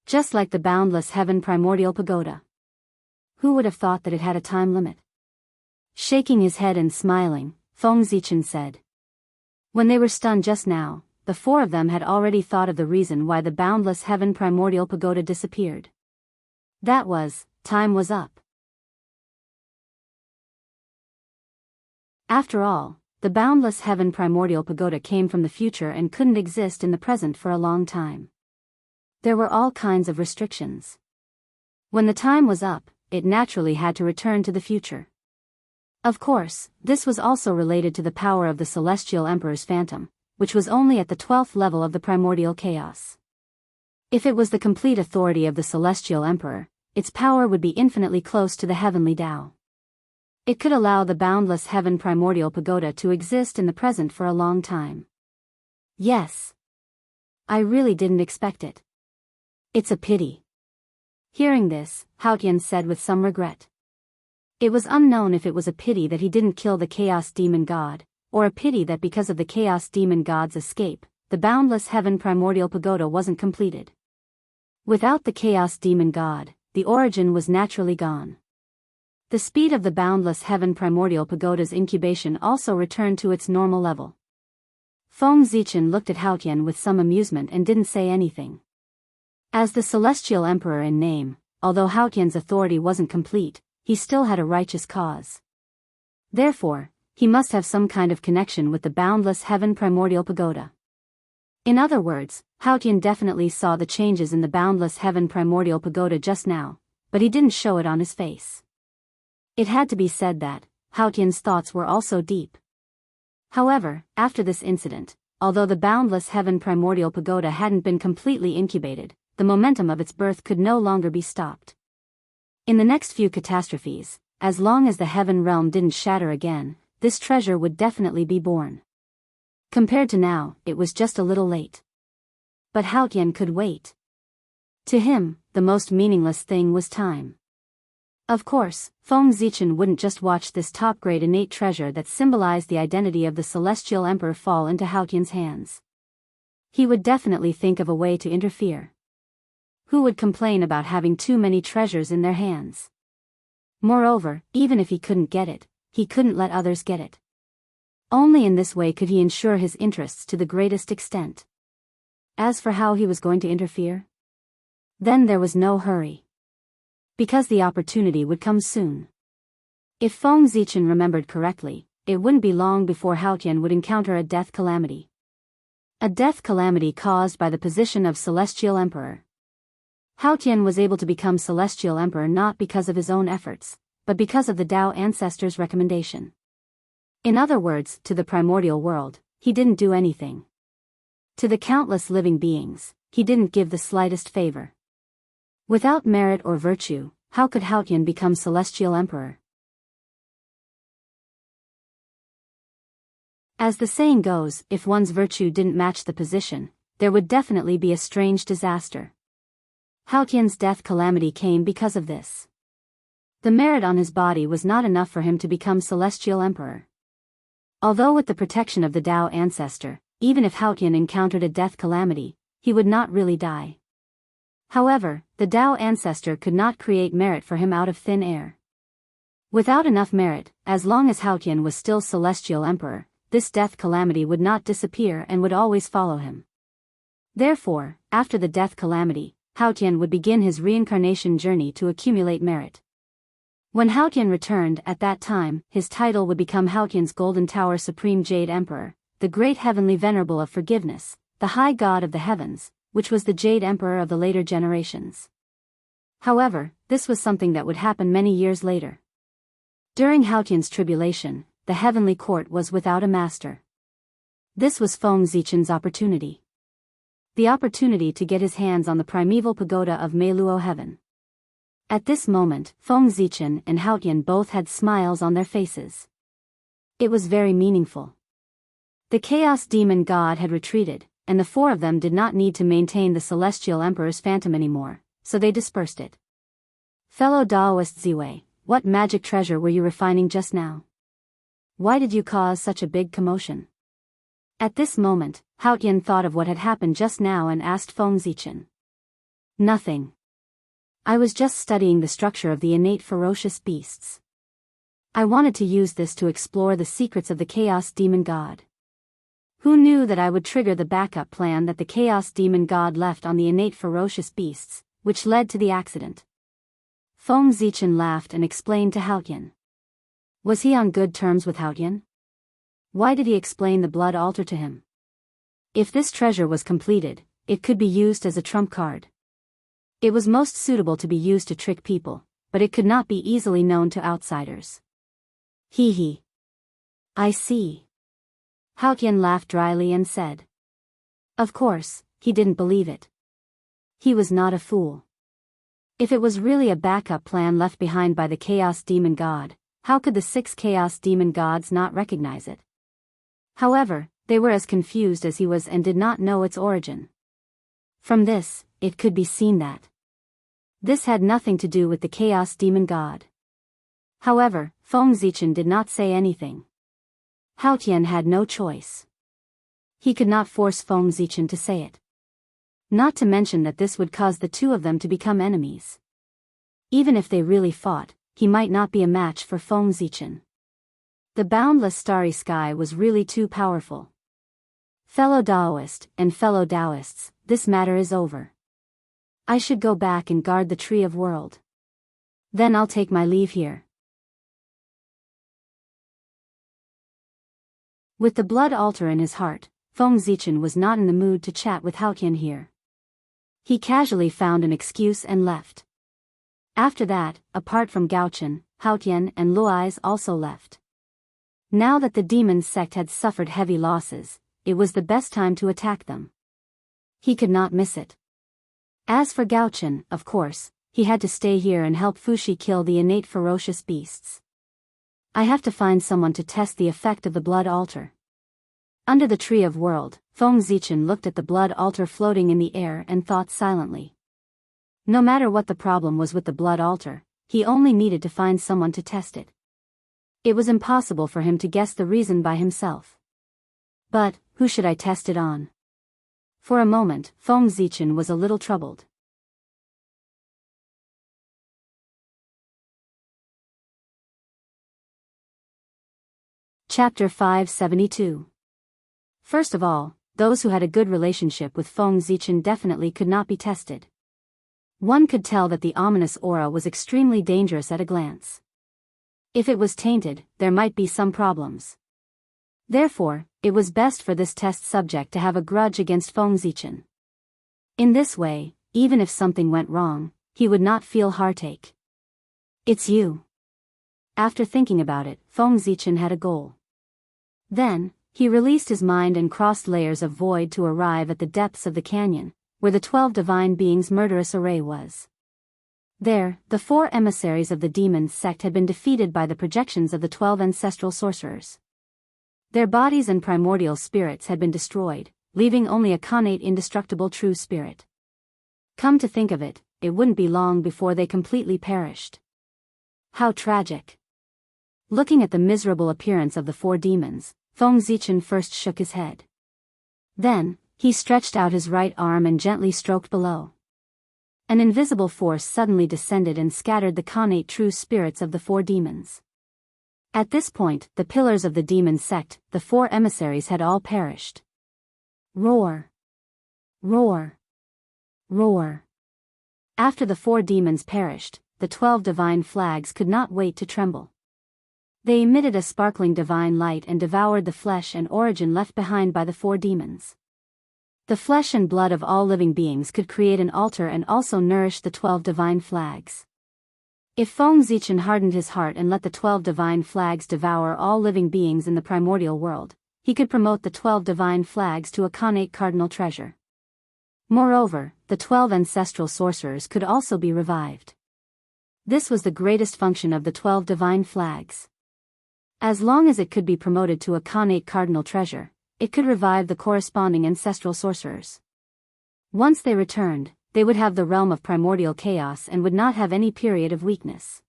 Just like the Boundless Heaven Primordial Pagoda. Who would have thought that it had a time limit? Shaking his head and smiling, Feng Zichen said. When they were stunned just now, the 4 of them had already thought of the reason why the Boundless Heaven Primordial Pagoda disappeared. That was, time was up. After all, the Boundless Heaven Primordial Pagoda came from the future and couldn't exist in the present for a long time. There were all kinds of restrictions. When the time was up, it naturally had to return to the future. Of course, this was also related to the power of the Celestial Emperor's phantom, which was only at the 12th level of the primordial chaos. If it was the complete authority of the Celestial Emperor, its power would be infinitely close to the heavenly Tao. It could allow the Boundless Heaven Primordial Pagoda to exist in the present for a long time. Yes. I really didn't expect it. It's a pity. Hearing this, Haotian said with some regret. It was unknown if it was a pity that he didn't kill the Chaos Demon God, or a pity that because of the Chaos Demon God's escape, the Boundless Heaven Primordial Pagoda wasn't completed. Without the Chaos Demon God, the origin was naturally gone. The speed of the Boundless Heaven Primordial Pagoda's incubation also returned to its normal level. Feng Zichen looked at Haotian with some amusement and didn't say anything. As the Celestial Emperor in name, although Haotian's authority wasn't complete, he still had a righteous cause. Therefore, he must have some kind of connection with the Boundless Heaven Primordial Pagoda. In other words, Haotian definitely saw the changes in the Boundless Heaven Primordial Pagoda just now, but he didn't show it on his face. It had to be said that Haotian's thoughts were also deep. However, after this incident, although the Boundless Heaven Primordial Pagoda hadn't been completely incubated, the momentum of its birth could no longer be stopped. In the next few catastrophes, as long as the Heaven Realm didn't shatter again, this treasure would definitely be born. Compared to now, it was just a little late. But Haotian could wait. To him, the most meaningless thing was time. Of course, Feng Zichen wouldn't just watch this top-grade innate treasure that symbolized the identity of the Celestial Emperor fall into Haotian's hands. He would definitely think of a way to interfere. Who would complain about having too many treasures in their hands? Moreover, even if he couldn't get it, he couldn't let others get it. Only in this way could he ensure his interests to the greatest extent. As for how he was going to interfere, then there was no hurry. Because the opportunity would come soon. If Feng Zichen remembered correctly, it wouldn't be long before Haotian would encounter a death calamity. A death calamity caused by the position of Celestial Emperor. Haotian was able to become Celestial Emperor not because of his own efforts, but because of the Tao ancestors' recommendation. In other words, to the primordial world, he didn't do anything. To the countless living beings, he didn't give the slightest favor. Without merit or virtue, how could Haotian become Celestial Emperor? As the saying goes, if one's virtue didn't match the position, there would definitely be a strange disaster. Hao Qian's death calamity came because of this. The merit on his body was not enough for him to become celestial emperor. Although with the protection of the Dao ancestor, even if Hao Qian encountered a death calamity, he would not really die. However, the Dao ancestor could not create merit for him out of thin air. Without enough merit, as long as Hao Qian was still celestial emperor, this death calamity would not disappear and would always follow him. Therefore, after the death calamity, Hao Qian would begin his reincarnation journey to accumulate merit. When Hao Qian returned at that time, his title would become Hao Qian's Golden Tower Supreme Jade Emperor, the Great Heavenly Venerable of Forgiveness, the High God of the Heavens, which was the Jade Emperor of the later generations. However, this was something that would happen many years later. During Hao Qian's tribulation, the heavenly court was without a master. This was Feng Zichen's opportunity. The opportunity to get his hands on the primeval pagoda of Meiluo Heaven. At this moment, Feng Zichen and Hao Qian both had smiles on their faces. It was very meaningful. The Chaos Demon God had retreated, and the four of them did not need to maintain the Celestial Emperor's phantom anymore, so they dispersed it. Fellow Daoist Ziwei, what magic treasure were you refining just now? Why did you cause such a big commotion? At this moment, Hao Qian thought of what had happened just now and asked Feng Zichen. Nothing. I was just studying the structure of the innate ferocious beasts. I wanted to use this to explore the secrets of the Chaos Demon God. Who knew that I would trigger the backup plan that the Chaos Demon God left on the innate ferocious beasts, which led to the accident? Feng Zichen laughed and explained to Hao Qian. Was he on good terms with Hao Qian? Why did he explain the blood altar to him? If this treasure was completed, it could be used as a trump card. It was most suitable to be used to trick people, but it could not be easily known to outsiders. Hee hee. I see. Hao Qian laughed dryly and said. Of course, he didn't believe it. He was not a fool. If it was really a backup plan left behind by the Chaos Demon God, how could the 6 Chaos Demon Gods not recognize it? However, they were as confused as he was and did not know its origin. From this, it could be seen that this had nothing to do with the Chaos Demon God. However, Feng Zichen did not say anything. Hao Qian had no choice. He could not force Feng Zichen to say it. Not to mention that this would cause the two of them to become enemies. Even if they really fought, he might not be a match for Feng Zichen. The boundless starry sky was really too powerful. Fellow Daoist and fellow Daoists, this matter is over. I should go back and guard the Tree of World. Then I'll take my leave here. With the blood altar in his heart, Feng Zichen was not in the mood to chat with Hao Qian here. He casually found an excuse and left. After that, apart from Gao Chen, Hao Qian and Luai's also left. Now that the demon sect had suffered heavy losses, it was the best time to attack them. He could not miss it. As for Gao Chen, of course, he had to stay here and help Fushi kill the innate ferocious beasts. I have to find someone to test the effect of the blood altar. Under the Tree of World, Feng Zichen looked at the blood altar floating in the air and thought silently. No matter what the problem was with the blood altar, he only needed to find someone to test it. It was impossible for him to guess the reason by himself. But, who should I test it on? For a moment, Feng Zichen was a little troubled. Chapter 572. First of all, those who had a good relationship with Feng Zichen definitely could not be tested. One could tell that the ominous aura was extremely dangerous at a glance. If it was tainted, there might be some problems. Therefore, it was best for this test subject to have a grudge against Feng Zichen. In this way, even if something went wrong, he would not feel heartache. It's you. After thinking about it, Feng Zichen had a goal. Then, he released his mind and crossed layers of void to arrive at the depths of the canyon, where the 12 divine beings' murderous array was. There, the 4 emissaries of the demon sect had been defeated by the projections of the 12 ancestral sorcerers. Their bodies and primordial spirits had been destroyed, leaving only a connate indestructible true spirit. Come to think of it, it wouldn't be long before they completely perished. How tragic. Looking at the miserable appearance of the 4 demons, Feng Zichen first shook his head. Then, he stretched out his right arm and gently stroked below. An invisible force suddenly descended and scattered the connate true spirits of the 4 demons. At this point, the pillars of the demon sect, the 4 emissaries, had all perished. Roar! Roar! Roar! After the 4 demons perished, the 12 divine flags could not wait to tremble. They emitted a sparkling divine light and devoured the flesh and origin left behind by the 4 demons. The flesh and blood of all living beings could create an altar and also nourish the 12 divine flags. If Feng Zichen hardened his heart and let the 12 divine flags devour all living beings in the primordial world, he could promote the 12 divine flags to a connate cardinal treasure. Moreover, the 12 ancestral sorcerers could also be revived. This was the greatest function of the 12 divine flags. As long as it could be promoted to a connate cardinal treasure, it could revive the corresponding ancestral sorcerers. Once they returned, they would have the realm of primordial chaos and would not have any period of weakness.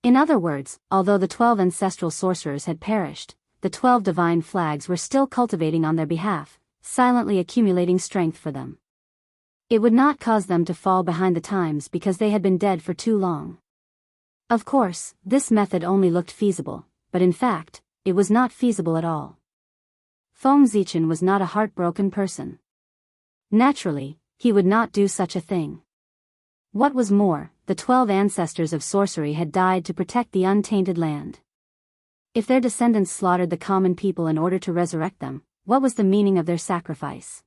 In other words, although the 12 ancestral sorcerers had perished, the 12 divine flags were still cultivating on their behalf, silently accumulating strength for them. It would not cause them to fall behind the times because they had been dead for too long. Of course, this method only looked feasible, but in fact, it was not feasible at all. Feng Zichen was not a heartbroken person. Naturally, he would not do such a thing. What was more, the 12 ancestors of sorcery had died to protect the untainted land. If their descendants slaughtered the common people in order to resurrect them, what was the meaning of their sacrifice?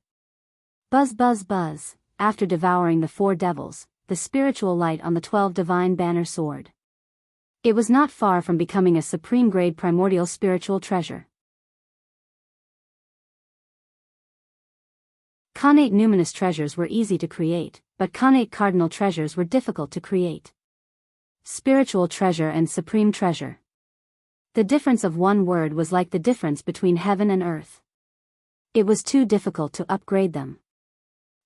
Buzz buzz buzz, after devouring the 4 devils, the spiritual light on the 12 divine banner soared. It was not far from becoming a supreme-grade primordial spiritual treasure. Connate numinous treasures were easy to create, but connate cardinal treasures were difficult to create. Spiritual treasure and supreme treasure. The difference of one word was like the difference between heaven and earth. It was too difficult to upgrade them.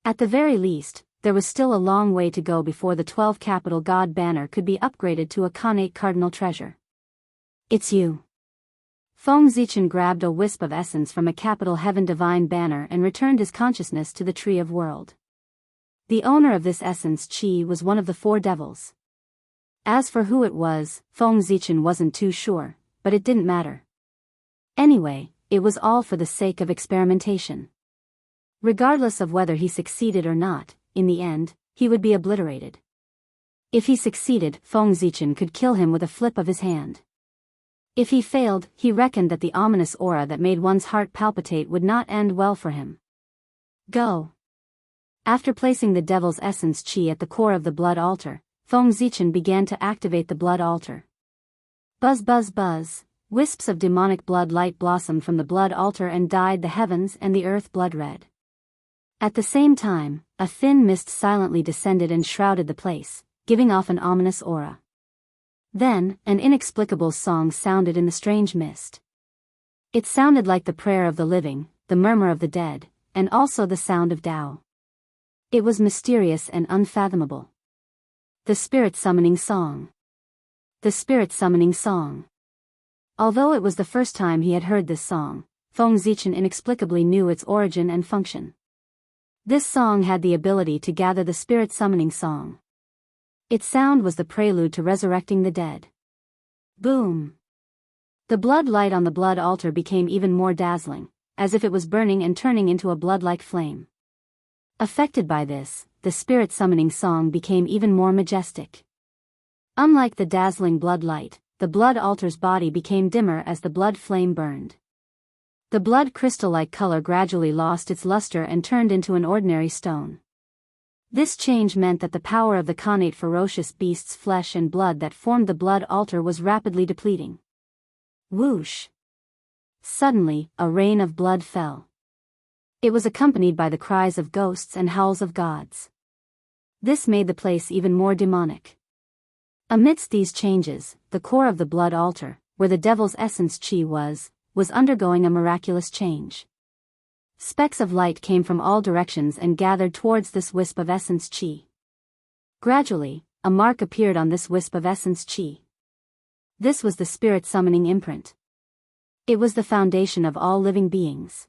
At the very least, there was still a long way to go before the 12 capital god banner could be upgraded to a connate cardinal treasure. It's you. Feng Zichen grabbed a wisp of essence from a capital heaven divine banner and returned his consciousness to the tree of world. The owner of this essence Qi was one of the 4 devils. As for who it was, Feng Zichen wasn't too sure, but it didn't matter. Anyway, it was all for the sake of experimentation. Regardless of whether he succeeded or not, in the end, he would be obliterated. If he succeeded, Feng Zichen could kill him with a flip of his hand. If he failed, he reckoned that the ominous aura that made one's heart palpitate would not end well for him. Go. After placing the devil's essence Qi at the core of the blood altar, Feng Zichen began to activate the blood altar. Buzz buzz buzz, wisps of demonic blood light blossomed from the blood altar and dyed the heavens and the earth blood red. At the same time, a thin mist silently descended and shrouded the place, giving off an ominous aura. Then, an inexplicable song sounded in the strange mist. It sounded like the prayer of the living, the murmur of the dead, and also the sound of Tao. It was mysterious and unfathomable. The spirit summoning song. The spirit summoning song. Although it was the first time he had heard this song, Feng Zichen inexplicably knew its origin and function. This song had the ability to gather the spirit summoning song. Its sound was the prelude to resurrecting the dead. Boom! The blood light on the blood altar became even more dazzling, as if it was burning and turning into a blood-like flame. Affected by this, the spirit summoning song became even more majestic. Unlike the dazzling blood light, the blood altar's body became dimmer as the blood flame burned. The blood crystal-like color gradually lost its luster and turned into an ordinary stone. This change meant that the power of the connate ferocious beast's flesh and blood that formed the blood altar was rapidly depleting. Whoosh! Suddenly, a rain of blood fell. It was accompanied by the cries of ghosts and howls of gods. This made the place even more demonic. Amidst these changes, the core of the blood altar, where the devil's essence Qi was, was undergoing a miraculous change. Specks of light came from all directions and gathered towards this wisp of essence qi. Gradually, a mark appeared on this wisp of essence qi. This was the spirit summoning imprint. It was the foundation of all living beings.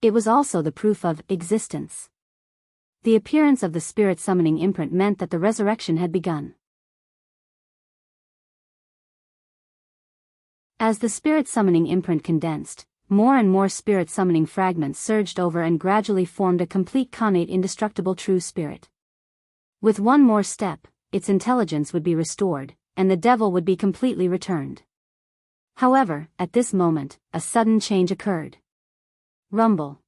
It was also the proof of existence. The appearance of the spirit summoning imprint meant that the resurrection had begun. As the spirit summoning imprint condensed, more and more spirit summoning fragments surged over and gradually formed a complete connate indestructible true spirit. With one more step, its intelligence would be restored, and the devil would be completely returned. However, at this moment, a sudden change occurred. Rumble.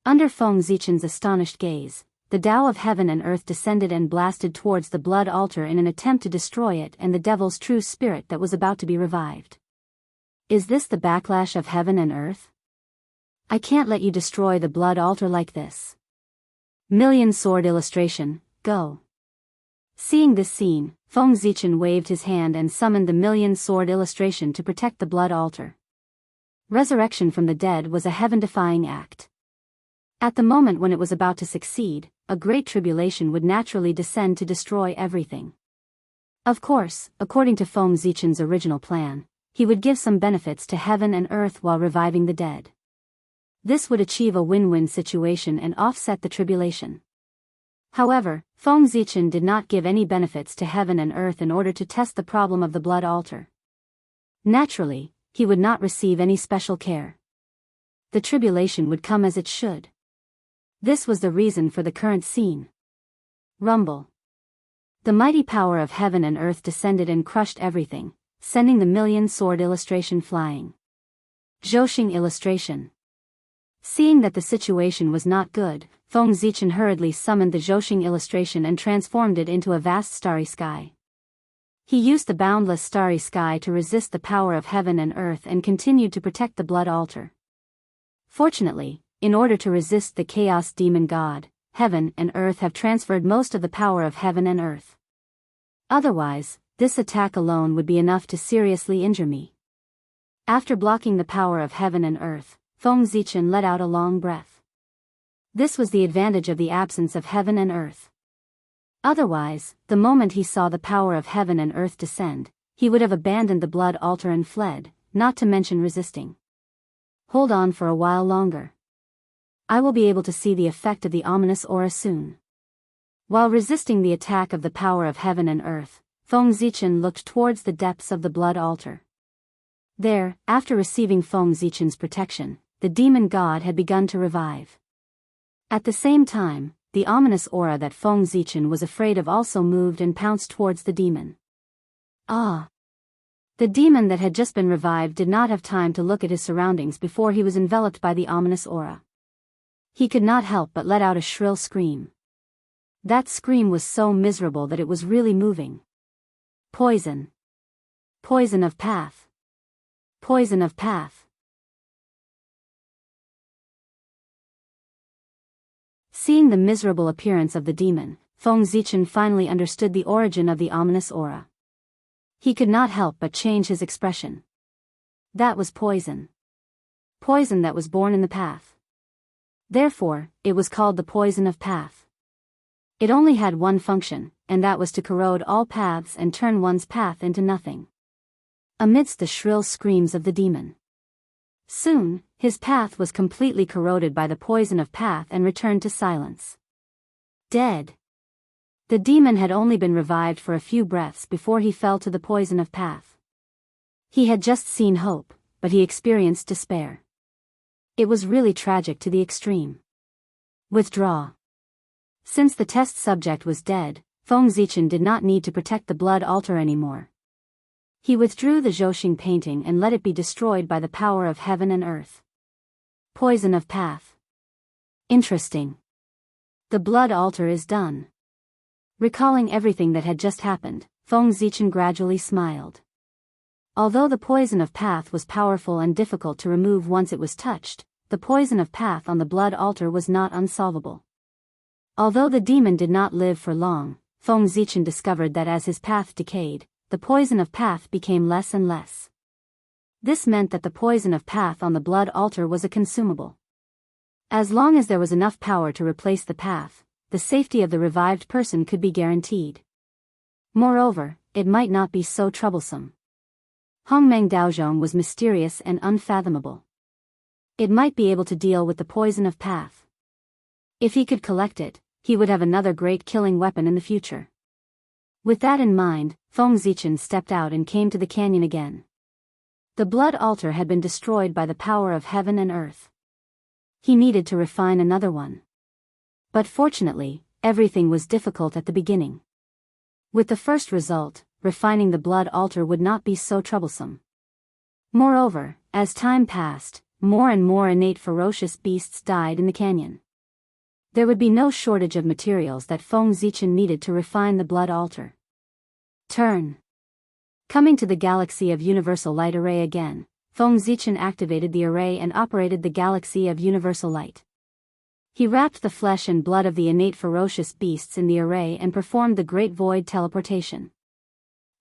Under Feng Zichen's astonished gaze, the Tao of heaven and earth descended and blasted towards the blood altar in an attempt to destroy it and the devil's true spirit that was about to be revived. Is this the backlash of heaven and earth? I can't let you destroy the blood altar like this. Million sword illustration, go. Seeing this scene, Feng Zichen waved his hand and summoned the million sword illustration to protect the blood altar. Resurrection from the dead was a heaven-defying act. At the moment when it was about to succeed, a great tribulation would naturally descend to destroy everything. Of course, according to Feng Zichen's original plan, he would give some benefits to heaven and earth while reviving the dead. This would achieve a win-win situation and offset the tribulation. However, Feng Zichen did not give any benefits to heaven and earth in order to test the problem of the blood altar. Naturally, he would not receive any special care. The tribulation would come as it should. This was the reason for the current scene. Rumble. The mighty power of heaven and earth descended and crushed everything, sending the million sword illustration flying. Zhouxing illustration. Seeing that the situation was not good, Feng Zichen hurriedly summoned the Zhouxing illustration and transformed it into a vast starry sky. He used the boundless starry sky to resist the power of heaven and earth and continued to protect the blood altar. Fortunately, in order to resist the chaos demon god, heaven and earth have transferred most of the power of heaven and earth. Otherwise, this attack alone would be enough to seriously injure me. After blocking the power of heaven and earth, Feng Zichen let out a long breath. This was the advantage of the absence of heaven and earth. Otherwise, the moment he saw the power of heaven and earth descend, he would have abandoned the blood altar and fled, not to mention resisting. Hold on for a while longer. I will be able to see the effect of the ominous aura soon. While resisting the attack of the power of heaven and earth, Feng Zichen looked towards the depths of the blood altar. There, after receiving Feng Zichen's protection, the demon god had begun to revive. At the same time, the ominous aura that Feng Zichen was afraid of also moved and pounced towards the demon. Ah! The demon that had just been revived did not have time to look at his surroundings before he was enveloped by the ominous aura. He could not help but let out a shrill scream. That scream was so miserable that it was really moving. Poison. Poison of path. Poison of path. Seeing the miserable appearance of the demon, Feng Zichen finally understood the origin of the ominous aura. He could not help but change his expression. That was poison. Poison that was born in the path. Therefore, it was called the poison of path. It only had one function, and that was to corrode all paths and turn one's path into nothing. Amidst the shrill screams of the demon, soon, his path was completely corroded by the poison of path and returned to silence. Dead. The demon had only been revived for a few breaths before he fell to the poison of path. He had just seen hope, but he experienced despair. It was really tragic to the extreme. Withdraw. Since the test subject was dead, Feng Zichen did not need to protect the blood altar anymore. He withdrew the Zhouxing painting and let it be destroyed by the power of heaven and earth. Poison of path. Interesting. The blood altar is done. Recalling everything that had just happened, Feng Zichen gradually smiled. Although the poison of path was powerful and difficult to remove once it was touched, the poison of path on the blood altar was not unsolvable. Although the demon did not live for long, Feng Zichen discovered that as his path decayed, the poison of path became less and less. This meant that the poison of path on the blood altar was a consumable. As long as there was enough power to replace the path, the safety of the revived person could be guaranteed. Moreover, it might not be so troublesome. Hongmeng Daozhong was mysterious and unfathomable. It might be able to deal with the poison of path. If he could collect it, he would have another great killing weapon in the future. With that in mind, Feng Zichen stepped out and came to the canyon again. The blood altar had been destroyed by the power of heaven and earth. He needed to refine another one. But fortunately, everything was difficult at the beginning. With the first result, refining the blood altar would not be so troublesome. Moreover, as time passed, more and more innate ferocious beasts died in the canyon. There would be no shortage of materials that Feng Zichen needed to refine the blood altar. Turn. Coming to the galaxy of universal light array again, Feng Zichen activated the array and operated the galaxy of universal light. He wrapped the flesh and blood of the innate ferocious beasts in the array and performed the great void teleportation.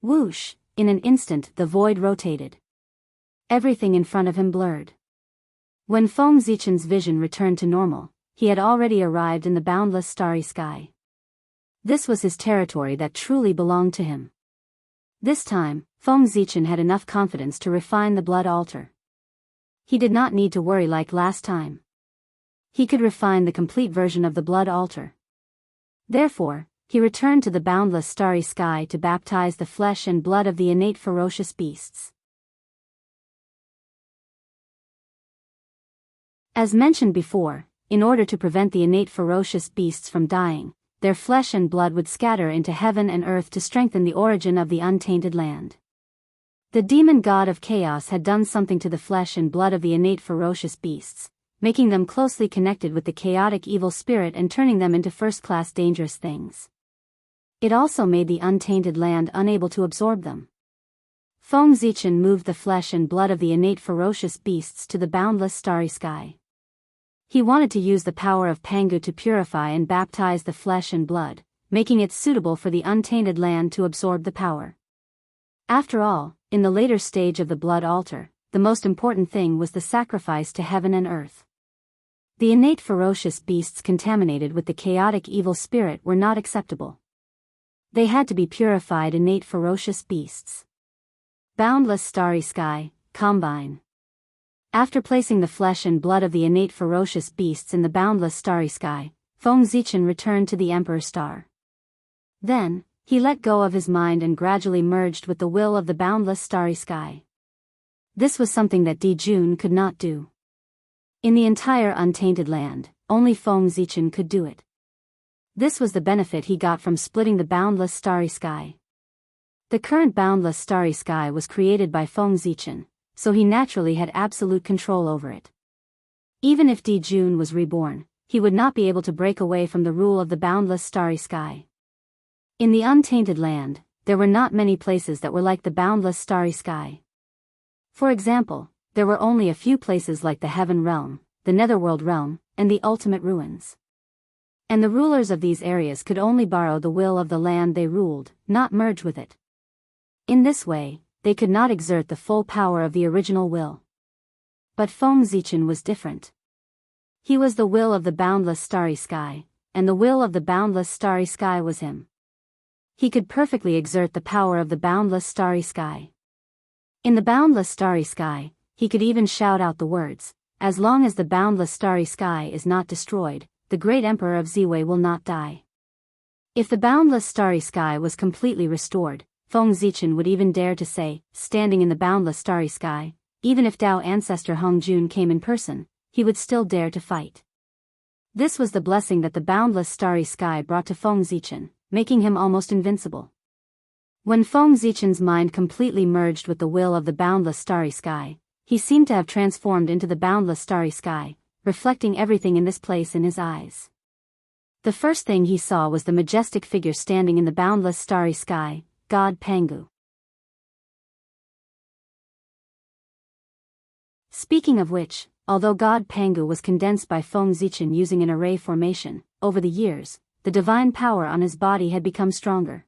Whoosh! In an instant the void rotated. Everything in front of him blurred. When Feng Zichen's vision returned to normal, he had already arrived in the boundless starry sky. This was his territory that truly belonged to him. This time, Feng Zichen had enough confidence to refine the blood altar. He did not need to worry like last time. He could refine the complete version of the blood altar. Therefore, he returned to the boundless starry sky to baptize the flesh and blood of the innate ferocious beasts. As mentioned before, in order to prevent the innate ferocious beasts from dying, their flesh and blood would scatter into heaven and earth to strengthen the origin of the untainted land. The demon god of chaos had done something to the flesh and blood of the innate ferocious beasts, making them closely connected with the chaotic evil spirit and turning them into first-class dangerous things. It also made the untainted land unable to absorb them. Feng Zichen moved the flesh and blood of the innate ferocious beasts to the boundless starry sky. He wanted to use the power of Pangu to purify and baptize the flesh and blood, making it suitable for the untainted land to absorb the power. After all, in the later stage of the blood altar, the most important thing was the sacrifice to heaven and earth. The innate ferocious beasts contaminated with the chaotic evil spirit were not acceptable. They had to be purified innate ferocious beasts. Boundless starry sky, combine. After placing the flesh and blood of the innate ferocious beasts in the boundless starry sky, Feng Zichen returned to the Emperor Star. Then, he let go of his mind and gradually merged with the will of the boundless starry sky. This was something that Di Jun could not do. In the entire untainted land, only Feng Zichen could do it. This was the benefit he got from splitting the boundless starry sky. The current boundless starry sky was created by Feng Zichen, so he naturally had absolute control over it. Even if Di Jun was reborn, he would not be able to break away from the rule of the boundless starry sky. In the untainted land, there were not many places that were like the boundless starry sky. For example, there were only a few places like the Heaven Realm, the Netherworld Realm, and the Ultimate Ruins. And the rulers of these areas could only borrow the will of the land they ruled, not merge with it. In this way, they could not exert the full power of the original will. But Feng Zichen was different. He was the will of the boundless starry sky, and the will of the boundless starry sky was him. He could perfectly exert the power of the boundless starry sky. In the boundless starry sky, he could even shout out the words, "As long as the boundless starry sky is not destroyed, the great emperor of Ziwei will not die." If the boundless starry sky was completely restored, Feng Zichen would even dare to say, standing in the boundless starry sky, even if Dao ancestor Hong Jun came in person, he would still dare to fight. This was the blessing that the boundless starry sky brought to Feng Zichen, making him almost invincible. When Feng Zichen's mind completely merged with the will of the boundless starry sky, he seemed to have transformed into the boundless starry sky, reflecting everything in this place in his eyes. The first thing he saw was the majestic figure standing in the boundless starry sky, God Pangu. Speaking of which, although God Pangu was condensed by Feng Zichen using an array formation, over the years, the divine power on his body had become stronger.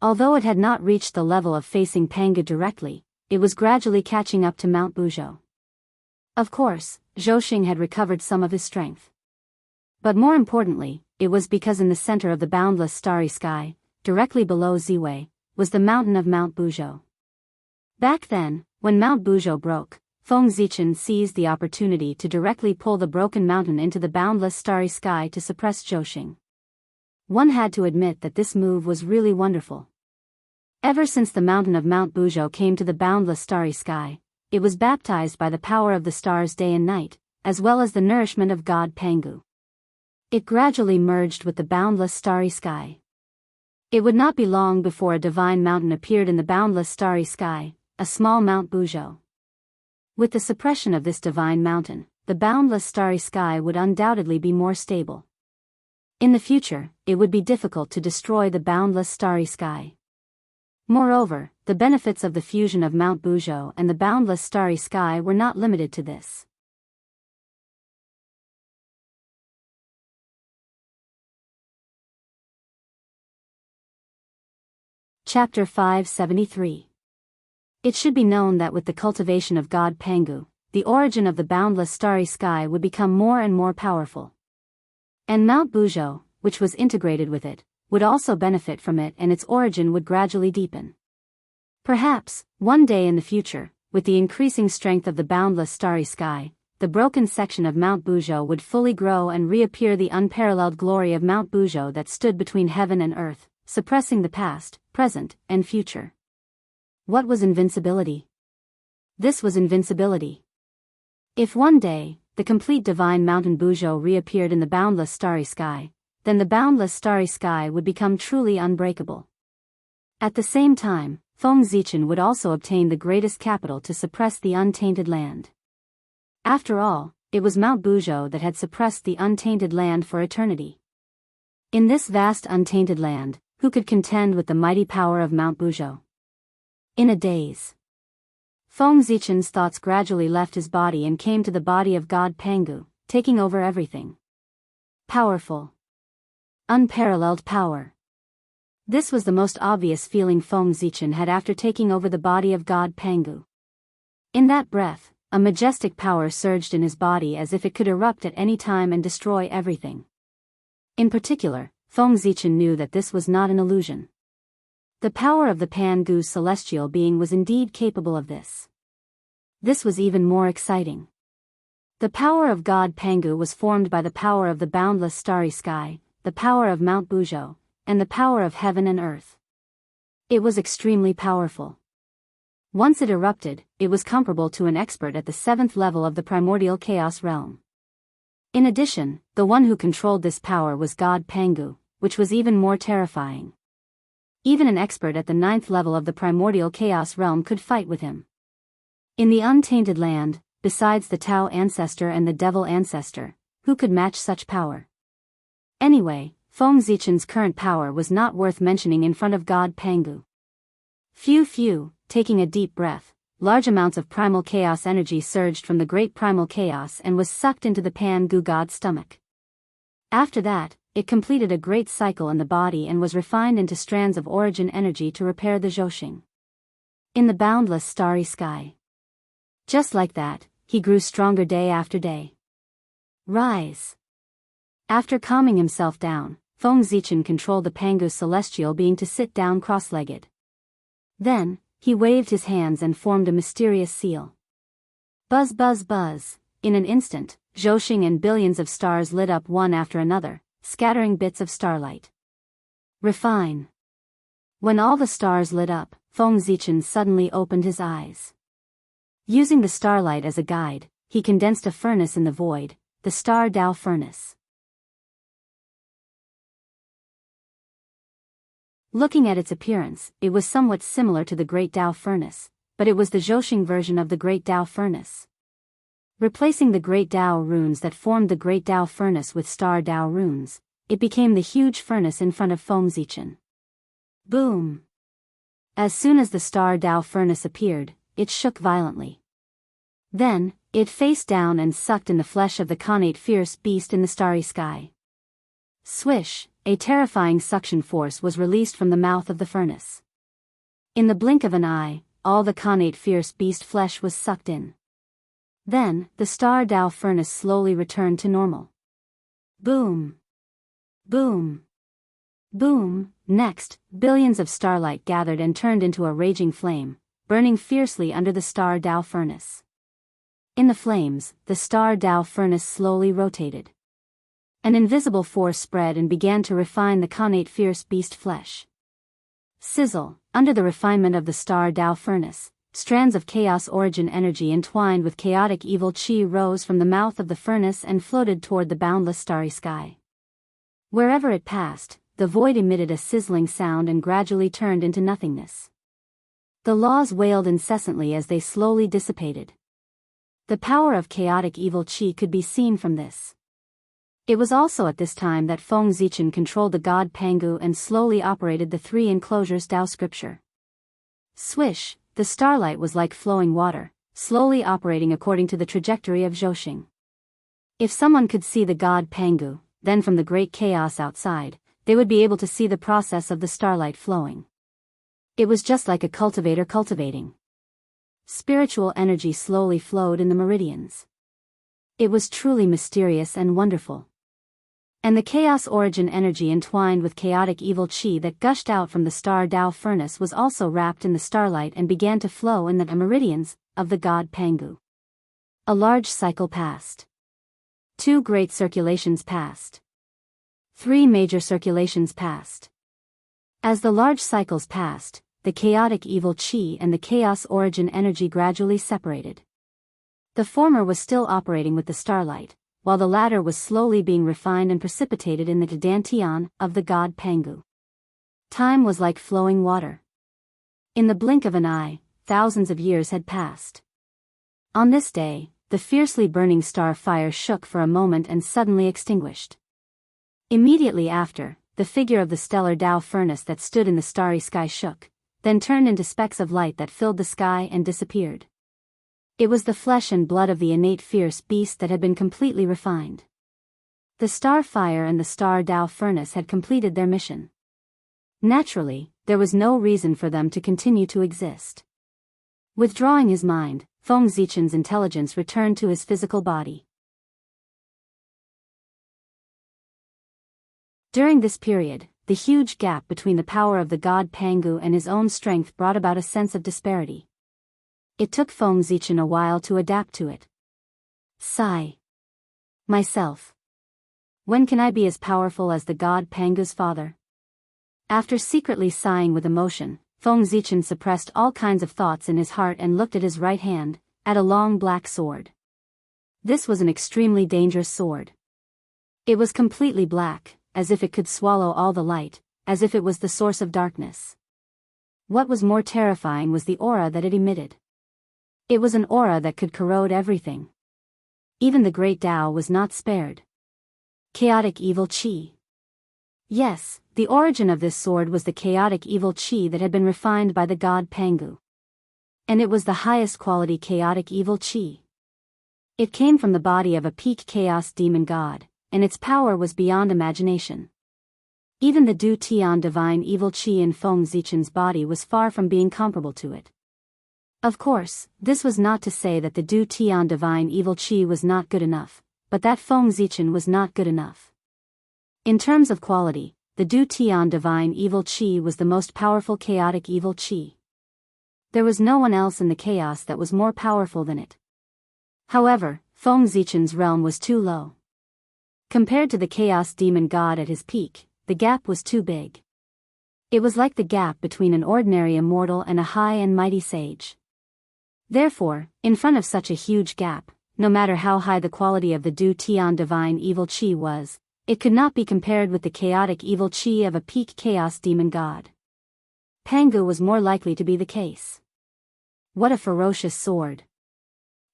Although it had not reached the level of facing Pangu directly, it was gradually catching up to Mount Buzhou. Of course, Zhou had recovered some of his strength. But more importantly, it was because in the center of the boundless starry sky, directly below Ziwei, was the mountain of Mount Buzhou. Back then, when Mount Buzhou broke, Feng Zichen seized the opportunity to directly pull the broken mountain into the boundless starry sky to suppress Zhou. One had to admit that this move was really wonderful. Ever since the mountain of Mount Buzhou came to the boundless starry sky, it was baptized by the power of the stars day and night, as well as the nourishment of God Pangu. It gradually merged with the boundless starry sky. It would not be long before a divine mountain appeared in the boundless starry sky, a small Mount Buzhou. With the suppression of this divine mountain, the boundless starry sky would undoubtedly be more stable. In the future, it would be difficult to destroy the boundless starry sky. Moreover, the benefits of the fusion of Mount Buzhou and the boundless starry sky were not limited to this. Chapter 573. It should be known that with the cultivation of God Pangu, the origin of the boundless starry sky would become more and more powerful. And Mount Buzhou, which was integrated with it, would also benefit from it, and its origin would gradually deepen. Perhaps, one day in the future, with the increasing strength of the boundless starry sky, the broken section of Mount Buzhou would fully grow and reappear, the unparalleled glory of Mount Buzhou that stood between heaven and earth, suppressing the past, present, and future. What was invincibility? This was invincibility. If one day, the complete divine mountain Buzhou reappeared in the boundless starry sky, then the boundless starry sky would become truly unbreakable. At the same time, Feng Zichen would also obtain the greatest capital to suppress the untainted land. After all, it was Mount Buzhou that had suppressed the untainted land for eternity. In this vast untainted land, who could contend with the mighty power of Mount Buzhou? In a daze, Feng Zichen's thoughts gradually left his body and came to the body of God Pangu, taking over everything. Powerful. Unparalleled power. This was the most obvious feeling Feng Zichen had after taking over the body of God Pangu. In that breath, a majestic power surged in his body as if it could erupt at any time and destroy everything. In particular, Feng Zichen knew that this was not an illusion. The power of the Pangu celestial being was indeed capable of this. This was even more exciting. The power of God Pangu was formed by the power of the boundless starry sky, the power of Mount Buzhou, and the power of heaven and earth. It was extremely powerful. Once it erupted, it was comparable to an expert at the 7th level of the primordial chaos realm. In addition, the one who controlled this power was God Pangu, which was even more terrifying. Even an expert at the 9th level of the primordial chaos realm could fight with him. In the untainted land, besides the Tao ancestor and the devil ancestor, who could match such power? Anyway, Feng Zichen's current power was not worth mentioning in front of God Pangu. Phew, taking a deep breath, large amounts of primal chaos energy surged from the great primal chaos and was sucked into the Pangu god's stomach. After that, it completed a great cycle in the body and was refined into strands of origin energy to repair the Zhou. In the boundless starry sky. Just like that, he grew stronger day after day. Rise. After calming himself down, Feng Zichen controlled the Pangu celestial being to sit down cross-legged. Then, he waved his hands and formed a mysterious seal. Buzz buzz buzz, in an instant, Zhou and billions of stars lit up one after another, scattering bits of starlight. Refine. When all the stars lit up, Feng Zichen suddenly opened his eyes. Using the starlight as a guide, he condensed a furnace in the void, the Star Dao furnace. Looking at its appearance, it was somewhat similar to the Great Dao furnace, but it was the Zhou version of the Great Dao furnace. Replacing the Great Dao runes that formed the Great Dao furnace with Star Dao runes, it became the huge furnace in front of Feng Zichen. Boom! As soon as the Star Dao furnace appeared, it shook violently. Then, it faced down and sucked in the flesh of the connate fierce beast in the starry sky. Swish, a terrifying suction force was released from the mouth of the furnace. In the blink of an eye, all the connate fierce beast flesh was sucked in. Then, the star Dao furnace slowly returned to normal. Boom! Boom! Boom! Next, billions of starlight gathered and turned into a raging flame, burning fiercely under the star Dao furnace. In the flames, the star Dao furnace slowly rotated. An invisible force spread and began to refine the connate fierce beast flesh. Sizzle, under the refinement of the star Dao furnace, strands of chaos origin energy entwined with chaotic evil chi rose from the mouth of the furnace and floated toward the boundless starry sky. Wherever it passed, the void emitted a sizzling sound and gradually turned into nothingness. The laws wailed incessantly as they slowly dissipated. The power of chaotic evil chi could be seen from this. It was also at this time that Feng Zichen controlled the god Pangu and slowly operated the three enclosures Dao scripture. Swish, the starlight was like flowing water, slowly operating according to the trajectory of Zhouxing. If someone could see the god Pangu, then from the great chaos outside, they would be able to see the process of the starlight flowing. It was just like a cultivator cultivating. Spiritual energy slowly flowed in the meridians. It was truly mysterious and wonderful. And the chaos origin energy entwined with chaotic evil chi that gushed out from the star Dao furnace was also wrapped in the starlight and began to flow in the meridians of the god Pangu. A large cycle passed. 2 great circulations passed. 3 major circulations passed. As the large cycles passed, the chaotic evil chi and the chaos origin energy gradually separated. The former was still operating with the starlight, while the latter was slowly being refined and precipitated in the Dantian of the god Pangu. Time was like flowing water. In the blink of an eye, thousands of years had passed. On this day, the fiercely burning star fire shook for a moment and suddenly extinguished. Immediately after, the figure of the stellar Dao furnace that stood in the starry sky shook, then turned into specks of light that filled the sky and disappeared. It was the flesh and blood of the innate fierce beast that had been completely refined. The star fire and the star Dao furnace had completed their mission. Naturally, there was no reason for them to continue to exist. Withdrawing his mind, Feng Zichen's intelligence returned to his physical body. During this period, the huge gap between the power of the god Pangu and his own strength brought about a sense of disparity. It took Feng Zichen a while to adapt to it. Sigh. Myself. When can I be as powerful as the god Pangu's father? After secretly sighing with emotion, Feng Zichen suppressed all kinds of thoughts in his heart and looked at his right hand, at a long black sword. This was an extremely dangerous sword. It was completely black, as if it could swallow all the light, as if it was the source of darkness. What was more terrifying was the aura that it emitted. It was an aura that could corrode everything. Even the great Tao was not spared. Chaotic evil chi. Yes, the origin of this sword was the chaotic evil chi that had been refined by the god Pangu. And it was the highest quality chaotic evil chi. It came from the body of a peak chaos demon god, and its power was beyond imagination. Even the Du Tian divine evil chi in Feng Zichen's body was far from being comparable to it. Of course, this was not to say that the Du Tian divine evil chi was not good enough, but that Feng Zichen was not good enough. In terms of quality, the Du Tian divine evil chi was the most powerful chaotic evil chi. There was no one else in the chaos that was more powerful than it. However, Feng Zichen's realm was too low. Compared to the chaos demon god at his peak, the gap was too big. It was like the gap between an ordinary immortal and a high and mighty sage. Therefore, in front of such a huge gap, no matter how high the quality of the Du Tian divine evil chi was, it could not be compared with the chaotic evil chi of a peak chaos demon god. Pangu was more likely to be the case. What a ferocious sword!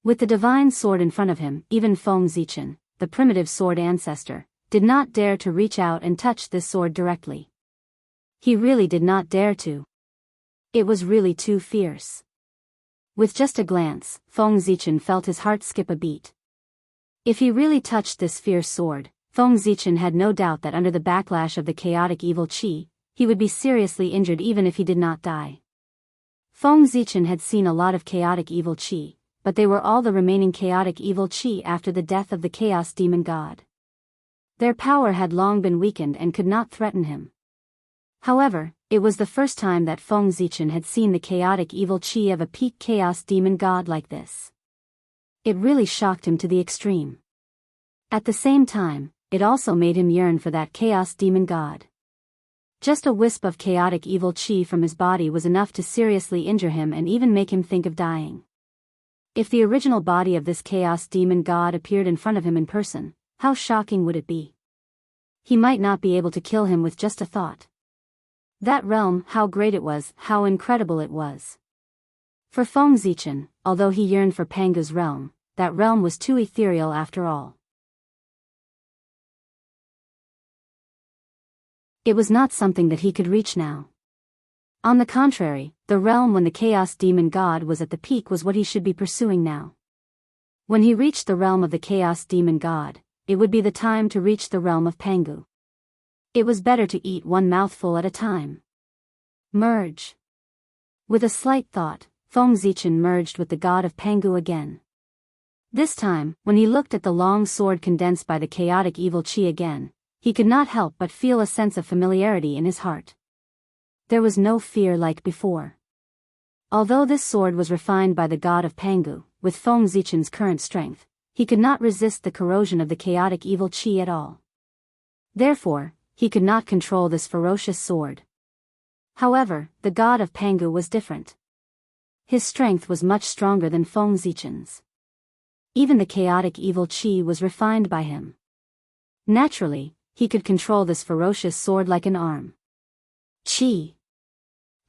With the divine sword in front of him, even Feng Zichen, the primitive sword ancestor, did not dare to reach out and touch this sword directly. He really did not dare to. It was really too fierce. With just a glance, Feng Zichen felt his heart skip a beat. If he really touched this fierce sword, Feng Zichen had no doubt that under the backlash of the chaotic evil chi, he would be seriously injured even if he did not die. Feng Zichen had seen a lot of chaotic evil qi, but they were all the remaining chaotic evil qi after the death of the chaos demon god. Their power had long been weakened and could not threaten him. However, it was the first time that Feng Zichen had seen the chaotic evil qi of a peak chaos demon god like this. It really shocked him to the extreme. At the same time, it also made him yearn for that chaos demon god. Just a wisp of chaotic evil qi from his body was enough to seriously injure him and even make him think of dying. If the original body of this chaos demon god appeared in front of him in person, how shocking would it be? He might not be able to kill him with just a thought. That realm, how great it was, how incredible it was. For Feng Zichen, although he yearned for Pangu's realm, that realm was too ethereal after all. It was not something that he could reach now. On the contrary, the realm when the chaos demon god was at the peak was what he should be pursuing now. When he reached the realm of the chaos demon god, it would be the time to reach the realm of Pangu. It was better to eat one mouthful at a time. Merge. With a slight thought, Feng Zichen merged with the god of Pangu again. This time, when he looked at the long sword condensed by the chaotic evil qi again, he could not help but feel a sense of familiarity in his heart. There was no fear like before. Although this sword was refined by the god of Pangu, with Feng Zichen's current strength, he could not resist the corrosion of the chaotic evil qi at all. Therefore, he could not control this ferocious sword. However, the god of Pangu was different. His strength was much stronger than Feng Zichen's. Even the chaotic evil qi was refined by him. Naturally, he could control this ferocious sword like an arm. Qi.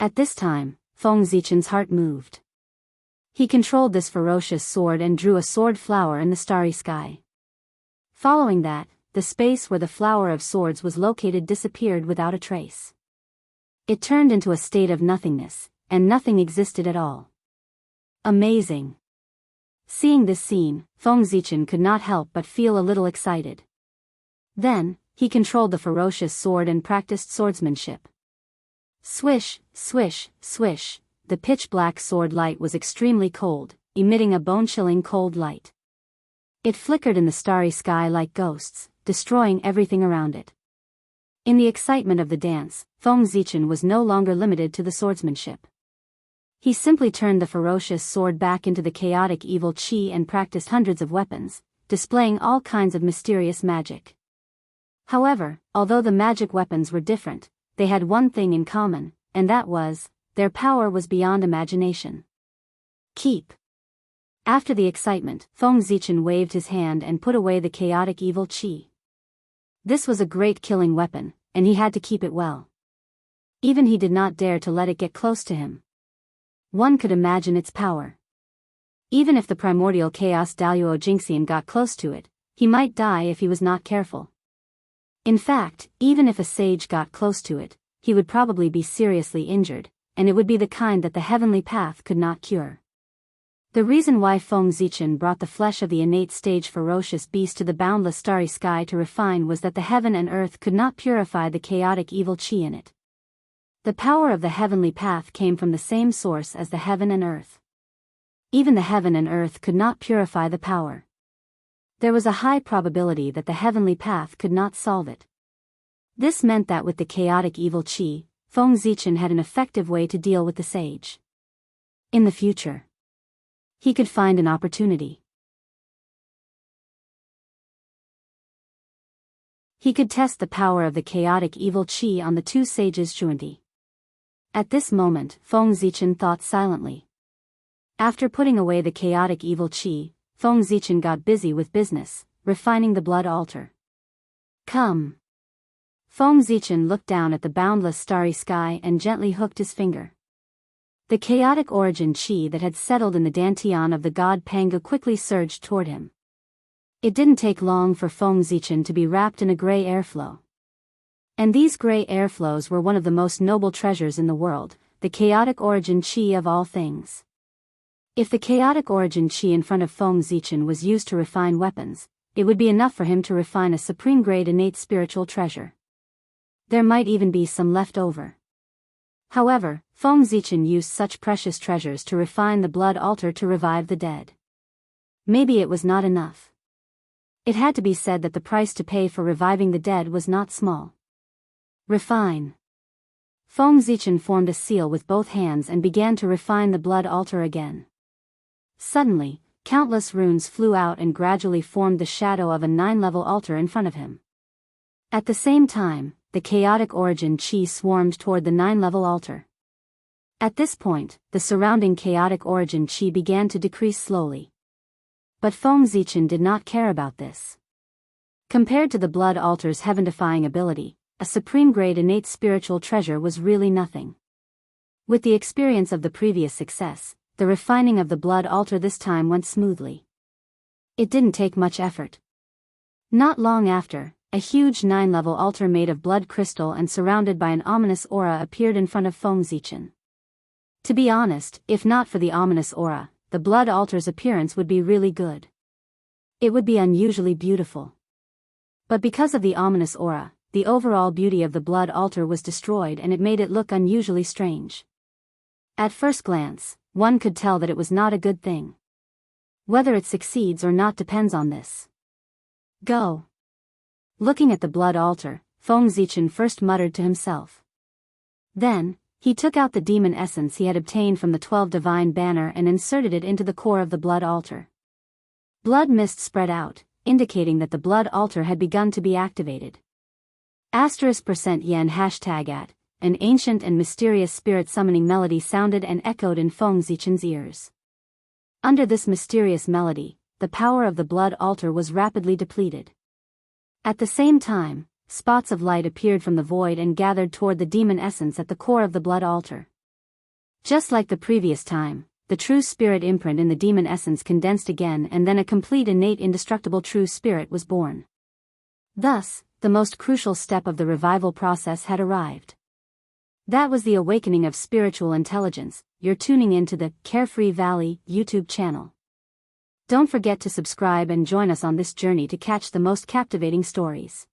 At this time, Feng Zichen's heart moved. He controlled this ferocious sword and drew a sword flower in the starry sky. Following that, the space where the flower of swords was located disappeared without a trace. It turned into a state of nothingness, and nothing existed at all. Amazing. Seeing this scene, Feng Zichen could not help but feel a little excited. Then, he controlled the ferocious sword and practiced swordsmanship. Swish, swish, swish, the pitch-black sword light was extremely cold, emitting a bone-chilling cold light. It flickered in the starry sky like ghosts, destroying everything around it. In the excitement of the dance, Feng Zichen was no longer limited to the swordsmanship. He simply turned the ferocious sword back into the chaotic evil qi and practiced hundreds of weapons, displaying all kinds of mysterious magic. However, although the magic weapons were different, they had one thing in common, and that was, their power was beyond imagination. Keep. After the excitement, Feng Zichen waved his hand and put away the chaotic evil qi. This was a great killing weapon, and he had to keep it well. Even he did not dare to let it get close to him. One could imagine its power. Even if the primordial chaos Daoist Jingxian got close to it, he might die if he was not careful. In fact, even if a sage got close to it, he would probably be seriously injured, and it would be the kind that the heavenly path could not cure. The reason why Feng Zichen brought the flesh of the innate stage ferocious beast to the boundless starry sky to refine was that the heaven and earth could not purify the chaotic evil qi in it. The power of the heavenly path came from the same source as the heaven and earth. Even the heaven and earth could not purify the power. There was a high probability that the heavenly path could not solve it. This meant that with the chaotic evil qi, Feng Zichen had an effective way to deal with the sage. In the future, he could find an opportunity. He could test the power of the chaotic evil qi on the two sages Zhuanti. At this moment, Feng Zichen thought silently. After putting away the chaotic evil qi, Feng Zichen got busy with business, refining the blood altar. Come. Feng Zichen looked down at the boundless starry sky and gently hooked his finger. The chaotic origin qi that had settled in the dantian of the god Pangu quickly surged toward him. It didn't take long for Feng Zichen to be wrapped in a gray airflow. And these gray airflows were one of the most noble treasures in the world, the chaotic origin qi of all things. If the chaotic origin qi in front of Feng Zichen was used to refine weapons, it would be enough for him to refine a supreme grade innate spiritual treasure. There might even be some left over. However, Feng Zichen used such precious treasures to refine the blood altar to revive the dead. Maybe it was not enough. It had to be said that the price to pay for reviving the dead was not small. Refine. Feng Zichen formed a seal with both hands and began to refine the blood altar again. Suddenly, countless runes flew out and gradually formed the shadow of a 9-level altar in front of him. At the same time, the chaotic origin chi swarmed toward the 9-level altar. At this point, the surrounding chaotic origin chi began to decrease slowly. But Feng Zichen did not care about this. Compared to the blood altar's heaven-defying ability, a supreme-grade innate spiritual treasure was really nothing. With the experience of the previous success, the refining of the blood altar this time went smoothly. It didn't take much effort. Not long after, a huge 9-level altar made of blood crystal and surrounded by an ominous aura appeared in front of Feng Zichen. To be honest, if not for the ominous aura, the blood altar's appearance would be really good. It would be unusually beautiful. But because of the ominous aura, the overall beauty of the blood altar was destroyed and it made it look unusually strange. At first glance, one could tell that it was not a good thing. Whether it succeeds or not depends on this. Go. Looking at the blood altar, Feng Zichen first muttered to himself. Then, he took out the demon essence he had obtained from the 12 divine banner and inserted it into the core of the blood altar. Blood mist spread out, indicating that the blood altar had begun to be activated. *% #yen an ancient and mysterious spirit summoning melody sounded and echoed in Feng Zichen's ears. Under this mysterious melody, the power of the blood altar was rapidly depleted. At the same time, spots of light appeared from the void and gathered toward the demon essence at the core of the blood altar. Just like the previous time, the true spirit imprint in the demon essence condensed again and then a complete innate indestructible true spirit was born. Thus, the most crucial step of the revival process had arrived. That was the awakening of spiritual intelligence. You're tuning into the Carefree Valley YouTube channel. Don't forget to subscribe and join us on this journey to catch the most captivating stories.